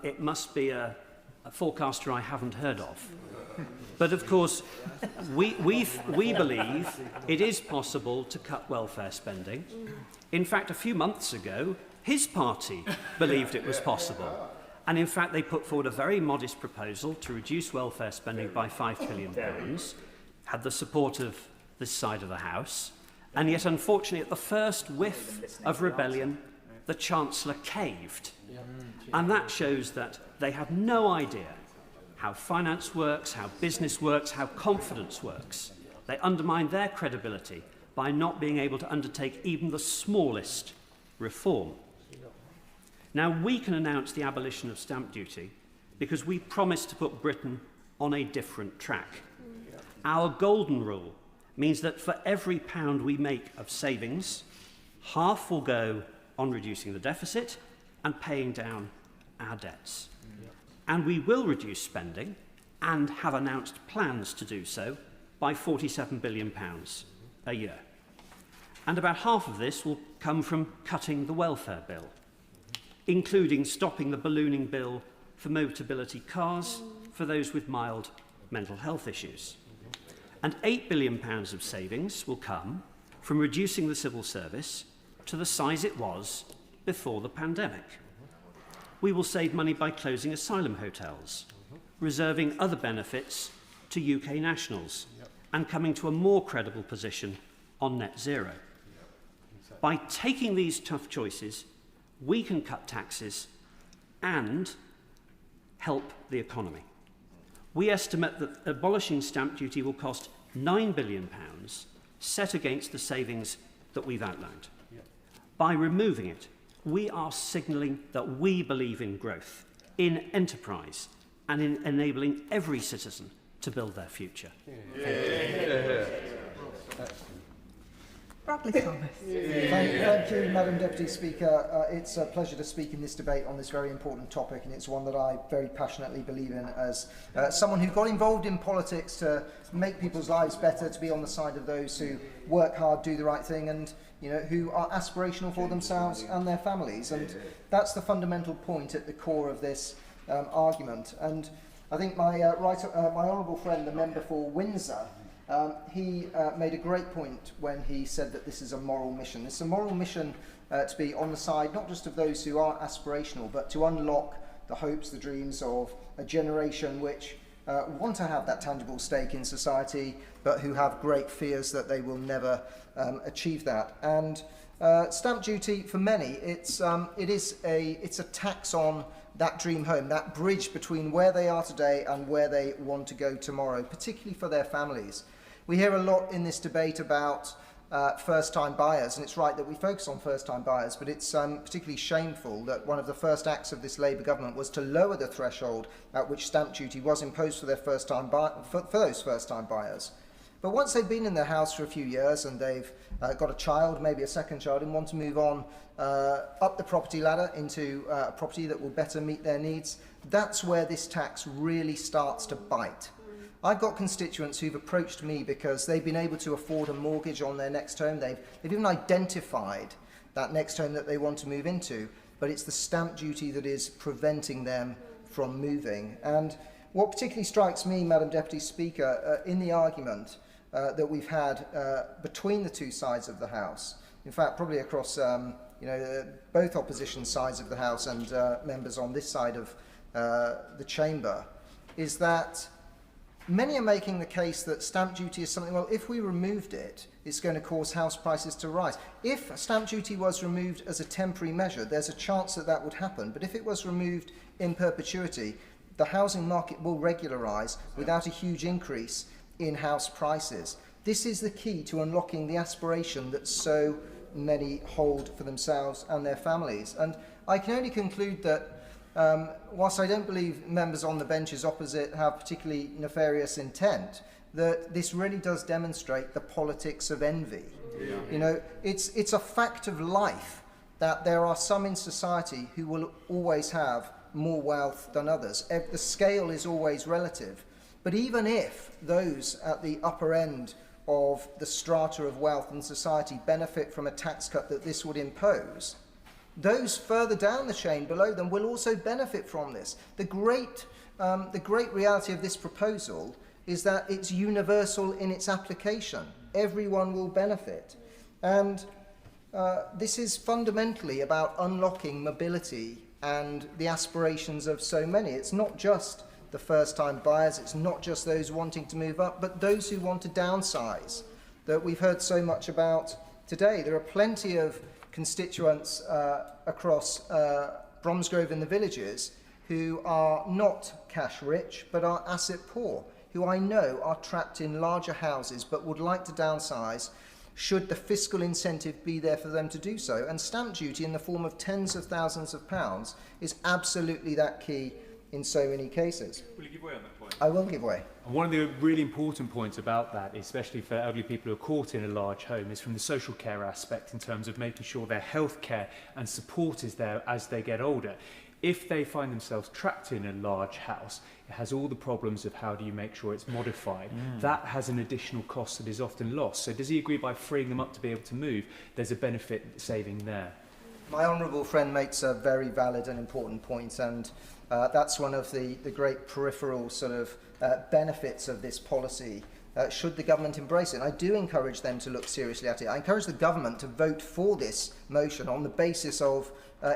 It must be a forecaster I haven't heard of. But of course, we believe it is possible to cut welfare spending. In fact, a few months ago, his party believed it was possible. And in fact, they put forward a very modest proposal to reduce welfare spending by £5 billion, had the support of this side of the House. And yet, unfortunately, at the first whiff of rebellion, the Chancellor caved. And that shows that they have no idea how finance works, how business works, how confidence works. They undermine their credibility by not being able to undertake even the smallest reform. Now, we can announce the abolition of stamp duty because we promised to put Britain on a different track. Our golden rule means that for every pound we make of savings, half will go on reducing the deficit and paying down our debts. And we will reduce spending, and have announced plans to do so, by £47 billion a year. And about half of this will come from cutting the welfare bill, including stopping the ballooning bill for mobility cars for those with mild mental health issues. And £8 billion of savings will come from reducing the civil service to the size it was before the pandemic. We will save money by closing asylum hotels, reserving other benefits to UK nationals, and coming to a more credible position on net zero. By taking these tough choices, we can cut taxes and help the economy. We estimate that abolishing stamp duty will cost £9 billion, set against the savings that we've outlined. By removing it, we are signalling that we believe in growth, in enterprise, and in enabling every citizen to build their future. Bradley Thomas. Thank you, Madam Deputy Speaker. It's a pleasure to speak in this debate on this very important topic, and it's one that I very passionately believe in as someone who got involved in politics to make people's lives better, to be on the side of those who work hard, do the right thing, and who are aspirational for themselves and their families. And that's the fundamental point at the core of this argument. And I think my honourable friend, the member for Windsor, he made a great point when he said that this is a moral mission. It's a moral mission to be on the side not just of those who are aspirational, but to unlock the hopes, the dreams of a generation which want to have that tangible stake in society, but who have great fears that they will never achieve that. And stamp duty, for many, it's a tax on that dream home, that bridge between where they are today and where they want to go tomorrow, particularly for their families. We hear a lot in this debate about first-time buyers, and it's right that we focus on first-time buyers, but it's particularly shameful that one of the first acts of this Labour government was to lower the threshold at which stamp duty was imposed for their for those first-time buyers. But once they've been in their house for a few years and they've got a child, maybe a second child, and want to move on up the property ladder into a property that will better meet their needs, that's where this tax really starts to bite. I've got constituents who've approached me because they've been able to afford a mortgage on their next home. They've even identified that next home that they want to move into, but it's the stamp duty that is preventing them from moving. And what particularly strikes me, Madam Deputy Speaker, in the argument that we've had between the two sides of the House, in fact, probably across both opposition sides of the House and members on this side of the chamber, is that many are making the case that stamp duty is something, well, if we removed it, it's going to cause house prices to rise. If stamp duty was removed as a temporary measure, there's a chance that that would happen. But if it was removed in perpetuity, the housing market will regularise without a huge increase in house prices. This is the key to unlocking the aspiration that so many hold for themselves and their families. And I can only conclude that whilst I don't believe members on the benches opposite have particularly nefarious intent, that this really does demonstrate the politics of envy. Yeah. It's a fact of life that there are some in society who will always have more wealth than others. The scale is always relative. But even if those at the upper end of the strata of wealth in society benefit from a tax cut that this would impose, those further down the chain below them will also benefit from this. The great reality of this proposal is that it's universal in its application. Everyone will benefit. And this is fundamentally about unlocking mobility and the aspirations of so many. It's not just the first-time buyers, it's not just those wanting to move up, but those who want to downsize that we've heard so much about today. There are plenty of constituents across Bromsgrove and the villages who are not cash rich but are asset poor, who I know are trapped in larger houses but would like to downsize should the fiscal incentive be there for them to do so. And stamp duty in the form of tens of thousands of pounds is absolutely that key in so many cases. Will you give way on that point? I will give way. And one of the really important points about that, especially for elderly people who are caught in a large home, is from the social care aspect in terms of making sure their health care and support is there as they get older. If they find themselves trapped in a large house, it has all the problems of how do you make sure it's modified. That has an additional cost that is often lost. So does he agree by freeing them up to be able to move, there's a benefit saving there? My honourable friend makes a very valid and important point, and that's one of the great peripheral sort of benefits of this policy. Should the government embrace it? And I do encourage them to look seriously at it. I encourage the government to vote for this motion on the basis of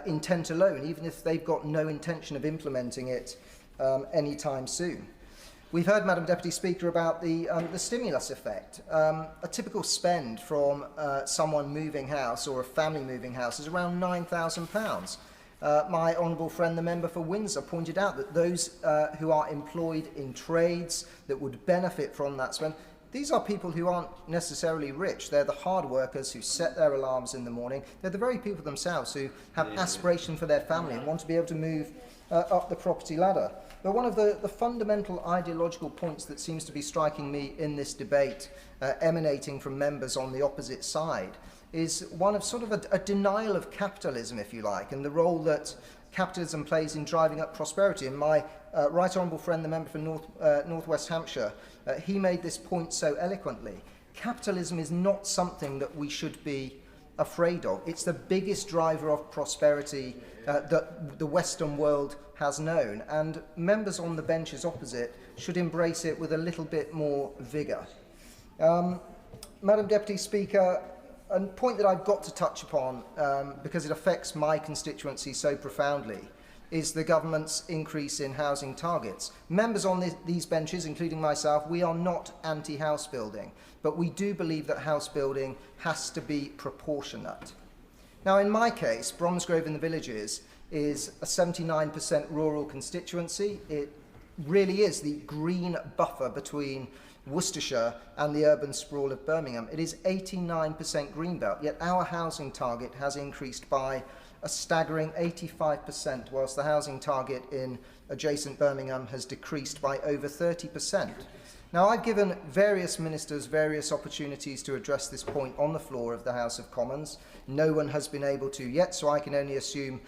intent alone, even if they've got no intention of implementing it anytime soon. We've heard, Madam Deputy Speaker, about the stimulus effect. A typical spend from someone moving house or a family moving house is around £9,000. My honourable friend, the member for Windsor, pointed out that those who are employed in trades that would benefit from that spend, these are people who aren't necessarily rich. They're the hard workers who set their alarms in the morning. They're the very people themselves who have aspiration for their family and want to be able to move up the property ladder. But one of the fundamental ideological points that seems to be striking me in this debate, emanating from members on the opposite side, is one of sort of a denial of capitalism, if you like, and the role that capitalism plays in driving up prosperity. And my right honourable friend, the member for North West Hampshire, he made this point so eloquently. Capitalism is not something that we should be afraid of. It's the biggest driver of prosperity that the Western world has known, and members on the benches opposite should embrace it with a little bit more vigour. Madam Deputy Speaker, a point that I've got to touch upon, because it affects my constituency so profoundly, is the government's increase in housing targets. Members on these benches, including myself, we are not anti-house building, but we do believe that house building has to be proportionate. Now, in my case, Bromsgrove in the Villages is a 79% rural constituency. It really is the green buffer between Worcestershire and the urban sprawl of Birmingham. It is 89% greenbelt, yet our housing target has increased by a staggering 85%, whilst the housing target in adjacent Birmingham has decreased by over 30%. Now, I've given various ministers various opportunities to address this point on the floor of the House of Commons. No one has been able to yet, so I can only assume,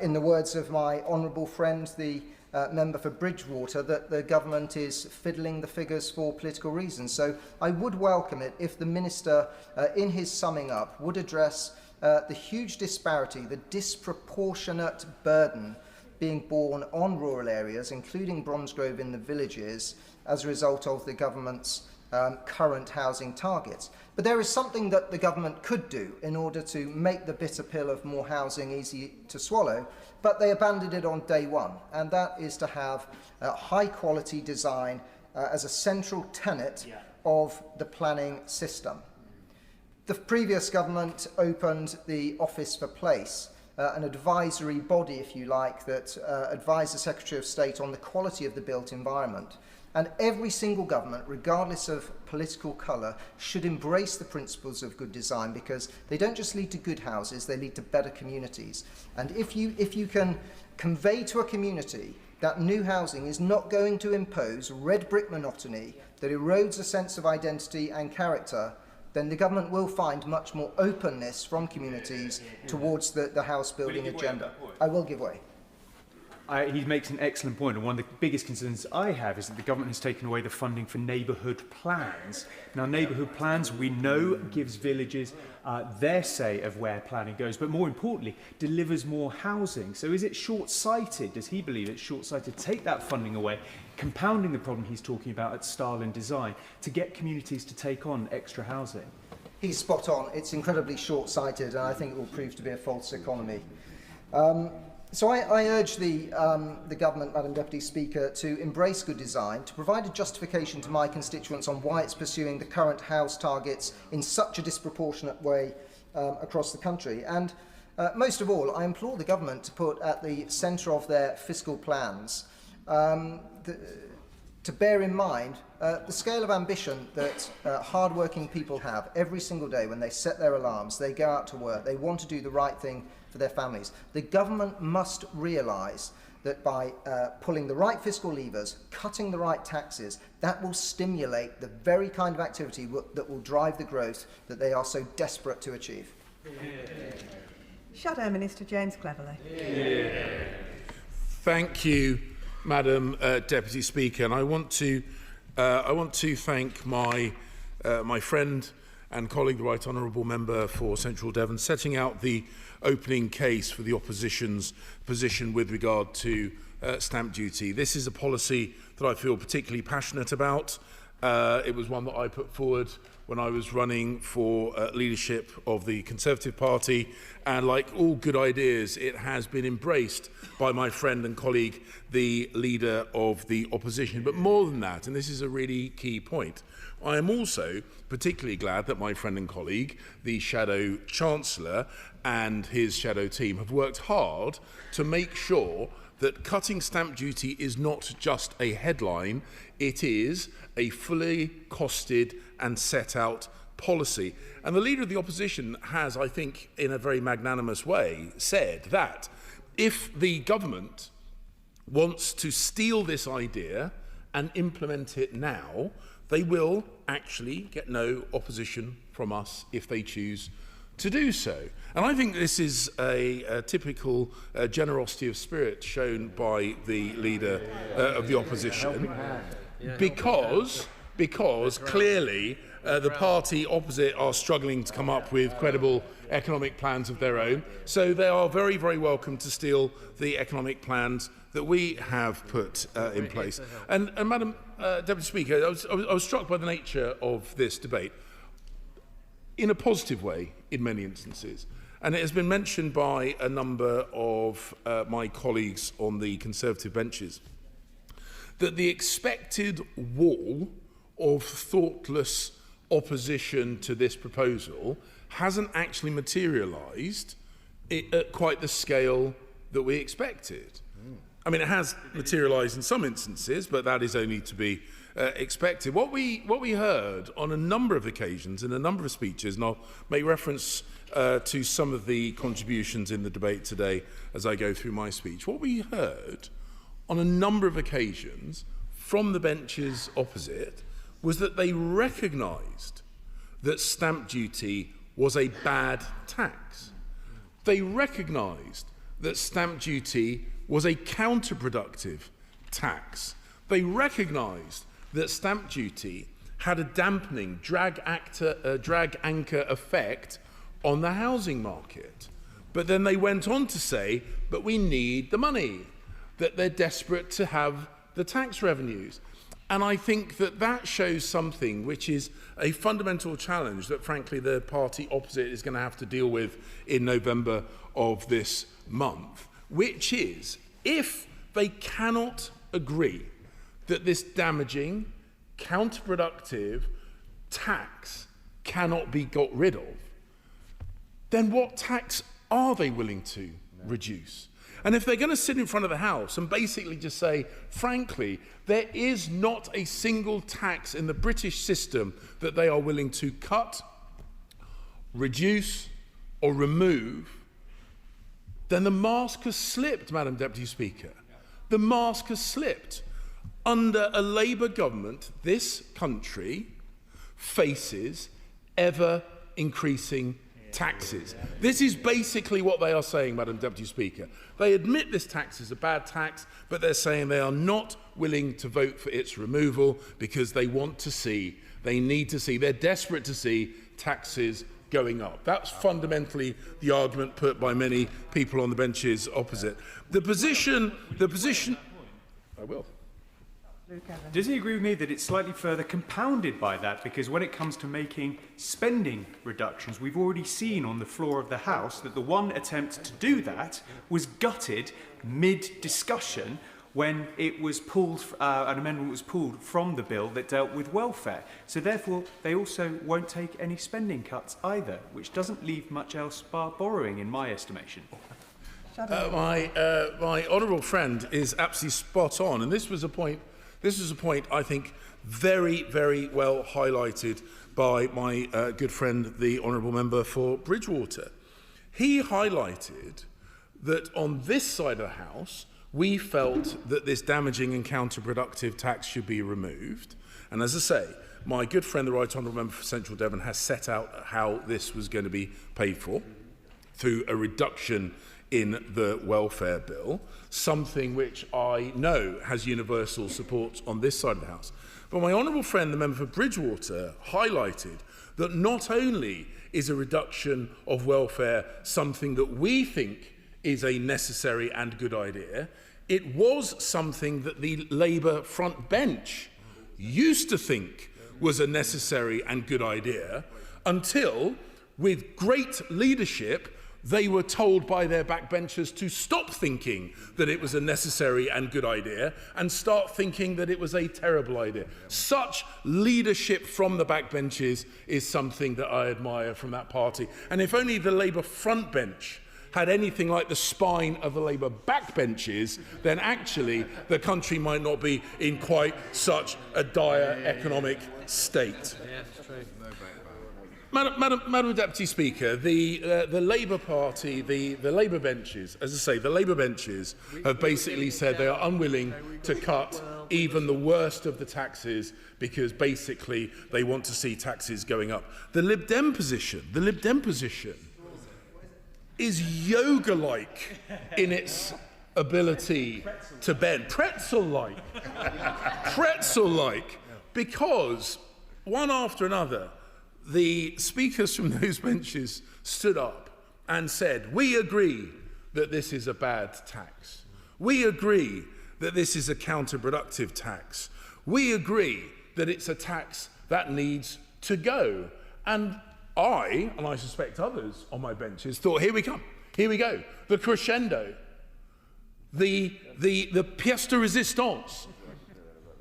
in the words of my honourable friend, the member for Bridgewater, that the government is fiddling the figures for political reasons. So I would welcome it if the minister, in his summing up, would address the huge disparity, the disproportionate burden being borne on rural areas, including Bromsgrove in the Villages, as a result of the government's current housing targets. But there is something that the government could do in order to make the bitter pill of more housing easy to swallow, but they abandoned it on day one, and that is to have high-quality design as a central tenet of the planning system. The previous government opened the Office for Place, an advisory body, if you like, that advised the Secretary of State on the quality of the built environment. And every single government, regardless of political colour, should embrace the principles of good design, because they don't just lead to good houses, they lead to better communities. And if you can convey to a community that new housing is not going to impose red brick monotony that erodes a sense of identity and character, then the government will find much more openness from communities towards the house building agenda. I will give way. He makes an excellent point, and one of the biggest concerns I have is that the government has taken away the funding for neighbourhood plans. Now, neighbourhood plans, we know, gives villages their say of where planning goes, but more importantly, delivers more housing. So is it short-sighted, does he believe it's short-sighted to take that funding away, compounding the problem he's talking about at style and design, to get communities to take on extra housing? He's spot on. It's incredibly short-sighted, and I think it will prove to be a false economy. So I urge the government, Madam Deputy Speaker, to embrace good design, to provide a justification to my constituents on why it's pursuing the current house targets in such a disproportionate way across the country. And most of all, I implore the government to put at the centre of their fiscal plans to bear in mind the scale of ambition that hard-working people have every single day when they set their alarms, they go out to work, they want to do the right thing for their families. The government must realise that by pulling the right fiscal levers, cutting the right taxes, that will stimulate the very kind of activity that will drive the growth that they are so desperate to achieve. Shadow Minister James Cleverly. Thank you, Madam Deputy Speaker, and I want to thank my friend and colleague, the Right Honourable Member for Central Devon, setting out the opening case for the opposition's position with regard to stamp duty. This is a policy that I feel particularly passionate about. It was one that I put forward when I was running for leadership of the Conservative Party, and like all good ideas, it has been embraced by my friend and colleague, the Leader of the Opposition. But more than that, and this is a really key point, I am also particularly glad that my friend and colleague, the Shadow Chancellor, and his Shadow team have worked hard to make sure that cutting stamp duty is not just a headline, it is a fully costed and set out policy. And the Leader of the Opposition has, I think, in a very magnanimous way, said that if the government wants to steal this idea and implement it now, they will actually get no opposition from us if they choose to do so. And I think this is a typical generosity of spirit shown by the Leader of the Opposition, because clearly the party opposite are struggling to come up with credible economic plans of their own. So they are very, very welcome to steal the economic plans that we have put in place. And Madam Deputy Speaker, I was struck by the nature of this debate in a positive way in many instances. And it has been mentioned by a number of my colleagues on the Conservative benches that the expected wall of thoughtless opposition to this proposal hasn't actually materialised at quite the scale that we expected. I mean, it has materialised in some instances, but that is only to be expected. What we heard on a number of occasions in a number of speeches, and I'll make reference to some of the contributions in the debate today as I go through my speech, what we heard on a number of occasions from the benches opposite was that they recognised that stamp duty was a bad tax. They recognised that stamp duty was a counterproductive tax. They recognised that stamp duty had a dampening drag anchor effect on the housing market. But then they went on to say, but we need the money, that they're desperate to have the tax revenues. And I think that that shows something which is a fundamental challenge that, frankly, the party opposite is going to have to deal with in November of this month, which is, if they cannot agree that this damaging, counterproductive tax cannot be got rid of, then what tax are they willing to reduce? And if they're going to sit in front of the House and basically just say, frankly, there is not a single tax in the British system that they are willing to cut, reduce, or remove, then the mask has slipped, Madam Deputy Speaker. The mask has slipped. Under a Labour government, this country faces ever-increasing taxes. This is basically what they are saying, Madam Deputy Speaker. They admit this tax is a bad tax, but they're saying they are not willing to vote for its removal because they want to see, they need to see, they're desperate to see taxes going up. That's fundamentally the argument put by many people on the benches opposite. The position, I will. Does he agree with me that it's slightly further compounded by that? Because when it comes to making spending reductions, we've already seen on the floor of the House that the one attempt to do that was gutted mid-discussion when it was pulled, an amendment was pulled from the bill that dealt with welfare. So therefore, they also won't take any spending cuts either, which doesn't leave much else bar borrowing, in my estimation. My honourable friend is absolutely spot on, and this was a point This is a point, I think, very, very well highlighted by my good friend, the Honourable Member for Bridgewater. He highlighted that on this side of the House, we felt that this damaging and counterproductive tax should be removed. And as I say, my good friend, the Right Honourable Member for Central Devon, has set out how this was going to be paid for through a reduction in the welfare bill, something which I know has universal support on this side of the House. But my honourable friend, the member for Bridgewater, highlighted that not only is a reduction of welfare something that we think is a necessary and good idea, it was something that the Labour front bench used to think was a necessary and good idea until, with great leadership, they were told by their backbenchers to stop thinking that it was a necessary and good idea and start thinking that it was a terrible idea. Such leadership from the backbenches is something that I admire from that party. And if only the Labour front bench had anything like the spine of the Labour backbenches, then actually the country might not be in quite such a dire economic state. Madam Deputy Speaker, the Labour Party, the Labour benches, as I say, the Labour benches have basically said they are unwilling to cut even the worst of the taxes because basically they want to see taxes going up. The Lib Dem position is yoga-like in its ability to bend, pretzel-like, because one after another, the speakers from those benches stood up and said, we agree that this is a bad tax. We agree that this is a counterproductive tax. We agree that it's a tax that needs to go. And I suspect others on my benches, thought, here we come, here we go. The crescendo, the pièce de résistance,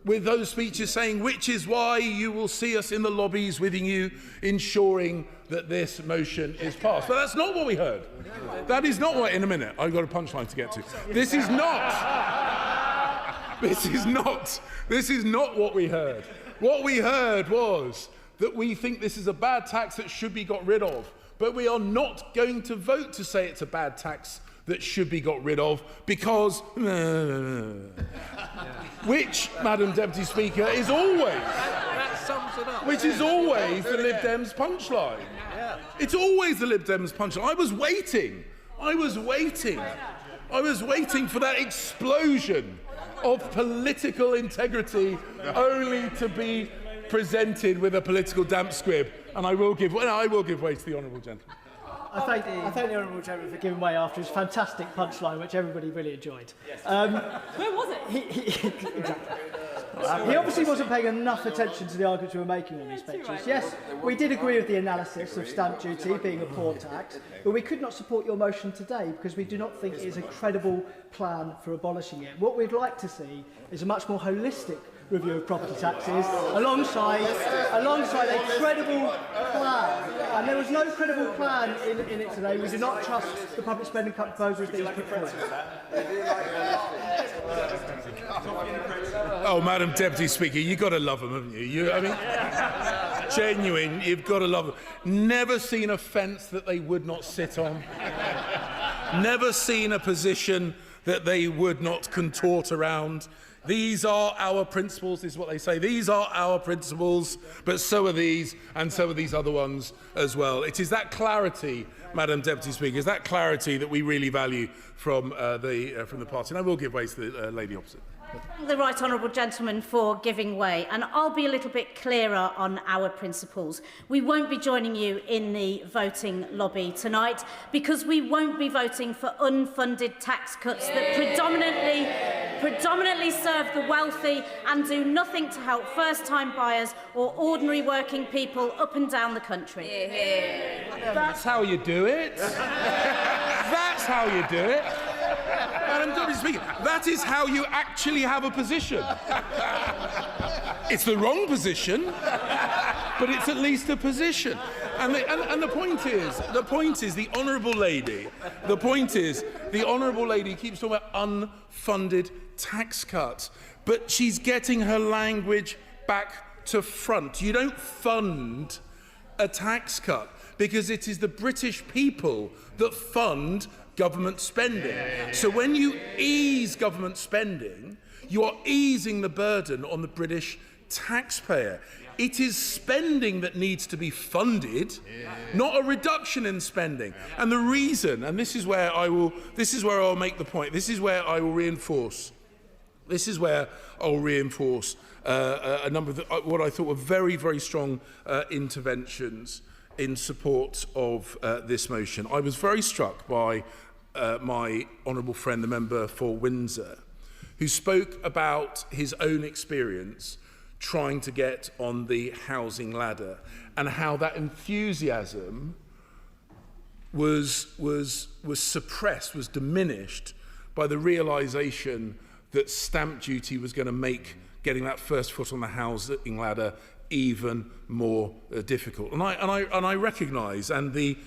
with those speeches saying, which is why you will see us in the lobbies with you, ensuring that this motion is passed. But that's not what we heard. That is not what, in a minute, I've got a punchline to get to. This is not what we heard. What we heard was that we think this is a bad tax that should be got rid of, but we are not going to vote to say it's a bad tax that should be got rid of because, which, Madam Deputy Speaker, is always, which is always the Lib Dem's punchline. It's always the Lib Dem's punchline. I was waiting for that explosion of political integrity only to be presented with a political damp squib, and I will give way to the honourable gentleman. I thank the honourable gentleman for giving way after his fantastic punchline, which everybody really enjoyed. Yes. Where was it? He obviously wasn't paying enough attention to the arguments we were making on these benches. Yes, we did agree with the analysis of stamp duty being a poor tax, but we could not support your motion today because we do not think it is a credible plan for abolishing it. What we'd like to see is a much more holistic review of property taxes alongside a credible plan. And there was no credible plan in it today. We do not trust the public spending cut proposals that he's put forward. Oh, Madam Deputy Speaker, you've got to love them, haven't you? Genuine, you've got to love them. Never seen a fence that they would not sit on. Never seen a position that they would not contort around. These are our principles, is what they say. These are our principles, but so are these, and so are these other ones as well. It is that clarity, Madam Deputy Speaker, is that clarity that we really value from the party. And I will give way to the lady opposite. The right honourable gentleman for giving way, and I'll be a little bit clearer on our principles. We won't be joining you in the voting lobby tonight because we won't be voting for unfunded tax cuts that predominantly serve the wealthy and do nothing to help first-time buyers or ordinary working people up and down the country. That's how you do it. That's how you do it. Madam Deputy Speaker, that is how you actually have a position. It's the wrong position, but it's at least a position. And the point is, the honourable lady, the point is the Honourable Lady keeps talking about unfunded tax cuts, but she's getting her language back to front. You don't fund a tax cut because it is the British people that fund government spending. So when you ease government spending, you are easing the burden on the British taxpayer. It is spending that needs to be funded, not a reduction in spending. And the reason, and this is where I'll make the point, this is where I will reinforce a number of what I thought were very, very strong interventions in support of this motion. I was very struck by my honourable friend, the member for Windsor, who spoke about his own experience trying to get on the housing ladder and how that enthusiasm was suppressed, was diminished by the realisation that stamp duty was going to make getting that first foot on the housing ladder even more difficult. And I recognise, and the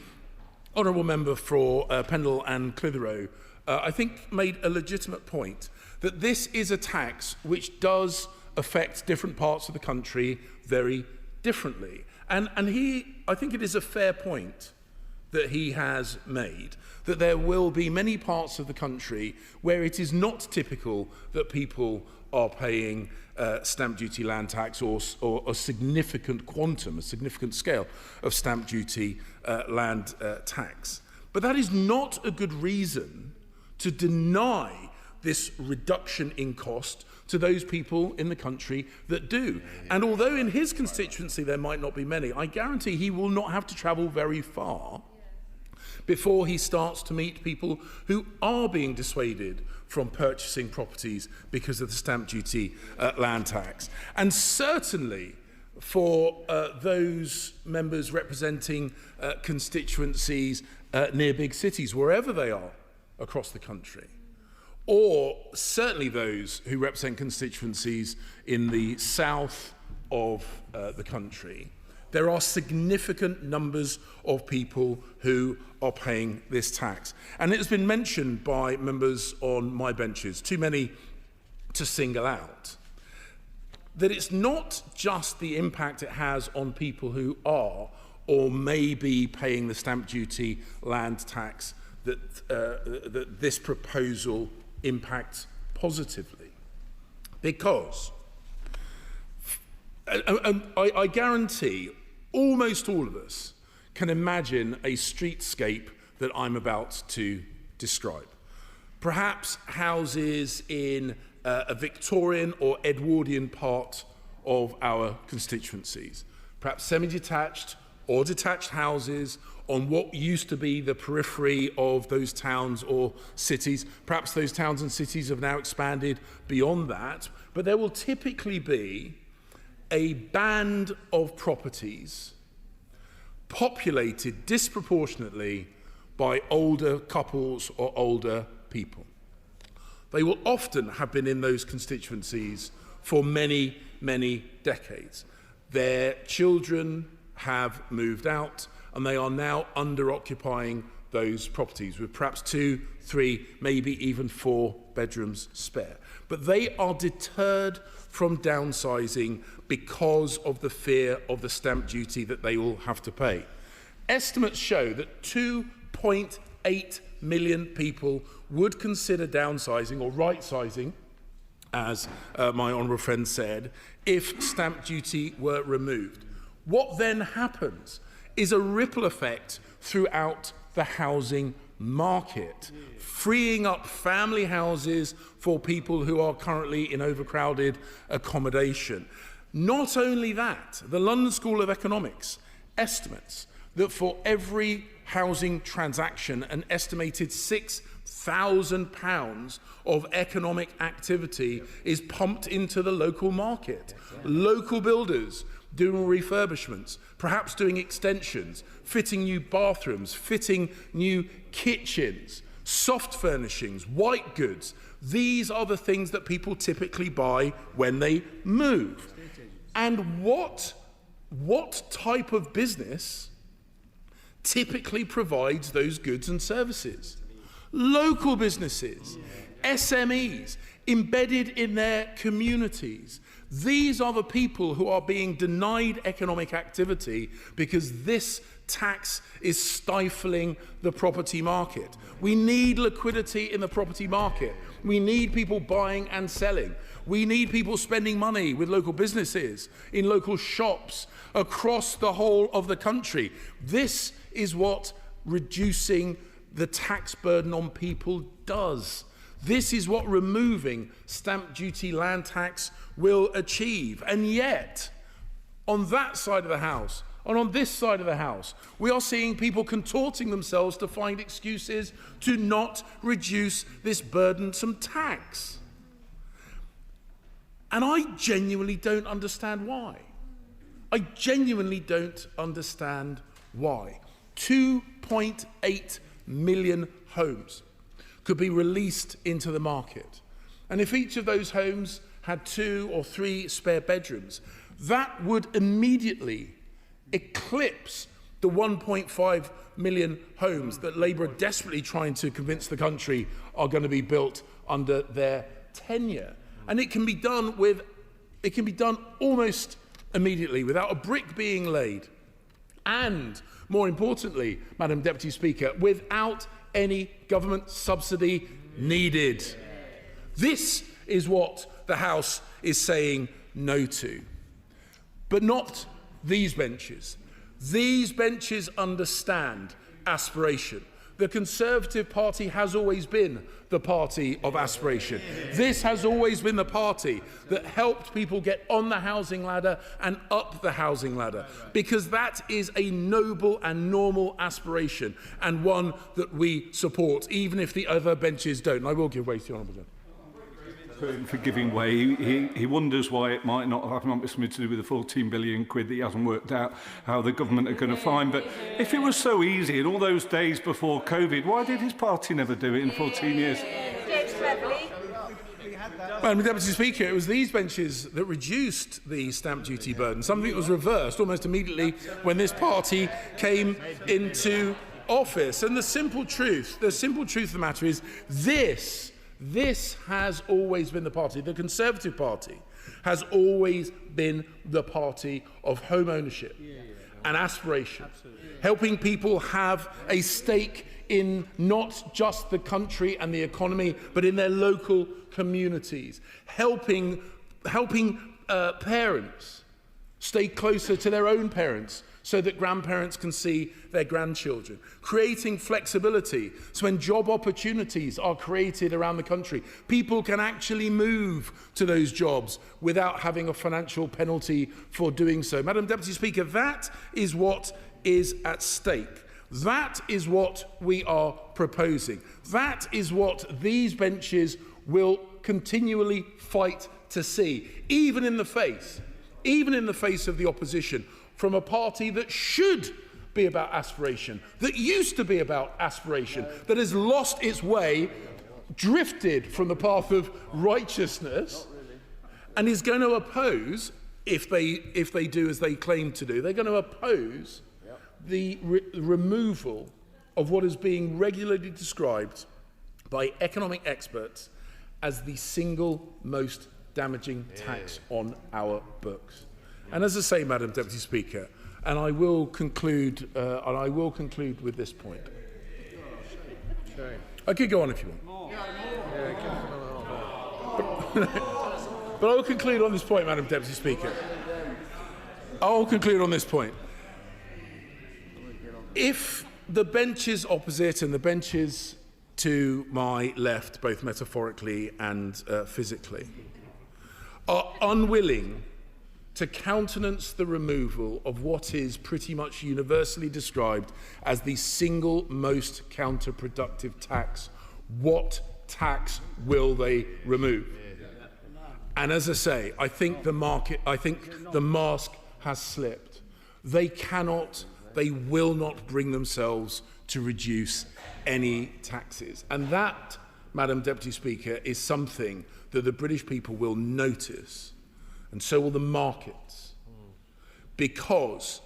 honourable member for Pendle and Clitheroe, I think made a legitimate point, that this is a tax which does affect different parts of the country very differently. And I think it is a fair point that he has made, that there will be many parts of the country where it is not typical that people are paying stamp duty land tax or a significant quantum, a significant scale of stamp duty land tax. But that is not a good reason to deny this reduction in cost to those people in the country that do. And although in his constituency there might not be many, I guarantee he will not have to travel very far before he starts to meet people who are being dissuaded from purchasing properties because of the stamp duty land tax. And certainly for those members representing constituencies near big cities, wherever they are across the country, or certainly those who represent constituencies in the south of the country, there are significant numbers of people who are paying this tax. And it has been mentioned by members on my benches, too many to single out, that it's not just the impact it has on people who are or may be paying the stamp duty land tax that this proposal impacts positively. Because I guarantee almost all of us can imagine a streetscape that I'm about to describe. Perhaps houses in a Victorian or Edwardian part of our constituencies. Perhaps semi-detached or detached houses on what used to be the periphery of those towns or cities. Perhaps those towns and cities have now expanded beyond that, but there will typically be a band of properties populated disproportionately by older couples or older people. They will often have been in those constituencies for many, many decades. Their children have moved out and they are now under-occupying those properties with perhaps 2, 3, maybe even 4 bedrooms spare. But they are deterred from downsizing because of the fear of the stamp duty that they will have to pay. Estimates show that 2.8 million people would consider downsizing or right-sizing, as my honourable friend said, if stamp duty were removed. What then happens is a ripple effect throughout the housing market, freeing up family houses for people who are currently in overcrowded accommodation. Not only that, the London School of Economics estimates that for every housing transaction, an estimated £6,000 of economic activity is pumped into the local market. Local builders doing refurbishments, perhaps doing extensions, fitting new bathrooms, fitting new kitchens, soft furnishings, white goods. These are the things that people typically buy when they move. And what type of business typically provides those goods and services? local businesses, SMEs, embedded in their communities. These are the people who are being denied economic activity because this tax is stifling the property market. We need liquidity in the property market. We need people buying and selling. We need people spending money with local businesses, in local shops, across the whole of the country. This is what reducing the tax burden on people does. This is what removing stamp duty land tax will achieve. And yet, on that side of the house, and on this side of the house, we are seeing people contorting themselves to find excuses to not reduce this burdensome tax. And I genuinely don't understand why. I genuinely don't understand why. 2.8 million homes could be released into the market. And if each of those homes had 2 or 3 spare bedrooms, that would immediately eclipse the 1.5 million homes that Labour are desperately trying to convince the country are going to be built under their tenure. And it can be done almost immediately without a brick being laid. And more importantly, Madam Deputy Speaker, without any government subsidy needed. This is what the House is saying no to. But not these benches. These benches understand aspiration. The Conservative Party has always been the party of aspiration. This has always been the party that helped people get on the housing ladder and up the housing ladder, because that is a noble and normal aspiration, and one that we support, even if the other benches don't. And I will give way to the Honourable Gentleman. For giving way, he wonders why it might not have something to do with the 14 billion quid that he hasn't worked out how the government are going to find. But if it was so easy in all those days before COVID, why did his party never do it in 14 years? Madam Deputy Speaker, it was these benches that reduced the stamp duty burden, something that was reversed almost immediately when this party came into office. And the simple truth of the matter is this has always been the party. The Conservative Party has always been the party of home ownership and aspiration, helping people have a stake in not just the country and the economy, but in their local communities, helping parents stay closer to their own parents so that grandparents can see their grandchildren, creating flexibility so when job opportunities are created around the country, people can actually move to those jobs without having a financial penalty for doing so. Madam Deputy Speaker, that is what is at stake. That is what we are proposing. That is what these benches will continually fight to see, even in the face of the opposition, from a party that should be about aspiration, that used to be about aspiration, that has lost its way, drifted from the path of righteousness, and is going to oppose, if they do as they claim to do, they're going to oppose the removal of what is being regularly described by economic experts as the single most damaging tax on our books. And as I say, Madam Deputy Speaker, and I will conclude with this point. I could go on if you want. But I will conclude on this point, Madam Deputy Speaker. I will conclude on this point. If the benches opposite and the benches to my left, both metaphorically and physically, are unwilling to countenance the removal of what is pretty much universally described as the single most counterproductive tax, what tax will they remove? And as I say, I think the mask has slipped. They will not bring themselves to reduce any taxes. And that, Madam Deputy Speaker, is something that the British people will notice, and so will the markets, because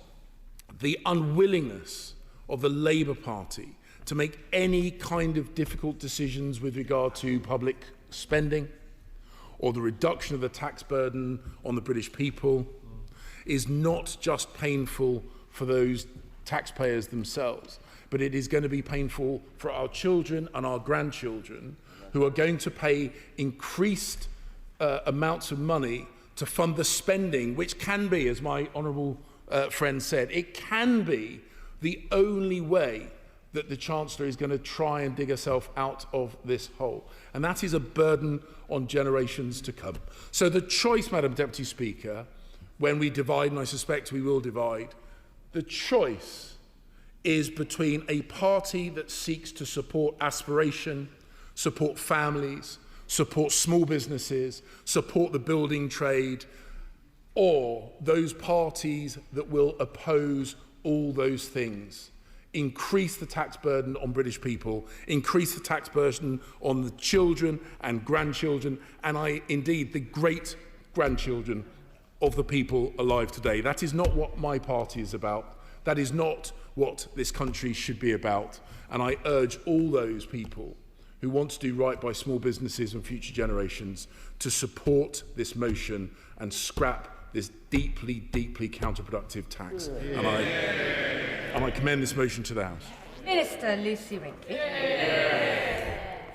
the unwillingness of the Labour Party to make any kind of difficult decisions with regard to public spending or the reduction of the tax burden on the British people is not just painful for those taxpayers themselves, but it is going to be painful for our children and our grandchildren who are going to pay increased amounts of money to fund the spending, which can be, as my honourable friend said, it can be the only way that the Chancellor is going to try and dig herself out of this hole. And that is a burden on generations to come. So the choice, Madam Deputy Speaker, when we divide, and I suspect we will divide, the choice is between a party that seeks to support aspiration, support families, support small businesses, support the building trade, or those parties that will oppose all those things. Increase the tax burden on British people, increase the tax burden on the children and grandchildren, and indeed the great-grandchildren of the people alive today. That is not what my party is about. That is not what this country should be about. And I urge all those people who want to do right by small businesses and future generations to support this motion and scrap this deeply, deeply counterproductive tax. And I commend this motion to the House. Minister Lucy Rinkley.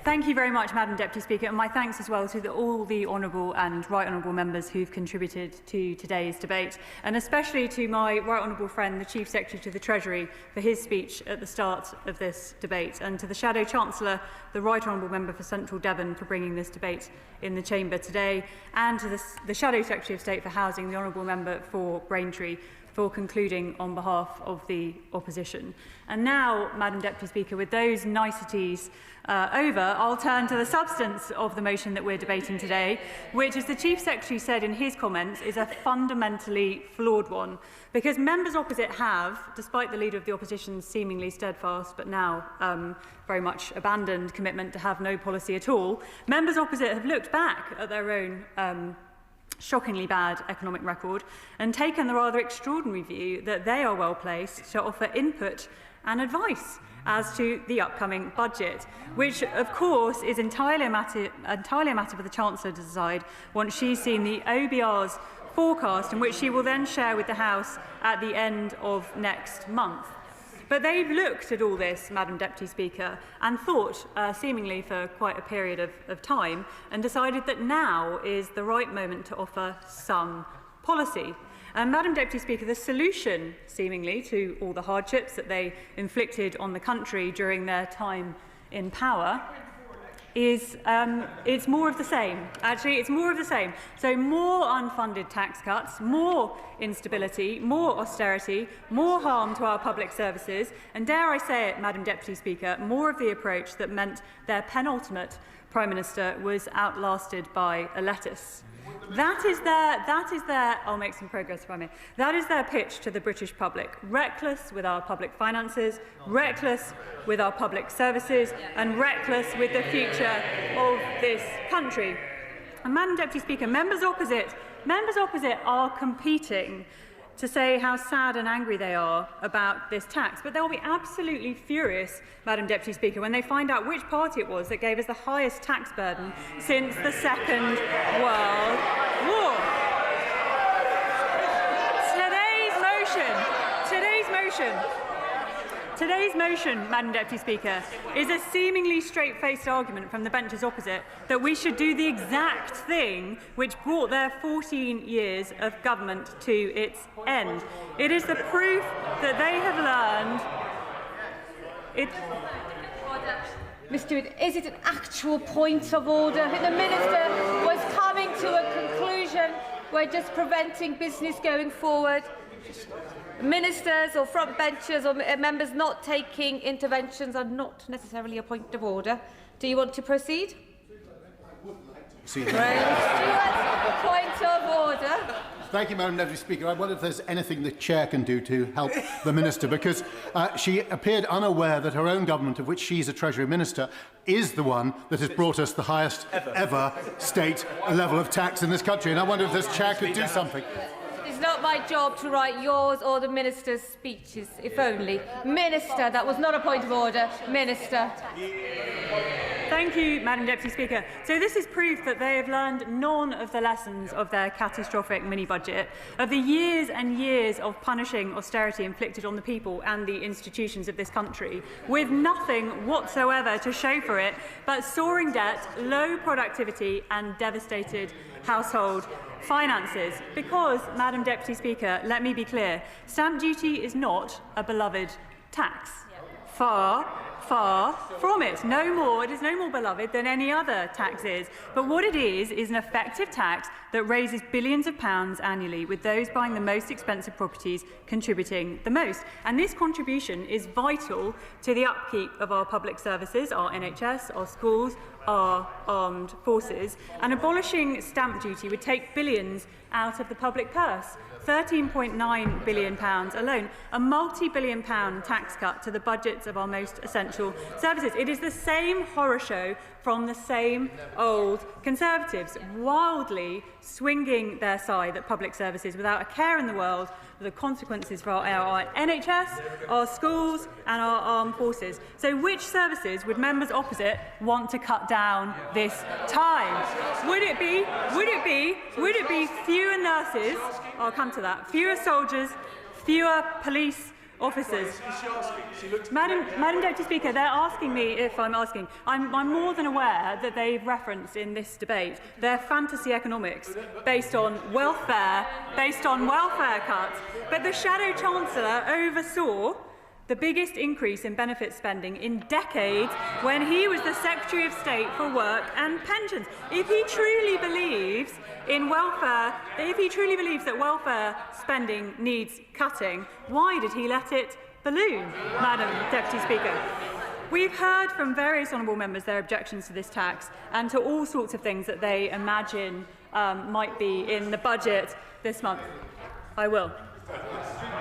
Thank you very much, Madam Deputy Speaker, and my thanks as well to all the honourable and right honourable members who've contributed to today's debate, and especially to my right honourable friend, the Chief Secretary to the Treasury, for his speech at the start of this debate, and to the Shadow Chancellor, the right honourable member for Central Devon, for bringing this debate in the Chamber today, and to the Shadow Secretary of State for Housing, the honourable member for Braintree, for concluding on behalf of the opposition. And now, Madam Deputy Speaker, with those niceties over, I'll turn to the substance of the motion that we're debating today, which, as the Chief Secretary said in his comments, is a fundamentally flawed one, because members opposite have, despite the Leader of the Opposition's seemingly steadfast but now very much abandoned commitment to have no policy at all, members opposite have looked back at their own shockingly bad economic record and taken the rather extraordinary view that they are well placed to offer input and advice as to the upcoming budget, which of course is entirely a matter for the Chancellor to decide once she's seen the OBR's forecast, and which she will then share with the House at the end of next month. But they've looked at all this, Madam Deputy Speaker, and thought, seemingly for quite a period of time, and decided that now is the right moment to offer some policy. And Madam Deputy Speaker, the solution, seemingly, to all the hardships that they inflicted on the country during their time in power is it's more of the same. Actually, it's more of the same. So more unfunded tax cuts, more instability, more austerity, more harm to our public services, and dare I say it, Madam Deputy Speaker, more of the approach that meant their penultimate Prime Minister was outlasted by a lettuce. That is their, I'll make some progress if I may, that is their pitch to the British public. Reckless with our public finances, reckless with our public services, and reckless with the future of this country. And Madam Deputy Speaker, members opposite are competing to say how sad and angry they are about this tax, but they'll be absolutely furious, Madam Deputy Speaker, when they find out which party it was that gave us the highest tax burden since the Second World War. Today's motion, Madam Deputy Speaker, is a seemingly straight-faced argument from the benches opposite that we should do the exact thing which brought their 14 years of government to its end. It is the proof that they have learned. Mr. Stewart, is it an actual point of order? The Minister was coming to a conclusion. We're just preventing business going forward. Ministers or front benchers or members not taking interventions are not necessarily a point of order. Do you want to proceed? Point of order. Thank you, Madam Deputy Speaker. I wonder if there's anything the Chair can do to help the Minister, because she appeared unaware that her own government, of which she's a Treasury Minister, is the one that has brought us the highest ever state level of tax in this country. And I wonder if this Chair could do something. It is not my job to write yours or the Minister's speeches, if only. Minister, that was not a point of order. Minister. Thank you, Madam Deputy Speaker. So this is proof that they have learned none of the lessons of their catastrophic mini-budget, of the years and years of punishing austerity inflicted on the people and the institutions of this country, with nothing whatsoever to show for it but soaring debt, low productivity and devastated household finances. Because, Madam Deputy Speaker, let me be clear, stamp duty is not a beloved tax. Far from it. No more. It is no more beloved than any other tax is. But what it is an effective tax that raises billions of pounds annually, with those buying the most expensive properties contributing the most. And this contribution is vital to the upkeep of our public services, our NHS, our schools, our armed forces. And abolishing stamp duty would take billions out of the public purse. £13.9 billion alone, a multi-billion pound tax cut to the budgets of our most essential services. It is the same horror show from the same old Conservatives, wildly swinging their side at public services without a care in the world for the consequences for our NHS, our schools and our armed forces. So which services would members opposite want to cut down this time? Would it be fewer nurses? I'll come to that. Fewer soldiers, fewer police officers. Madam Deputy Speaker, they're asking me if I'm asking. I'm more than aware that they've referenced in this debate their fantasy economics based on welfare cuts. But the Shadow Chancellor oversaw the biggest increase in benefit spending in decades when he was the Secretary of State for Work and Pensions. If he truly believes in welfare, if he truly believes that welfare spending needs cutting, why did he let it balloon, Madam Deputy Speaker? We've heard from various honourable members their objections to this tax and to all sorts of things that they imagine might be in the budget this month. I will.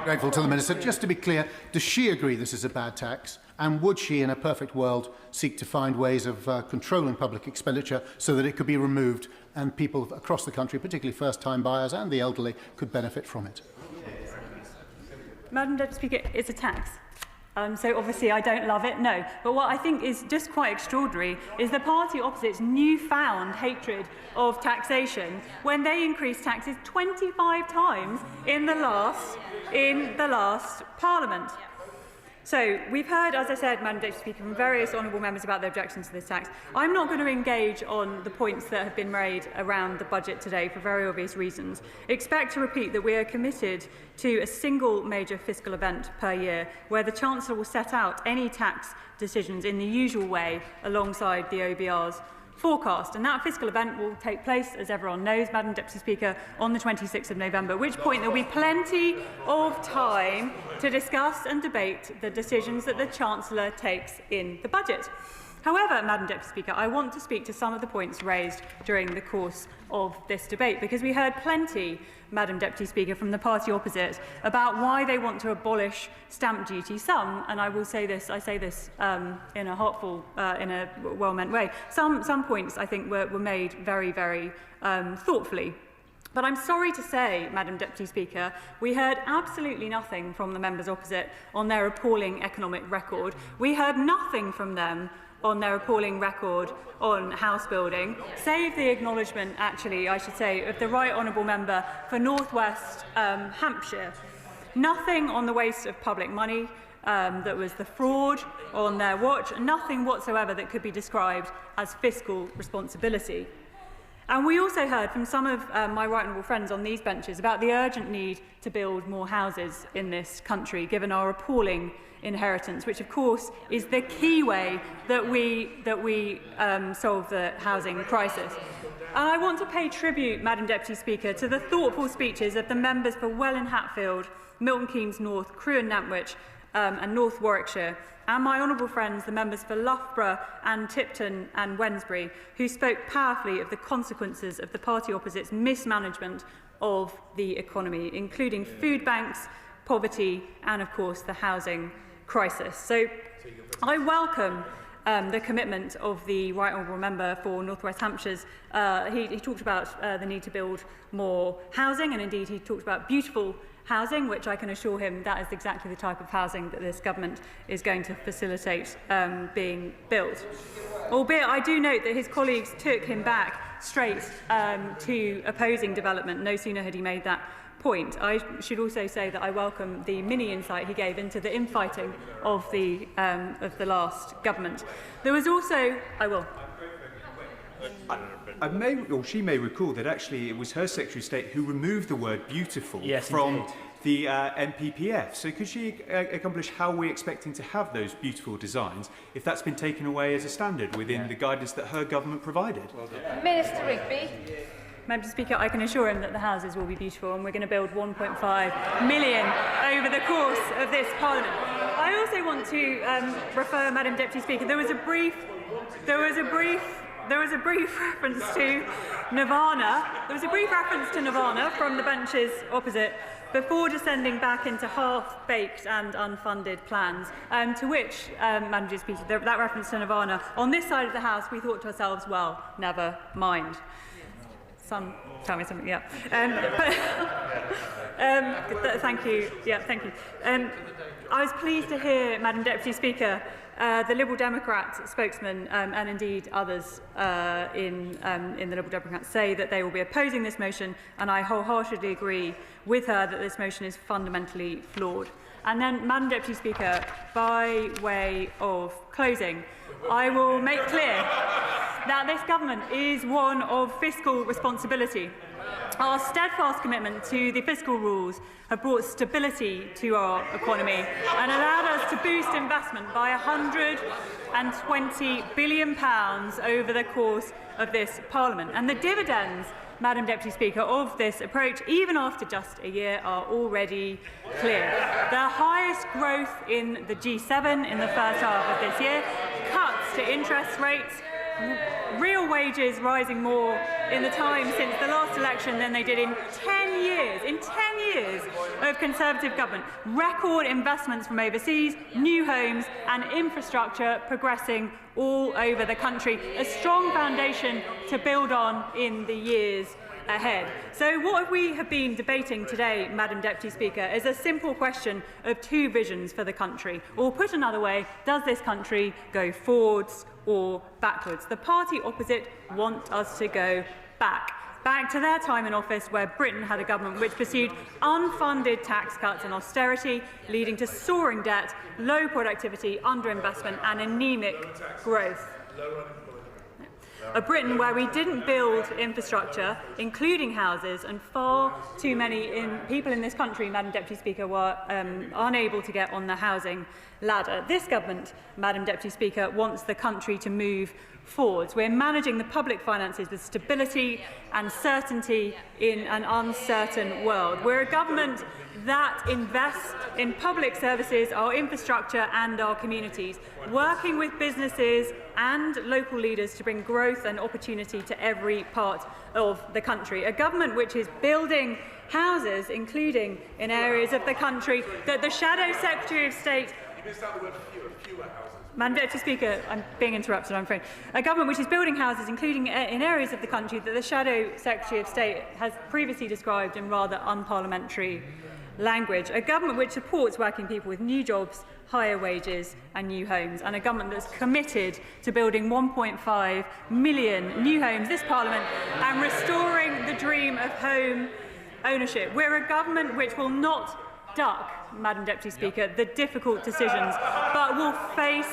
Grateful to the Minister. Just to be clear, does she agree this is a bad tax? And would she, in a perfect world, seek to find ways of controlling public expenditure so that it could be removed and people across the country, particularly first-time buyers and the elderly, could benefit from it? Madam Deputy Speaker, it's a tax. So obviously I don't love it, no. But what I think is just quite extraordinary is the party opposite's newfound hatred of taxation when they increased taxes 25 times in the last Parliament. So we've heard, as I said, Madam Deputy Speaker, from various honourable members about their objections to this tax. I'm not going to engage on the points that have been made around the budget today for very obvious reasons. Expect to repeat that we are committed to a single major fiscal event per year where the Chancellor will set out any tax decisions in the usual way alongside the OBR's forecast. And that fiscal event will take place, as everyone knows, Madam Deputy Speaker, on the 26th of November, at which point there will be plenty of time to discuss and debate the decisions that the Chancellor takes in the budget. However, Madam Deputy Speaker, I want to speak to some of the points raised during the course of this debate, because we heard plenty, Madam Deputy Speaker, from the party opposite about why they want to abolish stamp duty. Some, and I will say this, in a heartful, in a well-meant way, some points I think were made very, very thoughtfully. But I'm sorry to say, Madam Deputy Speaker, we heard absolutely nothing from the members opposite on their appalling economic record. We heard nothing from them on their appalling record on house building, save the acknowledgement, actually, I should say, of the Right Honourable Member for North West Hampshire. Nothing on the waste of public money that was the fraud on their watch, nothing whatsoever that could be described as fiscal responsibility. And we also heard from some of my right honourable friends on these benches about the urgent need to build more houses in this country, given our appalling inheritance, which of course is the key way that we solve the housing crisis. And I want to pay tribute, Madam Deputy Speaker, to the thoughtful speeches of the members for Welwyn Hatfield, Milton Keynes North, Crewe and Nantwich, and North Warwickshire, and my honourable friends, the members for Loughborough and Tipton and Wednesbury, who spoke powerfully of the consequences of the party opposite's mismanagement of the economy, including food banks, poverty and, of course, the housing crisis. So I welcome the commitment of the Right Honourable Member for North West Hampshire's. He talked about the need to build more housing, and indeed he talked about beautiful housing, which I can assure him that is exactly the type of housing that this government is going to facilitate being built. Albeit I do note that his colleagues took him back straight to opposing development. No sooner had he made that point. I should also say that I welcome the mini insight he gave into the infighting of the last government. There was also, She may recall that actually it was her Secretary of State who removed the word beautiful from indeed. the MPPF. So could she accomplish how we're expecting to have those beautiful designs if that's been taken away as a standard within the guidance that her government provided? Minister Rigby. Madam Speaker, I can assure him that the houses will be beautiful, and we're going to build 1.5 million over the course of this Parliament. I also want to refer, Madam Deputy Speaker, there was a brief reference to Nirvana. There was a brief reference to Nirvana from the benches opposite before descending back into half-baked and unfunded plans, to which, Madam Deputy Speaker, that reference to Nirvana, on this side of the House, we thought to ourselves, well, never mind. Some tell me something, yeah. Thank you. Yeah, thank you. I was pleased to hear, Madam Deputy Speaker, the Liberal Democrat spokesman and indeed others in the Liberal Democrats say that they will be opposing this motion, and I wholeheartedly agree with her that this motion is fundamentally flawed. And then, Madam Deputy Speaker, by way of closing, I will make clear that this government is one of fiscal responsibility. Our steadfast commitment to the fiscal rules have brought stability to our economy and allowed us to boost investment by £120 billion over the course of this Parliament. And the dividends, Madam Deputy Speaker, of this approach, even after just a year, are already clear. The highest growth in the G7 in the first half of this year, cuts to interest rates, real wages rising more in the time since the last election than they did in 10 years. In 10 years of Conservative government, record investments from overseas, new homes and infrastructure progressing all over the country. A strong foundation to build on in the years ahead. So what we have been debating today, Madam Deputy Speaker, is a simple question of two visions for the country. Or put another way, does this country go forwards or backwards? The party opposite want us to go back to their time in office, where Britain had a government which pursued unfunded tax cuts and austerity, leading to soaring debt, low productivity, underinvestment and anaemic growth. A Britain where we didn't build infrastructure, including houses, and far too many people in this country, Madam Deputy Speaker, were unable to get on the housing ladder. This government, Madam Deputy Speaker, wants the country to move forwards. We're managing the public finances with stability and certainty in an uncertain world. We're a government that invests in public services, our infrastructure and our communities, working with businesses and local leaders to bring growth and opportunity to every part of the country. A government which is building houses, including in areas of the country that the Shadow Secretary of State... You missed out the word fewer houses. Madam Deputy Speaker, I'm being interrupted, I'm afraid. A government which is building houses, including in areas of the country that the Shadow Secretary of State has previously described in rather unparliamentary language. A government which supports working people with new jobs, higher wages and new homes. And a government that's committed to building 1.5 million new homes this Parliament and restoring the dream of home ownership. We're a government which will not duck, Madam Deputy Speaker, the difficult decisions, but will face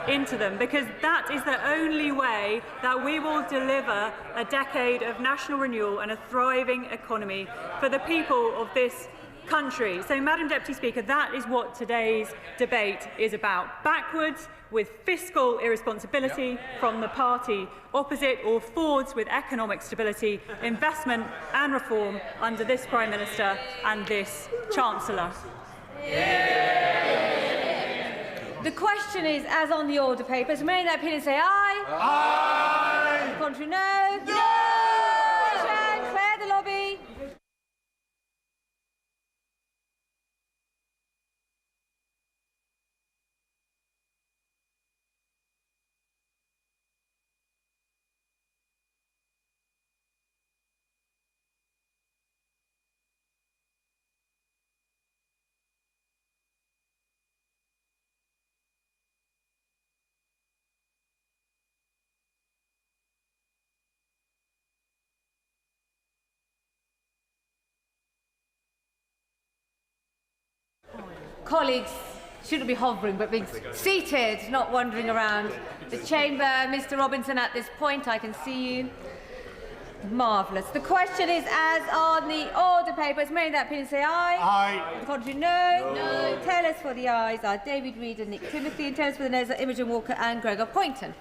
into them, because that is the only way that we will deliver a decade of national renewal and a thriving economy for the people of this country. So, Madam Deputy Speaker, that is what today's debate is about. Backwards with fiscal irresponsibility from the party opposite, or forwards with economic stability, investment and reform under this Prime Minister and this Chancellor. The question is, as on the order papers, remain in that opinion, say aye. Aye. Contrary, no. No. Clear the lobby. colleagues shouldn't be hovering, but being seated, not wandering around the chamber. Mr. Robinson, at this point, I can see you. Marvellous. The question is, as on the order papers, many that opinion say aye. Aye. The contrary, no. No. Tell us for the ayes are David Reid and Nick Timothy, and tell us for the noes are Imogen Walker and Gregor Poynton.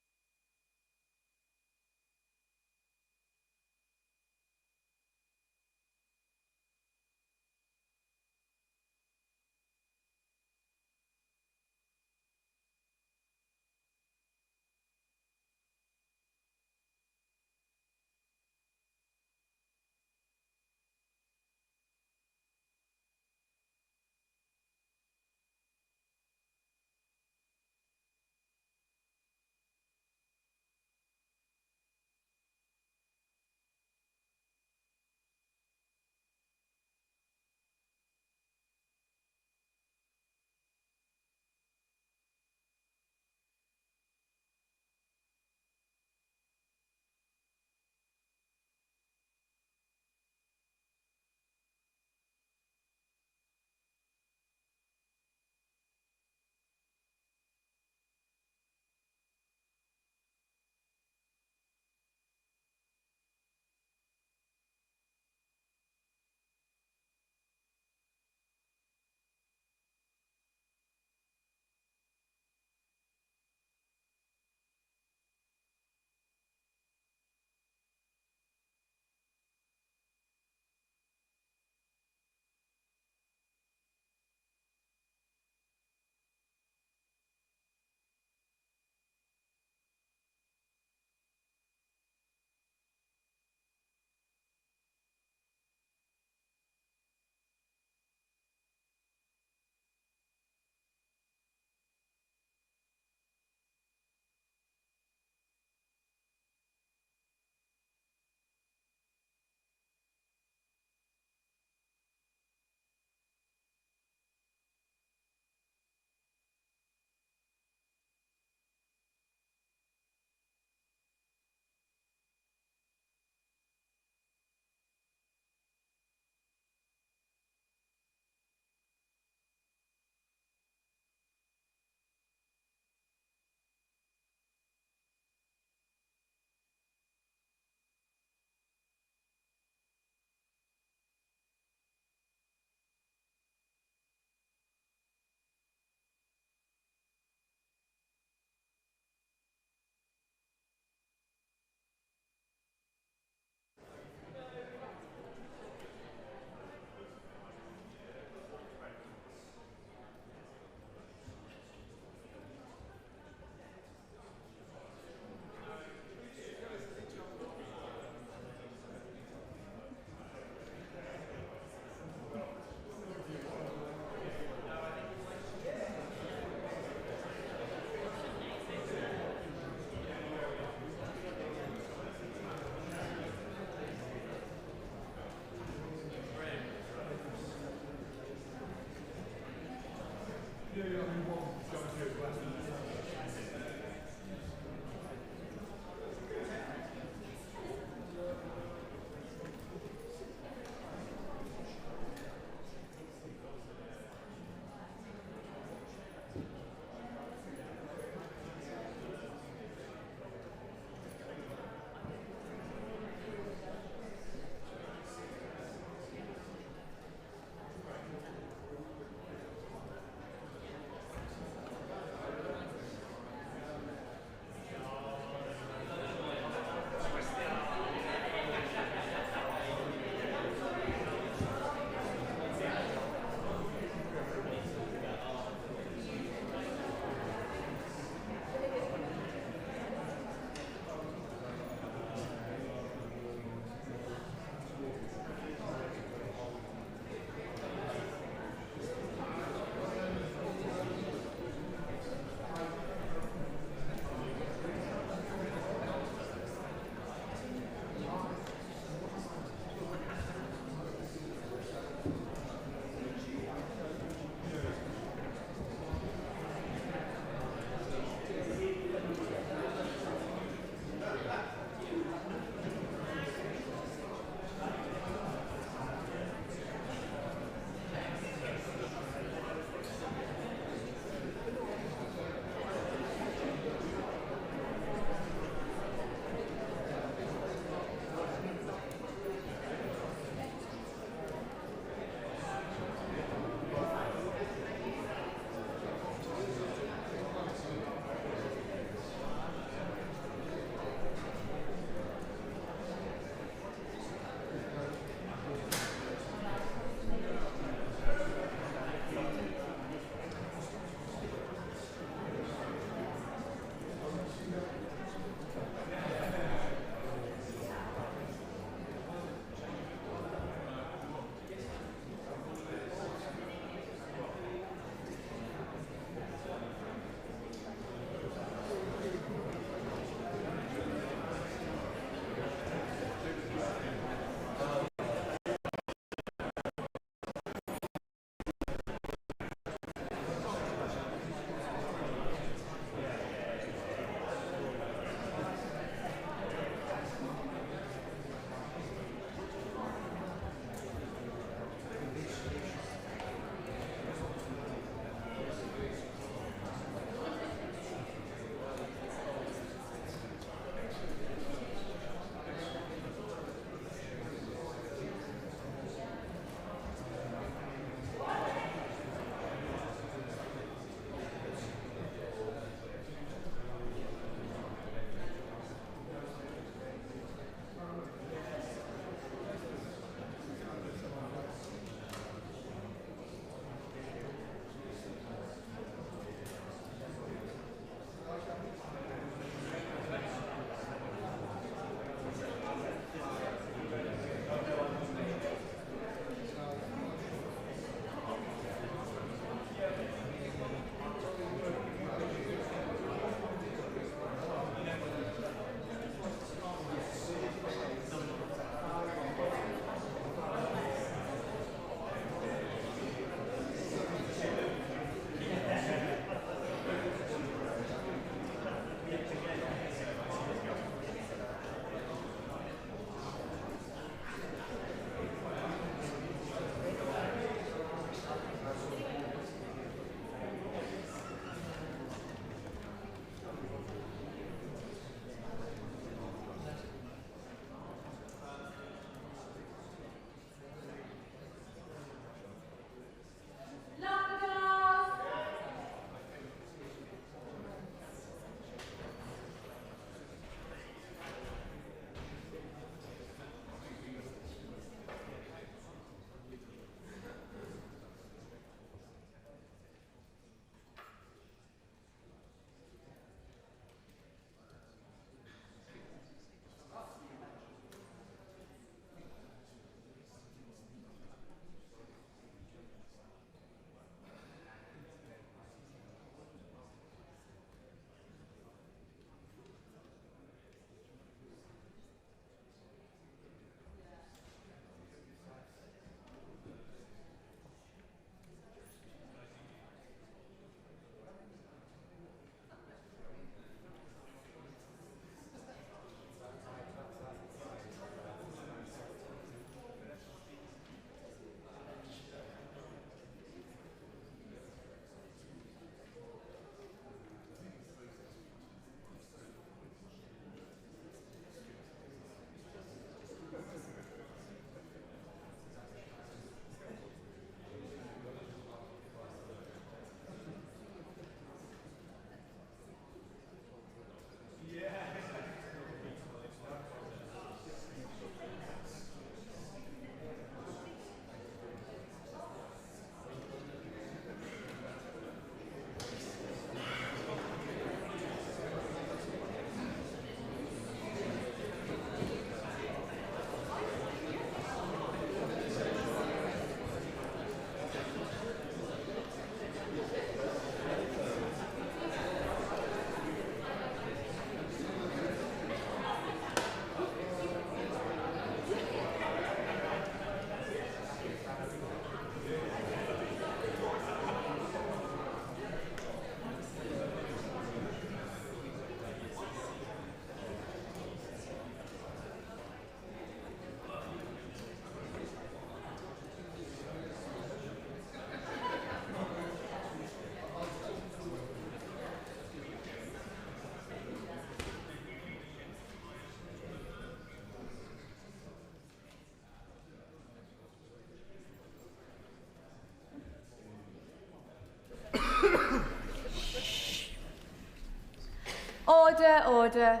Order, order.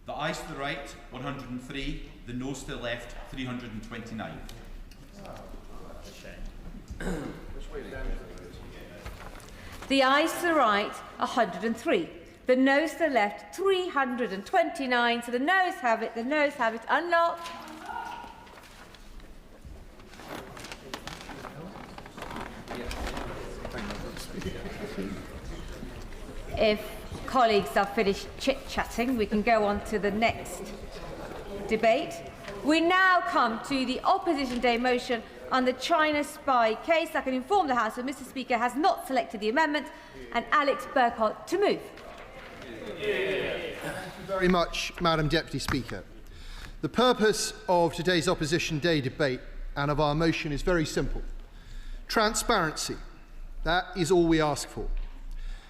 The ayes to the right, 103. The noes to the left, 329. The ayes to the right, 103. The noes to the left, 329. So the noes have it, the noes have it. Unlock. If colleagues are finished chit-chatting, we can go on to the next debate. We now come to the Opposition Day motion on the China spy case. I can inform the House that Mr. Speaker has not selected the amendment and Alex Burkhardt to move. Thank you very much, Madam Deputy Speaker. The purpose of today's Opposition Day debate and of our motion is very simple. Transparency. That is all we ask for.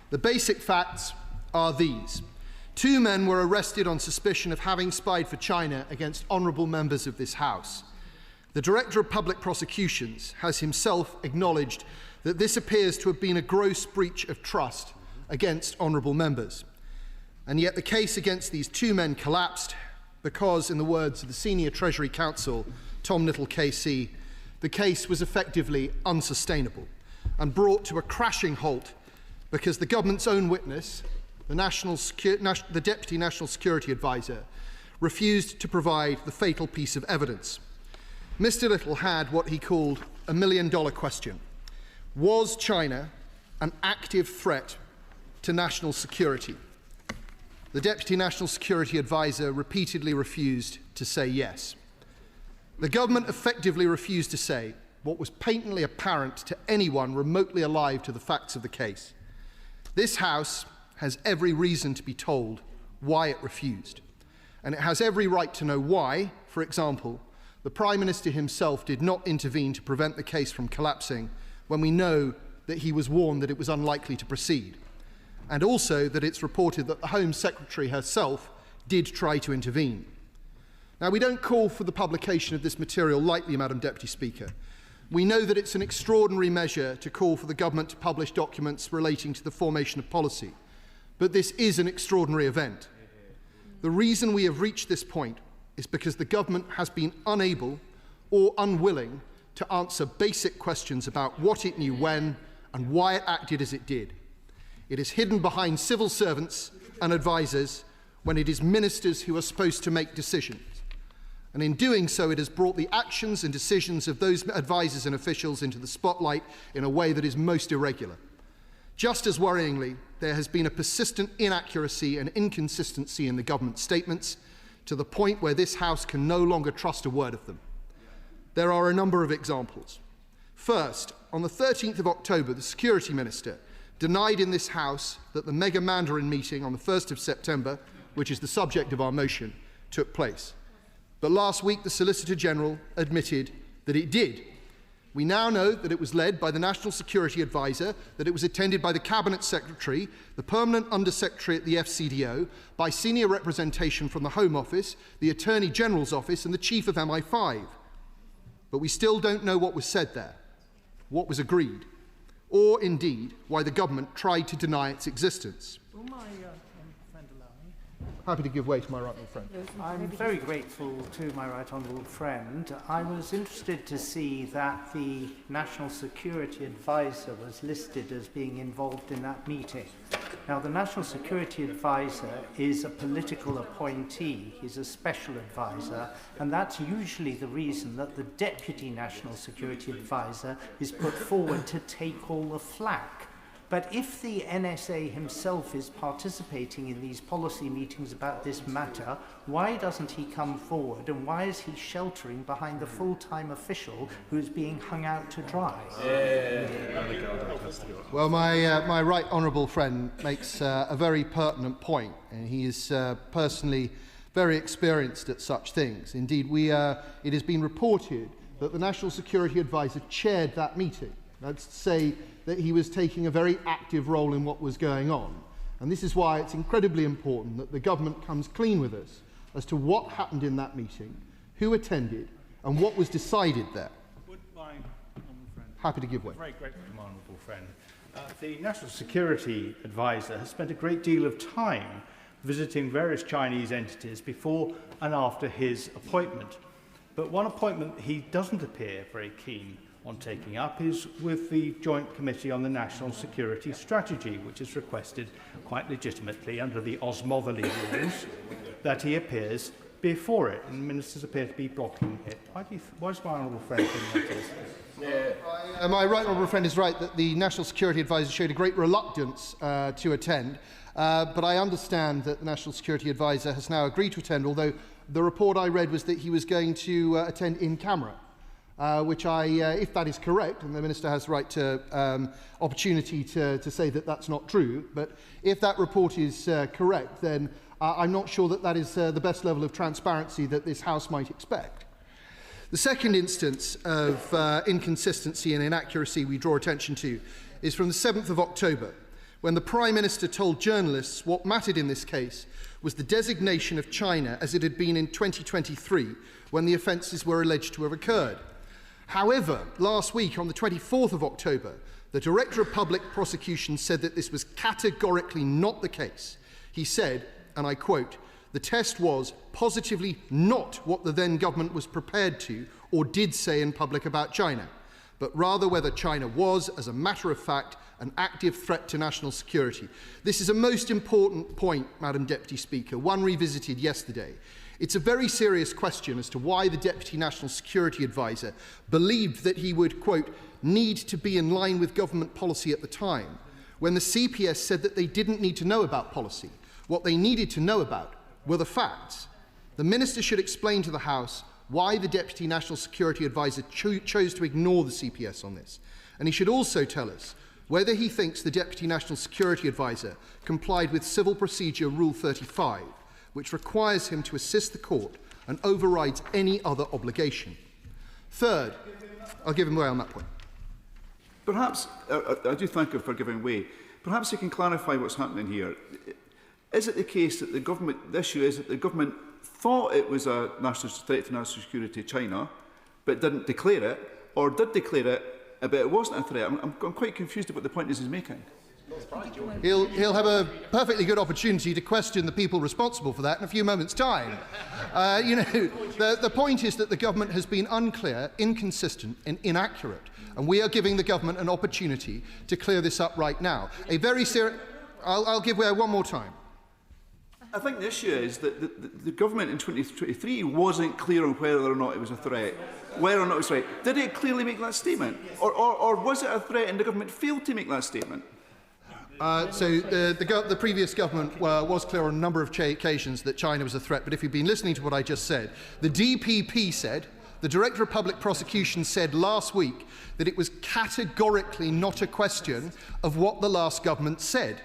The basic facts are these. 2 men were arrested on suspicion of having spied for China against honourable members of this House. The Director of Public Prosecutions has himself acknowledged that this appears to have been a gross breach of trust against honourable members. And yet the case against these 2 men collapsed because, in the words of the Senior Treasury Counsel, Tom Little KC, the case was effectively unsustainable and brought to a crashing halt because the government's own witness, the Deputy National Security Advisor, refused to provide the fatal piece of evidence. Mr. Little had what he called a $1 million question. Was China an active threat to national security? The Deputy National Security Advisor repeatedly refused to say yes. The government effectively refused to say what was patently apparent to anyone remotely alive to the facts of the case. This House has every reason to be told why it refused. And it has every right to know why, for example, the Prime Minister himself did not intervene to prevent the case from collapsing when we know that he was warned that it was unlikely to proceed. And also that it's reported that the Home Secretary herself did try to intervene. Now, we don't call for the publication of this material lightly, Madam Deputy Speaker. We know that it's an extraordinary measure to call for the government to publish documents relating to the formation of policy. But this is an extraordinary event. The reason we have reached this point is because the government has been unable or unwilling to answer basic questions about what it knew when and why it acted as it did. It is hidden behind civil servants and advisers when it is ministers who are supposed to make decisions. And in doing so, it has brought the actions and decisions of those advisers and officials into the spotlight in a way that is most irregular. Just as worryingly, there has been a persistent inaccuracy and inconsistency in the government statements to the point where this House can no longer trust a word of them. There are a number of examples. First, on the 13th of October, the Security Minister denied in this House that the Mega Mandarin meeting on the 1st of September, which is the subject of our motion, took place. But last week, the Solicitor General admitted that it did. We now know that it was led by the National Security Advisor, that it was attended by the Cabinet Secretary, the Permanent Under-Secretary at the FCDO, by senior representation from the Home Office, the Attorney General's Office and the Chief of MI5. But we still don't know what was said there, what was agreed, or indeed why the government tried to deny its existence. Happy to give way to my right honourable friend. I'm very grateful to my right honourable friend. I was interested to see that the National Security Advisor was listed as being involved in that meeting. Now, the National Security Advisor is a political appointee. He's a special advisor, and that's usually the reason that the Deputy National Security Advisor is put forward to take all the flak. But if the NSA himself is participating in these policy meetings about this matter, why doesn't he come forward, and why is he sheltering behind the full-time official who's being hung out to dry? Well, my right honourable friend makes a very pertinent point, and he is personally very experienced at such things. Indeed, it has been reported that the National Security Advisor chaired that meeting. That's to say that he was taking a very active role in what was going on. And this is why it's incredibly important that the government comes clean with us as to what happened in that meeting, who attended, and what was decided there. Would my honourable friend... Happy to give way. Very grateful to my honourable friend. The National Security Advisor has spent a great deal of time visiting various Chinese entities before and after his appointment. But one appointment he doesn't appear very keen on taking up is with the Joint Committee on the National Security Strategy, which is requested quite legitimately under the Osmotherly rules that he appears before it, and ministers appear to be blocking it. Why does my honourable friend think that is? My right honourable friend is right that the National Security Advisor showed a great reluctance to attend, but I understand that the National Security Advisor has now agreed to attend, although the report I read was that he was going to attend in camera, which if that is correct, and the Minister has the right to opportunity to say that that's not true, but if that report is correct, then I'm not sure that that is the best level of transparency that this House might expect. The second instance of inconsistency and inaccuracy we draw attention to is from the 7th of October, when the Prime Minister told journalists what mattered in this case was the designation of China as it had been in 2023, when the offences were alleged to have occurred. However, last week, on the 24th of October, the Director of Public Prosecution said that this was categorically not the case. He said, and I quote, "The test was positively not what the then government was prepared to or did say in public about China, but rather whether China was, as a matter of fact, an active threat to national security." This is a most important point, Madam Deputy Speaker, one revisited yesterday. It's a very serious question as to why the Deputy National Security Advisor believed that he would, quote, "need to be in line with government policy at the time," when the CPS said that they didn't need to know about policy. What they needed to know about were the facts. The Minister should explain to the House why the Deputy National Security Advisor chose to ignore the CPS on this. And he should also tell us whether he thinks the Deputy National Security Advisor complied with Civil Procedure Rule 35, which requires him to assist the court and overrides any other obligation. Third, I'll give him way on that point. Perhaps, I do thank him for giving way. Perhaps he can clarify what's happening here. Is it the case that the issue is that the government thought it was a national threat to national security, China, but didn't declare it, or did declare it, but it wasn't a threat? I'm quite confused about the point he's making. He'll have a perfectly good opportunity to question the people responsible for that in a few moments' time. The point is that the government has been unclear, inconsistent and inaccurate, and we are giving the government an opportunity to clear this up right now. I'll give way one more time. I think the issue is that the government in 2023 wasn't clear on whether or not it was a threat, whether or not it was a threat. Did it clearly make that statement? Or was it a threat and the government failed to make that statement? The previous government was clear on a number of occasions that China was a threat, but if you've been listening to what I just said, the DPP said, the Director of Public Prosecution said last week that it was categorically not a question of what the last government said.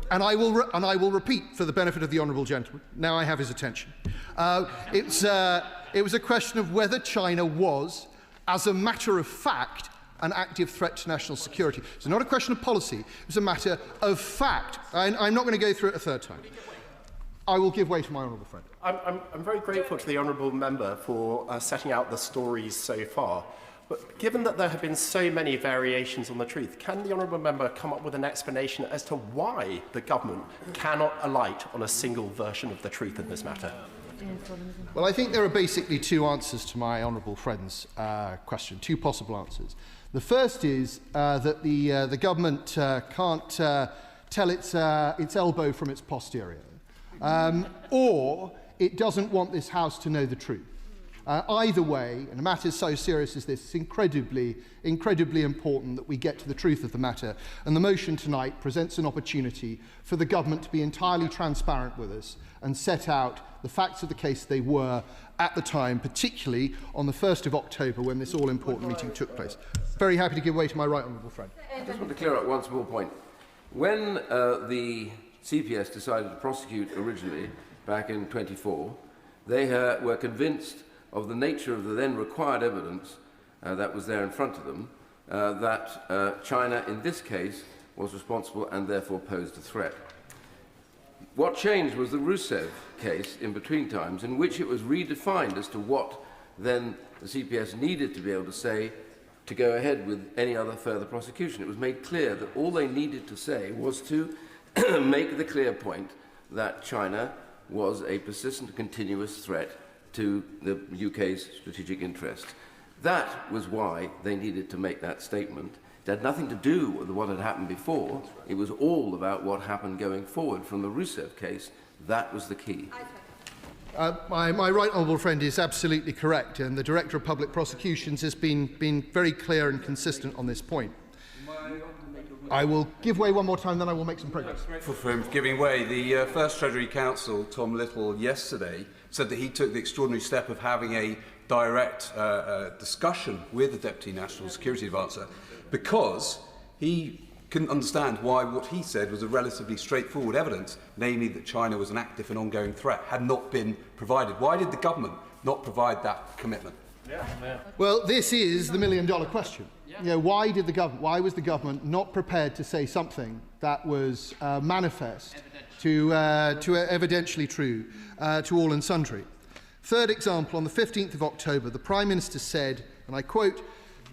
And I will repeat for the benefit of the honourable gentleman. Now I have his attention. It was a question of whether China was, as a matter of fact, an active threat to national security. It's not a question of policy. It's a matter of fact. I'm not going to go through it a third time. I will give way to my honourable friend. I'm very grateful to the honourable member for setting out the stories so far. But given that there have been so many variations on the truth, can the honourable member come up with an explanation as to why the government cannot alight on a single version of the truth in this matter? Well, I think there are basically two answers to my honourable friend's question, two possible answers. The first is that the government can't tell its elbow from its posterior, or it doesn't want this House to know the truth. Either way, in a matter so serious as this, it's incredibly important that we get to the truth of the matter, and the motion tonight presents an opportunity for the government to be entirely transparent with us and set out the facts of the case they were at the time, particularly on the 1st of October when this all-important meeting took place. Very happy to give way to my right honourable friend. I just want to clear up one small point. When the CPS decided to prosecute originally, back in 24, they were convinced of the nature of the then required evidence that was there in front of them, that China, in this case, was responsible and therefore posed a threat. What changed was the Rusev case in between times, in which it was redefined as to what then the CPS needed to be able to say to go ahead with any other further prosecution. It was made clear that all they needed to say was to make the clear point that China was a persistent, continuous threat to the UK's strategic interests. That was why they needed to make that statement. It had nothing to do with what had happened before. It was all about what happened going forward from the Rusev case. That was the key. My right honourable friend is absolutely correct, and the Director of Public Prosecutions has been very clear and consistent on this point. I will give way one more time, then I will make some progress. For him giving way. The First Treasury Counsel, Tom Little, yesterday said that he took the extraordinary step of having a direct discussion with the Deputy National Security Advisor because he couldn't understand why what he said was a relatively straightforward evidence, namely that China was an active and ongoing threat, had not been provided. Why did the government not provide that commitment? Well, this is the million-dollar question. You know, why was the government not prepared to say something that was manifest, to evidentially true, to all and sundry? Third example, on the 15th of October, the Prime Minister said, and I quote,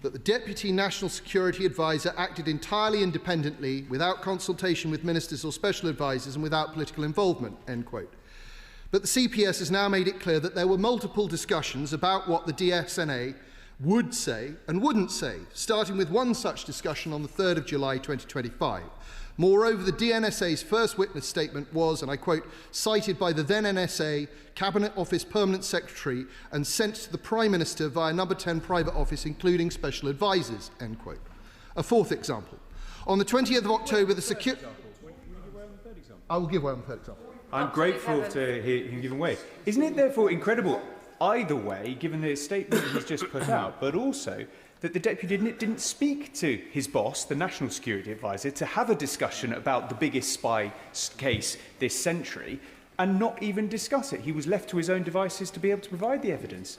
that the Deputy National Security Advisor acted entirely independently, without consultation with ministers or special advisers and without political involvement, end quote. But the CPS has now made it clear that there were multiple discussions about what the DSNA would say and wouldn't say, starting with one such discussion on the 3rd of July 2025. Moreover, the DNSA's first witness statement was, and I quote, cited by the then NSA Cabinet Office Permanent Secretary and sent to the Prime Minister via number 10 private office, including special advisers, end quote. A fourth example. On the 20th of October, the security... I will give way on the third example. I'm grateful to hear him giving way. Isn't it therefore incredible, either way, given the statement he's just put out, but also that the deputy didn't speak to his boss, the National Security Advisor, to have a discussion about the biggest spy case this century and not even discuss it? He was left to his own devices to be able to provide the evidence.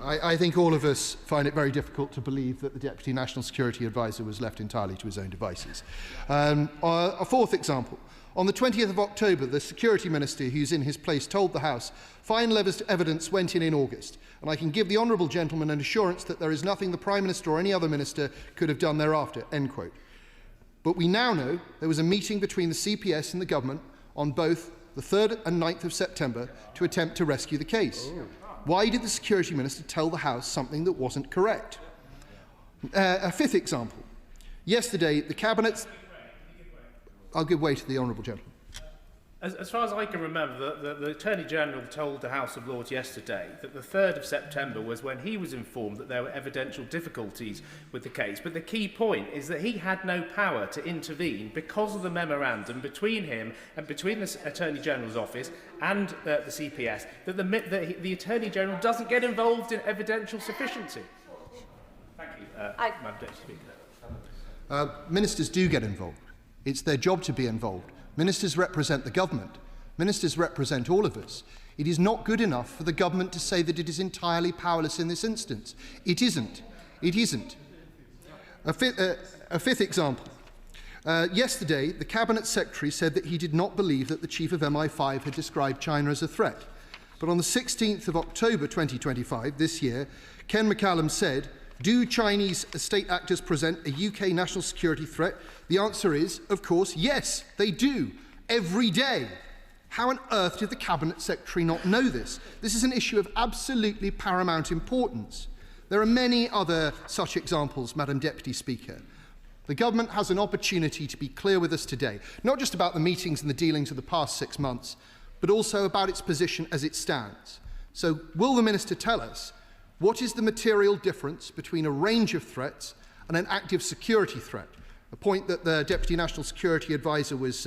I think all of us find it very difficult to believe that the Deputy National Security Advisor was left entirely to his own devices. A fourth example. On the 20th of October, the Security Minister, who's in his place, told the House, fine evidence went in August, and I can give the honourable gentleman an assurance that there is nothing the Prime Minister or any other minister could have done thereafter, end quote. But we now know there was a meeting between the CPS and the government on both the 3rd and 9th of September to attempt to rescue the case. Why did the Security Minister tell the House something that wasn't correct? A fifth example. Yesterday, the Cabinet... I'll give way to the honourable gentleman. As far as I can remember, the Attorney General told the House of Lords yesterday that the 3rd of September was when he was informed that there were evidential difficulties with the case. But the key point is that he had no power to intervene because of the memorandum between him and between the Attorney General's office and the CPS, that the Attorney General doesn't get involved in evidential sufficiency. Thank you, Madam Deputy Speaker. Ministers do get involved. It's their job to be involved. Ministers represent the government. Ministers represent all of us. It is not good enough for the government to say that it is entirely powerless in this instance. It isn't. It isn't. A fifth example. Yesterday, the Cabinet Secretary said that he did not believe that the Chief of MI5 had described China as a threat. But on the 16th of October 2025, this year, Ken McCallum said, do Chinese state actors present a UK national security threat? The answer is, of course, yes, they do. Every day. How on earth did the Cabinet Secretary not know this? This is an issue of absolutely paramount importance. There are many other such examples, Madam Deputy Speaker. The government has an opportunity to be clear with us today, not just about the meetings and the dealings of the past 6 months, but also about its position as it stands. So will the Minister tell us what is the material difference between a range of threats and an active security threat? A point that the Deputy National Security Advisor was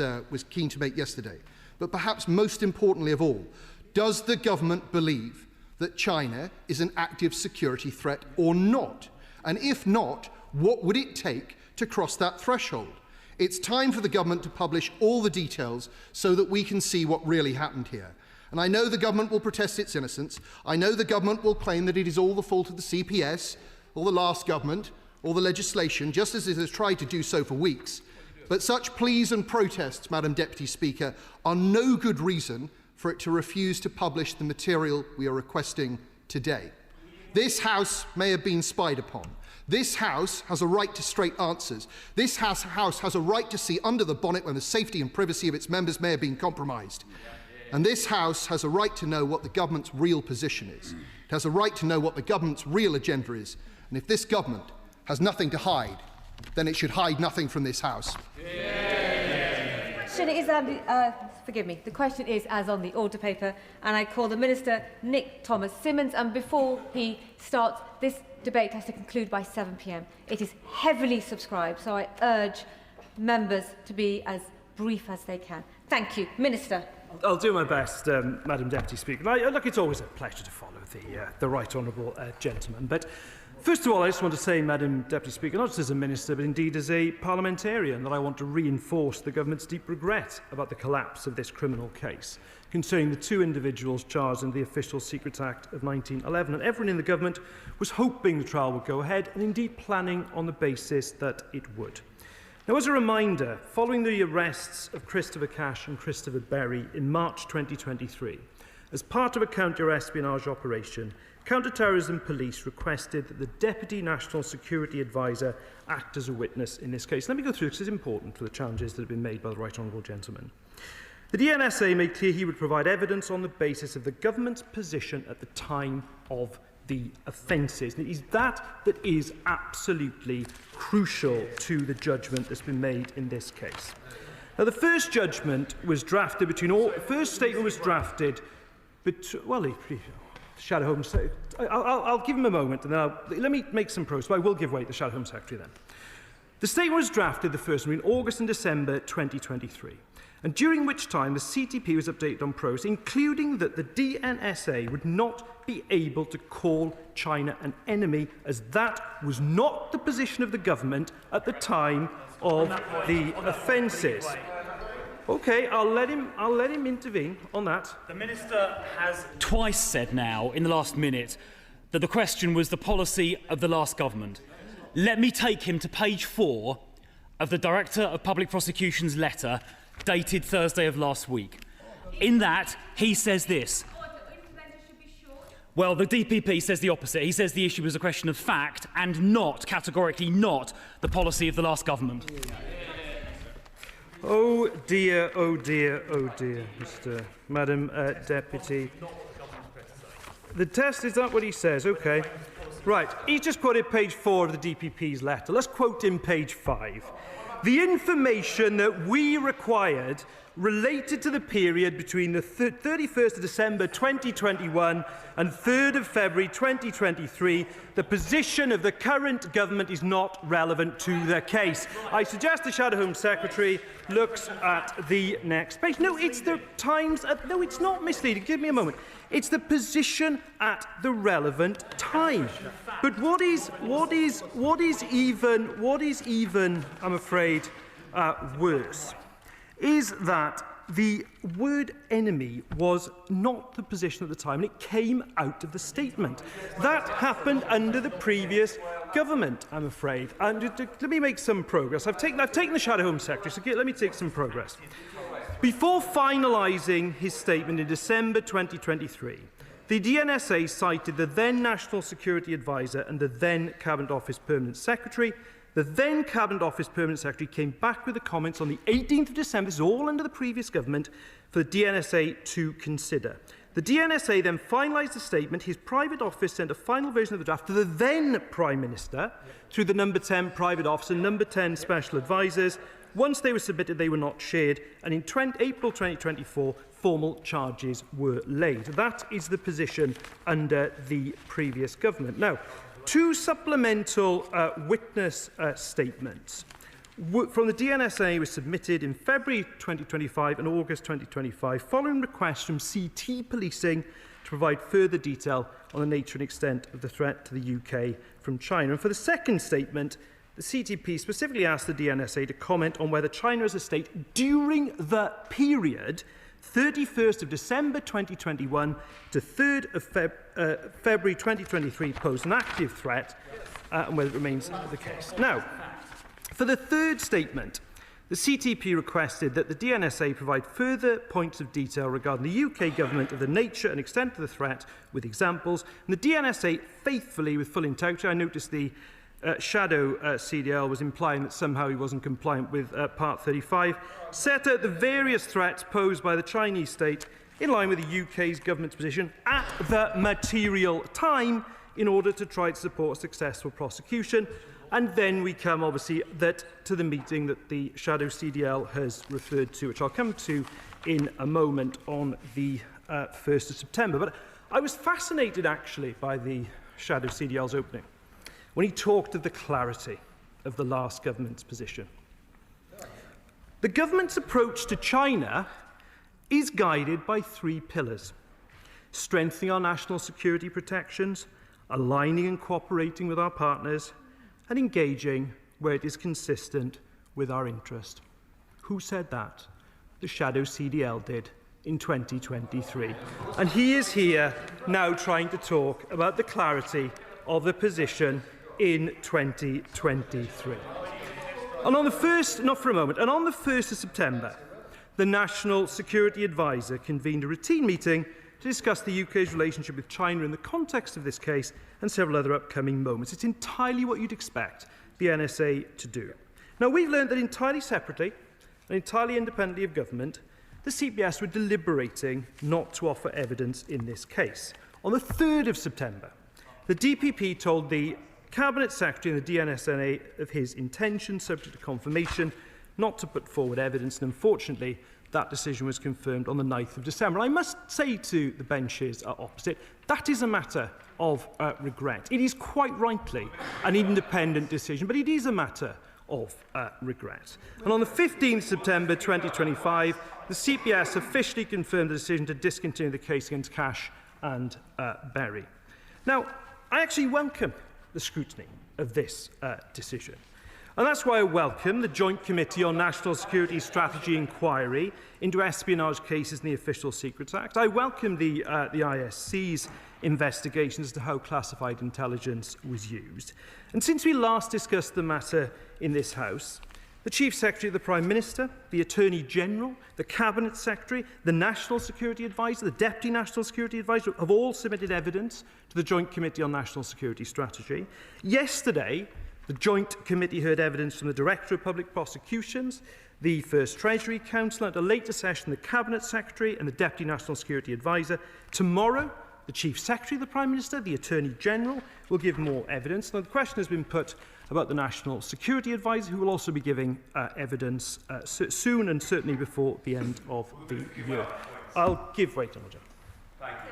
keen to make yesterday. But perhaps most importantly of all, does the government believe that China is an active security threat or not? And if not, what would it take to cross that threshold? It's time for the government to publish all the details so that we can see what really happened here. And I know the government will protest its innocence. I know the government will claim that it is all the fault of the CPS, or the last government, or the legislation, just as it has tried to do so for weeks. But such pleas and protests, Madam Deputy Speaker, are no good reason for it to refuse to publish the material we are requesting today. This House may have been spied upon, This House has a right to straight answers. This House has a right to see under the bonnet when the safety and privacy of its members may have been compromised. And this House has a right to know what the government's real position is. It has a right to know what the government's real agenda is. And if this government has nothing to hide, then it should hide nothing from this House. Forgive me, the question is as on the order paper, and I call the Minister Nick Thomas Simmons, and before he starts, this debate has to conclude by 7 p.m. It is heavily subscribed, so I urge members to be as brief as they can. Thank you. Minister. I'll do my best, Madam Deputy Speaker. Look, it's always a pleasure to follow the right honourable gentleman, but first of all, I just want to say, Madam Deputy Speaker, not just as a minister, but indeed as a parliamentarian, that I want to reinforce the government's deep regret about the collapse of this criminal case concerning the 2 individuals charged in the Official Secrets Act of 1911. And everyone in the government was hoping the trial would go ahead and indeed planning on the basis that it would. Now, as a reminder, following the arrests of Christopher Cash and Christopher Berry in March 2023, as part of a counter-espionage operation, Counter-Terrorism Police requested that the Deputy National Security Advisor act as a witness in this case. Let me go through this. It's important for the challenges that have been made by the right honourable gentleman. The DNSA made clear he would provide evidence on the basis of the government's position at the time of the offences. It is that is absolutely crucial to the judgment that's been made in this case. Now, the first judgment was drafted the first statement was drafted Shadow Home Secretary. I'll give him a moment, and then let me make some progress. But I will give way to the Shadow Home Secretary then. The statement was drafted, the first one, in August and December 2023, and during which time the CTP was updated on progress, including that the DNSA would not be able to call China an enemy, as that was not the position of the government at the time of the offences. Okay, I'll let him intervene on that. The Minister has twice said now, in the last minute, that the question was the policy of the last government. Let me take him to page 4 of the Director of Public Prosecution's letter, dated Thursday of last week. In that, he says this. Well, the DPP says the opposite. He says the issue was a question of fact and not, categorically not, the policy of the last government. Oh dear, oh dear, oh dear, Madam Deputy. The test, is that what he says? OK. Right, he's just quoted page 4 of the DPP's letter. Let's quote him page 5. The information that we required related to the period between the 31st of December 2021 and 3rd of February 2023. The position of the current government is not relevant to the case. I suggest the Shadow Home Secretary looks at the next page. No, it's the Times. No, it's not misleading. Give me a moment. It's the position at the relevant time. But what is even, I'm afraid, worse, is that the word enemy was not the position at the time, and it came out of the statement. That happened under the previous government, I'm afraid. And let me make some progress. I've taken the Shadow Home Secretary, so let me take some progress. Before finalising his statement in December 2023, the DNSA cited the then National Security Advisor and the then Cabinet Office Permanent Secretary. The then Cabinet Office Permanent Secretary came back with the comments on the 18th of December, this is all under the previous government, for the DNSA to consider. The DNSA then finalised the statement. His private office sent a final version of the draft to the then Prime Minister through the number 10 private office and number 10 special advisers. Once they were submitted, they were not shared, and in April 2024, formal charges were laid. That is the position under the previous government. Now, 2 supplemental witness statements from the DNSA were submitted in February 2025 and August 2025, following requests from CT Policing to provide further detail on the nature and extent of the threat to the UK from China. And for the second statement, the CTP specifically asked the DNSA to comment on whether China as a state, during the period 31st of December 2021 to 3rd of February 2023, posed an active threat, and whether it remains the case. Now, for the third statement, the CTP requested that the DNSA provide further points of detail regarding the UK government of the nature and extent of the threat, with examples. And the DNSA faithfully, with full integrity, I noticed the shadow CDL was implying that somehow he wasn't compliant with Part 35, set out the various threats posed by the Chinese state in line with the UK's government's position at the material time in order to try to support a successful prosecution. And then we come, obviously, to the meeting that the shadow CDL has referred to, which I'll come to in a moment, on the 1st of September. But I was fascinated, actually, by the shadow CDL's opening when he talked of the clarity of the last government's position. The government's approach to China is guided by 3 pillars: strengthening our national security protections, aligning and cooperating with our partners, and engaging where it is consistent with our interest. Who said that? The shadow CDL did in 2023. And he is here now trying to talk about the clarity of the position in 2023. And on the 1st, not for a moment, and on the 1st of September, the National Security Advisor convened a routine meeting to discuss the UK's relationship with China in the context of this case and several other upcoming moments. It's entirely what you'd expect the NSA to do. Now, we've learned that entirely separately and entirely independently of government, the CPS were deliberating not to offer evidence in this case. On the 3rd of September, the DPP told the Cabinet Secretary and the DNSNA of his intention, subject to confirmation, not to put forward evidence, and unfortunately, that decision was confirmed on the 9th of December. I must say to the benches opposite, that is a matter of regret. It is quite rightly an independent decision, but it is a matter of regret. And on the 15th September 2025, the CPS officially confirmed the decision to discontinue the case against Cash and Berry. Now, I actually welcome the scrutiny of this decision. And that's why I welcome the Joint Committee on National Security Strategy inquiry into espionage cases in the Official Secrets Act. I welcome the ISC's investigation as to how classified intelligence was used. And since we last discussed the matter in this House, the Chief Secretary of the Prime Minister, the Attorney General, the Cabinet Secretary, the National Security Advisor, the Deputy National Security Advisor have all submitted evidence to the Joint Committee on National Security Strategy. Yesterday, the Joint Committee heard evidence from the Director of Public Prosecutions, the First Treasury Council, at a later session the Cabinet Secretary and the Deputy National Security Advisor. Tomorrow, the Chief Secretary of the Prime Minister, the Attorney General, will give more evidence. Now, the question has been put about the National Security Advisor, who will also be giving evidence soon and certainly before the end of the year. I'll give way to Roger. Thank you,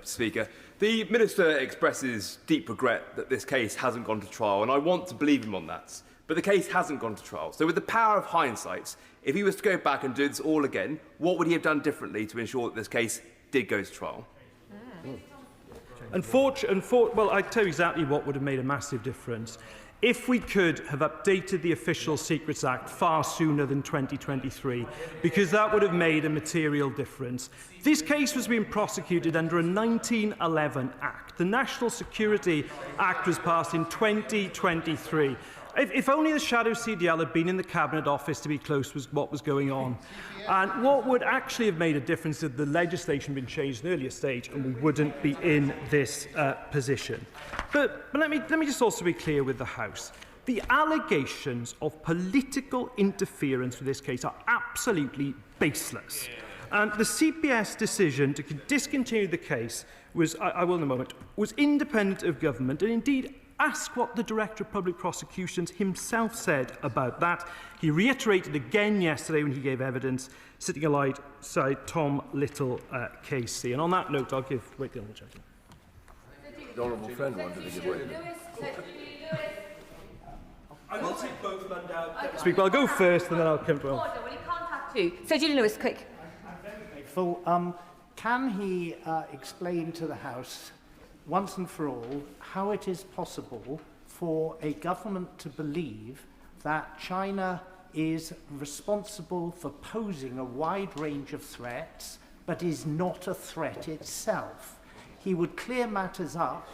Speaker. The Minister expresses deep regret that this case hasn't gone to trial, and I want to believe him on that. But the case hasn't gone to trial. So with the power of hindsight, if he was to go back and do this all again, what would he have done differently to ensure that this case did go to trial? Well, I tell you exactly what would have made a massive difference. If we could have updated the Official Secrets Act far sooner than 2023, because that would have made a material difference. This case was being prosecuted under a 1911 Act. The National Security Act was passed in 2023. If only the shadow CDL had been in the Cabinet Office to be close with what was going on. And what would actually have made a difference if the legislation had been changed in an earlier stage and we wouldn't be in this position. But let me just also be clear with the House. The allegations of political interference with this case are absolutely baseless. And the CPS decision to discontinue the case was, I will in a moment, was independent of government, and indeed ask what the Director of Public Prosecutions himself said about that. He reiterated again yesterday when he gave evidence, sitting alongside Tom Little KC. And on that note, I'll give way to the Honourable Gentleman. The Honourable Friend wanted to give way. I will take both men down. Speak, well, I'll go first and then I'll come to Order, will he contact you? So, Julian Lewis, quick. Can he explain to the House once and for all how it is possible for a government to believe that China is responsible for posing a wide range of threats but is not a threat itself? He would clear matters up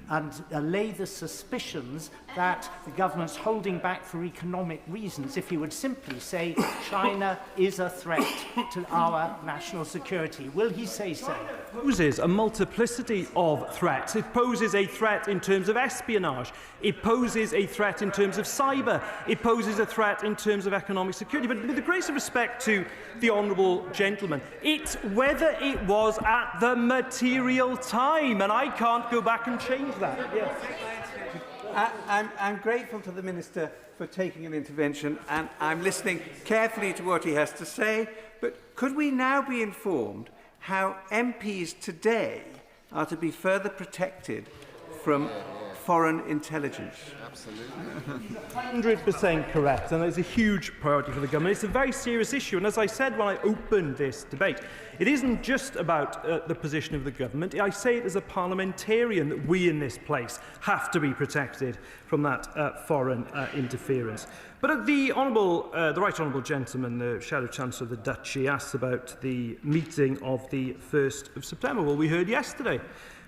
and allay the suspicions that the government's holding back for economic reasons if he would simply say China is a threat to our national security? Will he say so? It poses a multiplicity of threats. It poses a threat in terms of espionage. It poses a threat in terms of cyber. It poses a threat in terms of economic security. But with the greatest respect to the honourable gentleman, it's whether it was at the material time, and I can't go back and change that. Yes. I'm grateful to the Minister for taking an intervention, and I'm listening carefully to what he has to say, but could we now be informed how MPs today are to be further protected from foreign intelligence? Absolutely. 100% correct, and it's a huge priority for the government. It's a very serious issue, and as I said when I opened this debate, it isn't just about the position of the government. I say it as a parliamentarian that we in this place have to be protected from that foreign interference. But the Right Honourable Gentleman, the Shadow Chancellor of the Duchy, asked about the meeting of the 1st of September. Well, we heard yesterday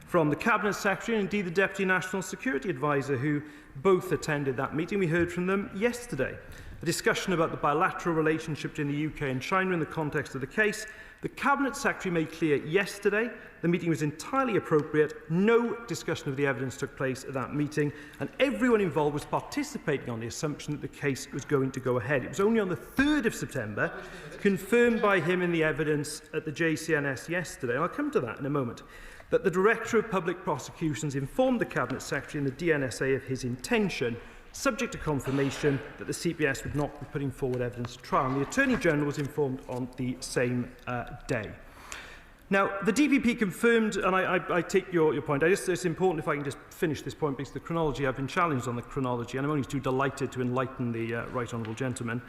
from the Cabinet Secretary and indeed the Deputy National Security Advisor, who both attended that meeting. We heard from them yesterday. A discussion about the bilateral relationship between the UK and China in the context of the case. The Cabinet Secretary made clear yesterday the meeting was entirely appropriate. No discussion of the evidence took place at that meeting, and everyone involved was participating on the assumption that the case was going to go ahead. It was only on the 3rd of September, confirmed by him in the evidence at the JCNS yesterday, and I'll come to that in a moment, that the Director of Public Prosecutions informed the Cabinet Secretary and the DNSA of his intention, subject to confirmation, that the CPS would not be putting forward evidence to trial. And the Attorney General was informed on the same day. Now, the DPP confirmed, and I take your point. It's important if I can just finish this point, because the chronology, I've been challenged on the chronology, and I'm only too delighted to enlighten the Right Honourable Gentleman.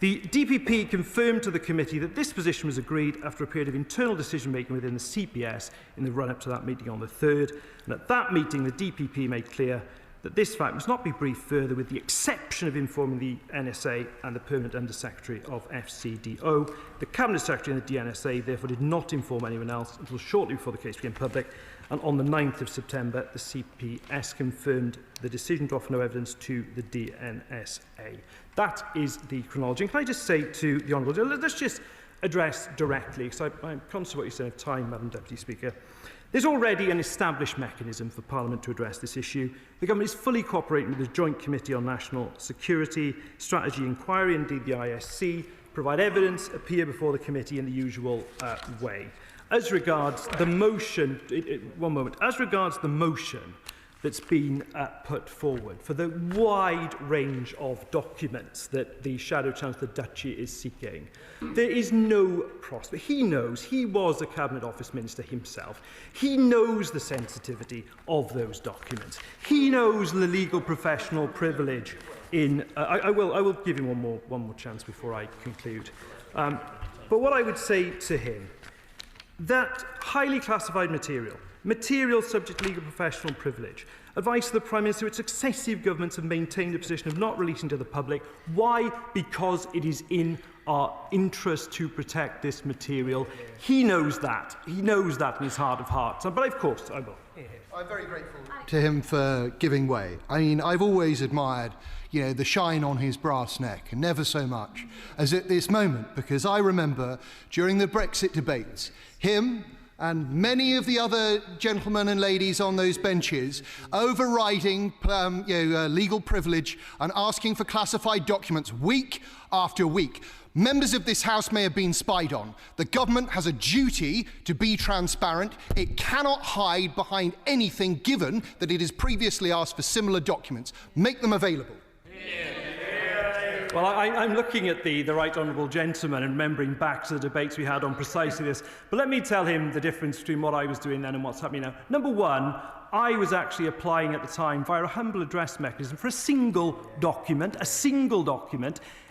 The DPP confirmed to the committee that this position was agreed after a period of internal decision-making within the CPS in the run-up to that meeting on the 3rd. And at that meeting, the DPP made clear that this fact must not be briefed further, with the exception of informing the NSA and the Permanent Under-Secretary of FCDO. The Cabinet Secretary and the DNSA therefore did not inform anyone else until shortly before the case became public, and on the 9th of September, the CPS confirmed the decision to offer no evidence to the DNSA. That is the chronology. And can I just say to the Honourable, let's just address directly, because I'm conscious of what you said of time, Madam Deputy Speaker. There's already an established mechanism for Parliament to address this issue. The Government is fully cooperating with the Joint Committee on National Security, Strategy Inquiry, indeed the ISC, provide evidence, appear before the committee in the usual way. As regards the motion, as regards the motion that's been put forward for the wide range of documents that the Shadow Chancellor of the Duchy is seeking, there is no prospect. He knows, he was a Cabinet Office Minister himself. He knows the sensitivity of those documents. He knows the legal professional privilege in... I will give him one more chance before I conclude. But what I would say to him, that highly classified material subject to legal professional privilege, advice to the Prime Minister that successive governments have maintained a position of not releasing to the public. Why? Because it is in our interest to protect this material. He knows that. He knows that in his heart of hearts. But of course, I will. I'm very grateful to him for giving way. I mean, I've always admired, the shine on his brass neck, and never so much as at this moment, because I remember during the Brexit debates, him and many of the other gentlemen and ladies on those benches overriding legal privilege and asking for classified documents week after week. Members of this House may have been spied on. The government has a duty to be transparent. It cannot hide behind anything, given that it has previously asked for similar documents. Make them available. Well, I'm looking at the Right Honourable Gentleman and remembering back to the debates we had on precisely this. But let me tell him the difference between what I was doing then and what's happening now. Number one, I was actually applying at the time via a humble address mechanism for a single document.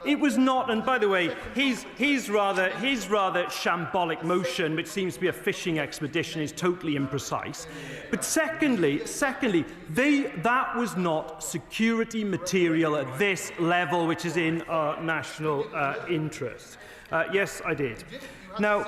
It was not, and by the way, his rather shambolic motion, which seems to be a fishing expedition, is totally imprecise. But secondly, that was not security material at this level, which is in our national interest. Yes, I did. Now,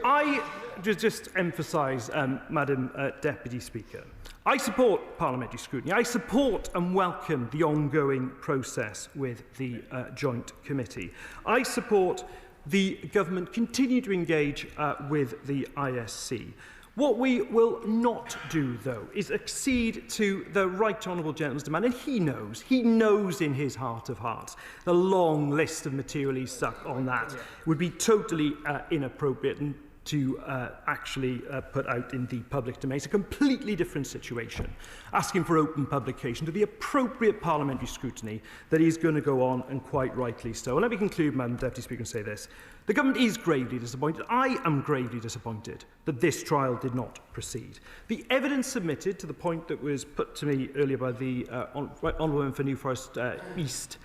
I just emphasise, Madam Deputy Speaker, I support parliamentary scrutiny. I support and welcome the ongoing process with the Joint Committee. I support the government continue to engage with the ISC. What we will not do, though, is accede to the right honourable gentleman's demand, and he knows in his heart of hearts, the long list of material he's stuck on that would be totally inappropriate and to actually put out in the public domain. It's a completely different situation, asking for open publication to the appropriate parliamentary scrutiny that is going to go on, and quite rightly so. And let me conclude, Madam Deputy Speaker, and say this. The government is gravely disappointed. I am gravely disappointed that this trial did not proceed. The evidence submitted, to the point that was put to me earlier by the Honourable Member for New Forest East,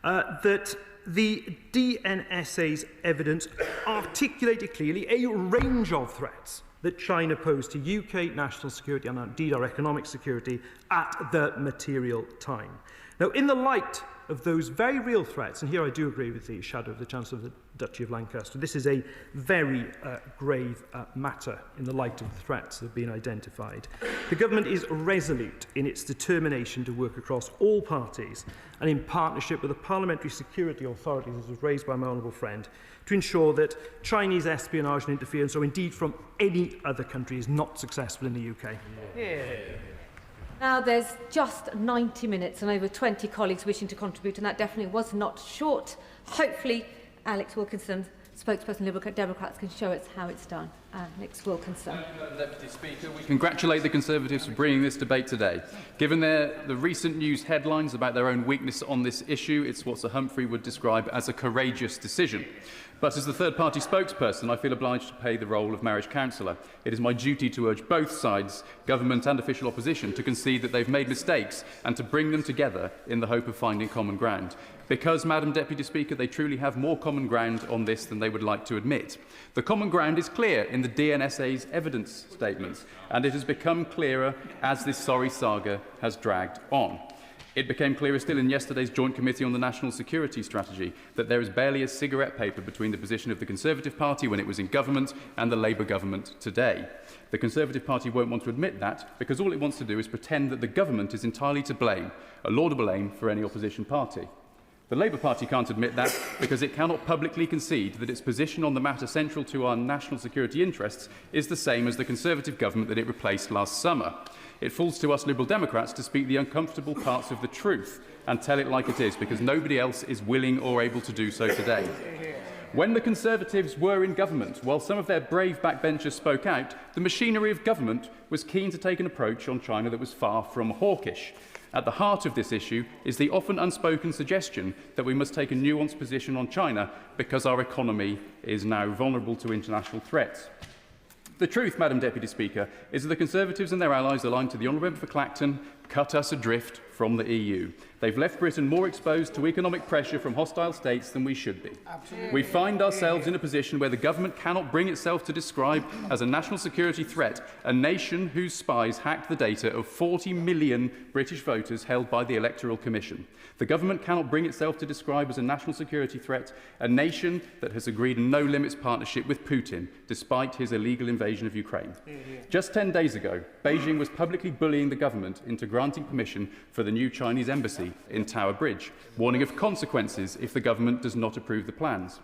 that the DNSA's evidence articulated clearly a range of threats that China posed to UK national security and indeed our economic security at the material time. Now, in the light of those very real threats, and here I do agree with the shadow of the Chancellor of the Duchy of Lancaster, this is a very grave matter in the light of the threats that have been identified. The government is resolute in its determination to work across all parties and in partnership with the parliamentary security authorities, as was raised by my honourable friend, to ensure that Chinese espionage and interference, or indeed from any other country, is not successful in the UK. Now there's just 90 minutes and over 20 colleagues wishing to contribute, and that definitely was not short. Hopefully Alex Wilkinson, spokesperson Liberal Democrats, can show us how it's done. Alex Wilkinson. Madam Deputy Speaker, we congratulate the Conservatives for bringing this debate today. Given the recent news headlines about their own weakness on this issue, it's what Sir Humphrey would describe as a courageous decision. But as the third-party spokesperson, I feel obliged to play the role of marriage counsellor. It is my duty to urge both sides, government and official opposition, to concede that they've made mistakes and to bring them together in the hope of finding common ground. Because, Madam Deputy Speaker, they truly have more common ground on this than they would like to admit. The common ground is clear in the DNSA's evidence statements, and it has become clearer as this sorry saga has dragged on. It became clearer still in yesterday's Joint Committee on the National Security Strategy that there is barely a cigarette paper between the position of the Conservative Party when it was in government and the Labour government today. The Conservative Party won't want to admit that because all it wants to do is pretend that the government is entirely to blame, a laudable aim for any opposition party. The Labour Party can't admit that because it cannot publicly concede that its position on the matter central to our national security interests is the same as the Conservative government that it replaced last summer. It falls to us Liberal Democrats to speak the uncomfortable parts of the truth and tell it like it is, because nobody else is willing or able to do so today. When the Conservatives were in government, while some of their brave backbenchers spoke out, the machinery of government was keen to take an approach on China that was far from hawkish. At the heart of this issue is the often unspoken suggestion that we must take a nuanced position on China because our economy is now vulnerable to international threats. The truth, Madam Deputy Speaker, is that the Conservatives and their allies aligned to the Honourable Member for Clacton cut us adrift from the EU. They've left Britain more exposed to economic pressure from hostile states than we should be. Absolutely. We find ourselves in a position where the government cannot bring itself to describe as a national security threat a nation whose spies hacked the data of 40 million British voters held by the Electoral Commission. The government cannot bring itself to describe as a national security threat a nation that has agreed a no-limits partnership with Putin, despite his illegal invasion of Ukraine. Just 10 days ago, Beijing was publicly bullying the government into granting permission for the new Chinese embassy in Tower Bridge, warning of consequences if the government does not approve the plans.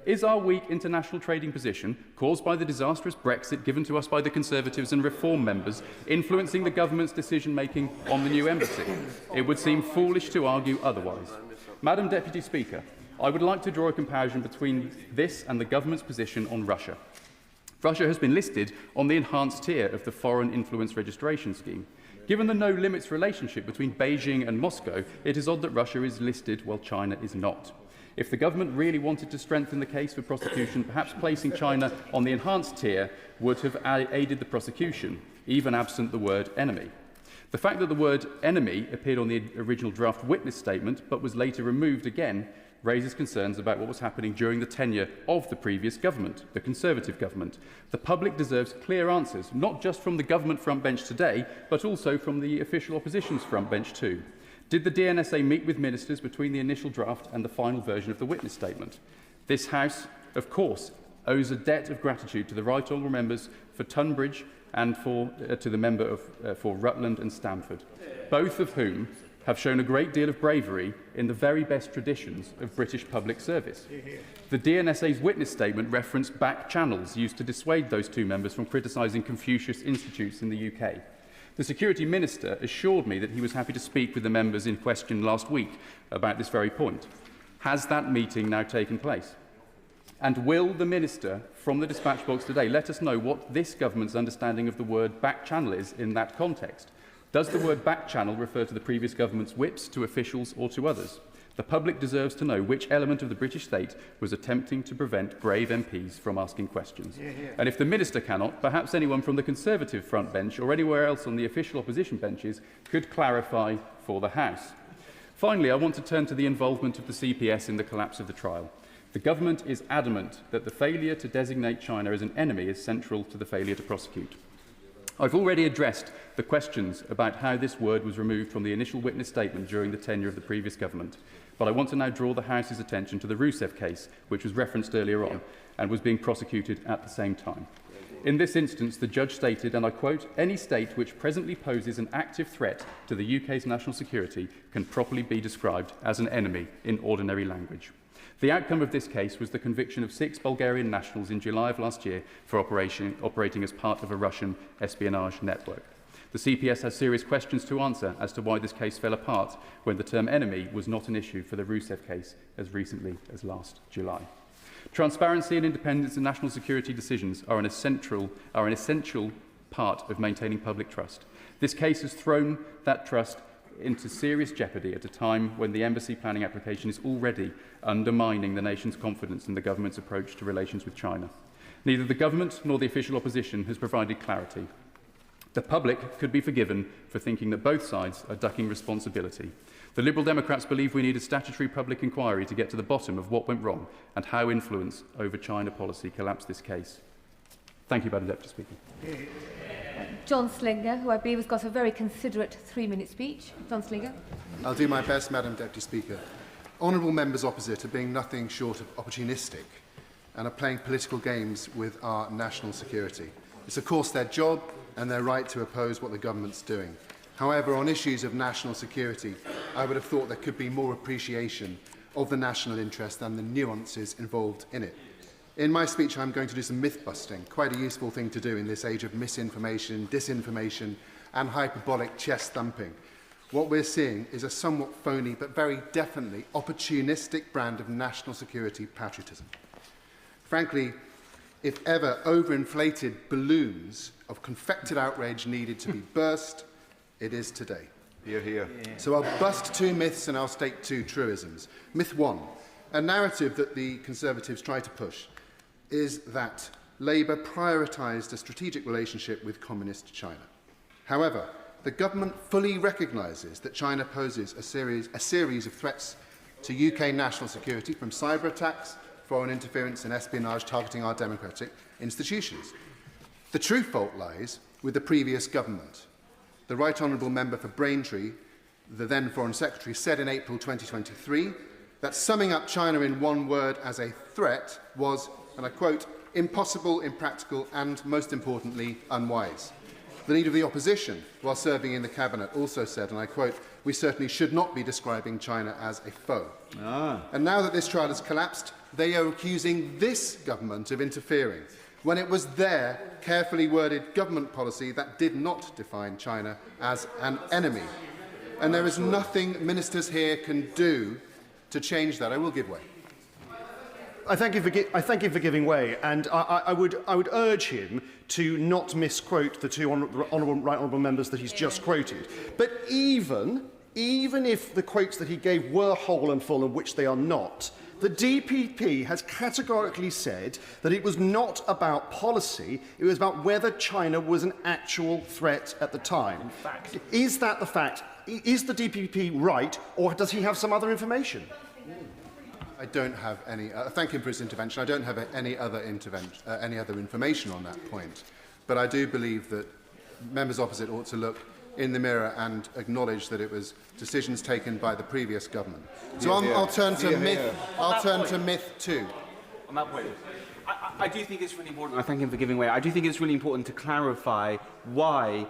Is our weak international trading position, caused by the disastrous Brexit given to us by the Conservatives and Reform members, influencing the government's decision-making on the new embassy? It would seem foolish to argue otherwise. Madam Deputy Speaker, I would like to draw a comparison between this and the government's position on Russia. Russia has been listed on the enhanced tier of the Foreign Influence Registration Scheme. Given the no-limits relationship between Beijing and Moscow, it is odd that Russia is listed while China is not. If the government really wanted to strengthen the case for prosecution, perhaps placing China on the enhanced tier would have aided the prosecution, even absent the word enemy. The fact that the word enemy appeared on the original draft witness statement but was later removed again raises concerns about what was happening during the tenure of the previous government, the Conservative government. The public deserves clear answers, not just from the government front bench today, but also from the official opposition's front bench too. Did the DNSA meet with ministers between the initial draft and the final version of the witness statement? This House, of course, owes a debt of gratitude to the right honourable members for Tunbridge and to the member for Rutland and Stamford, both of whom have shown a great deal of bravery in the very best traditions of British public service. The DNSA's witness statement referenced back channels used to dissuade those two members from criticising Confucius institutes in the UK. The Security Minister assured me that he was happy to speak with the members in question last week about this very point. Has that meeting now taken place? And will the Minister from the dispatch box today let us know what this government's understanding of the word back channel is in that context? Does the word back channel refer to the previous government's whips, to officials or to others? The public deserves to know which element of the British state was attempting to prevent brave MPs from asking questions. And if the Minister cannot, perhaps anyone from the Conservative front bench or anywhere else on the official opposition benches could clarify for the House. Finally, I want to turn to the involvement of the CPS in the collapse of the trial. The government is adamant that the failure to designate China as an enemy is central to the failure to prosecute. I've already addressed the questions about how this word was removed from the initial witness statement during the tenure of the previous government, but I want to now draw the House's attention to the Rousseff case, which was referenced earlier on and was being prosecuted at the same time. In this instance, the judge stated, and I quote, "Any state which presently poses an active threat to the UK's national security can properly be described as an enemy in ordinary language." The outcome of this case was the conviction of 6 Bulgarian nationals in July of last year for operating as part of a Russian espionage network. The CPS has serious questions to answer as to why this case fell apart when the term enemy was not an issue for the Rousseff case as recently as last July. Transparency and independence in national security decisions are an essential part of maintaining public trust. This case has thrown that trust into serious jeopardy at a time when the embassy planning application is already undermining the nation's confidence in the government's approach to relations with China. Neither the government nor the official opposition has provided clarity. The public could be forgiven for thinking that both sides are ducking responsibility. The Liberal Democrats believe we need a statutory public inquiry to get to the bottom of what went wrong and how influence over China policy collapsed this case. Thank you, Madam Deputy Speaker. John Slinger, who I believe has got a very considerate 3-minute speech. John Slinger. I'll do my best, Madam Deputy Speaker. Honourable members opposite are being nothing short of opportunistic and are playing political games with our national security. It's of course their job and their right to oppose what the government's doing. However, on issues of national security, I would have thought there could be more appreciation of the national interest and the nuances involved in it. In my speech, I'm going to do some myth-busting, quite a useful thing to do in this age of misinformation, disinformation and hyperbolic chest-thumping. What we're seeing is a somewhat phony but very definitely opportunistic brand of national security patriotism. Frankly, if ever overinflated balloons of confected outrage needed to be burst, it is today. Hear, hear. So I'll bust 2 myths and I'll state 2 truisms. Myth 1, a narrative that the Conservatives try to push is that Labour prioritised a strategic relationship with communist China. However, the government fully recognises that China poses a series of threats to UK national security, from cyber attacks, foreign interference and espionage targeting our democratic institutions. The true fault lies with the previous government. The Right Honourable Member for Braintree, the then Foreign Secretary, said in April 2023 that summing up China in one word as a threat was, and I quote, impossible, impractical and, most importantly, unwise. The Leader of the Opposition, while serving in the Cabinet, also said, and I quote, we certainly should not be describing China as a foe. And now that this trial has collapsed, they are accusing this government of interfering, when it was their carefully worded government policy that did not define China as an enemy. And there is nothing ministers here can do to change that. I will give way. I thank you for giving way, and I would urge him to not misquote the 2 right honourable members that he's just quoted. But even if the quotes that he gave were whole and full, and which they are not, the DPP has categorically said that it was not about policy, it was about whether China was an actual threat at the time. In fact. Is that the fact? Is the DPP right, or does he have some other information? I don't have any. Thank him for his intervention. I don't have any other information on that point. But I do believe that members opposite ought to look in the mirror and acknowledge that it was decisions taken by the previous government. So I'll turn to myth. I'll turn to myth 2. On that point, I do think it's really important. I thank him for giving way. I do think it's really important to clarify why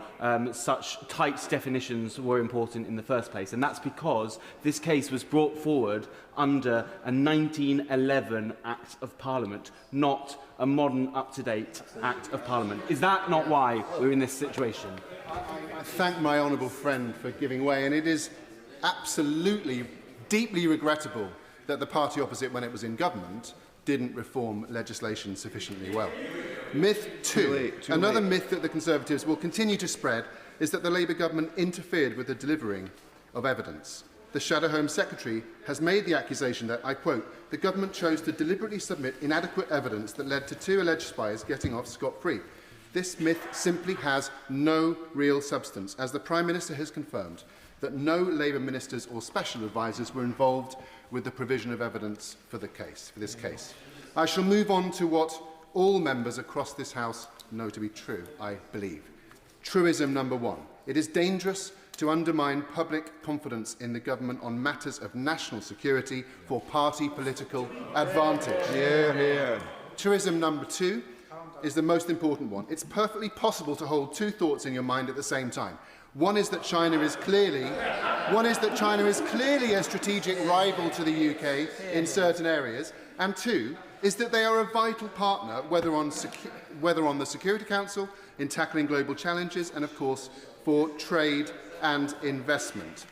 such tight definitions were important in the first place, and that's because this case was brought forward under a 1911 Act of Parliament, not a modern, up-to-date Act of Parliament. Is that not why we're in this situation? I thank my honourable friend for giving way, and it is absolutely, deeply regrettable that the party opposite, when it was in government, didn't reform legislation sufficiently well. Myth two, another myth that the Conservatives will continue to spread, is that the Labour government interfered with the delivering of evidence. The Shadow Home Secretary has made the accusation that, I quote, the government chose to deliberately submit inadequate evidence that led to 2 alleged spies getting off scot-free. This myth simply has no real substance, as the Prime Minister has confirmed that no Labour ministers or special advisers were involved with the provision of evidence for this case. I shall move on to what all members across this House know to be true, I believe. Truism number 1. It is dangerous to undermine public confidence in the government on matters of national security for party political advantage. Hear, hear. Truism number 2 is the most important one. It's perfectly possible to hold 2 thoughts in your mind at the same time. One is that China is clearly a strategic rival to the UK in certain areas, and 2 is that they are a vital partner, whether on the Security Council, in tackling global challenges, and of course for trade and investment.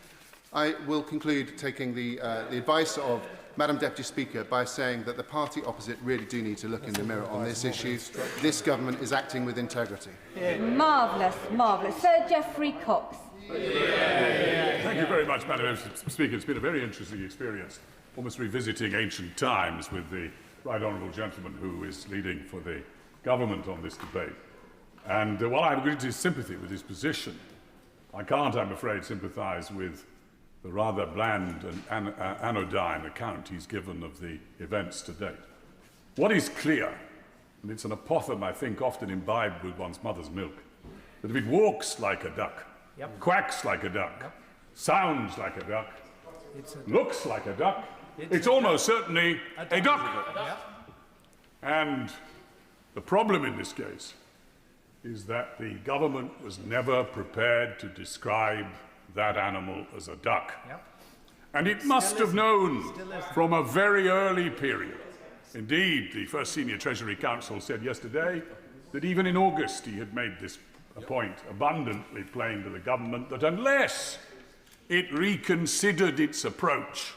I will conclude taking the advice of Madam Deputy Speaker by saying that the party opposite really do need to look in the mirror on this issue. This government is acting with integrity. Marvellous, marvellous. Sir Geoffrey Cox. Thank you very much, Madam Speaker. It's been a very interesting experience, almost revisiting ancient times with the right honourable gentleman who is leading for the government on this debate. And while I'm going to sympathy with his position, I can't, I'm afraid, sympathise with the rather bland and anodyne account he's given of the events to date. What is clear, and it's an apothegm I think often imbibed with one's mother's milk, that if it walks like a duck, quacks like a duck, sounds like a duck, looks like a duck, it's almost certainly a duck. And the problem in this case is that the government was never prepared to describe that animal as a duck. And it must have known from a very early period. Indeed, the first senior Treasury Counsel said yesterday that even in August he had made this point abundantly plain to the government that unless it reconsidered its approach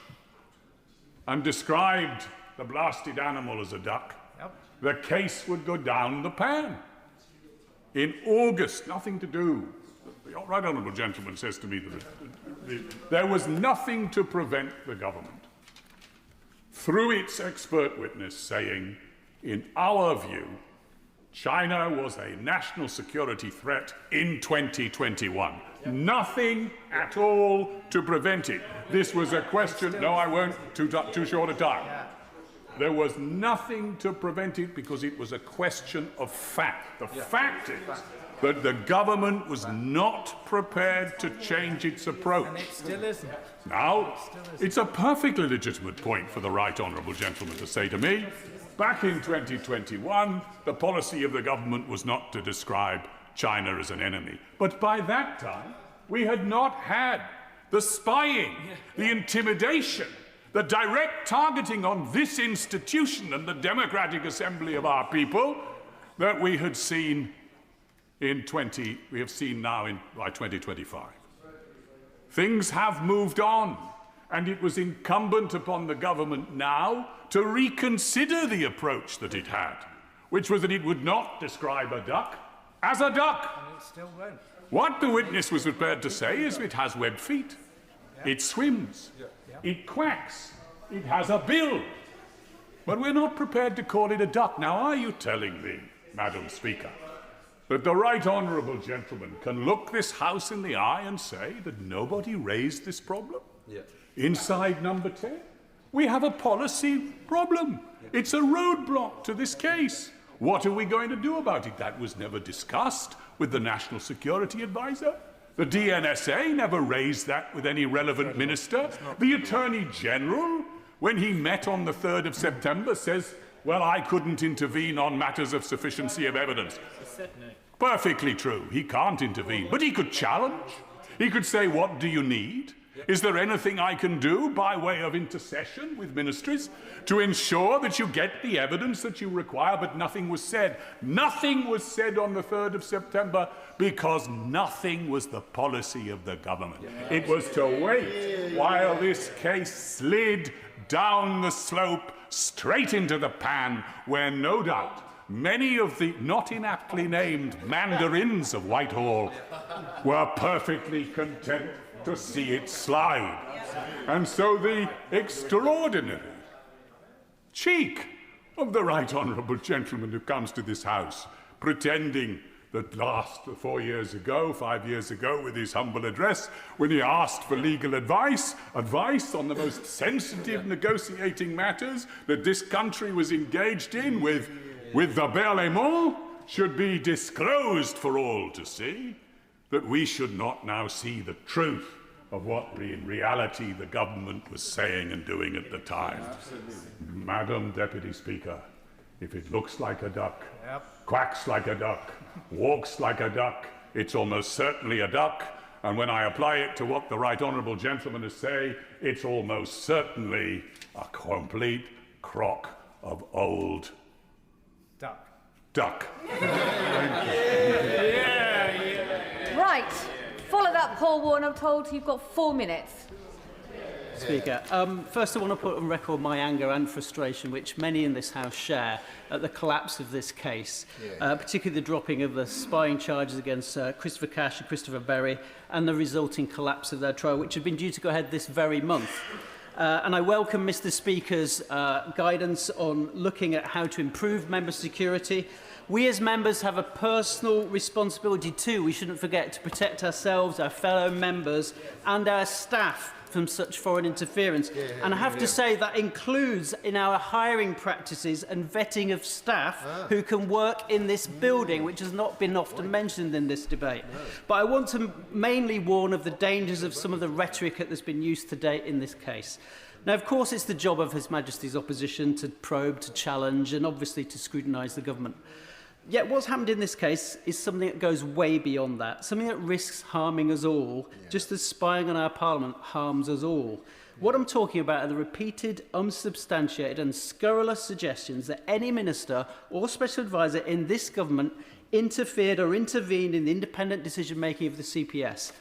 and described the blasted animal as a duck, the case would go down the pan. In August, nothing to do. The right honourable gentleman says to me that there was nothing to prevent the government, through its expert witness, saying, in our view, China was a national security threat in 2021. Nothing at all to prevent it. This was a question, no, I won't, too short a time. There was nothing to prevent it because it was a question of fact. The fact is that the government was not prepared to change its approach. And it still isn't. Now, it's a perfectly legitimate point for the right honourable gentleman to say to me, back in 2021, the policy of the government was not to describe China as an enemy. But by that time, we had not had the spying, the intimidation, the direct targeting on this institution and the democratic assembly of our people that we had seen we have seen now by 2025. Things have moved on, and it was incumbent upon the government now to reconsider the approach that it had, which was that it would not describe a duck as a duck. And it still won't. What the witness was prepared to say is it has webbed feet, it swims, it quacks, it has a bill. But we're not prepared to call it a duck. Now, are you telling me, Madam Speaker, that the right honourable gentleman can look this House in the eye and say that nobody raised this problem? Inside number 10, we have a policy problem. It's a roadblock to this case. What are we going to do about it? That was never discussed with the National Security Advisor. The DNSA never raised that with any relevant minister. The Attorney General, when he met on the 3rd of September, says well, I couldn't intervene on matters of sufficiency of evidence. Perfectly true. He can't intervene, but he could challenge. He could say, what do you need? Is there anything I can do by way of intercession with ministries to ensure that you get the evidence that you require? But nothing was said. Nothing was said on the 3rd of September because nothing was the policy of the government. It was to wait while this case slid down the slope straight into the pan, where no doubt many of the not inaptly named mandarins of Whitehall were perfectly content to see it slide. And so the extraordinary cheek of the right honourable gentleman who comes to this House pretending that last 4 years ago, 5 years ago, with his humble address, when he asked for legal advice on the most sensitive negotiating matters that this country was engaged in with the Berlaymont, should be disclosed for all to see, that we should not now see the truth of what in reality the government was saying and doing at the time. Madam Deputy Speaker, if it looks like a duck, quacks like a duck, walks like a duck, it's almost certainly a duck, and when I apply it to what the right honourable gentleman is saying, it's almost certainly a complete crock of old duck. Right. Follow that, Paul Warren. I'm told you've got 4 minutes. Speaker, first I want to put on record my anger and frustration, which many in this House share, at the collapse of this case, particularly the dropping of the spying charges against Christopher Cash and Christopher Berry, and the resulting collapse of their trial, which had been due to go ahead this very month. And I welcome Mr. Speaker's guidance on looking at how to improve member security. We as members have a personal responsibility too. We shouldn't forget to protect ourselves, our fellow members and our staff from such foreign interference. And I have to say that includes in our hiring practices and vetting of staff who can work in this building, which has not been often mentioned in this debate. But I want to mainly warn of the dangers of some of the rhetoric that's been used today in this case. Now, of course, it's the job of His Majesty's opposition to probe, to challenge, and obviously to scrutinise the government. Yet what's happened in this case is something that goes way beyond that, something that risks harming us all, just as spying on our Parliament harms us all. What I'm talking about are the repeated, unsubstantiated and scurrilous suggestions that any minister or special advisor in this government interfered or intervened in the independent decision-making of the CPS.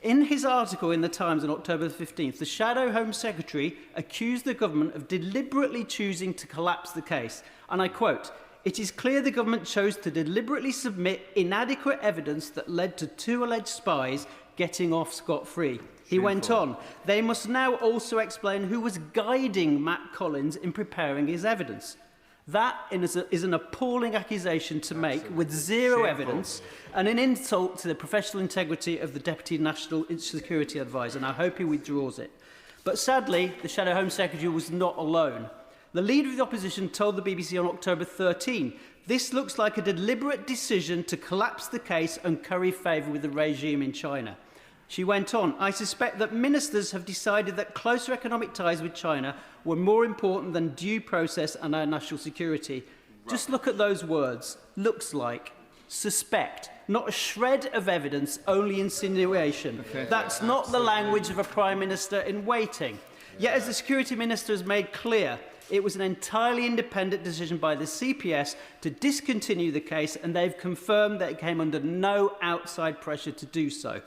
In his article in The Times on October the 15th, the Shadow Home Secretary accused the government of deliberately choosing to collapse the case. And I quote, "It is clear the government chose to deliberately submit inadequate evidence that led to 2 alleged spies getting off scot-free." He went on, "They must now also explain who was guiding Matt Collins in preparing his evidence." That is an appalling accusation to make with zero evidence and an insult to the professional integrity of the Deputy National Security Advisor, and I hope he withdraws it. But sadly, the Shadow Home Secretary was not alone. The Leader of the Opposition told the BBC on October 13, "This looks like a deliberate decision to collapse the case and curry favour with the regime in China." She went on, "I suspect that ministers have decided that closer economic ties with China were more important than due process and our national security." Just look at those words. Looks like. Suspect. Not a shred of evidence, only insinuation. That's not the language of a Prime Minister in waiting. Yet, as the Security Minister has made clear, it was an entirely independent decision by the CPS to discontinue the case, and they've confirmed that it came under no outside pressure to do so.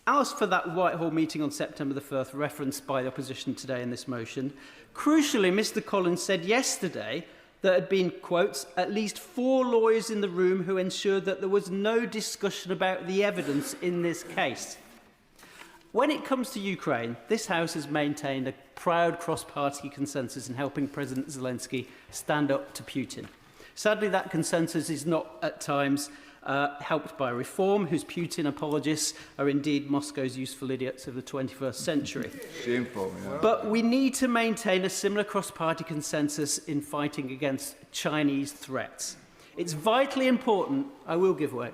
As for that Whitehall meeting on September the 1st, referenced by the opposition today in this motion, crucially, Mr Collins said yesterday there had been, quotes, "at least 4 lawyers in the room who ensured that there was no discussion about the evidence in this case." When it comes to Ukraine, this House has maintained a proud cross-party consensus in helping President Zelensky stand up to Putin. Sadly, that consensus is not at times helped by reform, whose Putin apologists are indeed Moscow's useful idiots of the 21st century. Shameful, yeah. But we need to maintain a similar cross-party consensus in fighting against Chinese threats. It's vitally important. I will give way.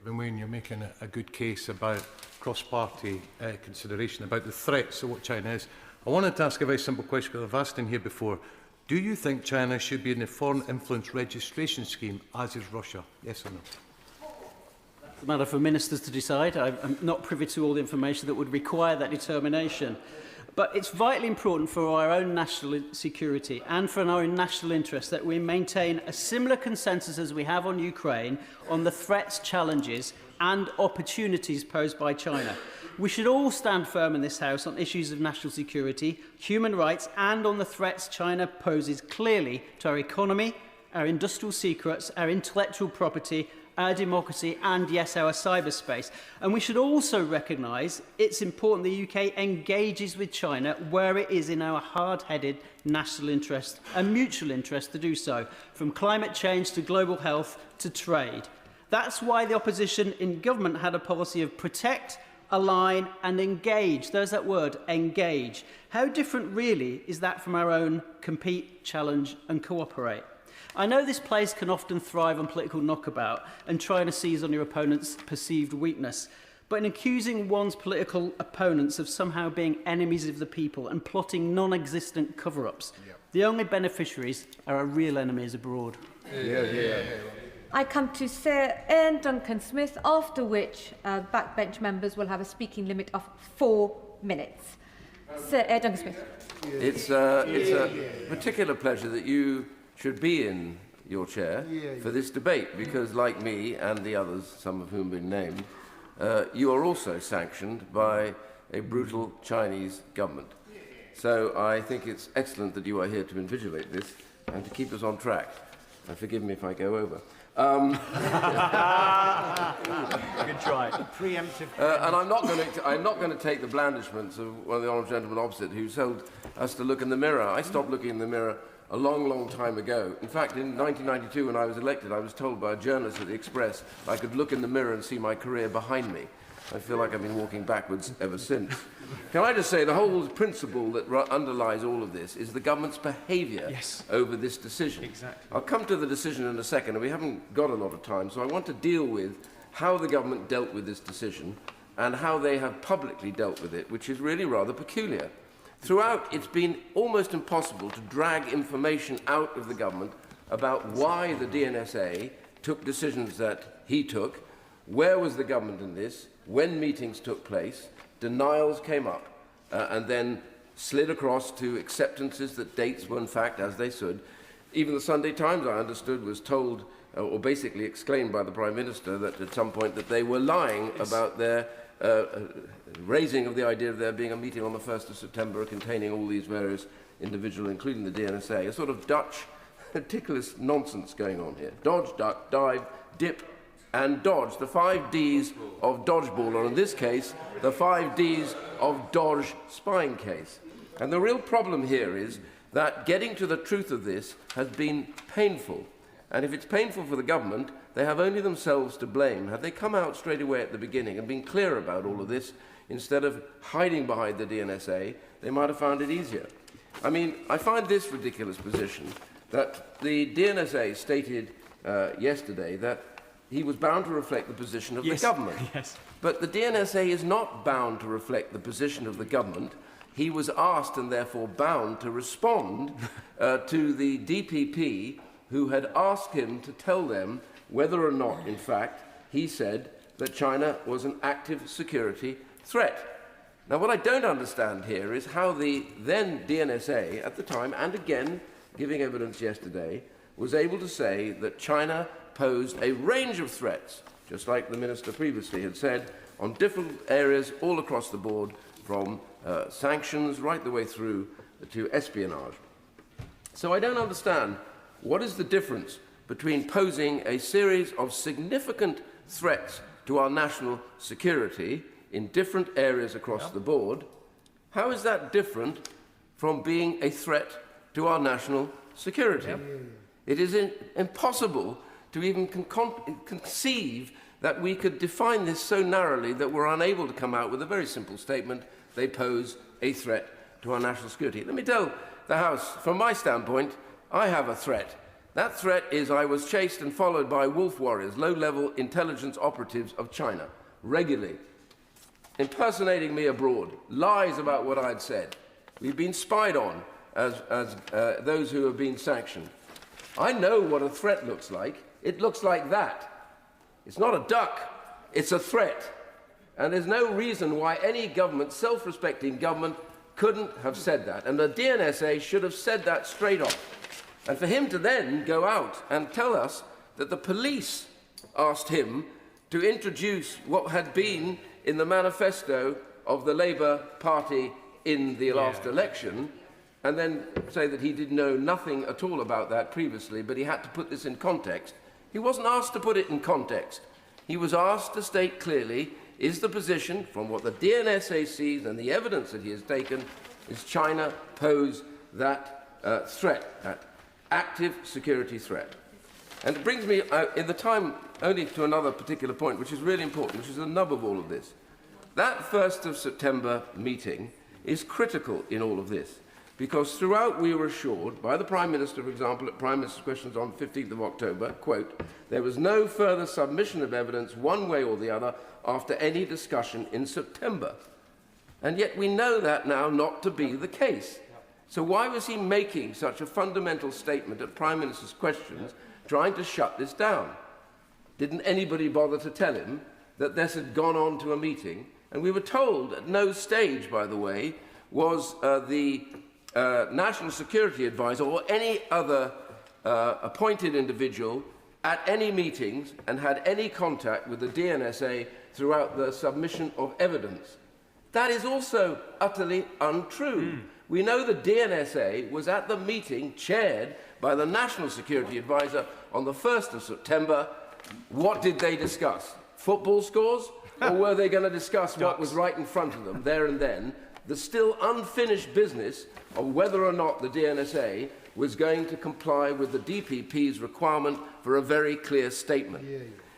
When you're making a good case about cross-party consideration about the threats of what China is, I wanted to ask a very simple question, because I've asked in here before. Do you think China should be in the Foreign Influence Registration Scheme, as is Russia? Yes or no? It's a matter for ministers to decide. I'm not privy to all the information that would require that determination. But it's vitally important for our own national security and for our own national interest that we maintain a similar consensus as we have on Ukraine on the threats, challenges and opportunities posed by China. We should all stand firm in this House on issues of national security, human rights and on the threats China poses clearly to our economy, our industrial secrets, our intellectual property, our democracy and, yes, our cyberspace. And we should also recognise it's important the UK engages with China where it is in our hard-headed national interest and mutual interest to do so, from climate change to global health to trade. That's why the opposition in government had a policy of protect, align and engage. There's that word, engage. How different really is that from our own compete, challenge and cooperate? I know this place can often thrive on political knockabout and trying to seize on your opponent's perceived weakness. But in accusing one's political opponents of somehow being enemies of the people and plotting non-existent cover-ups, the only beneficiaries are our real enemies abroad. I come to Sir Ian Duncan-Smith, after which backbench members will have a speaking limit of 4 minutes. Sir Ian Duncan-Smith. It's a particular pleasure that you should be in your chair for this debate, because like me and the others, some of whom have been named, you are also sanctioned by a brutal Chinese government. So I think it's excellent that you are here to invigilate this and to keep us on track. And forgive me if I go over. Good try. Preemptive. And I'm not going to take the blandishments of one of the honourable gentlemen opposite, who told us to look in the mirror. I stopped looking in the mirror a long, long time ago. In fact, in 1992, when I was elected, I was told by a journalist at the Express I could look in the mirror and see my career behind me. I feel like I've been walking backwards ever since. Can I just say the whole principle that underlies all of this is the government's behaviour over this decision. Exactly. I'll come to the decision in a second, and we haven't got a lot of time, so I want to deal with how the government dealt with this decision and how they have publicly dealt with it, which is really rather peculiar. Throughout, it's been almost impossible to drag information out of the government about why the DNSA took decisions that he took, where was the government in this, when meetings took place, denials came up, and then slid across to acceptances that dates were in fact as they should. Even the Sunday Times, I understood, was told, or basically exclaimed by the Prime Minister, that at some point that they were lying about their raising of the idea of there being a meeting on the 1st of September containing all these various individuals, including the DNSA, a sort of Dutch ridiculous nonsense going on here. Dodge, duck, dive, dip, and dodge. The 5 Ds of dodgeball, or in this case, the 5 Ds of Dodge spying case. And the real problem here is that getting to the truth of this has been painful. And if it's painful for the government, they have only themselves to blame. Had they come out straight away at the beginning and been clear about all of this, instead of hiding behind the DNSA, they might have found it easier. I mean, I find this ridiculous position that the DNSA stated yesterday that he was bound to reflect the position of the government. But the DNSA is not bound to reflect the position of the government. He was asked and therefore bound to respond to the DPP, who had asked him to tell them whether or not, in fact, he said that China was an active security threat. Now, what I don't understand here is how the then DNSA at the time, and again giving evidence yesterday, was able to say that China posed a range of threats, just like the Minister previously had said, on different areas all across the board, from sanctions right the way through to espionage. So I don't understand what is the difference between posing a series of significant threats to our national security in different areas across the board. How is that different from being a threat to our national security? It is impossible to even conceive that we could define this so narrowly that we're unable to come out with a very simple statement: they pose a threat to our national security. Let me tell the House, from my standpoint, I have a threat. That threat is I was chased and followed by wolf warriors, low-level intelligence operatives of China, regularly, impersonating me abroad, lies about what I'd said. We've been spied on as those who have been sanctioned. I know what a threat looks like. It looks like that. It's not a duck, it's a threat. And there's no reason why any government, self-respecting government, couldn't have said that. And the DNSA should have said that straight off. And for him to then go out and tell us that the police asked him to introduce what had been in the manifesto of the Labour Party in the last election, and then say that he did know nothing at all about that previously, but he had to put this in context. He wasn't asked to put it in context. He was asked to state clearly, is the position, from what the DNSA sees and the evidence that he has taken, is China pose that threat, that active security threat. And it brings me, in the time, only to another particular point, which is really important, which is the nub of all of this. That 1st of September meeting is critical in all of this, because throughout we were assured, by the Prime Minister, for example, at Prime Minister's questions on 15th of October, quote, there was no further submission of evidence one way or the other after any discussion in September. And yet we know that now not to be the case. So why was he making such a fundamental statement at Prime Minister's questions, trying to shut this down? Didn't anybody bother to tell him that this had gone on to a meeting? And we were told at no stage, by the way, was the National Security Advisor or any other appointed individual at any meetings and had any contact with the DNSA throughout the submission of evidence. That is also utterly untrue. We know the DNSA was at the meeting chaired by the National Security Advisor on the 1st of September. What did they discuss? Football scores? Or were they going to discuss what was right in front of them there and then? The still unfinished business of whether or not the DNSA was going to comply with the DPP's requirement for a very clear statement.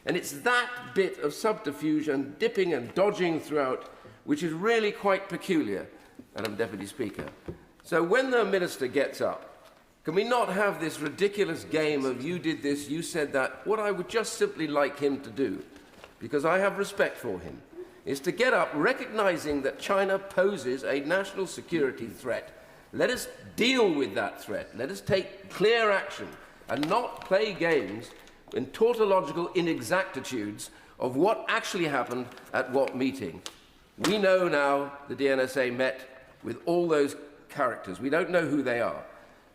And it's that bit of subterfuge and dipping and dodging throughout which is really quite peculiar, Madam Deputy Speaker. So when the Minister gets up, can we not have this ridiculous game of you did this, you said that? What I would just simply like him to do, because I have respect for him, is to get up recognising that China poses a national security threat. Let us deal with that threat. Let us take clear action and not play games in tautological inexactitudes of what actually happened at what meeting. We know now the DNSA met with all those characters. We don't know who they are,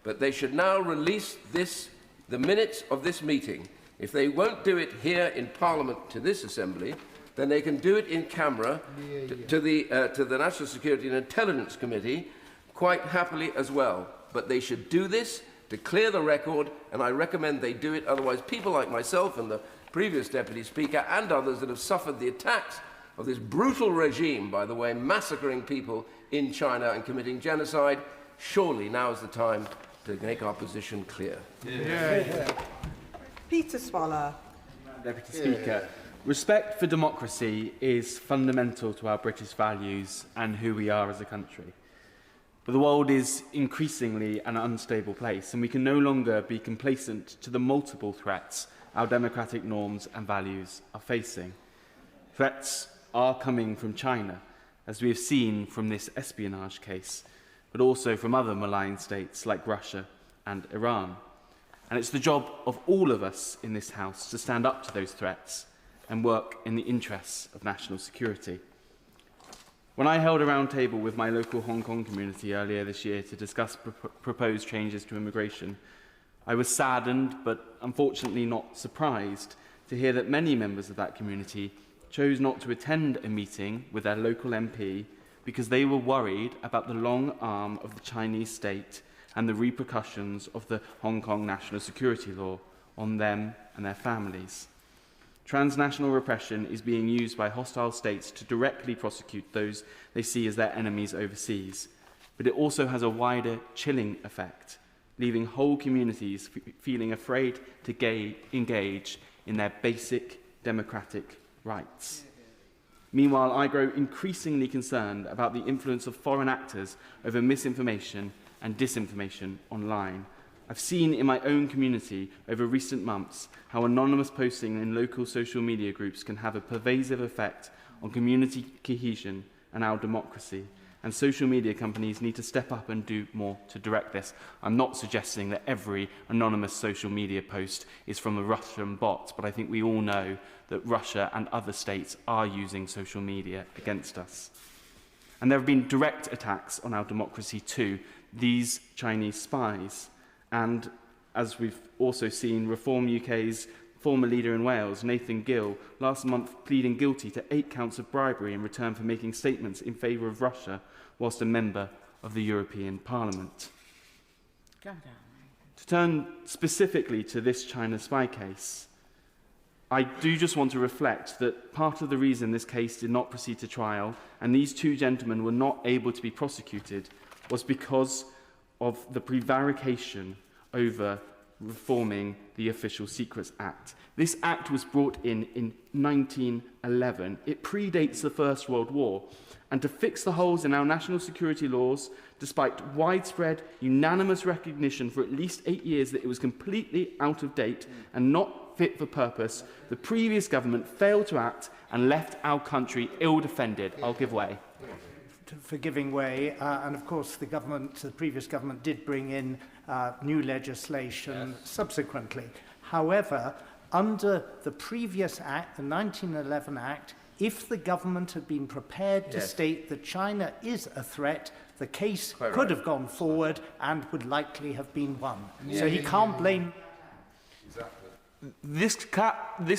but they should now release the minutes of this meeting. If they won't do it here in Parliament to this Assembly, then they can do it in camera to the National Security and Intelligence Committee quite happily as well. But they should do this to clear the record, and I recommend they do it. Otherwise, people like myself and the previous Deputy Speaker and others that have suffered the attacks of this brutal regime, by the way, massacring people in China and committing genocide, surely now is the time to make our position clear. Peter Swallow. Deputy Speaker, respect for democracy is fundamental to our British values and who we are as a country. But the world is increasingly an unstable place, and we can no longer be complacent to the multiple threats our democratic norms and values are facing. Threats are coming from China, as we have seen from this espionage case, but also from other malign states like Russia and Iran. And it's the job of all of us in this House to stand up to those threats and work in the interests of national security. When I held a roundtable with my local Hong Kong community earlier this year to discuss proposed changes to immigration, I was saddened, but unfortunately not surprised, to hear that many members of that community chose not to attend a meeting with their local MP because they were worried about the long arm of the Chinese state and the repercussions of the Hong Kong national security law on them and their families. Transnational repression is being used by hostile states to directly prosecute those they see as their enemies overseas, but it also has a wider chilling effect, leaving whole communities feeling afraid to engage in their basic democratic rights. Meanwhile, I grow increasingly concerned about the influence of foreign actors over misinformation and disinformation online. I've seen in my own community over recent months how anonymous posting in local social media groups can have a pervasive effect on community cohesion and our democracy, and social media companies need to step up and do more to direct this. I'm not suggesting that every anonymous social media post is from a Russian bot, but I think we all know that Russia and other states are using social media against us. And there have been direct attacks on our democracy too, these Chinese spies. And as we've also seen, Reform UK's former leader in Wales, Nathan Gill, last month pleading guilty to 8 counts of bribery in return for making statements in favour of Russia whilst a member of the European Parliament. To turn specifically to this China spy case, I do just want to reflect that part of the reason this case did not proceed to trial and these 2 gentlemen were not able to be prosecuted was because of the prevarication over reforming the Official Secrets Act. This act was brought in 1911. It predates the First World War. And to fix the holes in our national security laws, despite widespread, unanimous recognition for at least 8 years that it was completely out of date and not fit for purpose, the previous government failed to act and left our country ill-defended. I'll give way. For giving way, and of course the previous government did bring in new legislation subsequently. However, under the previous act, the 1911 Act, if the government had been prepared to state that China is a threat, the case could have gone forward and would likely have been won. So he can't blame... This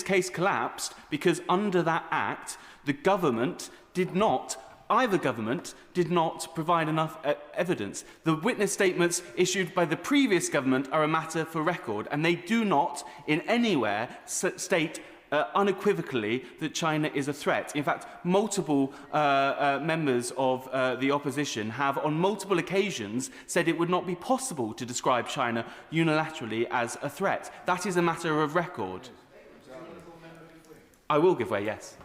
case collapsed because under that act, the government did not either government did not provide enough evidence. The witness statements issued by the previous government are a matter for record, and they do not in anywhere state unequivocally that China is a threat. In fact, multiple members of the opposition have on multiple occasions said it would not be possible to describe China unilaterally as a threat. That is a matter of record. I will give way, yes.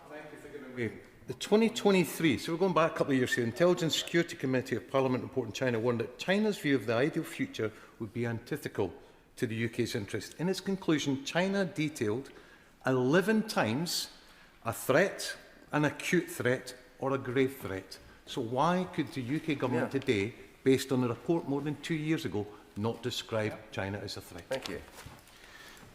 Thank you for giving way. The 2023, so we're going back a couple of years here, the Intelligence Security Committee of Parliament report in China warned that China's view of the ideal future would be antithetical to the UK's interest. In its conclusion, China detailed 11 times a threat, an acute threat or a grave threat. So why could the UK government today, based on the report more than 2 years ago, not describe China as a threat? Thank you.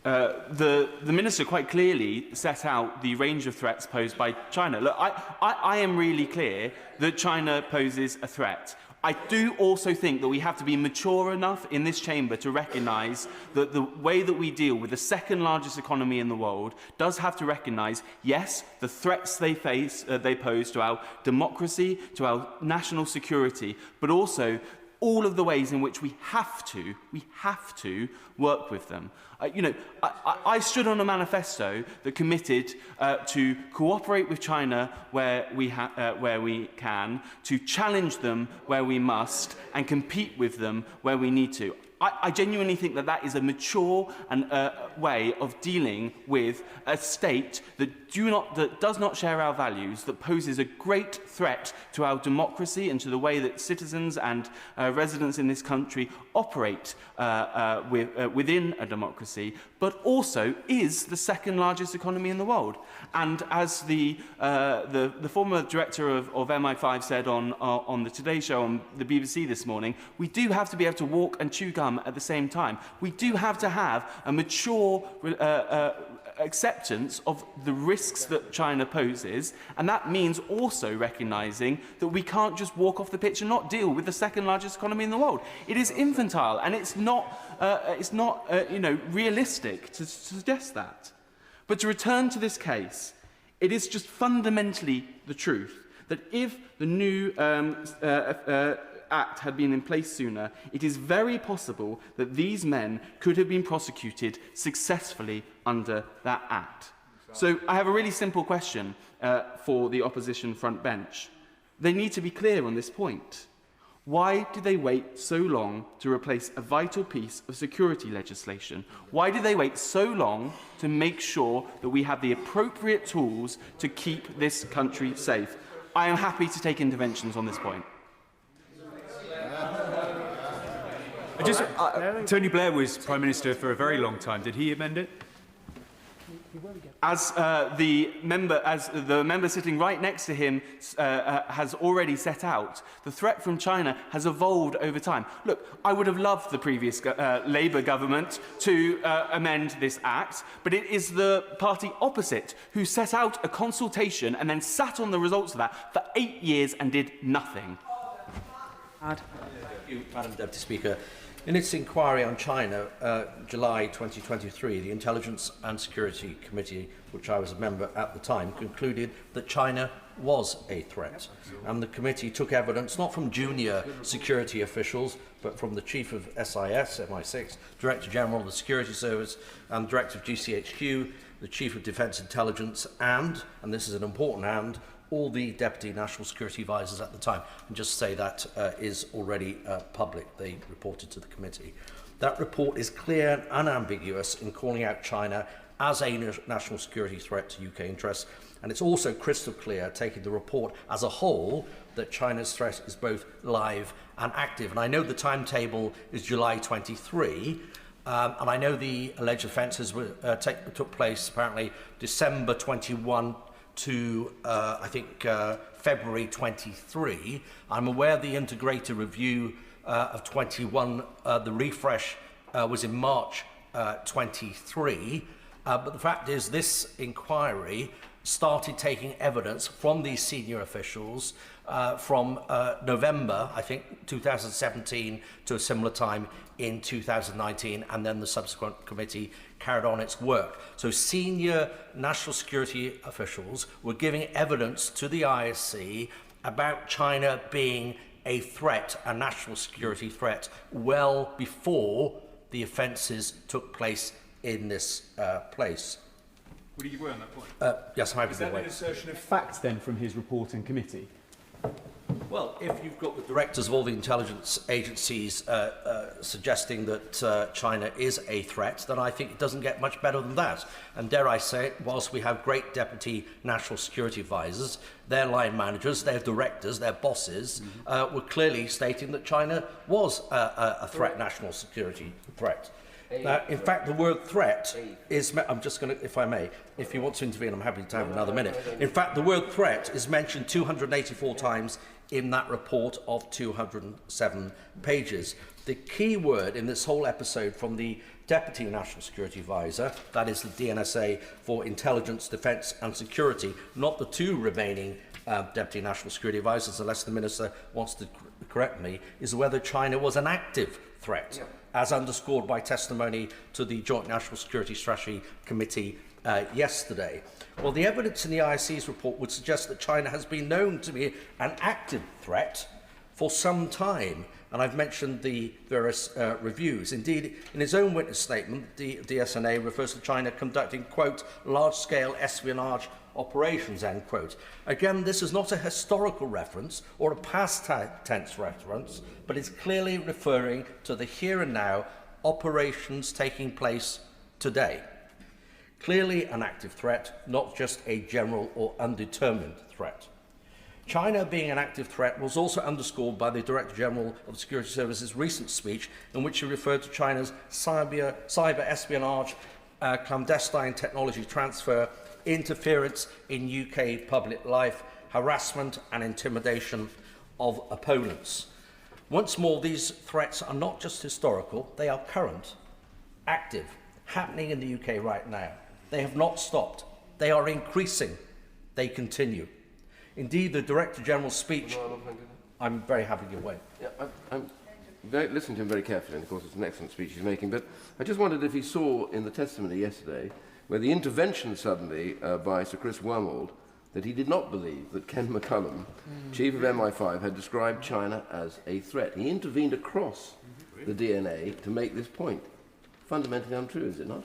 The Minister quite clearly set out the range of threats posed by China. Look, I am really clear that China poses a threat. I do also think that we have to be mature enough in this chamber to recognise that the way that we deal with the second largest economy in the world does have to recognise, yes, the threats they pose to our democracy, to our national security, but also all of the ways in which we have to work with them. I stood on a manifesto that committed to cooperate with China where we can, to challenge them where we must, and compete with them where we need to. I genuinely think that that is a mature and way of dealing with a state that does not share our values, that poses a great threat to our democracy and to the way that citizens and residents in this country operate within a democracy, but also is the second largest economy in the world. And as the former director of MI5 said on the Today Show on the BBC this morning, we do have to be able to walk and chew gum at the same time. We do have to have a mature acceptance of the risks that China poses, and that means also recognising that we can't just walk off the pitch and not deal with the second largest economy in the world. It is infantile, and it's not realistic to suggest that. But to return to this case, it is just fundamentally the truth that if the new Act had been in place sooner, it is very possible that these men could have been prosecuted successfully under that Act. So I have a really simple question for the opposition front bench. They need to be clear on this point. Why did they wait so long to replace a vital piece of security legislation? Why did they wait so long to make sure that we have the appropriate tools to keep this country safe? I am happy to take interventions on this point. Tony Blair was Prime Minister for a very long time. Did he amend it? as the member sitting right next to him has already set out, the threat from China has evolved over time. Look, I would have loved the previous Labour government to amend this act, but it is the party opposite who set out a consultation and then sat on the results of that for 8 years and did nothing. Thank you, Madam Deputy Speaker. In its inquiry on China, July 2023, the Intelligence and Security Committee, which I was a member at the time, concluded that China was a threat. And the committee took evidence not from junior security officials, but from the Chief of SIS, MI6, Director General of the Security Service, and Director of GCHQ, the Chief of Defence Intelligence, and this is an important and, all the Deputy National Security Advisors at the time. And just say that is already public. They reported to the committee. That report is clear and unambiguous in calling out China as a national security threat to UK interests. And it's also crystal clear, taking the report as a whole, that China's threat is both live and active. And I know the timetable is July 23, and I know the alleged offences took place apparently December 21 to, I think, February 23. I'm aware the integrated review of 21, the refresh was in March 23. But the fact is this inquiry started taking evidence from these senior officials from November, I think, 2017 to a similar time in 2019, and then the subsequent committee carried on its work. So senior national security officials were giving evidence to the ISC about China being a threat, a national security threat, well before the offences took place in this place. Would you give way on that point? Yes, I'm happy Is to that give way. an assertion of fact then from his report in committee? Well, if you've got the directors of all the intelligence agencies suggesting that China is a threat, then I think it doesn't get much better than that. And dare I say it, whilst we have great deputy national security advisors, their line managers, their directors, their bosses were clearly stating that China was a threat, national security threat. Now, in fact, the word threat is, I'm just going to, if I may, if you want to intervene, I'm happy to have another minute. In fact, the word threat is mentioned 284 times in that report of 207 pages. The key word in this whole episode from the Deputy National Security Advisor, that is the DNSA for Intelligence, Defence and Security, not the two remaining Deputy National Security Advisors, unless the Minister wants to correct me, is whether China was an active threat, as underscored by testimony to the Joint National Security Strategy Committee yesterday. Well, the evidence in the ISC's report would suggest that China has been known to be an active threat for some time, and I've mentioned the various reviews. Indeed, in his own witness statement, the DSNA refers to China conducting, quote, large-scale espionage operations, end quote. Again, this is not a historical reference or a past tense reference, but is clearly referring to the here and now operations taking place today. Clearly an active threat, not just a general or undetermined threat. China being an active threat was also underscored by the Director General of the Security Service's recent speech, in which he referred to China's cyber espionage, clandestine technology transfer, interference in UK public life, harassment and intimidation of opponents. Once more, these threats are not just historical, they are current, active, happening in the UK right now. They have not stopped. They are increasing. They continue. Indeed, the Director General's speech... I'm very happy to give way. Yeah, I'm listening to him very carefully, and of course it's an excellent speech he's making, but I just wondered if he saw in the testimony yesterday where the intervention suddenly by Sir Chris Wormold that he did not believe that Ken McCullum, chief of MI5, had described China as a threat. He intervened across the DNA to make this point. Fundamentally untrue, is it not?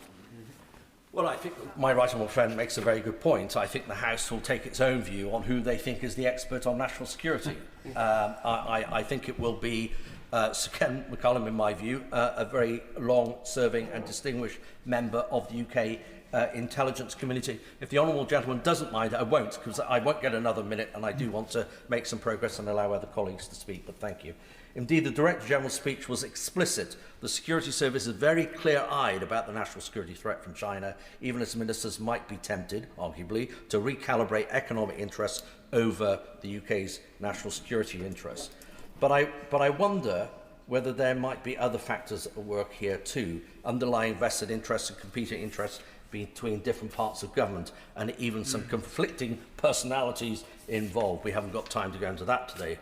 Well, I think my right honourable friend makes a very good point. I think the House will take its own view on who they think is the expert on national security. I think it will be Sir Ken McCullum, in my view, a very long-serving and distinguished member of the UK intelligence community. If the honourable gentleman doesn't mind, I won't, because I won't get another minute, and I do want to make some progress and allow other colleagues to speak, but thank you. Indeed, the Director General's speech was explicit. The security service is very clear-eyed about the national security threat from China, even as ministers might be tempted, arguably, to recalibrate economic interests over the UK's national security interests. But I wonder whether there might be other factors at work here too, underlying vested interests and competing interests between different parts of government, and even some conflicting personalities involved. We haven't got time to go into that today.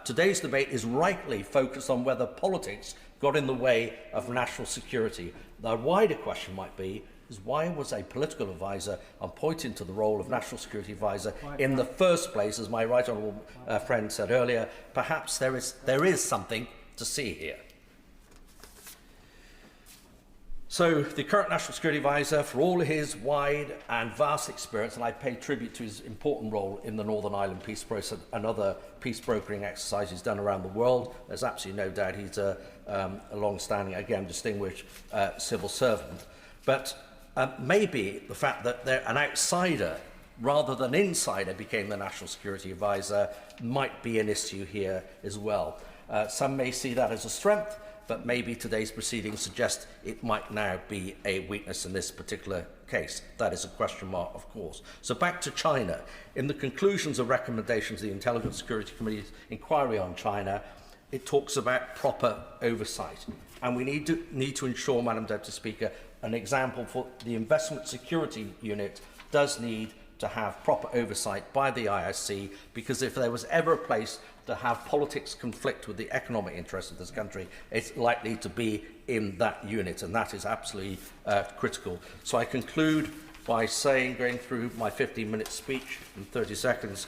Today's debate is rightly focused on whether politics got in the way of national security. The wider question might be, is why was a political advisor appointed to the role of national security advisor in the first place? As my right honourable friend said earlier, perhaps there is something to see here. So the current National Security Advisor, for all his wide and vast experience, and I pay tribute to his important role in the Northern Ireland peace process and other peace brokering exercises done around the world, there's absolutely no doubt he's a long-standing, again, distinguished civil servant. But maybe the fact that an outsider rather than insider became the National Security Advisor might be an issue here as well. Some may see that as a strength, but maybe today's proceedings suggest it might now be a weakness in this particular case. That is a question mark, of course. So back to China. In the conclusions of recommendations of the Intelligence Security Committee's inquiry on China, it talks about proper oversight. And we need to ensure, Madam Deputy Speaker, an example for the Investment Security Unit does need to have proper oversight by the ISC, because if there was ever a place to have politics conflict with the economic interests of this country, it's likely to be in that unit, and that is absolutely critical. So I conclude by saying, going through my 15-minute speech in 30 seconds,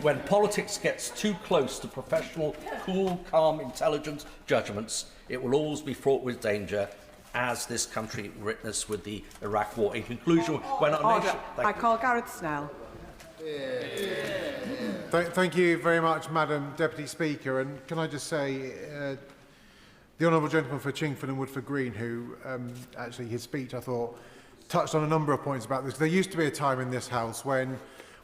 when politics gets too close to professional, cool, calm, intelligent judgments, it will always be fraught with danger, as this country witnessed with the Iraq War. In conclusion, when our nation... I call Gareth Snell. Thank you very much, Madam Deputy Speaker. And can I just say, the Honourable Gentleman for Chingford and Woodford Green, who actually his speech, I thought, touched on a number of points about this. There used to be a time in this House when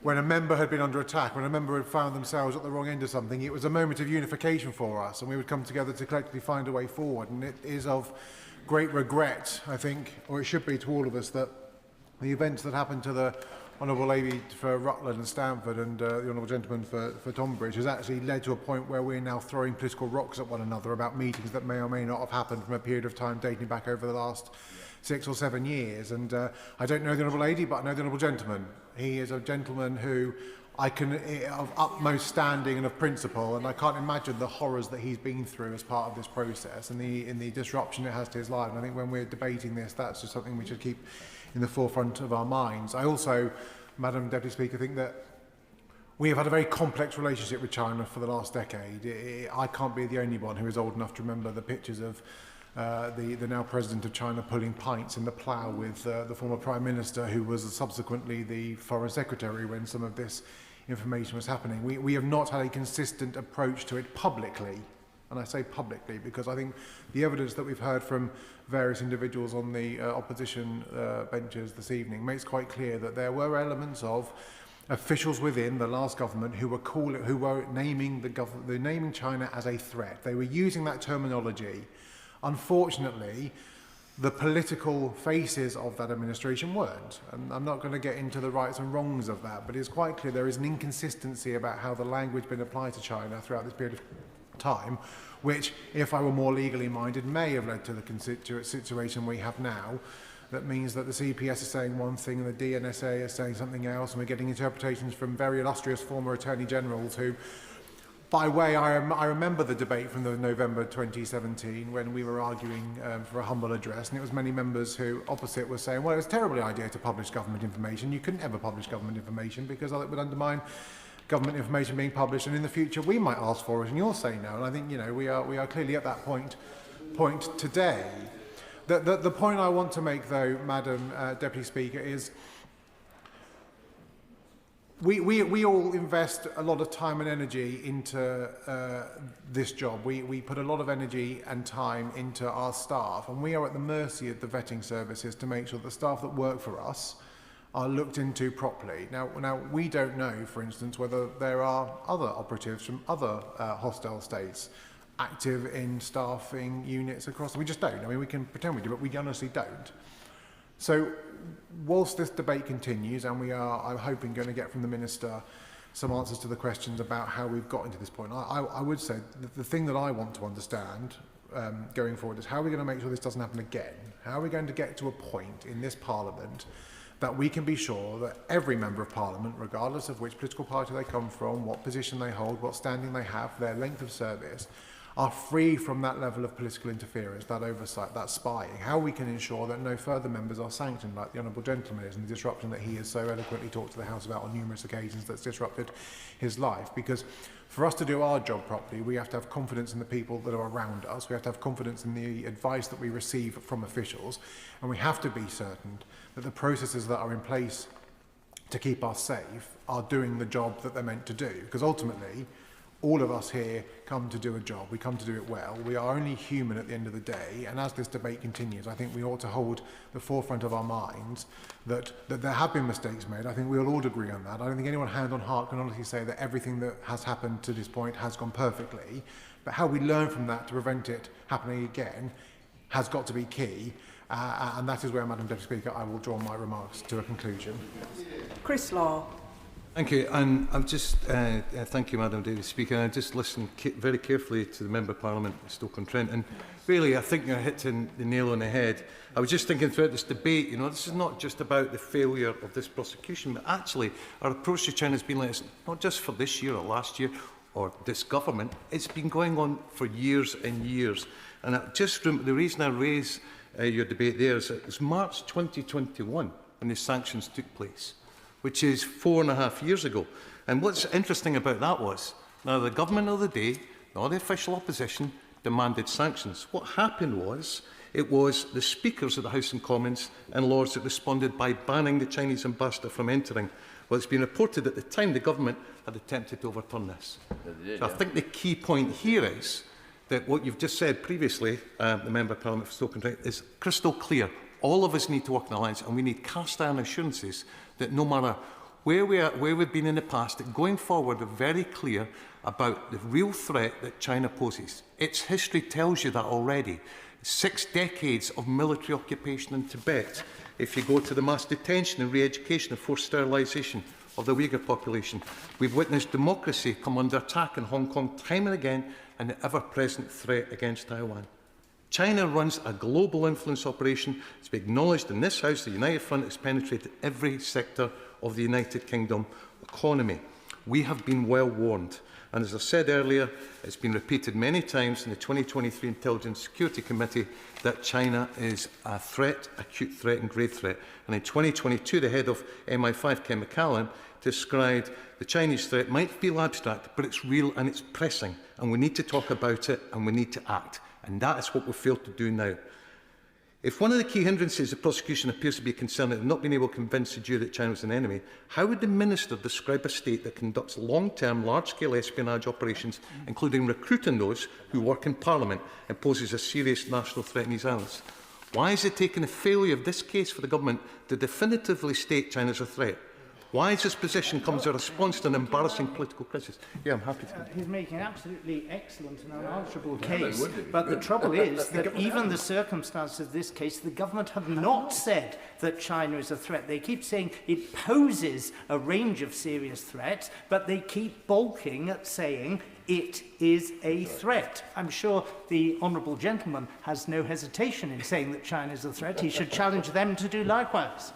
a member had been under attack, when a member had found themselves at the wrong end of something, it was a moment of unification for us, and we would come together to collectively find a way forward. And it is of great regret, I think, or it should be to all of us, that the events that happened to the Honourable Lady for Rutland and Stamford and the Honourable Gentleman for Tonbridge has actually led to a point where we're now throwing political rocks at one another about meetings that may or may not have happened from a period of time dating back over the last 6 or 7 years. And I don't know the Honourable Lady, but I know the Honourable Gentleman. He is a gentleman who of utmost standing and of principle, and I can't imagine the horrors that he's been through as part of this process and the disruption it has to his life. And I think when we're debating this, that's just something we should keep in the forefront of our minds. I also, Madam Deputy Speaker, think that we have had a very complex relationship with China for the last decade. I can't be the only one who is old enough to remember the pictures of the now President of China pulling pints in the plough with the former Prime Minister, who was subsequently the Foreign Secretary when some of this information was happening. We have not had a consistent approach to it publicly, and I say publicly because I think the evidence that we've heard from various individuals on the opposition benches this evening makes quite clear that there were elements of officials within the last government who were naming China as a threat. They were using that terminology. Unfortunately, the political faces of that administration weren't. And I'm not going to get into the rights and wrongs of that, but it's quite clear there is an inconsistency about how the language has been applied to China throughout this period of time, which, if I were more legally minded, may have led to the situation we have now. That means that the CPS is saying one thing and the DNSA is saying something else, and we're getting interpretations from very illustrious former Attorney Generals who, by way, I remember the debate from the November 2017 when we were arguing for a humble address, and it was many members who, opposite, were saying, well, it was a terrible idea to publish government information. You couldn't ever publish government information because it would undermine government information being published, and in the future we might ask for it, and you'll say no. And I think, you know, we are clearly at that point today. The point I want to make, though, Madam Deputy Speaker, is we all invest a lot of time and energy into this job. We put a lot of energy and time into our staff, and we are at the mercy of the vetting services to make sure the staff that work for us are looked into properly. Now we don't know, for instance, whether there are other operatives from other hostile states active in staffing units across. We just don't. I mean, we can pretend we do, but we honestly don't. So whilst this debate continues, and we are, I'm hoping, going to get from the Minister some answers to the questions about how we've got into this point, I would say that the thing that I want to understand going forward is how are we going to make sure this doesn't happen again? How are we going to get to a point in this Parliament that we can be sure that every Member of Parliament, regardless of which political party they come from, what position they hold, what standing they have, their length of service, are free from that level of political interference, that oversight, that spying? How we can ensure that no further members are sanctioned, like the Honourable Gentleman is, and the disruption that he has so eloquently talked to the House about on numerous occasions that's disrupted his life. Because for us to do our job properly, we have to have confidence in the people that are around us, we have to have confidence in the advice that we receive from officials, and we have to be certain that the processes that are in place to keep us safe are doing the job that they're meant to do. Because ultimately, all of us here come to do a job. We come to do it well. We are only human at the end of the day. And as this debate continues, I think we ought to hold the forefront of our minds that there have been mistakes made. I think we'll all agree on that. I don't think anyone hand on heart can honestly say that everything that has happened to this point has gone perfectly. But how we learn from that to prevent it happening again has got to be key. And that is where, Madam Deputy Speaker, I will draw my remarks to a conclusion. Chris Law. Thank you, and I'm just thank you, Madam Deputy Speaker. I just listened very carefully to the Member of Parliament, Stoke-on-Trent, and really, I think you're hitting the nail on the head. I was just thinking throughout this debate, you know, this is not just about the failure of this prosecution, but actually, our approach to China has been like this, not just for this year or last year or this government. It's been going on for years and years. And the reason I raise your debate there is that it was March 2021 when the sanctions took place, which is 4.5 years ago. And what's interesting about that was, now the government of the day, not the official opposition, demanded sanctions. What happened was, it was the speakers of the House and Commons and Lords that responded by banning the Chinese ambassador from entering. Well, it's been reported at the time the government had attempted to overturn this. So I think the key point here is that what you've just said previously, the Member of Parliament for Stoke-on-Trent, is crystal clear. All of us need to work in alliance, and we need cast-iron assurances that no matter where we've been in the past, that going forward we're very clear about the real threat that China poses. Its history tells you that already. 6 decades of military occupation in Tibet. If you go to the mass detention and re-education and forced sterilisation of the Uyghur population, we've witnessed democracy come under attack in Hong Kong time and again, and the ever-present threat against Taiwan. China runs a global influence operation. It's been acknowledged in this House. The United Front has penetrated every sector of the United Kingdom economy. We have been well warned. And as I said earlier, it's been repeated many times in the 2023 Intelligence Security Committee that China is a threat, acute threat and grave threat. And in 2022, the head of MI5, Ken McCallum, described the Chinese threat might feel abstract, but it's real and it's pressing. And we need to talk about it and we need to act. And that is what we failed to do now. If one of the key hindrances of prosecution appears to be a concern at not being able to convince the jury that China is an enemy, how would the Minister describe a state that conducts long-term, large-scale espionage operations, including recruiting those who work in Parliament, and poses a serious national threat in these islands? Why is it taking the failure of this case for the government to definitively state China is a threat? Why is this position come as a response to an embarrassing political crisis? Yeah, I'm happy to. He's making an absolutely excellent and unanswerable case. But the trouble is that even the circumstances of this case, the government have not said that China is a threat. They keep saying it poses a range of serious threats, but they keep balking at saying it is a threat. I'm sure the honourable gentleman has no hesitation in saying that China is a threat. He should challenge them to do likewise.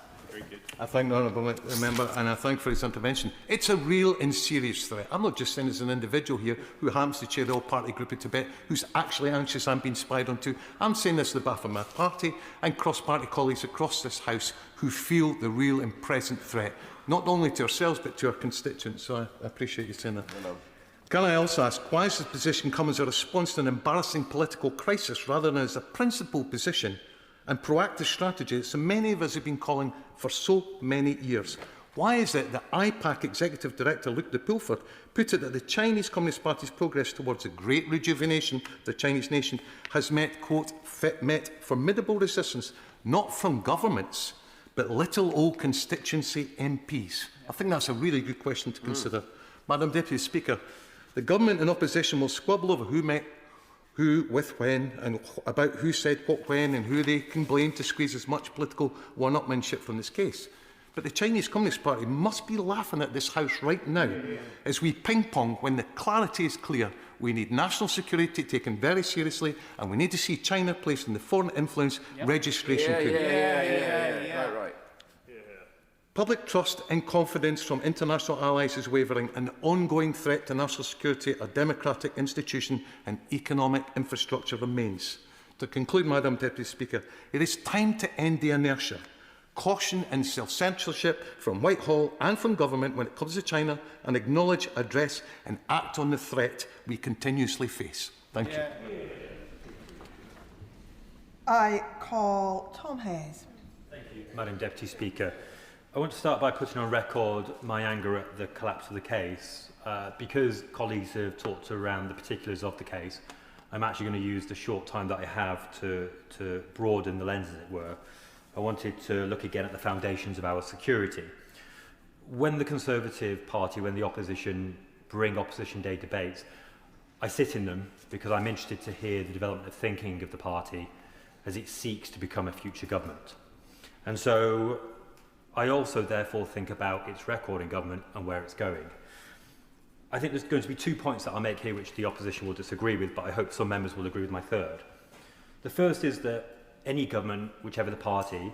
I thank the honourable member and I thank for his intervention. It's a real and serious threat. I'm not just saying as an individual here who happens to chair the all-party group in Tibet, who's actually anxious I'm being spied onto. I'm saying this on behalf of my party and cross-party colleagues across this House who feel the real and present threat, not only to ourselves but to our constituents. So I appreciate you saying that. Can I also ask, why has this position come as a response to an embarrassing political crisis rather than as a principled position and proactive strategy that so many of us have been calling for so many years? Why is it that IPAC Executive Director Luc de Pulford put it that the Chinese Communist Party's progress towards a great rejuvenation of the Chinese nation has met, quote, met formidable resistance, not from governments, but little old constituency MPs? I think that's a really good question to consider. Madam Deputy Speaker, the government and opposition will squabble over who met who, with, when, and about who said what when and who they can blame to squeeze as much political one-upmanship from this case. But the Chinese Communist Party must be laughing at this House right now as we ping-pong when the clarity is clear. We need national security taken very seriously, and we need to see China placed in the foreign influence registration coup. Right. Public trust and confidence from international allies is wavering, and the ongoing threat to national security, a democratic institution and economic infrastructure remains. To conclude, Madam Deputy Speaker, it is time to end the inertia, caution and self-censorship from Whitehall and from government when it comes to China, and acknowledge, address and act on the threat we continuously face. Thank you. I call Tom Hayes. Thank you, Madam Deputy Speaker. I want to start by putting on record my anger at the collapse of the case. Because colleagues have talked around the particulars of the case, I'm actually going to use the short time that I have to broaden the lens, as it were. I wanted to look again at the foundations of our security. When the Conservative Party, when the opposition bring Opposition Day debates, I sit in them because I'm interested to hear the development of thinking of the party as it seeks to become a future government. And so I also therefore think about its record in government and where it's going. I think there's going to be 2 points that I'll make here which the opposition will disagree with, but I hope some members will agree with my third. The first is that any government, whichever the party,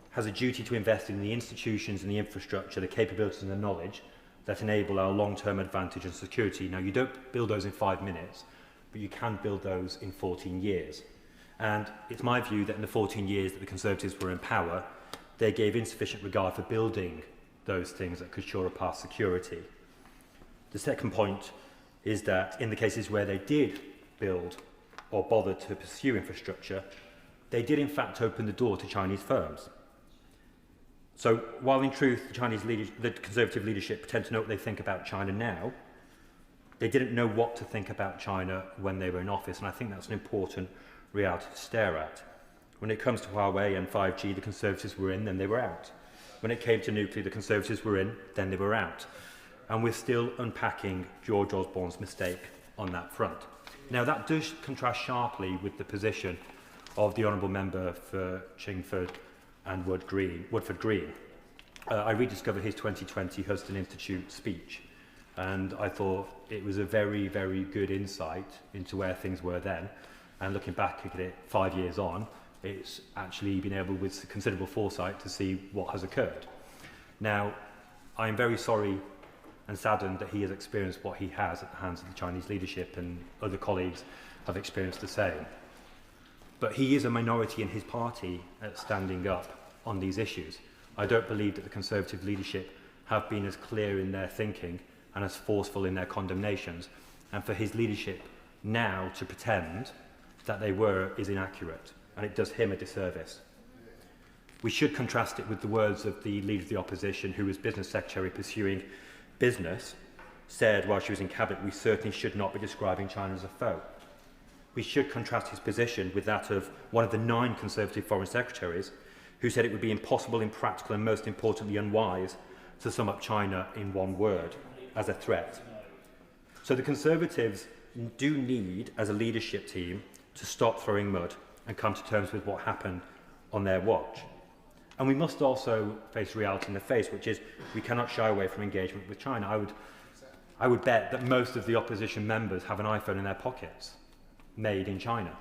has a duty to invest in the institutions and the infrastructure, the capabilities and the knowledge that enable our long-term advantage and security. Now, you don't build those in 5 minutes, but you can build those in 14 years. And it's my view that in the 14 years that the Conservatives were in power, they gave insufficient regard for building those things that could shore up our security. The second point is that in the cases where they did build or bother to pursue infrastructure, they did in fact open the door to Chinese firms. So while in truth the Conservative leadership pretend to know what they think about China now, they didn't know what to think about China when they were in office, and I think that's an important reality to stare at. When it comes to Huawei and 5G, the Conservatives were in, then they were out. When it came to nuclear, the Conservatives were in, then they were out. And we're still unpacking George Osborne's mistake on that front. Now, that does contrast sharply with the position of the Honourable Member for Chingford and Woodford Green. I rediscovered his 2020 Huston Institute speech, and I thought it was a very, very good insight into where things were then. And looking back at it 5 years on, it's actually been able, with considerable foresight, to see what has occurred. Now, I am very sorry and saddened that he has experienced what he has at the hands of the Chinese leadership, and other colleagues have experienced the same. But he is a minority in his party at standing up on these issues. I don't believe that the Conservative leadership have been as clear in their thinking and as forceful in their condemnations, and for his leadership now to pretend that they were is inaccurate, and it does him a disservice. We should contrast it with the words of the Leader of the Opposition, who was Business Secretary pursuing business, said while she was in Cabinet, we certainly should not be describing China as a foe. We should contrast his position with that of one of the 9 Conservative Foreign Secretaries, who said it would be impossible, impractical and most importantly unwise to sum up China in one word, as a threat. So the Conservatives do need, as a leadership team, to stop throwing mud and come to terms with what happened on their watch. And we must also face reality in the face, which is we cannot shy away from engagement with China. I would bet that most of the opposition members have an iPhone in their pockets, made in China.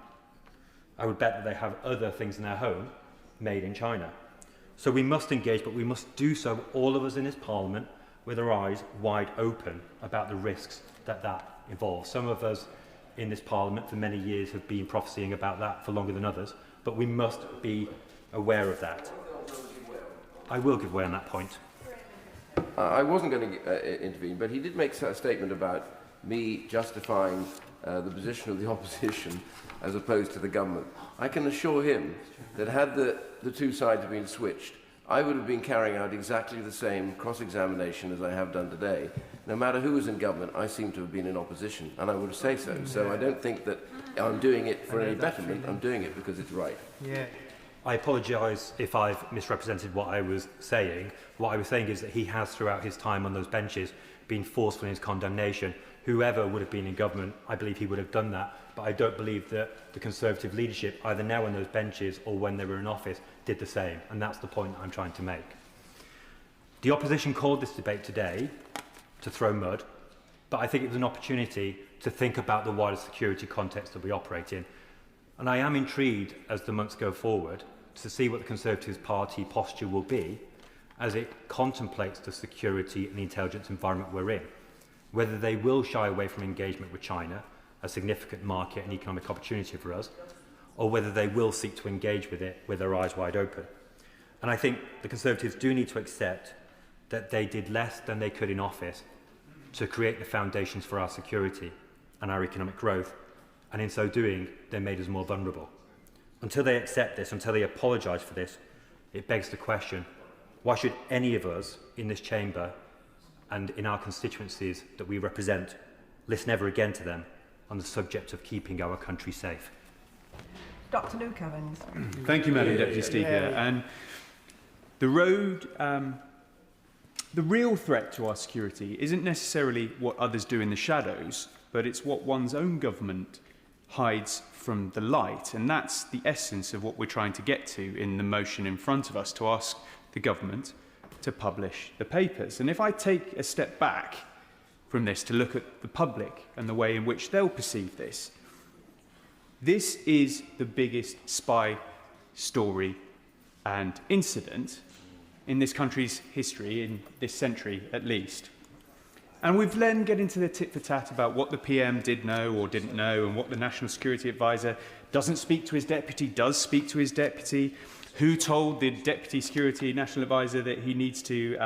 I would bet that they have other things in their home, made in China. So we must engage, but we must do so, all of us in this Parliament, with our eyes wide open about the risks that that involves. Some of us in this Parliament for many years have been prophesying about that for longer than others, but we must be aware of that. I will give way on that point. I wasn't going to intervene, but he did make a statement about me justifying the position of the opposition as opposed to the government. I can assure him that had the two sides been switched, I would have been carrying out exactly the same cross-examination as I have done today. No matter who was in government, I seem to have been in opposition, and I would say so. So I don't think that I'm doing it for any betterment. I'm doing it because it's right. Yeah. I apologise if I've misrepresented what I was saying. What I was saying is that he has, throughout his time on those benches, been forceful in his condemnation, whoever would have been in government, I believe he would have done that. But I don't believe that the Conservative leadership, either now on those benches or when they were in office, did the same. And that's the point I'm trying to make. The opposition called this debate today to throw mud, but I think it was an opportunity to think about the wider security context that we operate in. And I am intrigued, as the months go forward, to see what the Conservative Party posture will be as it contemplates the security and the intelligence environment we're in. Whether they will shy away from engagement with China, a significant market and economic opportunity for us, or whether they will seek to engage with it with their eyes wide open. And I think the Conservatives do need to accept that they did less than they could in office to create the foundations for our security and our economic growth, and in so doing, they made us more vulnerable. Until they accept this, until they apologise for this, it begs the question, why should any of us in this chamber and in our constituencies that we represent listen ever again to them on the subject of keeping our country safe? Dr. Luke Evans. Thank you, Madam Deputy Speaker. And the real threat to our security isn't necessarily what others do in the shadows, but it's what one's own government hides from the light. And that's the essence of what we're trying to get to in the motion in front of us, to ask the government to publish the papers. And if I take a step back from this to look at the public and the way in which they'll perceive this, this is the biggest spy story and incident in this country's history, in this century at least. And we've then get into the tit-for-tat about what the PM did know or didn't know, and what the National Security Advisor doesn't speak to his deputy, does speak to his deputy, who told the Deputy Security National Advisor that he needs to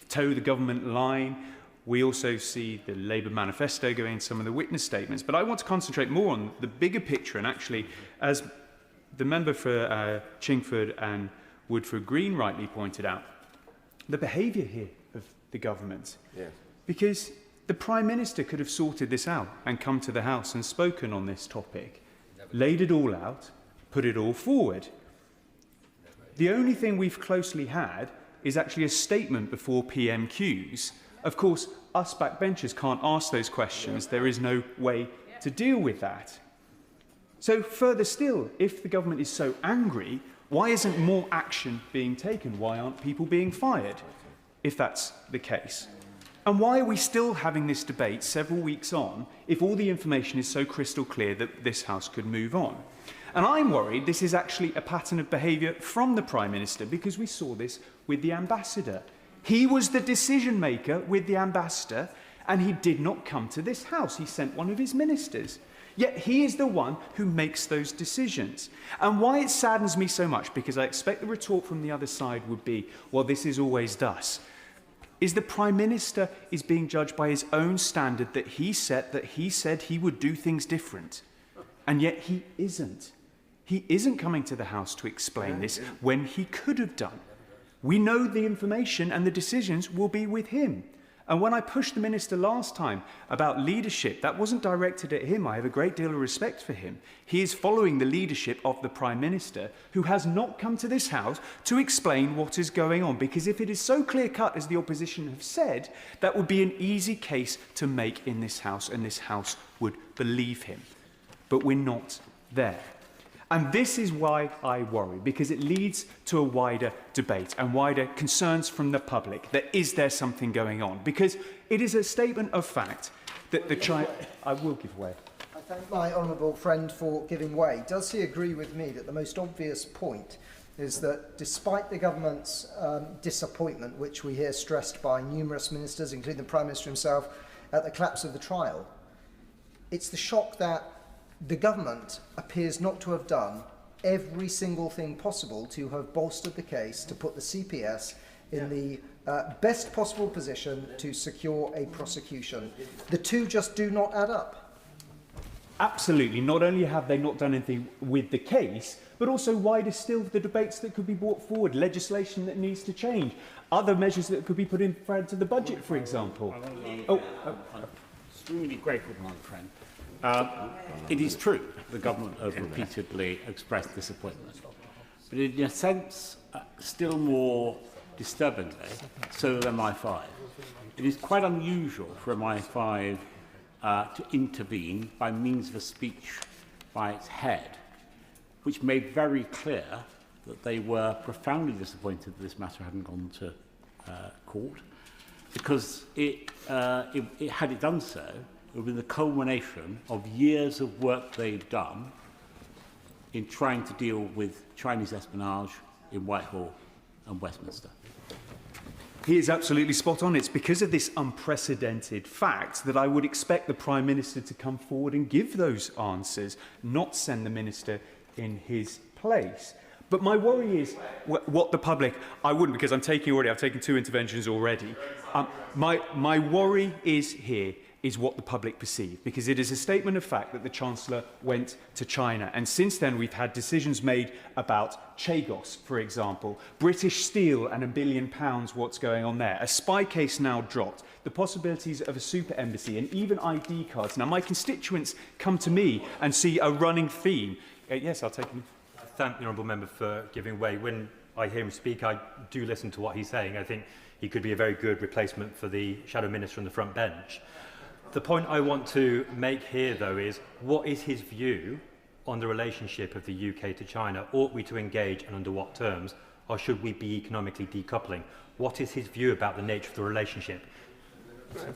toe the government line. We also see the Labour manifesto going in some of the witness statements. But I want to concentrate more on the bigger picture, and actually, as the member for Chingford and Woodford Green rightly pointed out, the behaviour here of the government. Yes. Because the Prime Minister could have sorted this out and come to the House and spoken on this topic, laid it all out, put it all forward. The only thing we've closely had is actually a statement before PMQs. Of course, us backbenchers can't ask those questions. There is no way to deal with that. So further still, if the government is so angry, why isn't more action being taken? Why aren't people being fired, if that's the case? And why are we still having this debate several weeks on if all the information is so crystal clear that this House could move on? And I'm worried this is actually a pattern of behaviour from the Prime Minister, because we saw this with the Ambassador. He was the decision maker with the Ambassador, and he did not come to this House. He sent one of his ministers. Yet he is the one who makes those decisions. And why it saddens me so much, because I expect the retort from the other side would be, well, this is always thus, is the Prime Minister is being judged by his own standard that he set, that he said he would do things different. And yet he isn't. He isn't coming to the House to explain this when he could have done. We know the information and the decisions will be with him. And when I pushed the Minister last time about leadership, that wasn't directed at him. I have a great deal of respect for him. He is following the leadership of the Prime Minister, who has not come to this House to explain what is going on. Because if it is so clear-cut as the opposition have said, that would be an easy case to make in this House, and this House would believe him. But we're not there. And this is why I worry, because it leads to a wider debate and wider concerns from the public that is there something going on? Because it is a statement of fact that the China... I will give way. I thank my honourable friend for giving way. Does he agree with me that the most obvious point is that despite the government's disappointment, which we hear stressed by numerous ministers, including the Prime Minister himself, at the collapse of the trial, it's the shock that the government appears not to have done every single thing possible to have bolstered the case to put the CPS in the best possible position to secure a prosecution. The two just do not add up. Absolutely. Not only have they not done anything with the case, but also wider still the debates that could be brought forward, legislation that needs to change, other measures that could be put in front of the budget, for example. I'm extremely grateful to my friend. It is true the government have repeatedly expressed disappointment, but in a sense, still more disturbingly, so than MI5. It is quite unusual for MI5 to intervene by means of a speech by its head, which made very clear that they were profoundly disappointed that this matter hadn't gone to court, because had it done so, it would be the culmination of years of work they'd done in trying to deal with Chinese espionage in Whitehall and Westminster. He is absolutely spot on. It's because of this unprecedented fact that I would expect the Prime Minister to come forward and give those answers, not send the Minister in his place. But my worry is what the public... I wouldn't, because I've taken 2 interventions already. My worry is what the public perceive, because it is a statement of fact that the Chancellor went to China. And since then, we've had decisions made about Chagos, for example, British Steel and £1 billion, what's going on there, a spy case now dropped, the possibilities of a super embassy, and even ID cards. Now, my constituents come to me and see a running theme. Yes, I'll take him. I thank the Honourable Member for giving way. When I hear him speak, I do listen to what he's saying. I think he could be a very good replacement for the Shadow Minister on the front bench. The point I want to make here, though, is what is his view on the relationship of the UK to China? Ought we to engage, and under what terms? Or should we be economically decoupling? What is his view about the nature of the relationship?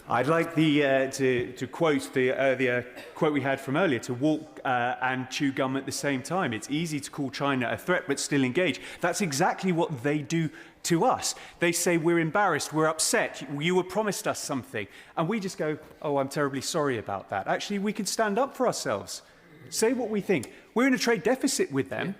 I'd like to quote the quote we had from earlier, to walk and chew gum at the same time. It's easy to call China a threat but still engage. That's exactly what they do to us. They say we're embarrassed, we're upset, you were promised us something. And we just go, oh, I'm terribly sorry about that. Actually, we can stand up for ourselves, say what we think. We're in a trade deficit with them,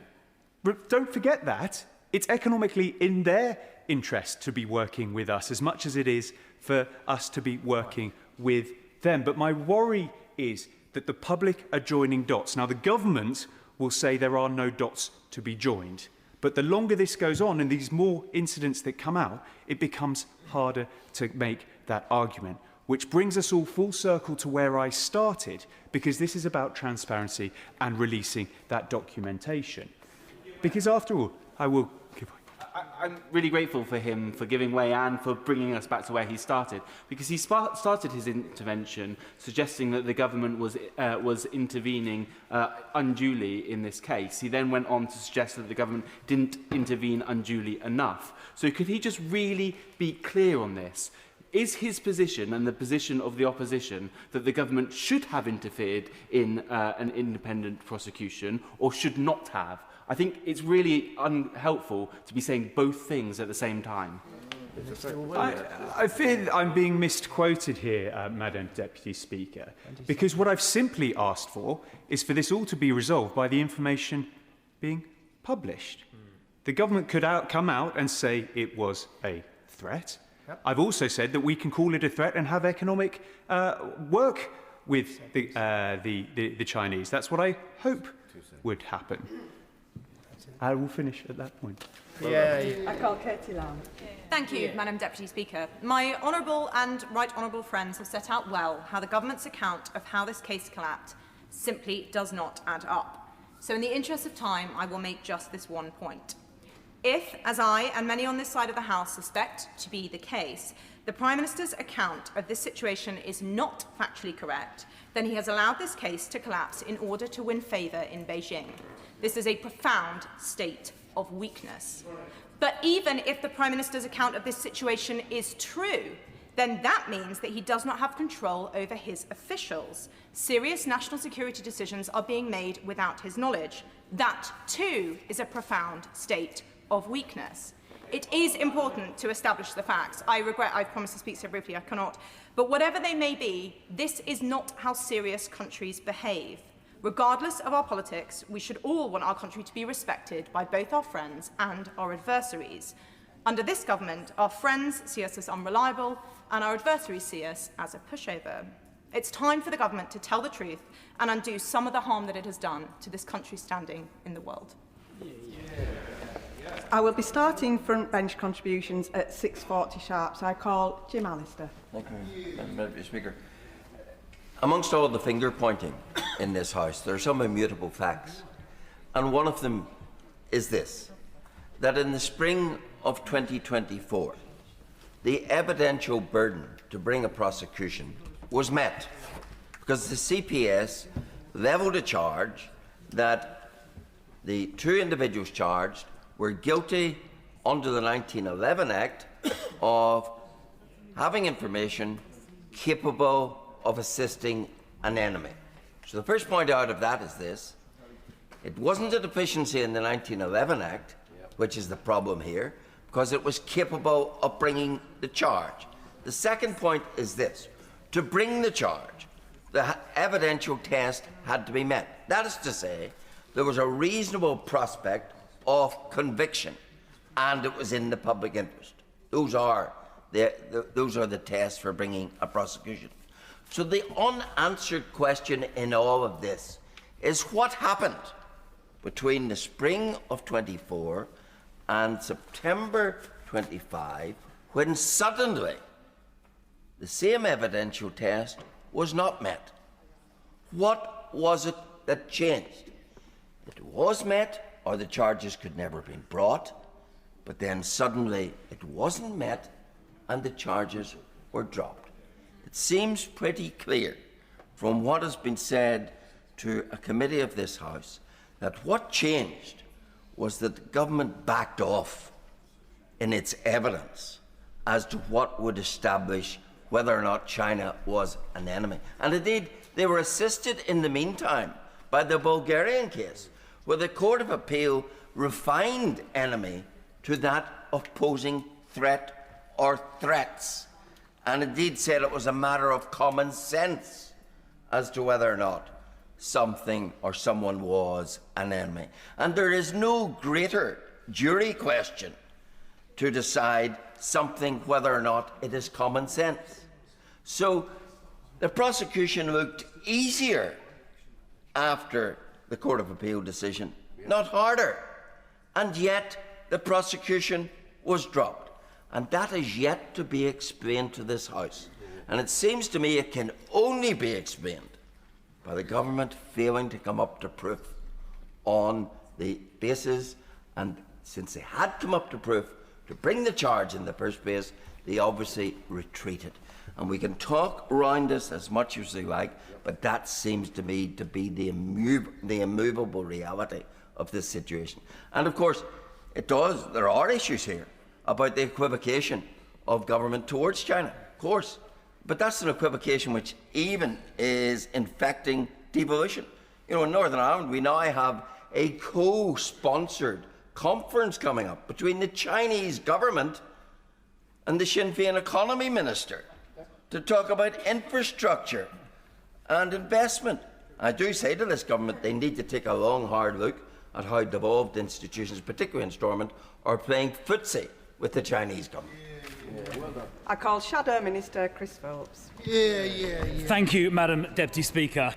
but don't forget that. It's economically in their interest to be working with us as much as it is for us to be working with them. But my worry is that the public are joining dots. Now, the government will say there are no dots to be joined. But the longer this goes on and these more incidents that come out, it becomes harder to make that argument. Which brings us all full circle to where I started, because this is about transparency and releasing that documentation. Because after all, I will give way. I'm really grateful for him for giving way and for bringing us back to where he started, because he started his intervention suggesting that the government was intervening unduly in this case. He then went on to suggest that the government didn't intervene unduly enough. So could he just really be clear on this? Is his position and the position of the opposition that the government should have interfered in an independent prosecution or should not have? I think it's really unhelpful to be saying both things at the same time. I fear I'm being misquoted here, Madam Deputy Speaker, because what I've simply asked for is for this all to be resolved by the information being published. The government could come out and say it was a threat. Yep. I've also said that we can call it a threat and have economic work with the Chinese. That's what I hope would happen. I will finish at that point. Thank you, Madam Deputy Speaker. My honourable and right honourable friends have set out well how the government's account of how this case collapsed simply does not add up. So in the interest of time, I will make just this one point. If, as I and many on this side of the House suspect to be the case, the Prime Minister's account of this situation is not factually correct, then he has allowed this case to collapse in order to win favour in Beijing. This is a profound state of weakness. But even if the Prime Minister's account of this situation is true, then that means that he does not have control over his officials. Serious national security decisions are being made without his knowledge. That, too, is a profound state of weakness. It is important to establish the facts. I regret I've promised to speak so briefly, I cannot. But whatever they may be, this is not how serious countries behave. Regardless of our politics, we should all want our country to be respected by both our friends and our adversaries. Under this government, our friends see us as unreliable and our adversaries see us as a pushover. It's time for the government to tell the truth and undo some of the harm that it has done to this country's standing in the world. I will be starting front bench contributions at 6:40 sharp, so I call Jim Allister. Thank you, Madam Deputy Speaker. Amongst all the finger-pointing in this House, there are some immutable facts. And one of them is this, that in the spring of 2024, the evidential burden to bring a prosecution was met because the CPS levelled a charge that the two individuals charged were guilty under the 1911 Act of having information capable of assisting an enemy. So the first point out of that is this. It wasn't a deficiency in the 1911 Act, which is the problem here, because it was capable of bringing the charge. The second point is this. To bring the charge, the evidential test had to be met. That is to say, there was a reasonable prospect of conviction, and it was in the public interest. Those are the tests for bringing a prosecution. So the unanswered question in all of this is what happened between the spring of 24 and September 25, when suddenly the same evidential test was not met. What was it that changed? It was met, or the charges could never have been brought, but then suddenly it wasn't met and the charges were dropped. It seems pretty clear from what has been said to a committee of this House that what changed was that the government backed off in its evidence as to what would establish whether or not China was an enemy. And indeed, they were assisted in the meantime by the Bulgarian case, where the Court of Appeal refined enemy to that of posing threat or threats, and indeed said it was a matter of common sense as to whether or not something or someone was an enemy. And there is no greater jury question to decide something whether or not it is common sense. So the prosecution looked easier after the Court of Appeal decision, not harder. And yet the prosecution was dropped. And that is yet to be explained to this House. And it seems to me it can only be explained by the government failing to come up to proof on the basis, and since they had come up to proof to bring the charge in the first place, they obviously retreated. And we can talk around this as much as we like, but that seems to me to be the immovable reality of this situation. And of course, there are issues here about the equivocation of government towards China, of course. But that's an equivocation which even is infecting devolution. You know, in Northern Ireland, we now have a co-sponsored conference coming up between the Chinese government and the Sinn Féin economy minister to talk about infrastructure and investment. I do say to this government they need to take a long, hard look at how devolved institutions, particularly in Stormont, are playing footsie with the Chinese government. I call Shadow Minister Chris Phillips. Thank you, Madam Deputy Speaker.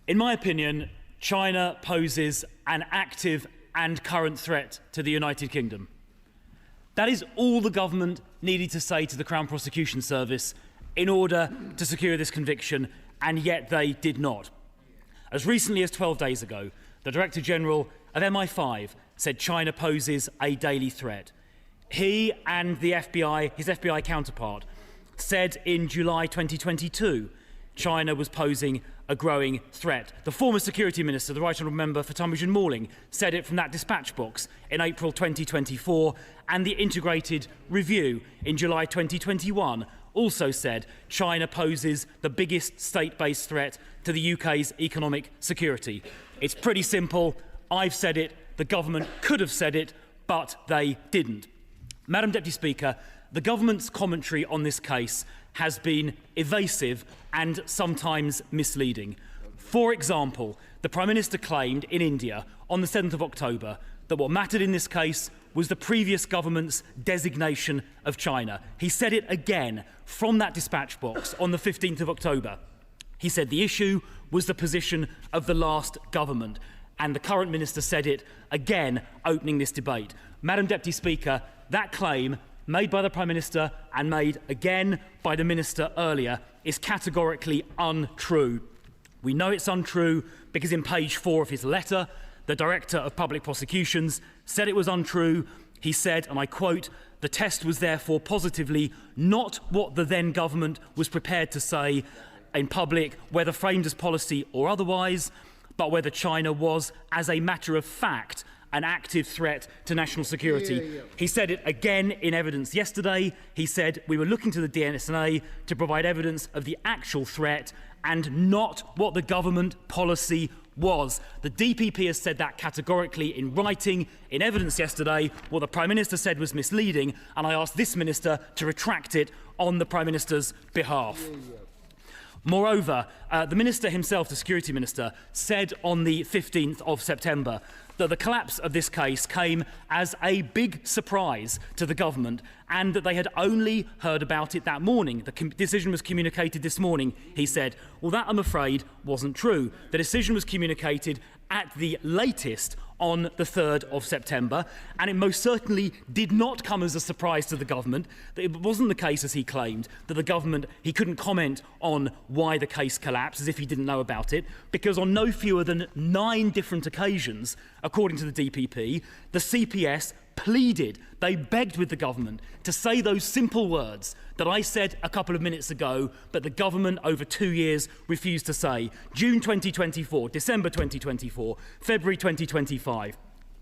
In my opinion, China poses an active and current threat to the United Kingdom. That is all the government needed to say to the Crown Prosecution Service in order to secure this conviction, and yet they did not. As recently as 12 days ago, the Director General of MI5 said China poses a daily threat. He and the FBI, his FBI counterpart, said in July 2022 China was posing a growing threat. The former Security Minister, the Right Honourable Member for Tunbridge and Malling, said it from that dispatch box in April 2024, and the Integrated Review in July 2021 also said China poses the biggest state-based threat to the UK's economic security. It's pretty simple. I've said it, the government could have said it, but they didn't. Madam Deputy Speaker, the government's commentary on this case has been evasive and sometimes misleading. For example, the Prime Minister claimed in India on the 7th of October that what mattered in this case was the previous government's designation of China. He said it again from that dispatch box on the 15th of October. He said the issue was the position of the last government, and the current minister said it again opening this debate. Madam Deputy Speaker, that claim made by the Prime Minister and made again by the Minister earlier is categorically untrue. We know it's untrue because in page 4 of his letter, the Director of Public Prosecutions said it was untrue. He said, and I quote, "The test was therefore positively not what the then government was prepared to say, in public, whether framed as policy or otherwise, but whether China was, as a matter of fact, an active threat to national security. He said it again in evidence yesterday. He said we were looking to the DNSA to provide evidence of the actual threat and not what the government policy was. The DPP has said that categorically in writing, in evidence yesterday. What the Prime Minister said was misleading, and I asked this Minister to retract it on the Prime Minister's behalf. Moreover, the Minister himself, the Security Minister, said on the 15th of September that the collapse of this case came as a big surprise to the government and that they had only heard about it that morning. The decision was communicated this morning, he said. Well, that, I'm afraid, wasn't true. The decision was communicated at the latest on the 3rd of September, and it most certainly did not come as a surprise to the government. It wasn't the case, as he claimed, that the government, he couldn't comment on why the case collapsed, as if he didn't know about it, because on no fewer than 9 different occasions, according to the DPP, the CPS pleaded, they begged with the government to say those simple words that I said a couple of minutes ago, but the government over 2 years refused to say. June 2024, December 2024, February 2025,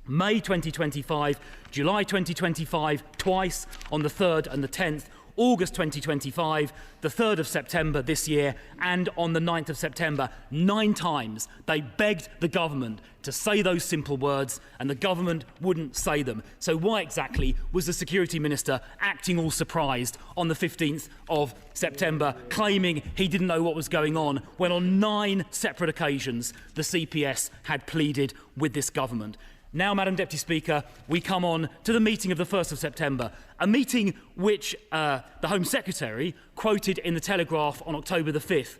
May 2025, July 2025, twice on the 3rd and the 10th, August 2025, the 3rd of September this year, and on the 9th of September. 9 times they begged the government to say those simple words, and the government wouldn't say them. So why exactly was the Security Minister acting all surprised on the 15th of September, claiming he didn't know what was going on, when on 9 separate occasions the CPS had pleaded with this government? Now, Madam Deputy Speaker, we come on to the meeting of the 1st of September, a meeting which the Home Secretary, quoted in the Telegraph on October the 5th,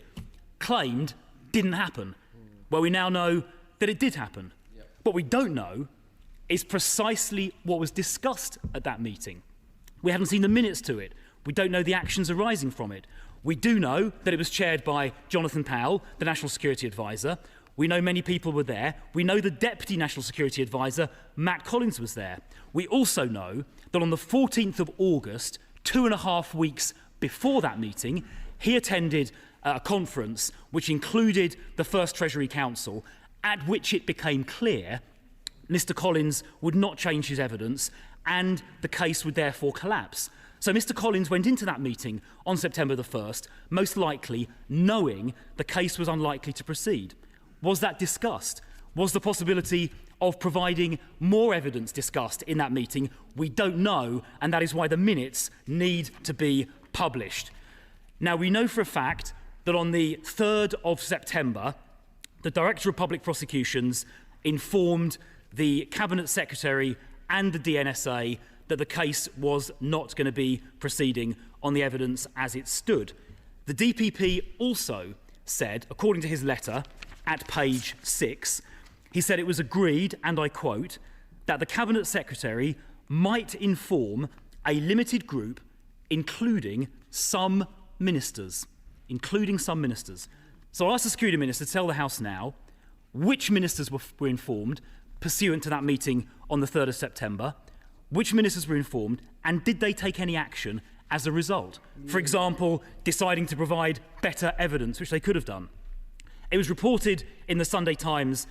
claimed didn't happen. Well, we now know that it did happen. What we don't know is precisely what was discussed at that meeting. We haven't seen the minutes to it. We don't know the actions arising from it. We do know that it was chaired by Jonathan Powell, the National Security Advisor. We know many people were there. We know the Deputy National Security Advisor, Matt Collins, was there. We also know that on the 14th of August, 2.5 weeks before that meeting, he attended a conference which included the First Treasury Council, at which it became clear Mr. Collins would not change his evidence and the case would therefore collapse. So Mr. Collins went into that meeting on September the 1st, most likely knowing the case was unlikely to proceed. Was that discussed? Was the possibility of providing more evidence discussed in that meeting? We don't know, and that is why the minutes need to be published. Now, we know for a fact that on the 3rd of September, the Director of Public Prosecutions informed the Cabinet Secretary and the DNSA that the case was not going to be proceeding on the evidence as it stood. The DPP also said, according to his letter, at page 6, he said it was agreed, and I quote, that the Cabinet Secretary might inform a limited group, including some ministers. So I asked the Security Minister to tell the House now which ministers were informed pursuant to that meeting on the 3rd of September, which ministers were informed, and did they take any action as a result? For example, deciding to provide better evidence, which they could have done. It was reported in the Sunday Times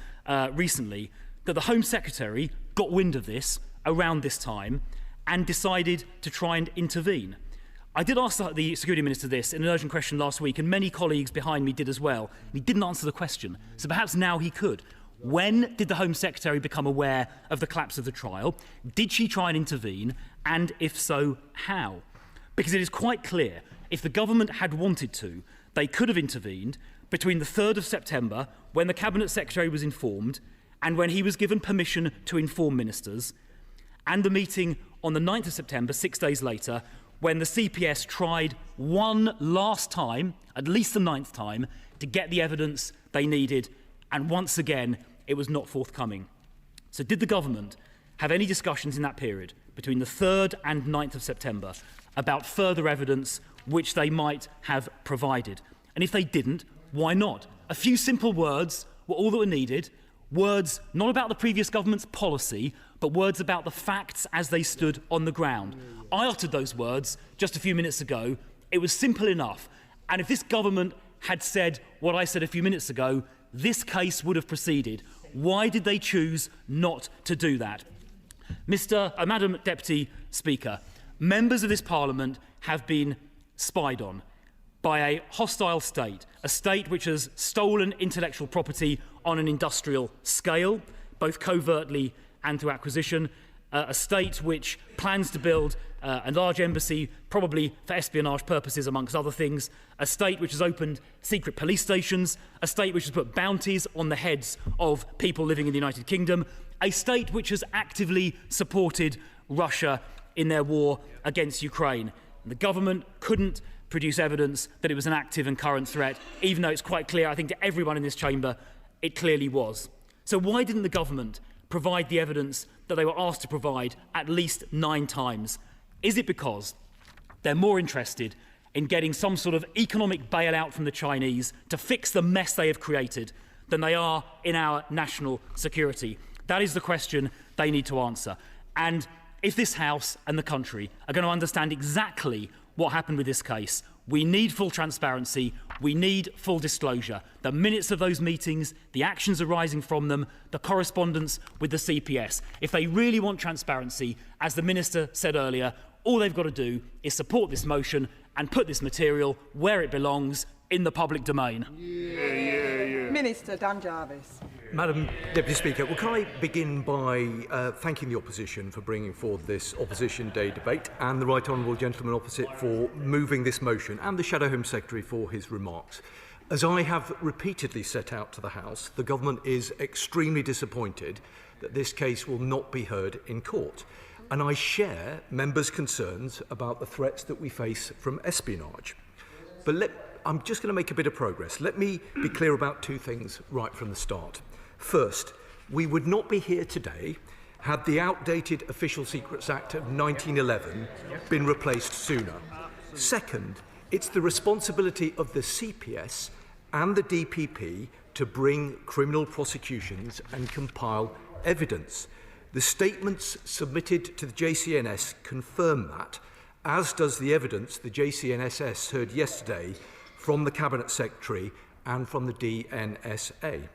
recently that the Home Secretary got wind of this around this time and decided to try and intervene. I did ask the Security Minister this in an urgent question last week, and many colleagues behind me did as well. He didn't answer the question, so perhaps now he could. When did the Home Secretary become aware of the collapse of the trial? Did she try and intervene? And if so, how? Because it is quite clear, if the government had wanted to, they could have intervened between the 3rd of September, when the Cabinet Secretary was informed, and when he was given permission to inform ministers, and the meeting on the 9th of September, 6 days later, when the CPS tried one last time, at least the 9th time, to get the evidence they needed, and once again, it was not forthcoming. So did the government have any discussions in that period, between the 3rd and 9th of September, about further evidence which they might have provided? And if they didn't, why not? A few simple words were all that were needed, words not about the previous government's policy, but words about the facts as they stood on the ground. I uttered those words just a few minutes ago. It was simple enough. And if this government had said what I said a few minutes ago, this case would have proceeded. Why did they choose not to do that? Madam Deputy Speaker, members of this Parliament have been spied on by a hostile state, a state which has stolen intellectual property on an industrial scale, both covertly and through acquisition, a state which plans to build a large embassy, probably for espionage purposes, amongst other things, a state which has opened secret police stations, a state which has put bounties on the heads of people living in the United Kingdom, a state which has actively supported Russia in their war against Ukraine. And the government couldn't produce evidence that it was an active and current threat, even though it's quite clear, I think, to everyone in this chamber, it clearly was. So why didn't the government provide the evidence that they were asked to provide at least 9 times? Is it because they're more interested in getting some sort of economic bailout from the Chinese to fix the mess they have created than they are in our national security? That is the question they need to answer. And if this House and the country are going to understand exactly what happened with this case, we need full transparency, we need full disclosure. The minutes of those meetings, the actions arising from them, the correspondence with the CPS. If they really want transparency, as the Minister said earlier, all they've got to do is support this motion and put this material where it belongs, in the public domain. Minister Dan Jarvis. Madam Deputy Speaker, well, can I begin by thanking the opposition for bringing forward this Opposition Day debate, and the Right Honourable Gentleman opposite for moving this motion, and the Shadow Home Secretary for his remarks. As I have repeatedly set out to the House, the Government is extremely disappointed that this case will not be heard in court. And I share members' concerns about the threats that we face from espionage. But I'm just going to make a bit of progress. Let me be clear about 2 things right from the start. First, we would not be here today had the outdated Official Secrets Act of 1911 been replaced sooner. Second, it's the responsibility of the CPS and the DPP to bring criminal prosecutions and compile evidence. The statements submitted to the JCNS confirm that, as does the evidence the JCNSS heard yesterday from the Cabinet Secretary and from the DNSA.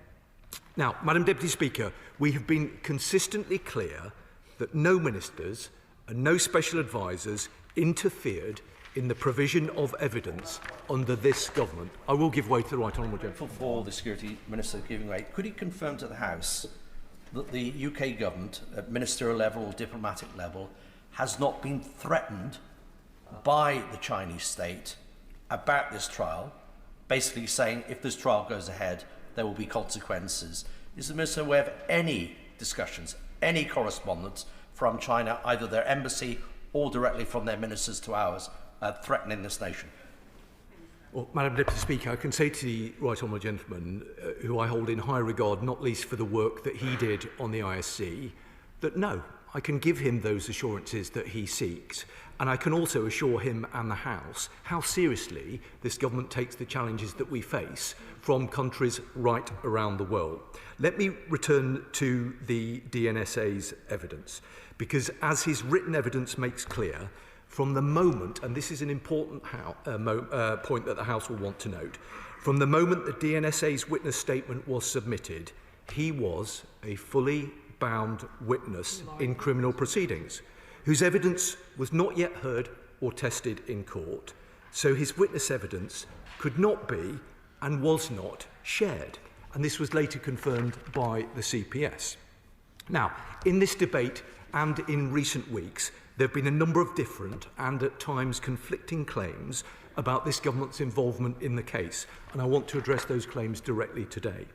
Now, Madam Deputy Speaker, we have been consistently clear that no ministers and no special advisers interfered in the provision of evidence under this government. I will give way to the Right Honourable Gentleman. For the Security Minister giving way, could he confirm to the House that the UK government, at ministerial level or diplomatic level, has not been threatened by the Chinese state about this trial, basically saying if this trial goes ahead, there will be consequences? Is the Minister aware of any discussions, any correspondence from China, either their embassy or directly from their ministers to ours, threatening this nation? Well, Madam Deputy Speaker, I can say to the Right Honourable Gentleman, who I hold in high regard, not least for the work that he did on the ISC, that no, I can give him those assurances that he seeks. And I can also assure him and the House how seriously this government takes the challenges that we face from countries right around the world. Let me return to the DNSA's evidence, because as his written evidence makes clear, from the moment, and this is an important point that the House will want to note, from the moment the DNSA's witness statement was submitted, he was a fully bound witness in criminal proceedings, whose evidence was not yet heard or tested in court, so his witness evidence could not be and was not shared. And this was later confirmed by the CPS. Now, in this debate and in recent weeks, there have been a number of different and at times conflicting claims about this government's involvement in the case, and I want to address those claims directly today.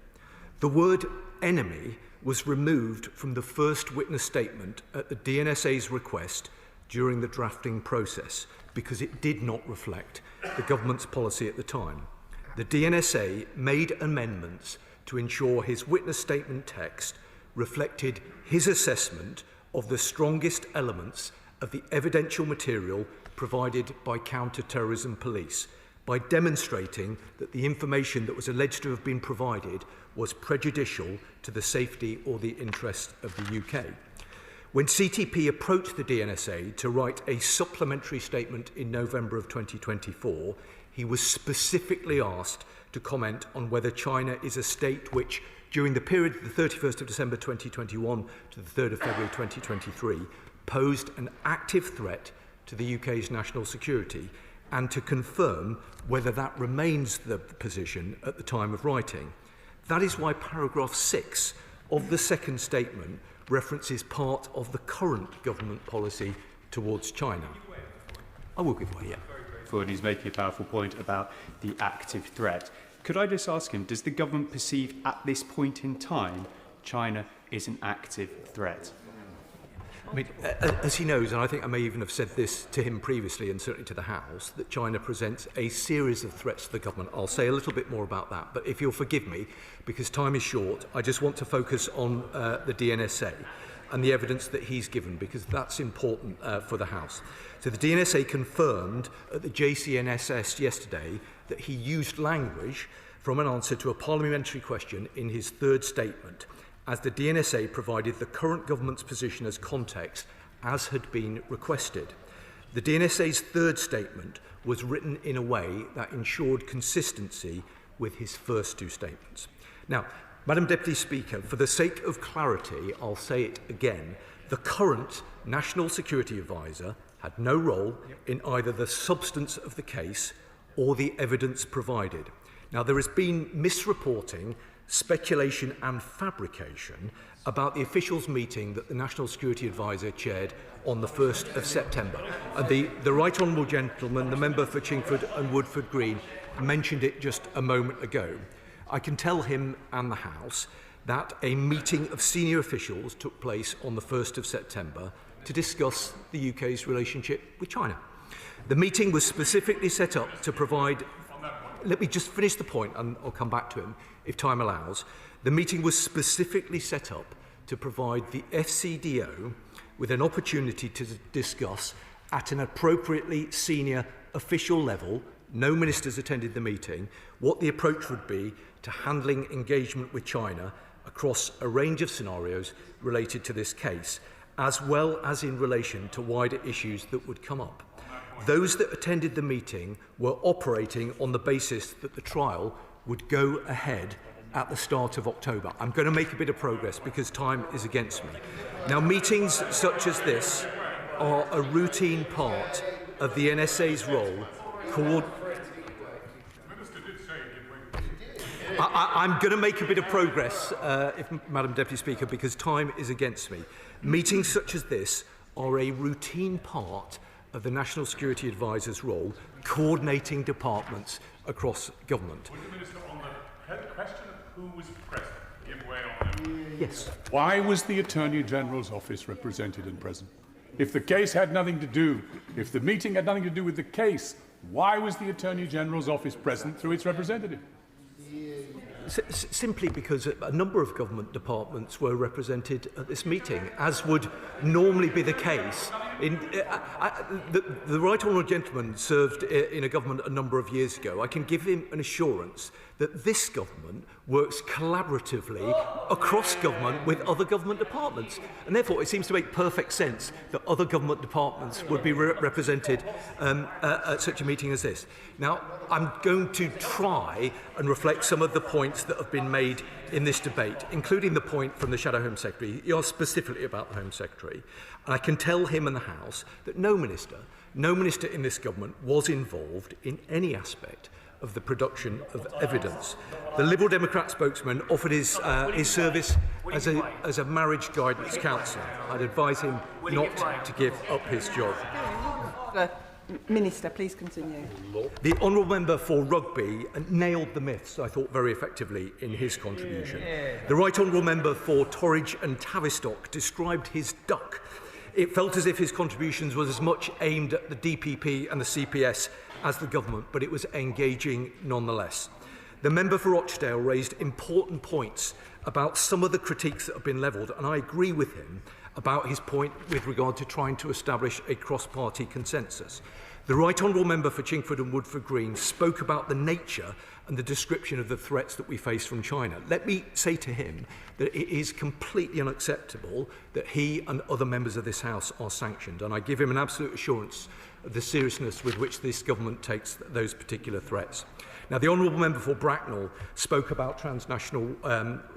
The word enemy was removed from the first witness statement at the DNSA's request during the drafting process because it did not reflect the government's policy at the time. The DNSA made amendments to ensure his witness statement text reflected his assessment of the strongest elements of the evidential material provided by counter-terrorism police, by demonstrating that the information that was alleged to have been provided was prejudicial to the safety or the interest of the UK. When CTP approached the DNSA to write a supplementary statement in November of 2024, he was specifically asked to comment on whether China is a state which, during the period of the 31st of December 2021 to the 3rd of February 2023, posed an active threat to the UK's national security, and to confirm whether that remains the position at the time of writing. That is why paragraph 6 of the second statement references part of the current government policy towards China. I will give way, yeah. And he's making a powerful point about the active threat. Could I just ask him, does the government perceive at this point in time China is an active threat? I mean, as he knows, and I think I may even have said this to him previously and certainly to the House, that China presents a series of threats to the government. I'll say a little bit more about that, but if you'll forgive me, because time is short, I just want to focus on the DNSA and the evidence that he's given, because that's important for the House. So the DNSA confirmed at the JCNSS yesterday that he used language from an answer to a parliamentary question in his third statement, as the DNSA provided the current government's position as context, as had been requested. The DNSA's third statement was written in a way that ensured consistency with his first two statements. Now, Madam Deputy Speaker, for the sake of clarity, I'll say it again. The current National Security Advisor had no role in either the substance of the case or the evidence provided. Now, there has been misreporting, speculation and fabrication about the officials' meeting that the National Security Advisor chaired on the 1st of September. And the Right Honourable Gentleman, the member for Chingford and Woodford Green, mentioned it just a moment ago. I can tell him and the House that a meeting of senior officials took place on the 1st of September to discuss the UK's relationship with China. The meeting was specifically set up to provide... Let me just finish the point and I'll come back to him if time allows. The meeting was specifically set up to provide the FCDO with an opportunity to discuss at an appropriately senior official level, no ministers attended the meeting, what the approach would be to handling engagement with China across a range of scenarios related to this case, as well as in relation to wider issues that would come up. Those that attended the meeting were operating on the basis that the trial would go ahead at the start of October. I'm going to make a bit of progress because time is against me. Now, meetings such as this are a routine part of the NSA's role. I'm going to make a bit of progress, Madam Deputy Speaker, because time is against me. Meetings such as this are a routine part of the National Security Advisor's role, coordinating departments across government. Would the Minister, on the question of who was present, give way on that? Yes. Why was the Attorney General's office represented and present? If the case had nothing to do, if the meeting had nothing to do with the case, why was the Attorney General's office present through its representative? Simply because a number of government departments were represented at this meeting, as would normally be the case. The Right Honourable Gentleman served in a government a number of years ago. I can give him an assurance that this government works collaboratively across government with other government departments. And therefore, it seems to make perfect sense that other government departments would be represented at such a meeting as this. Now, I'm going to try and reflect some of the points that have been made in this debate, including the point from the Shadow Home Secretary. You're specifically about the Home Secretary. And I can tell him and the House that no minister in this government was involved in any aspect of the production of evidence. The Liberal Democrat spokesman offered his service as a marriage guidance counsellor. I'd advise him not to give up his job. Minister, please continue. The Honourable Member for Rugby nailed the myths, I thought, very effectively in his contribution. The Right Honourable Member for Torridge and Tavistock described his duck. It felt as if his contributions was as much aimed at the DPP and the CPS as the government, but it was engaging nonetheless. The member for Rochdale raised important points about some of the critiques that have been levelled, and I agree with him about his point with regard to trying to establish a cross-party consensus. The Right Honourable Member for Chingford and Woodford Green spoke about the nature and the description of the threats that we face from China. Let me say to him that it is completely unacceptable that he and other members of this House are sanctioned, and I give him an absolute assurance of the seriousness with which this government takes those particular threats. Now, the Honourable Member for Bracknell spoke about transnational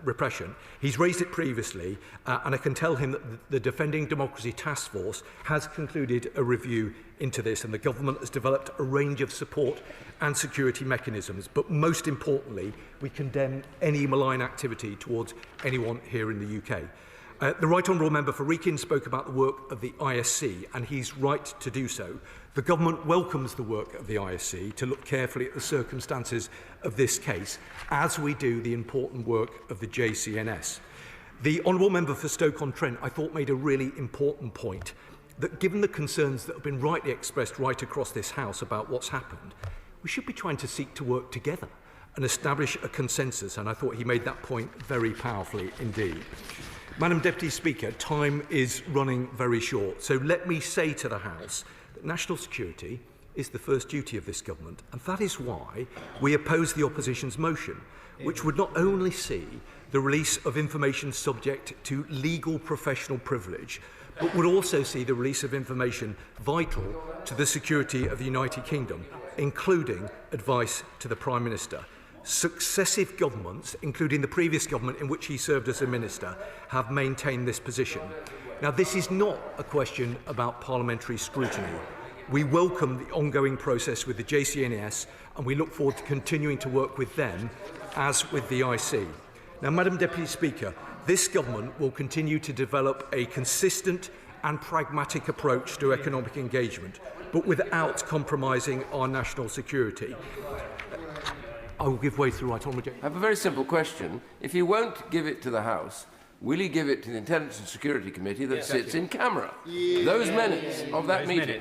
repression. He's raised it previously, and I can tell him that the Defending Democracy Task Force has concluded a review into this, and the government has developed a range of support and security mechanisms. But most importantly, we condemn any malign activity towards anyone here in the UK. The Right Honourable Member for Wrekin spoke about the work of the ISC, and he's right to do so. The government welcomes the work of the ISC to look carefully at the circumstances of this case, as we do the important work of the JCNS. The Honourable Member for Stoke-on-Trent, I thought, made a really important point, that given the concerns that have been rightly expressed right across this House about what's happened, we should be trying to seek to work together and establish a consensus, and I thought he made that point very powerfully indeed. Madam Deputy Speaker, time is running very short, so let me say to the House that national security is the first duty of this government, and that is why we oppose the opposition's motion, which would not only see the release of information subject to legal professional privilege, but would also see the release of information vital to the security of the United Kingdom, including advice to the Prime Minister. Successive governments, including the previous government in which he served as a minister, have maintained this position. Now, this is not a question about parliamentary scrutiny. We welcome the ongoing process with the JCNS, and we look forward to continuing to work with them, as with the IC. Now, Madam Deputy Speaker, this government will continue to develop a consistent and pragmatic approach to economic engagement, but without compromising our national security. I will give way to the Right Honourable. I have a very simple question. If you won't give it to the House, will you give it to the Intelligence and Security Committee that sits in camera? Those minutes of that meeting.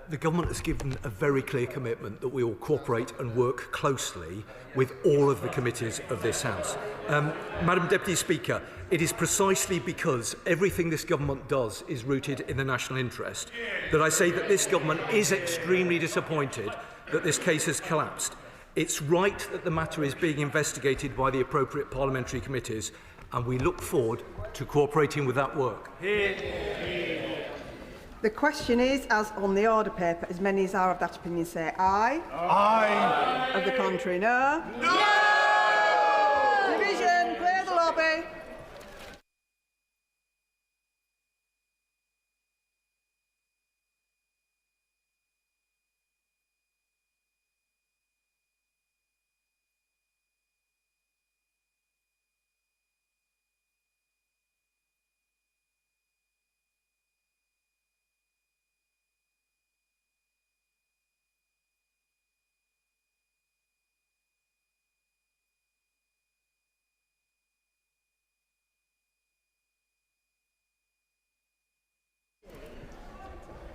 The government has given a very clear commitment that we will cooperate and work closely with all of the committees of this House. Madam Deputy Speaker, it is precisely because everything this government does is rooted in the national interest that I say that this government is extremely disappointed that this case has collapsed. It's right that the matter is being investigated by the appropriate parliamentary committees, and we look forward to cooperating with that work. The question is, as on the order paper, as many as are of that opinion say aye. Aye. Of the contrary, no. No! Division, clear the lobby.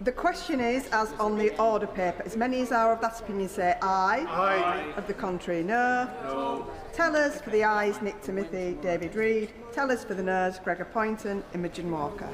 The question is, as on the order paper, as many as are of that opinion say aye. Aye. Of the contrary, no. No. Tellers for the ayes, Nick Timothy, David Reid. Tellers for the noes, Gregor Poynton, Imogen Walker.